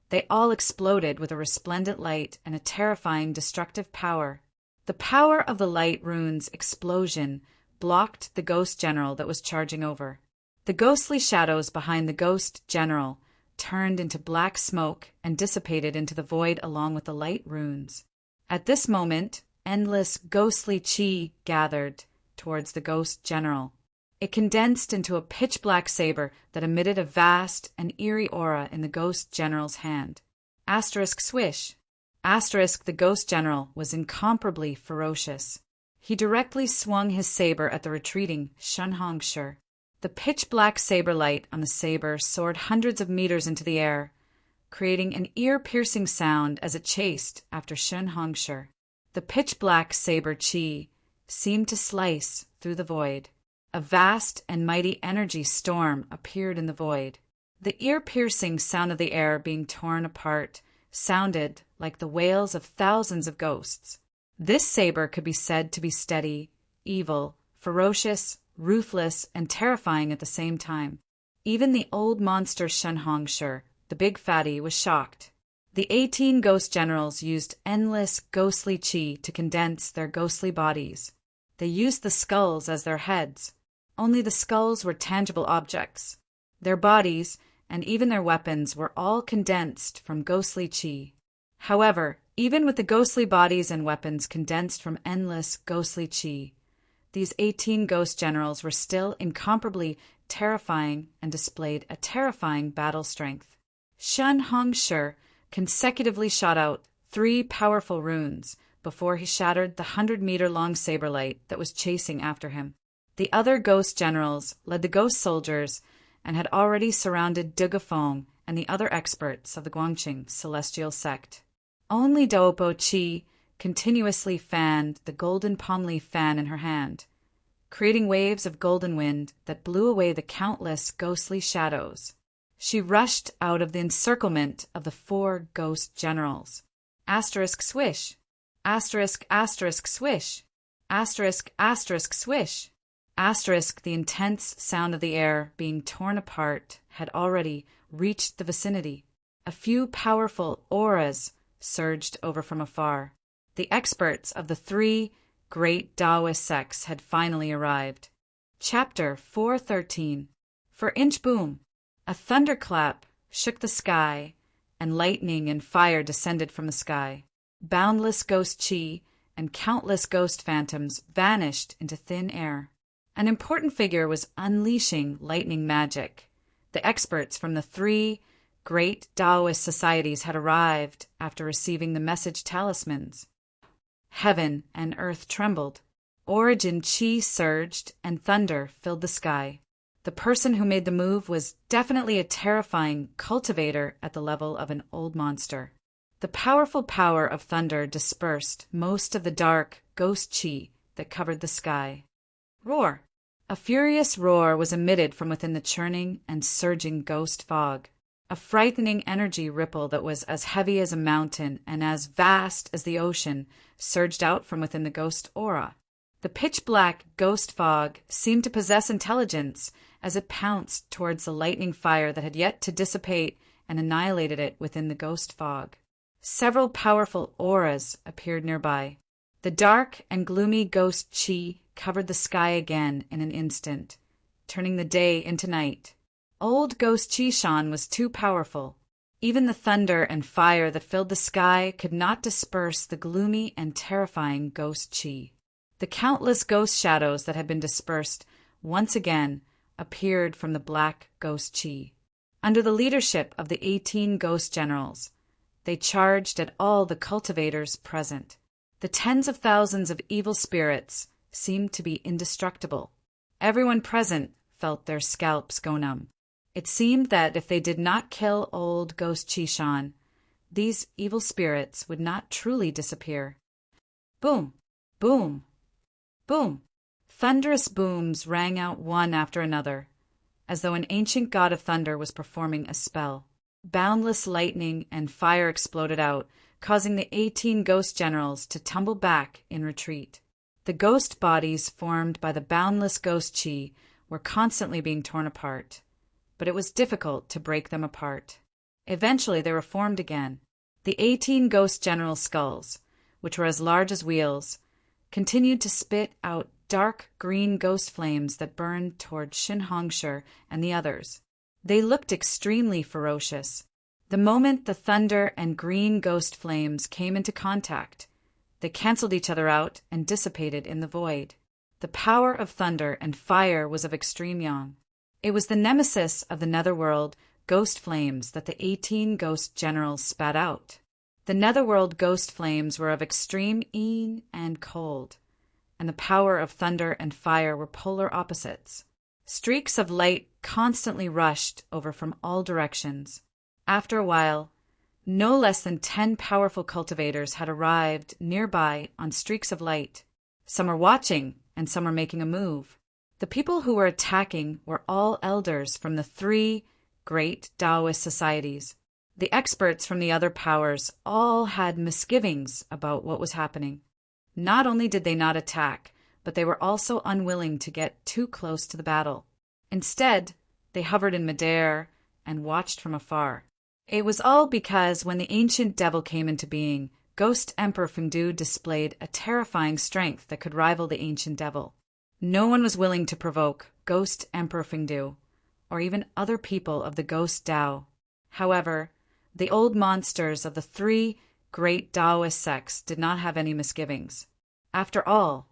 They all exploded with a resplendent light and a terrifying, destructive power. The power of the light runes' explosion blocked the ghost general that was charging over. The ghostly shadows behind the ghost general turned into black smoke and dissipated into the void along with the light runes. At this moment, endless ghostly chi gathered towards the ghost general. It condensed into a pitch-black saber that emitted a vast and eerie aura in the ghost general's hand. Asterisk swish. Asterisk the ghost general was incomparably ferocious. He directly swung his saber at the retreating Shunhongshi. The pitch-black saber light on the saber soared hundreds of meters into the air, creating an ear-piercing sound as it chased after Shunhongshi. The pitch-black saber chi seemed to slice through the void. A vast and mighty energy storm appeared in the void. The ear-piercing sound of the air being torn apart sounded like the wails of thousands of ghosts. This saber could be said to be steady, evil, ferocious, ruthless, and terrifying at the same time. Even the old monster Shunhongshi, the big fatty, was shocked. The 18 ghost generals used endless ghostly chi to condense their ghostly bodies. They used the skulls as their heads. Only the skulls were tangible objects. Their bodies, and even their weapons, were all condensed from ghostly chi. However, even with the ghostly bodies and weapons condensed from endless ghostly chi, these 18 ghost generals were still incomparably terrifying and displayed a terrifying battle strength. Shunhongshi consecutively shot out 3 powerful runes before he shattered the 100-meter-long saber light that was chasing after him. The other ghost generals led the ghost soldiers and had already surrounded Dugafeng and the other experts of the Guangqing celestial sect. Only Doupo Chi continuously fanned the golden palm leaf fan in her hand, creating waves of golden wind that blew away the countless ghostly shadows. She rushed out of the encirclement of the 4 ghost generals. Asterisk swish. Asterisk, asterisk swish. Asterisk, asterisk swish. Asterisk the intense sound of the air being torn apart had already reached the vicinity. A few powerful auras surged over from afar. The experts of the 3 great Taoist sects had finally arrived. Chapter 413. For inch boom. A thunderclap shook the sky, and lightning and fire descended from the sky. Boundless ghost chi and countless ghost phantoms vanished into thin air. An important figure was unleashing lightning magic. The experts from the 3 great Taoist societies had arrived after receiving the message talismans. Heaven and earth trembled. Origin chi surged, and thunder filled the sky. The person who made the move was definitely a terrifying cultivator at the level of an old monster. The powerful power of thunder dispersed most of the dark ghost chi that covered the sky. Roar! A furious roar was emitted from within the churning and surging ghost fog. A frightening energy ripple that was as heavy as a mountain and as vast as the ocean surged out from within the ghost aura. The pitch-black ghost fog seemed to possess intelligence as it pounced towards the lightning fire that had yet to dissipate and annihilated it within the ghost fog. Several powerful auras appeared nearby. The dark and gloomy ghost chi covered the sky again in an instant, turning the day into night. Old Ghost Chi-shan was too powerful. Even the thunder and fire that filled the sky could not disperse the gloomy and terrifying ghost chi. The countless ghost shadows that had been dispersed once again appeared from the black ghost chi. Under the leadership of the 18 ghost generals, they charged at all the cultivators present. The tens of thousands of evil spirits seemed to be indestructible. Everyone present felt their scalps go numb. It seemed that if they did not kill old Ghost Chi-shan, these evil spirits would not truly disappear. Boom! Boom! Boom! Thunderous booms rang out one after another, as though an ancient god of thunder was performing a spell. Boundless lightning and fire exploded out, causing the 18 ghost generals to tumble back in retreat. The ghost bodies formed by the boundless ghost chi were constantly being torn apart, but it was difficult to break them apart. Eventually they were formed again. The 18 ghost general skulls, which were as large as wheels, continued to spit out dark green ghost flames that burned toward Shin Hongshir and the others. They looked extremely ferocious. The moment the thunder and green ghost flames came into contact, they canceled each other out and dissipated in the void. The power of thunder and fire was of extreme yang. It was the nemesis of the netherworld ghost flames that the 18 ghost generals spat out. The netherworld ghost flames were of extreme yin and cold, and the power of thunder and fire were polar opposites. Streaks of light constantly rushed over from all directions. After a while, no less than 10 powerful cultivators had arrived nearby on streaks of light. Some were watching, and some were making a move. The people who were attacking were all elders from the 3 great Taoist societies. The experts from the other powers all had misgivings about what was happening. Not only did they not attack, but they were also unwilling to get too close to the battle. Instead, they hovered in midair and watched from afar. It was all because when the ancient devil came into being, Ghost Emperor Fengdu displayed a terrifying strength that could rival the ancient devil. No one was willing to provoke Ghost Emperor Fengdu, or even other people of the Ghost Tao. However, the old monsters of the 3 great Taoist sects did not have any misgivings. After all,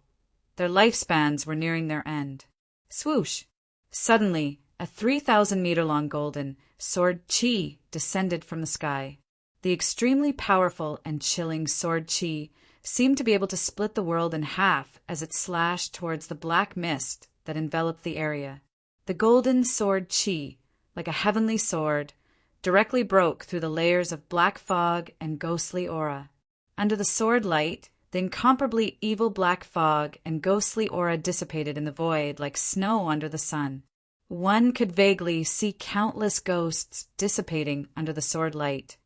their lifespans were nearing their end. Swoosh! Suddenly, a 3,000-meter-long golden sword chi descended from the sky. The extremely powerful and chilling sword chi seemed to be able to split the world in half as it slashed towards the black mist that enveloped the area. The golden sword chi, like a heavenly sword, directly broke through the layers of black fog and ghostly aura. Under the sword light, the incomparably evil black fog and ghostly aura dissipated in the void like snow under the sun. One could vaguely see countless ghosts dissipating under the sword light.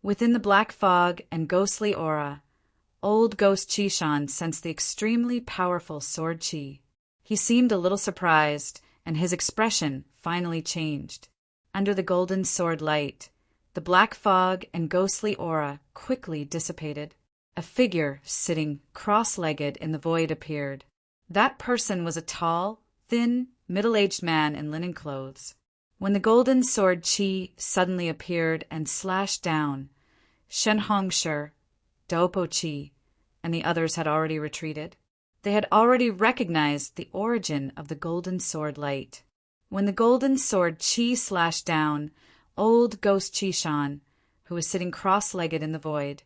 Within the black fog and ghostly aura, old Ghost Chi-shan sensed the extremely powerful sword chi. He seemed a little surprised, and his expression finally changed. Under the golden sword light, the black fog and ghostly aura quickly dissipated. A figure sitting cross-legged in the void appeared. That person was a tall, thin, middle-aged man in linen clothes. When the golden sword chi suddenly appeared and slashed down, Shen Hongshir, Dopo Chi, and the others had already retreated. They had already recognized the origin of the golden sword light. When the golden sword chi slashed down, old Ghost Chi-shan, who was sitting cross-legged in the void,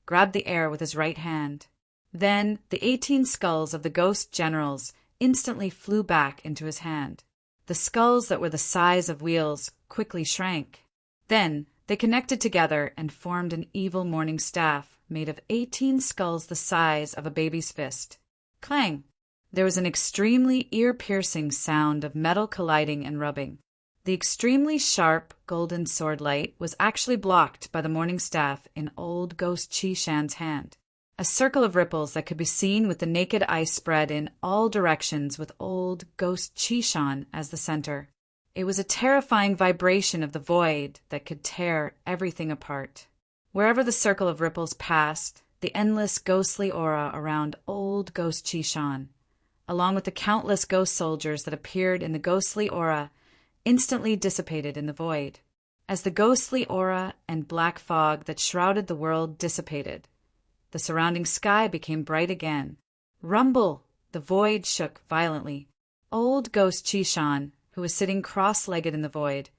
grabbed the air with his right hand. Then the 18 skulls of the ghost generals instantly flew back into his hand. The skulls that were the size of wheels quickly shrank. Then they connected together and formed an evil morning staff made of 18 skulls the size of a baby's fist. Clang! There was an extremely ear-piercing sound of metal colliding and rubbing. The extremely sharp golden sword light was actually blocked by the morning staff in old Ghost Chi-Shan's hand. A circle of ripples that could be seen with the naked eye spread in all directions with old Ghost Chi-Shan as the center. It was a terrifying vibration of the void that could tear everything apart. Wherever the circle of ripples passed, the endless ghostly aura around old Ghost Chi-Shan, along with the countless ghost soldiers that appeared in the ghostly aura, instantly dissipated in the void. As the ghostly aura and black fog that shrouded the world dissipated, the surrounding sky became bright again. Rumble! The void shook violently. Old Ghost Chi-Shan, who was sitting cross-legged in the void,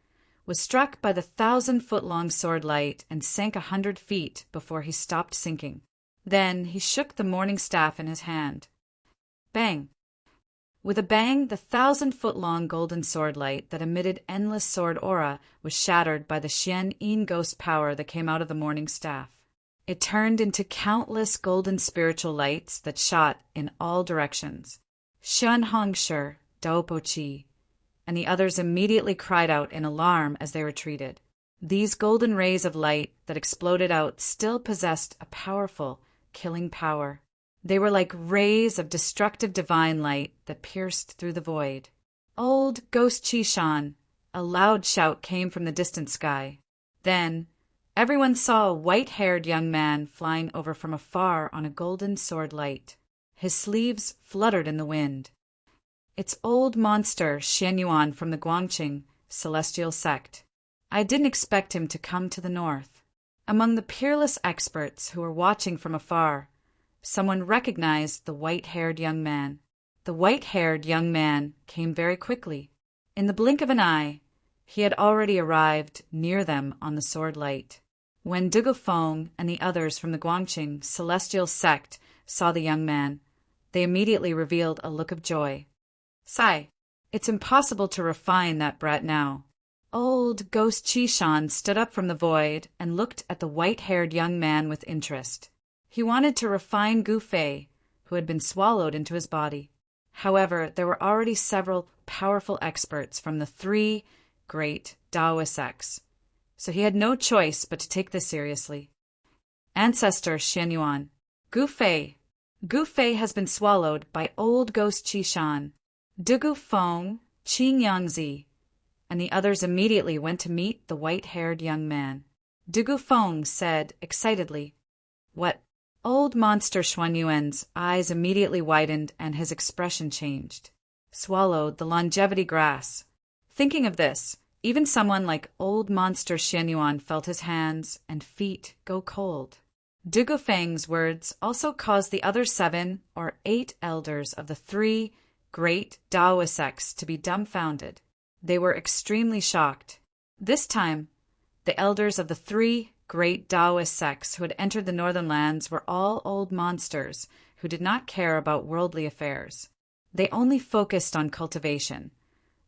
was struck by the 1,000-foot-long sword light and sank 100 feet before he stopped sinking. Then he shook the morning staff in his hand. Bang! With a bang, the 1,000-foot-long golden sword light that emitted endless sword aura was shattered by the Xian-Yin ghost power that came out of the morning staff. It turned into countless golden spiritual lights that shot in all directions. Xuan Hongshi, Daopo Chi, and the others immediately cried out in alarm as they retreated. These golden rays of light that exploded out still possessed a powerful, killing power. They were like rays of destructive divine light that pierced through the void. Old Ghost Chi-Shan! A loud shout came from the distant sky. Then everyone saw a white-haired young man flying over from afar on a golden sword light. His sleeves fluttered in the wind. It's old monster Xian Yuan from the Guangqing celestial sect. I didn't expect him to come to the north. Among the peerless experts who were watching from afar, someone recognized the white-haired young man. The white-haired young man came very quickly. In the blink of an eye, he had already arrived near them on the sword light. When Dugu Feng and the others from the Guangqing celestial sect saw the young man, they immediately revealed a look of joy. Sigh, it's impossible to refine that brat now. Old Ghost Chi-Shan stood up from the void and looked at the white-haired young man with interest. He wanted to refine Gu Fei, who had been swallowed into his body. However, there were already several powerful experts from the 3 great Taoist sects, so he had no choice but to take this seriously. Ancestor Xian Yuan, Gu Fei has been swallowed by old Ghost Chi-Shan. Dugu Feng, Qing Yangzi, and the others immediately went to meet the white-haired young man. Dugu Feng said excitedly, "What?" Old monster Xuan Yuan's eyes immediately widened and his expression changed. Swallowed the longevity grass. Thinking of this, even someone like old monster Xian Yuan felt his hands and feet go cold. Dugu Feng's words also caused the other 7 or 8 elders of the 3 great Taoist sects to be dumbfounded. They were extremely shocked. This time, the elders of the 3 great Taoist sects who had entered the northern lands were all old monsters who did not care about worldly affairs. They only focused on cultivation,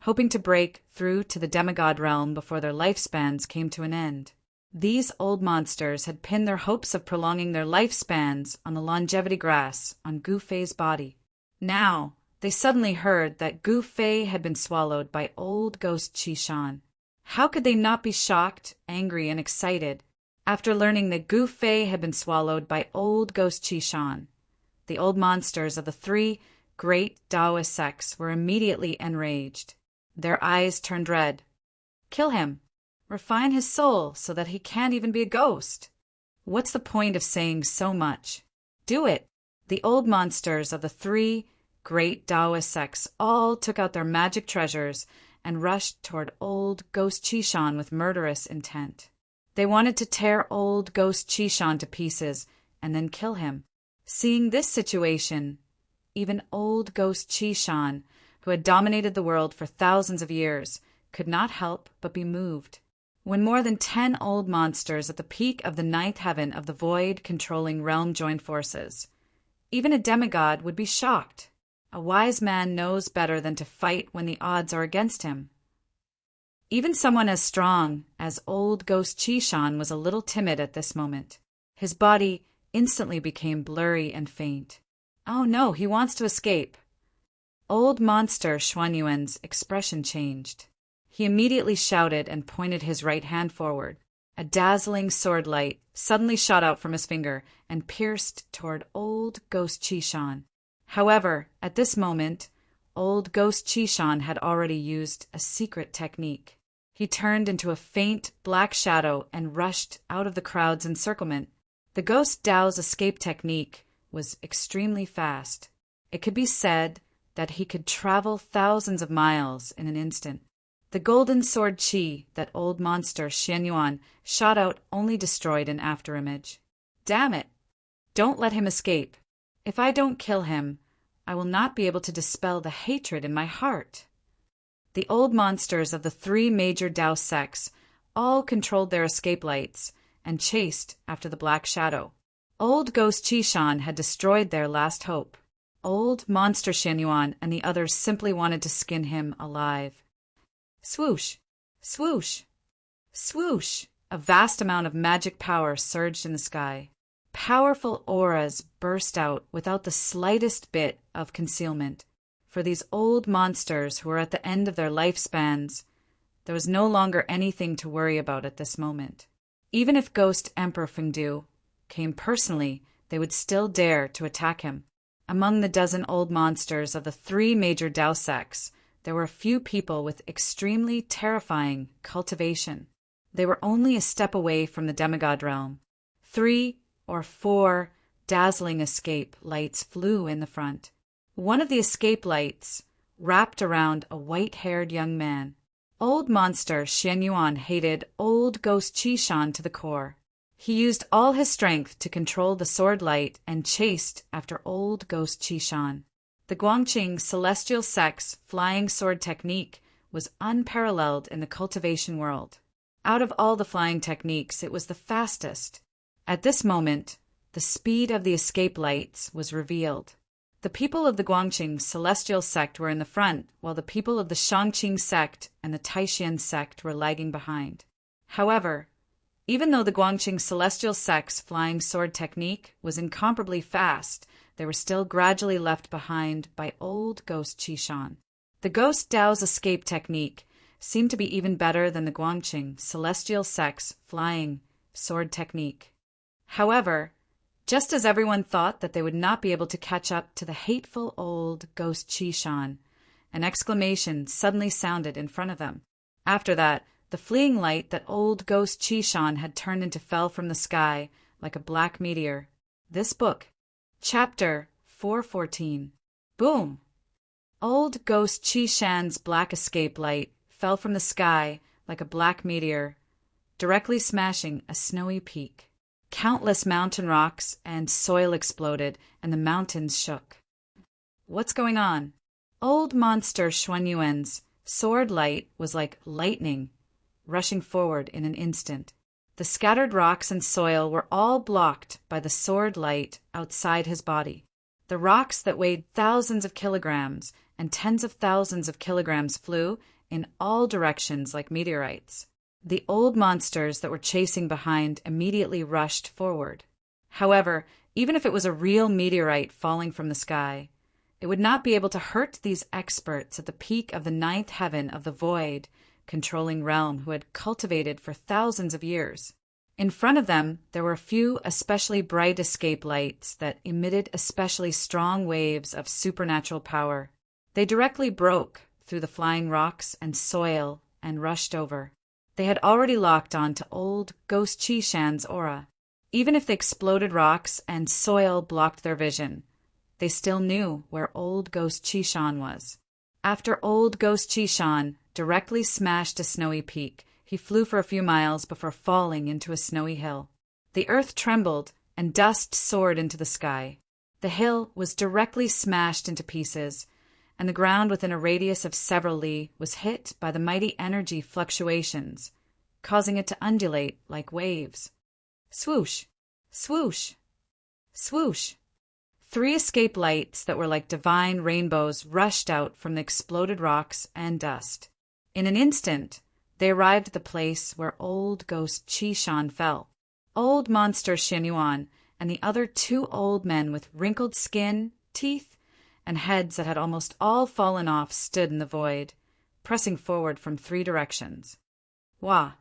hoping to break through to the demigod realm before their lifespans came to an end. These old monsters had pinned their hopes of prolonging their lifespans on the longevity grass on Gu Fei's body. Now, they suddenly heard that Gu Fei had been swallowed by old Ghost Chi-Shan. How could they not be shocked, angry, and excited after learning that Gu Fei had been swallowed by old Ghost Chi-Shan? The old monsters of the 3 great Taoist sects were immediately enraged. Their eyes turned red. Kill him. Refine his soul so that he can't even be a ghost. What's the point of saying so much? Do it. The old monsters of the 3 great Taoist sects all took out their magic treasures and rushed toward old Ghost Chi-Shan with murderous intent. They wanted to tear old Ghost Chi-Shan to pieces and then kill him. Seeing this situation, even old Ghost Chi-Shan, who had dominated the world for thousands of years, could not help but be moved. when more than 10 old monsters at the peak of the ninth heaven of the void-controlling realm joined forces. Even a demigod would be shocked. A wise man knows better than to fight when the odds are against him. Even someone as strong as old Ghost Chi-Shan was a little timid at this moment. His body instantly became blurry and faint. Oh no, he wants to escape. Old monster Xuanyuan's expression changed. He immediately shouted and pointed his right hand forward. A dazzling sword light suddenly shot out from his finger and pierced toward old Ghost Chi-Shan. However, at this moment, old Ghost Chi-Shan had already used a secret technique. He turned into a faint black shadow and rushed out of the crowd's encirclement. The Ghost Dao's escape technique was extremely fast. It could be said that he could travel thousands of miles in an instant. The golden sword Qi that old monster Xianyuan shot out only destroyed an afterimage. Damn it! Don't let him escape. If I don't kill him, I will not be able to dispel the hatred in my heart. The old monsters of the 3 major Dao sects all controlled their escape lights and chased after the black shadow. Old Ghost Chi-Shan had destroyed their last hope. Old monster Xianyuan and the others simply wanted to skin him alive. Swoosh! Swoosh! Swoosh! A vast amount of magic power surged in the sky. Powerful auras burst out without the slightest bit of concealment. For these old monsters who were at the end of their lifespans, there was no longer anything to worry about at this moment. Even if Ghost Emperor Fengdu came personally, they would still dare to attack him. Among the dozen old monsters of the 3 major Dao sects, there were a few people with extremely terrifying cultivation. They were only a step away from the demigod realm. 3 or 4 dazzling escape lights flew in the front. One of the escape lights wrapped around a white-haired young man. Old monster Xianyuan hated old Ghost Chi-Shan to the core. He used all his strength to control the sword light and chased after old Ghost Chi-Shan. The Guangqing Celestial Sect's flying sword technique was unparalleled in the cultivation world. Out of all the flying techniques, it was the fastest. At this moment, the speed of the escape lights was revealed. The people of the Guangqing Celestial Sect were in the front, while the people of the Shangqing Sect and the Taishan Sect were lagging behind. However, even though the Guangqing Celestial Sect's flying sword technique was incomparably fast, they were still gradually left behind by old Ghost Chi-Shan. The Ghost Dao's escape technique seemed to be even better than the Guangqing Celestial Sect's flying sword technique. However, just as everyone thought that they would not be able to catch up to the hateful old Ghost Chi-Shan, an exclamation suddenly sounded in front of them. After that, the fleeing light that old Ghost Chi-Shan had turned into fell from the sky like a black meteor. This book, Chapter 414. Boom! Old Ghost Chi-Shan's black escape light fell from the sky like a black meteor, directly smashing a snowy peak. Countless mountain rocks and soil exploded, and the mountains shook. What's going on? Old monster Xuanyuan's sword light was like lightning, rushing forward in an instant. The scattered rocks and soil were all blocked by the sword light outside his body. The rocks that weighed thousands of kilograms and tens of thousands of kilograms flew in all directions like meteorites. The old monsters that were chasing behind immediately rushed forward. However, even if it was a real meteorite falling from the sky, it would not be able to hurt these experts at the peak of the ninth heaven of the void controlling realm who had cultivated for thousands of years. In front of them, there were a few especially bright escape lights that emitted especially strong waves of supernatural power. They directly broke through the flying rocks and soil and rushed over. They had already locked on to old Ghost Chi-Shan's aura. Even if the exploded rocks and soil blocked their vision, they still knew where old Ghost Chi-Shan was. After old Ghost Chi-Shan directly smashed a snowy peak, he flew for a few miles before falling into a snowy hill. The earth trembled and dust soared into the sky. The hill was directly smashed into pieces, and the ground within a radius of several li was hit by the mighty energy fluctuations, causing it to undulate like waves. Swoosh, swoosh, swoosh. 3 escape lights that were like divine rainbows rushed out from the exploded rocks and dust. In an instant, they arrived at the place where old ghost Chi-Shan fell. Old monster Xianyuan and the other 2 old men with wrinkled skin, teeth, and heads that had almost all fallen off stood in the void, pressing forward from 3 directions. Wah!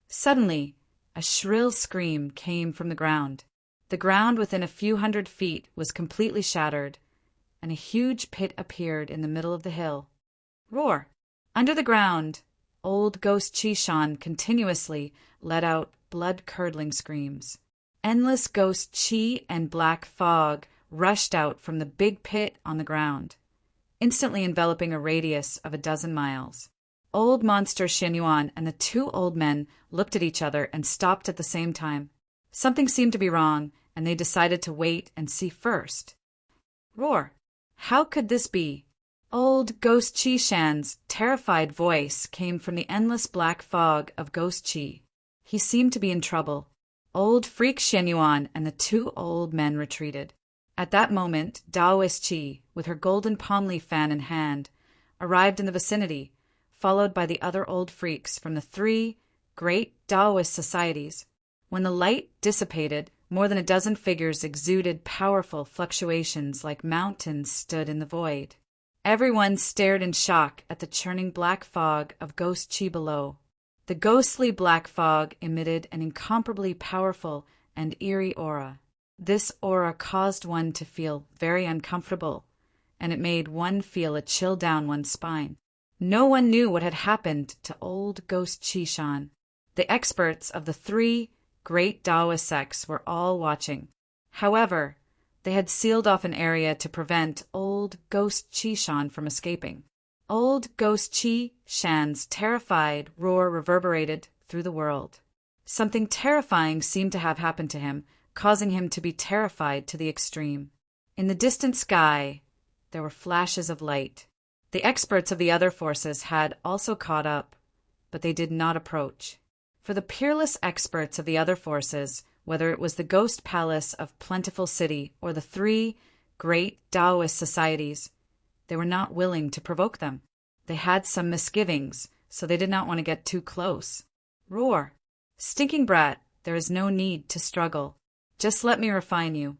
Suddenly, a shrill scream came from the ground. The ground within a few hundred feet was completely shattered, and a huge pit appeared in the middle of the hill. Roar! Under the ground, old ghost Chi-Shan continuously let out blood-curdling screams. Endless ghost chi and black fog rushed out from the big pit on the ground, instantly enveloping a radius of 12 miles. Old monster Xianyuan and the 2 old men looked at each other and stopped at the same time. Something seemed to be wrong, and they decided to wait and see first. Roar! How could this be? Old ghost Chi-Shan's terrified voice came from the endless black fog of ghost chi. He seemed to be in trouble. Old freak Xianyuan and the 2 old men retreated. At that moment, Taoist Chi, with her golden palm leaf fan in hand, arrived in the vicinity, followed by the other old freaks from the 3 great Taoist societies. When the light dissipated, more than 12 figures exuded powerful fluctuations like mountains stood in the void. Everyone stared in shock at the churning black fog of ghost chi below. The ghostly black fog emitted an incomparably powerful and eerie aura. This aura caused one to feel very uncomfortable, and it made one feel a chill down one's spine. No one knew what had happened to old ghost Chi-Shan. The experts of the 3 great Taoist sects were all watching. However, they had sealed off an area to prevent old ghost Chi-Shan from escaping. Old ghost Chi-Shan's terrified roar reverberated through the world. Something terrifying seemed to have happened to him, causing him to be terrified to the extreme. In the distant sky, there were flashes of light. The experts of the other forces had also caught up, but they did not approach. For the peerless experts of the other forces, whether it was the ghost palace of Plentiful City or the 3 great Taoist societies, they were not willing to provoke them. They had some misgivings, so they did not want to get too close. Roar! Stinking brat, there is no need to struggle. Just let me refine you.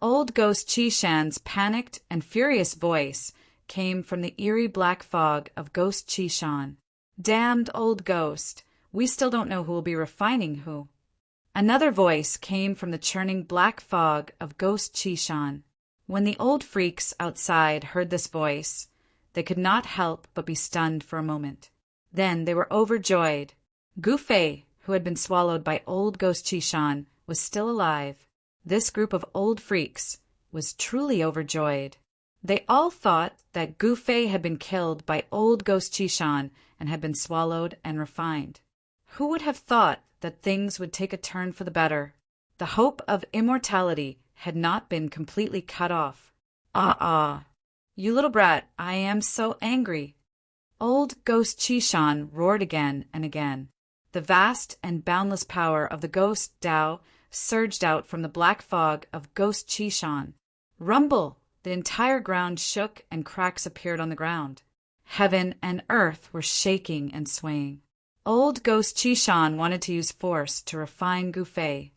Old ghost Chi-Shan's panicked and furious voice came from the eerie black fog of ghost Chi-Shan. Damned old ghost, we still don't know who will be refining who. Another voice came from the churning black fog of ghost Chi-Shan. When the old freaks outside heard this voice, they could not help but be stunned for a moment. Then they were overjoyed. Gu Fei, who had been swallowed by old ghost Chi-Shan, was still alive. This group of old freaks was truly overjoyed. They all thought that Gu Fei had been killed by old ghost Chi-Shan and had been swallowed and refined. Who would have thought that things would take a turn for the better? The hope of immortality had not been completely cut off. Ah! You little brat, I am so angry. Old ghost Chi-Shan roared again and again. The vast and boundless power of the ghost Tao surged out from the black fog of ghost Chi-Shan. Rumble! The entire ground shook and cracks appeared on the ground. Heaven and earth were shaking and swaying. Old ghost Chi-Shan wanted to use force to refine Gu Fei.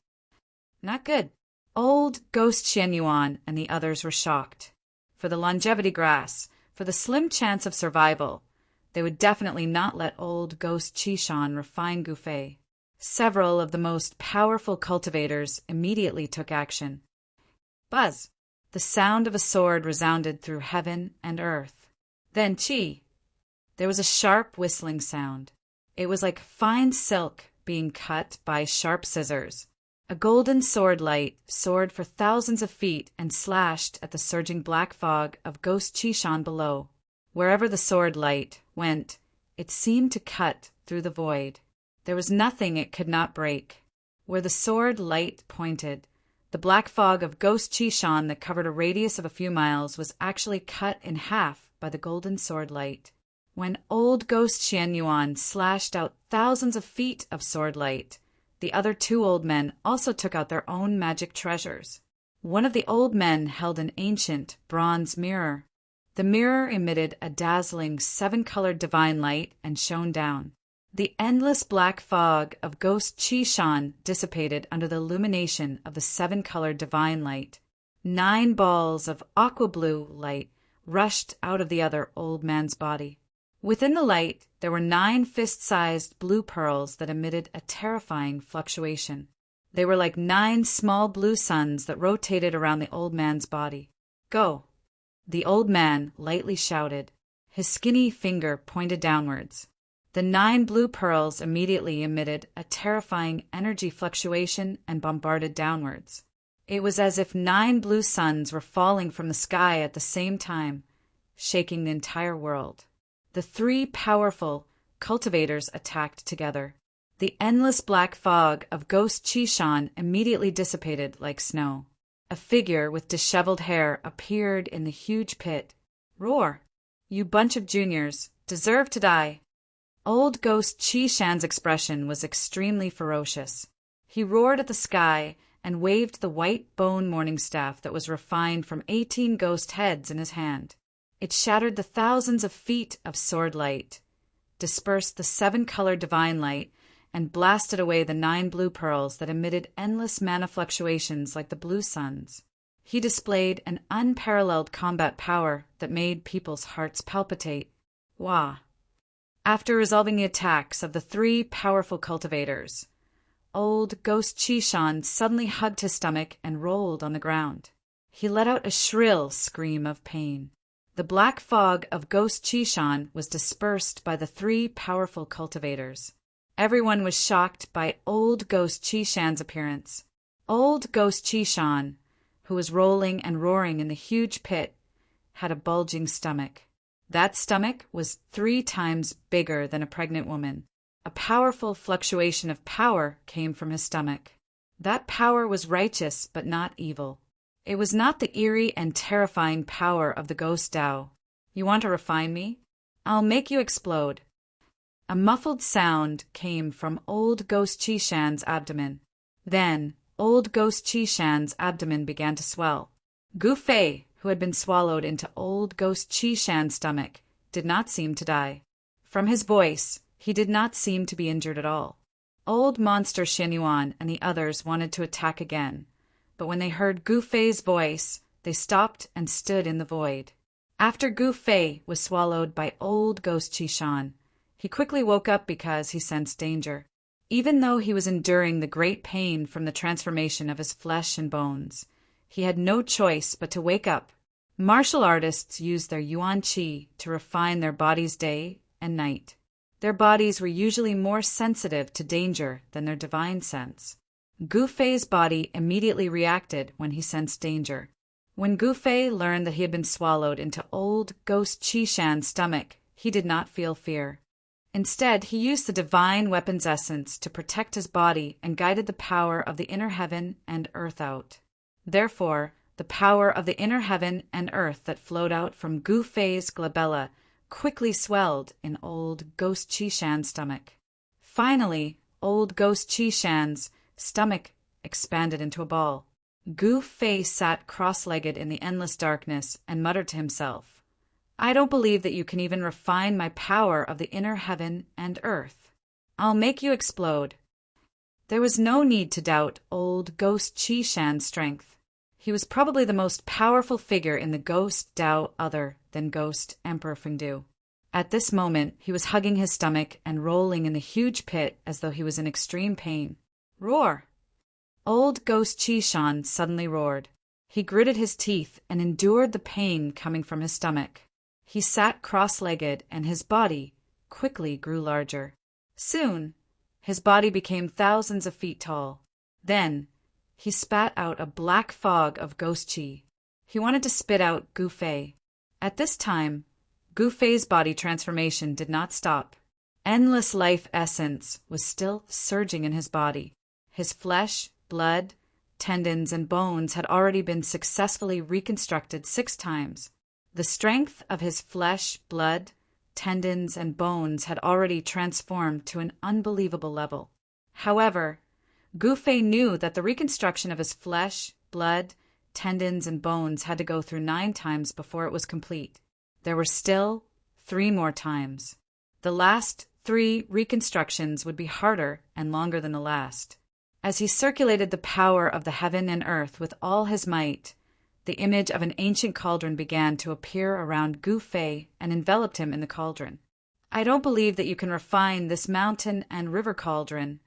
Not good. Old ghost Xianyuan and the others were shocked. For the longevity grass, for the slim chance of survival, they would definitely not let old ghost Chi-Shan refine Gu Fei. Several of the most powerful cultivators immediately took action. Buzz! The sound of a sword resounded through heaven and earth. Then Chi! There was a sharp whistling sound. It was like fine silk being cut by sharp scissors. A golden sword light soared for thousands of feet and slashed at the surging black fog of ghost Chi-Shan below. Wherever the sword light went, it seemed to cut through the void. There was nothing it could not break. Where the sword light pointed, the black fog of ghost Chi-Shan that covered a radius of a few miles was actually cut in half by the golden sword light. When old ghost Xian Yuan slashed out thousands of feet of sword light, the other two old men also took out their own magic treasures. One of the old men held an ancient bronze mirror. The mirror emitted a dazzling 7-colored divine light and shone down. The endless black fog of ghost Qi Shan dissipated under the illumination of the 7-colored divine light. 9 balls of aqua blue light rushed out of the other old man's body. Within the light, there were 9 fist-sized blue pearls that emitted a terrifying fluctuation. They were like 9 small blue suns that rotated around the old man's body. "Go!" The old man lightly shouted. His skinny finger pointed downwards. The 9 blue pearls immediately emitted a terrifying energy fluctuation and bombarded downwards. It was as if 9 blue suns were falling from the sky at the same time, shaking the entire world. The 3 powerful cultivators attacked together. The endless black fog of ghost Qi Shan immediately dissipated like snow. A figure with disheveled hair appeared in the huge pit. "Roar! You bunch of juniors, deserve to die!" Old ghost Qi Shan's expression was extremely ferocious. He roared at the sky and waved the white bone morning staff that was refined from 18 ghost heads in his hand. It shattered the thousands of feet of sword light, dispersed the 7-colored divine light, and blasted away the 9 blue pearls that emitted endless mana fluctuations like the blue suns. He displayed an unparalleled combat power that made people's hearts palpitate. Wah! After resolving the attacks of the 3 powerful cultivators, old ghost Qi Shan suddenly hugged his stomach and rolled on the ground. He let out a shrill scream of pain. The black fog of ghost Qi Shan was dispersed by the 3 powerful cultivators. Everyone was shocked by old ghost Qi Shan's appearance. Old ghost Qi Shan, who was rolling and roaring in the huge pit, had a bulging stomach. That stomach was 3 times bigger than a pregnant woman. A powerful fluctuation of power came from his stomach. That power was righteous but not evil. It was not the eerie and terrifying power of the ghost Tao. "You want to refine me? I'll make you explode." A muffled sound came from old ghost Qi Shan's abdomen. Then, old ghost Qi Shan's abdomen began to swell. Gu Fei, who had been swallowed into old ghost Qi Shan's stomach, did not seem to die. From his voice, he did not seem to be injured at all. Old monster Xian Yuan and the others wanted to attack again, but when they heard Gu Fei's voice, they stopped and stood in the void. After Gu Fei was swallowed by old ghost Qi Shan, he quickly woke up because he sensed danger. Even though he was enduring the great pain from the transformation of his flesh and bones, he had no choice but to wake up. Martial artists used their Yuan Qi to refine their bodies day and night. Their bodies were usually more sensitive to danger than their divine sense. Gu Fei's body immediately reacted when he sensed danger. When Gu Fei learned that he had been swallowed into old ghost Qi Shan's stomach, he did not feel fear. Instead, he used the divine weapon's essence to protect his body and guided the power of the inner heaven and earth out. Therefore, the power of the inner heaven and earth that flowed out from Gu Fei's glabella quickly swelled in old ghost Qi Shan's stomach. Finally, old ghost Qi Shan's stomach expanded into a ball. Gu Fei sat cross-legged in the endless darkness and muttered to himself, "I don't believe that you can even refine my power of the inner heaven and earth. I'll make you explode." There was no need to doubt old ghost Qi Shan's strength. He was probably the most powerful figure in the ghost Tao other than ghost Emperor Fengdu. At this moment, he was hugging his stomach and rolling in the huge pit as though he was in extreme pain. "Roar!" Old ghost Qi Shan suddenly roared. He gritted his teeth and endured the pain coming from his stomach. He sat cross-legged and his body quickly grew larger. Soon, his body became thousands of feet tall. Then, he spat out a black fog of ghost Qi. He wanted to spit out Gu Fei. At this time, Gu Fei's body transformation did not stop. Endless life essence was still surging in his body. His flesh, blood, tendons, and bones had already been successfully reconstructed 6 times. The strength of his flesh, blood, tendons, and bones had already transformed to an unbelievable level. However, Gu Fei knew that the reconstruction of his flesh, blood, tendons, and bones had to go through 9 times before it was complete. There were still 3 more times. The last 3 reconstructions would be harder and longer than the last. As he circulated the power of the heaven and earth with all his might, the image of an ancient cauldron began to appear around Gu Fei and enveloped him in the cauldron. I don't believe that you can refine this mountain and river cauldron.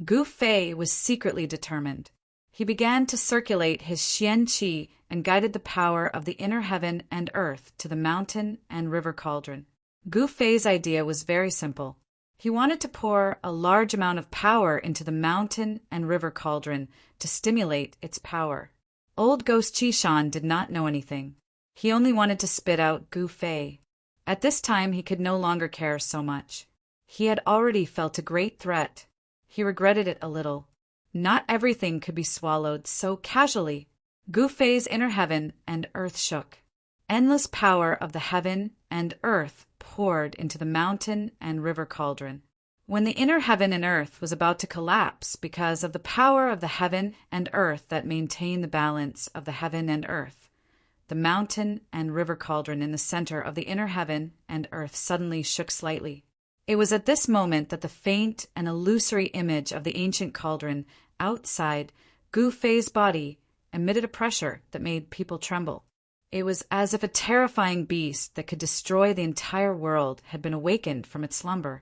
Gu Fei was secretly determined. He began to circulate his Xian Qi and guided the power of the inner heaven and earth to the mountain and river cauldron. Gu Fei's idea was very simple. He wanted to pour a large amount of power into the mountain and river cauldron to stimulate its power. Old Ghost Qishan did not know anything. He only wanted to spit out Gu Fei. At this time he could no longer care so much. He had already felt a great threat. He regretted it a little. Not everything could be swallowed so casually. Gu Fei's inner heaven and earth shook. Endless power of the heaven and earth poured into the mountain and river cauldron. When the inner heaven and earth was about to collapse because of the power of the heaven and earth that maintained the balance of the heaven and earth, the mountain and river cauldron in the center of the inner heaven and earth suddenly shook slightly. It was at this moment that the faint and illusory image of the ancient cauldron outside Gu Fei's body emitted a pressure that made people tremble. It was as if a terrifying beast that could destroy the entire world had been awakened from its slumber.